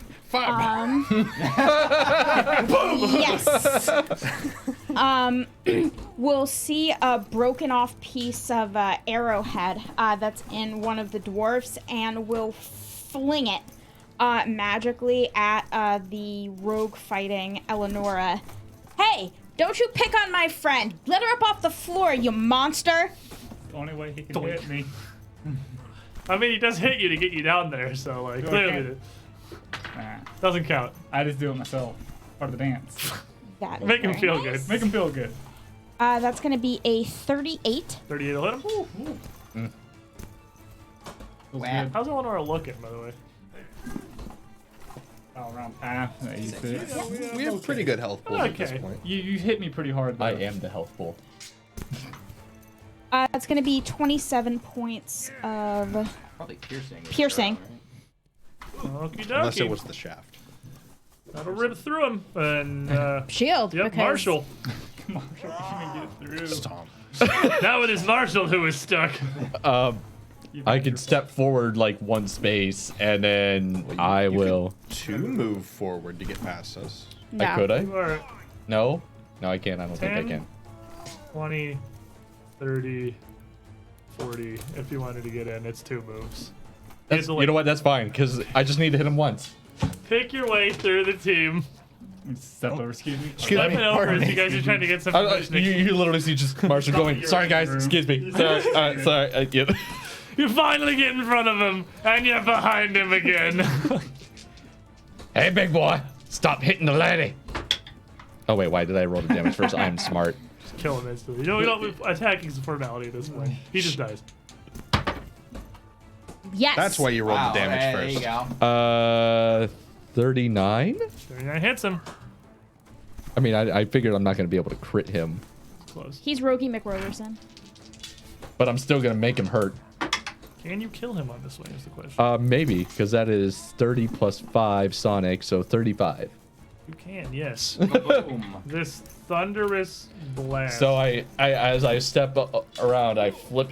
Yes. We'll see a broken off piece of arrowhead that's in one of the dwarfs, and we'll fling it magically at the rogue fighting Eleonora. Hey, don't you pick on my friend. Let her up off the floor, you monster. the only way he can Doink. hit me. I mean, he does hit you to get you down there, so like Do I clearly count? it Nah, doesn't count. I just do it myself. Part of the dance. That is Make him very feel nice. good. Make him feel good. That's gonna be a 38. 38 will hit him. Feels Wow. good. How's Eleanor looking, by the way? All around path. 86. We have pretty good health pools at Okay. this point. You hit me pretty hard though. I am the health pool. That's gonna be 27 points of Probably piercing. Piercing. Okie Unless it dokie. was the shaft. That'll rip through him. And shield. yep, because Marshall. Marshall can't get through. Stomp. Now it is Marshall who is stuck. I can step forward like one space, and then I You will. could two move forward to get past us. No. I could. You are No, no, I can't. I don't think I 10. can. 20, 30, 40. If you wanted to get in, it's 2 moves. That's, Easily. you know what? That's fine, because I just need to hit him once. Pick your way through the team. Step over, excuse me. Excuse Step me. it over Pardon as me. you guys are trying to get some You, positioning. you literally see just Marshall going, sorry guys, excuse me. Sorry, sorry. You finally get in front of him, and you're behind him again. Hey, big boy, stop hitting the lady. Oh wait, why did I roll the damage first? I'm smart. Just kill him instantly. You know, attacking is a formality at this point. He just dies. Yes. That's why you rolled Wow, the damage there first. you go. 39? 39 hits him. I mean, I figured I'm not going to be able to crit him, Close. He's Rogie McRogerson. but I'm still going to make him hurt. Can you kill him on this way is the question. Maybe, because that is 30 plus 5 Sonic, so 35. You can, yes. Boom. This thunderous blast. So I as I step around, I flip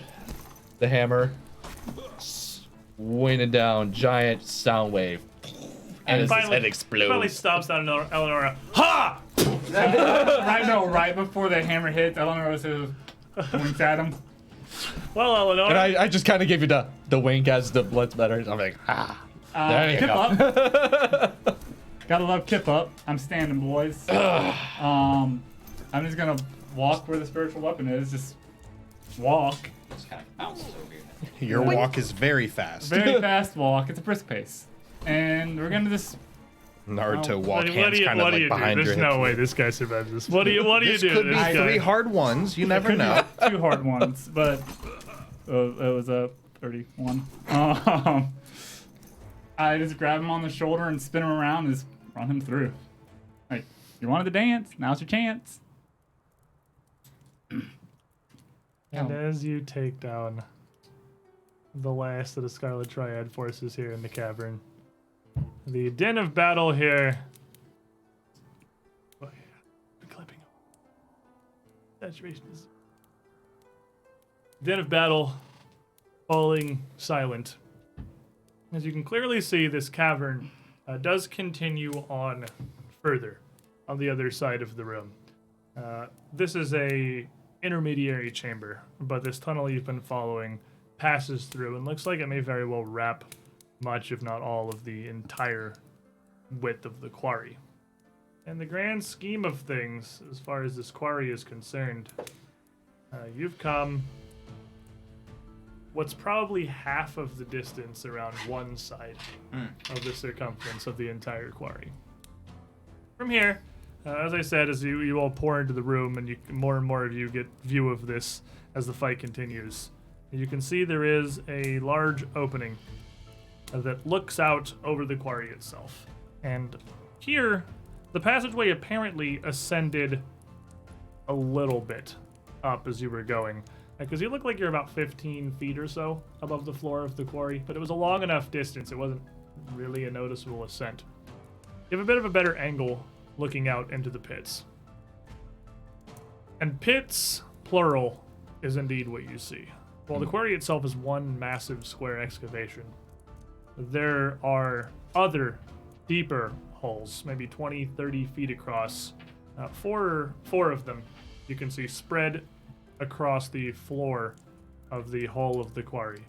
the hammer, swinging down, giant sound wave, and his head finally explodes. stops out Eleonora. Ha! right before the hammer hits, Eleanor says, winks at him. Well, Eleonora. And I just kind of give you the wink as the blood splatters. I'm like, there you Kip go. up. Gotta love Kip up. I'm standing, boys. I'm just gonna walk where the spiritual weapon is. Just walk. Just kind of bounces over your head. Your walk is very fast. Very fast walk. It's a brisk pace. And we're gonna just Naruto walk What hands do kind of like you behind do? your There's no hips. way this guy survives this. What do you This do? could to be this three guy? hard ones. You never know. 2 hard ones, but it was a 31. I just grab him on the shoulder and spin him around and just run him through. Like, you wanted to dance, now's your chance. And as you take down the last of the Scarlet Triad forces here in the cavern, the din of battle here. Oh yeah, clipping. Saturation is. Din of battle, falling silent. As you can clearly see, this cavern does continue on further on the other side of the room. This is a intermediary chamber, but this tunnel you've been following passes through and looks like it may very well wrap much, if not all, of the entire width of the quarry. In the grand scheme of things, as far as this quarry is concerned, you've come what's probably half of the distance around one side of the circumference of the entire quarry. From here, as I said, as you all pour into the room and more and more of you get view of this as the fight continues, you can see there is a large opening that looks out over the quarry itself. And here, the passageway apparently ascended a little bit up as you were going, because you look like you're about 15 feet or so above the floor of the quarry, but it was a long enough distance, it wasn't really a noticeable ascent. You have a bit of a better angle looking out into the pits. And pits, plural, is indeed what you see. While the quarry itself is one massive square excavation, there are other deeper holes, maybe 20, 30 feet across. Four of them you can see spread across the floor of the hull of the quarry.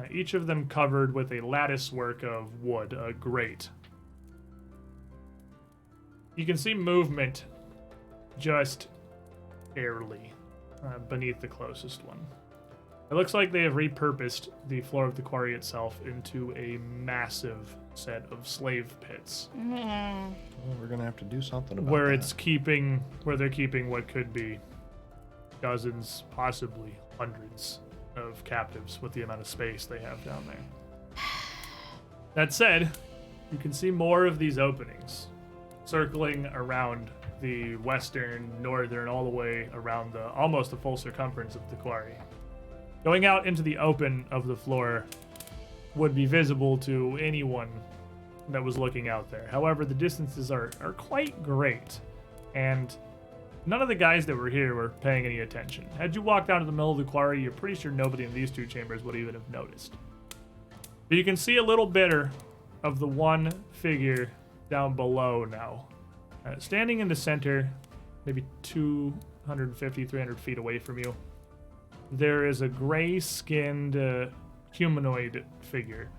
Each of them covered with a lattice work of wood, a grate. You can see movement just barely beneath the closest one. It looks like they have repurposed the floor of the quarry itself into a massive set of slave pits, Well, we're gonna have to do something about where that. where they're keeping what could be dozens, possibly hundreds of captives with the amount of space they have down there. That said, you can see more of these openings circling around the western, northern, all the way around almost the full circumference of the quarry. Going out into the open of the floor would be visible to anyone that was looking out there. However, the distances are quite great, and none of the guys that were here were paying any attention. Had you walked out of the middle of the quarry, you're pretty sure nobody in these two chambers would even have noticed. But you can see a little bit of the one figure down below now. Standing in the center, maybe 250, 300 feet away from you, there is a gray-skinned humanoid figure.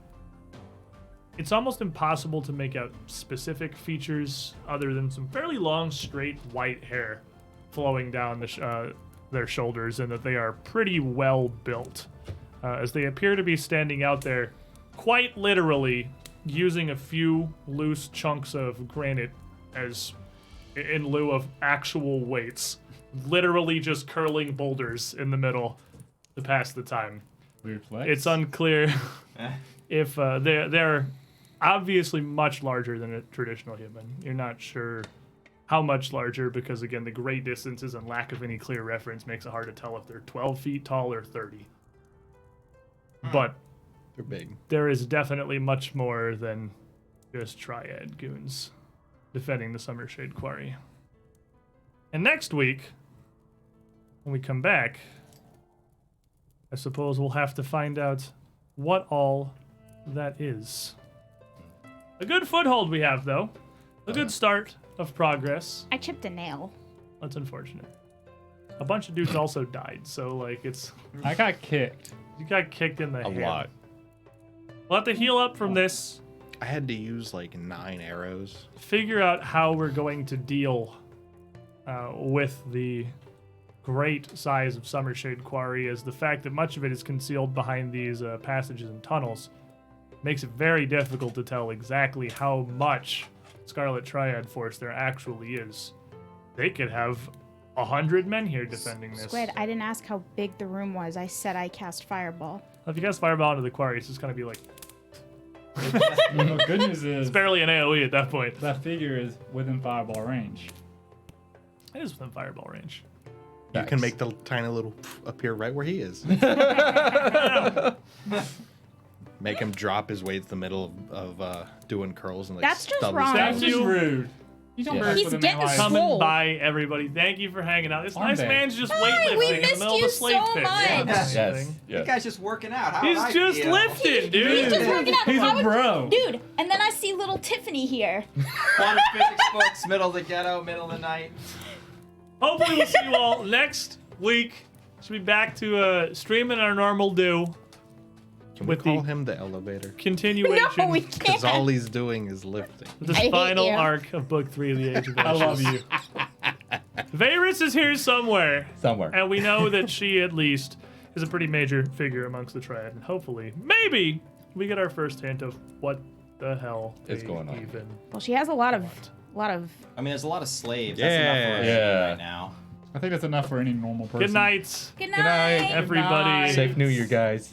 It's almost impossible to make out specific features other than some fairly long, straight white hair flowing down their shoulders, and that they are pretty well built. as they appear to be standing out there, quite literally using a few loose chunks of granite as in lieu of actual weights, literally just curling boulders in the middle to pass the time. Weird flex. It's unclear if they're obviously much larger than a traditional human. You're not sure how much larger because, again, the great distances and lack of any clear reference makes it hard to tell if they're 12 feet tall or 30. But They're big. there is definitely much more than just Triad goons defending the Summershade Quarry. And next week, when we come back, I suppose we'll have to find out what all that is. A good foothold we have, though. A good start of progress. I chipped a nail. That's unfortunate. A bunch of dudes also died, so, like, it's... I got kicked. You got kicked in the A hand. lot. We'll have to heal up from this, I had to use like 9 arrows. figure out how we're going to deal with the great size of Summershade Quarry, as the fact that much of it is concealed behind these passages and tunnels makes it very difficult to tell exactly how much Scarlet Triad force there actually is. They could have 100 men here defending this. Squid, I didn't ask how big the room was. I said I cast Fireball. If you cast Fireball into the quarry, it's just going to be like, The good news is it's barely an AoE at that point. that figure is within fireball range. It is within Fireball range. You can make the tiny little appear right where he is. Make him drop his weight to the middle of doing curls and like That's just stub his wrong. That's Thank just you. rude. You don't burst He's with a getting man like- swole. Coming by, everybody. Thank you for hanging out. This nice Armband. man's just Hi, weightlifting we in the missed middle of you the slave so pit. much. Yeah, Yes. thing. You guys just working out. How He's would I just feel? lifting, dude. He's just working out. He's How a would- bro. Dude, and then I see little Tiffany here. Quantum physics books, middle of the ghetto, middle of the night. Hopefully we'll see you all next week. Should be back to streaming our normal do. Can we With call the- him the elevator? Continuation No, we Because can't. all he's doing is lifting. of this I hate final you. arc of Book 3 of the Age of I love Ashes. you. Varys is here somewhere. Somewhere. And we know that she, at least, is a pretty major figure amongst the Triad. And hopefully, maybe, we get our first hint of what the hell Is they going on. even... Well, she has a lot of I mean, there's a lot of slaves. That's enough for us Yeah. right now. I think that's enough for any normal person. Good night, Good night. night. everybody. night. Safe New Year, guys.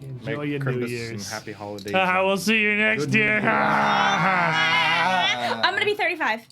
Enjoy Make your New Christmas Year's. and happy holidays. We'll see you next Good New year. Year. I'm gonna be 35.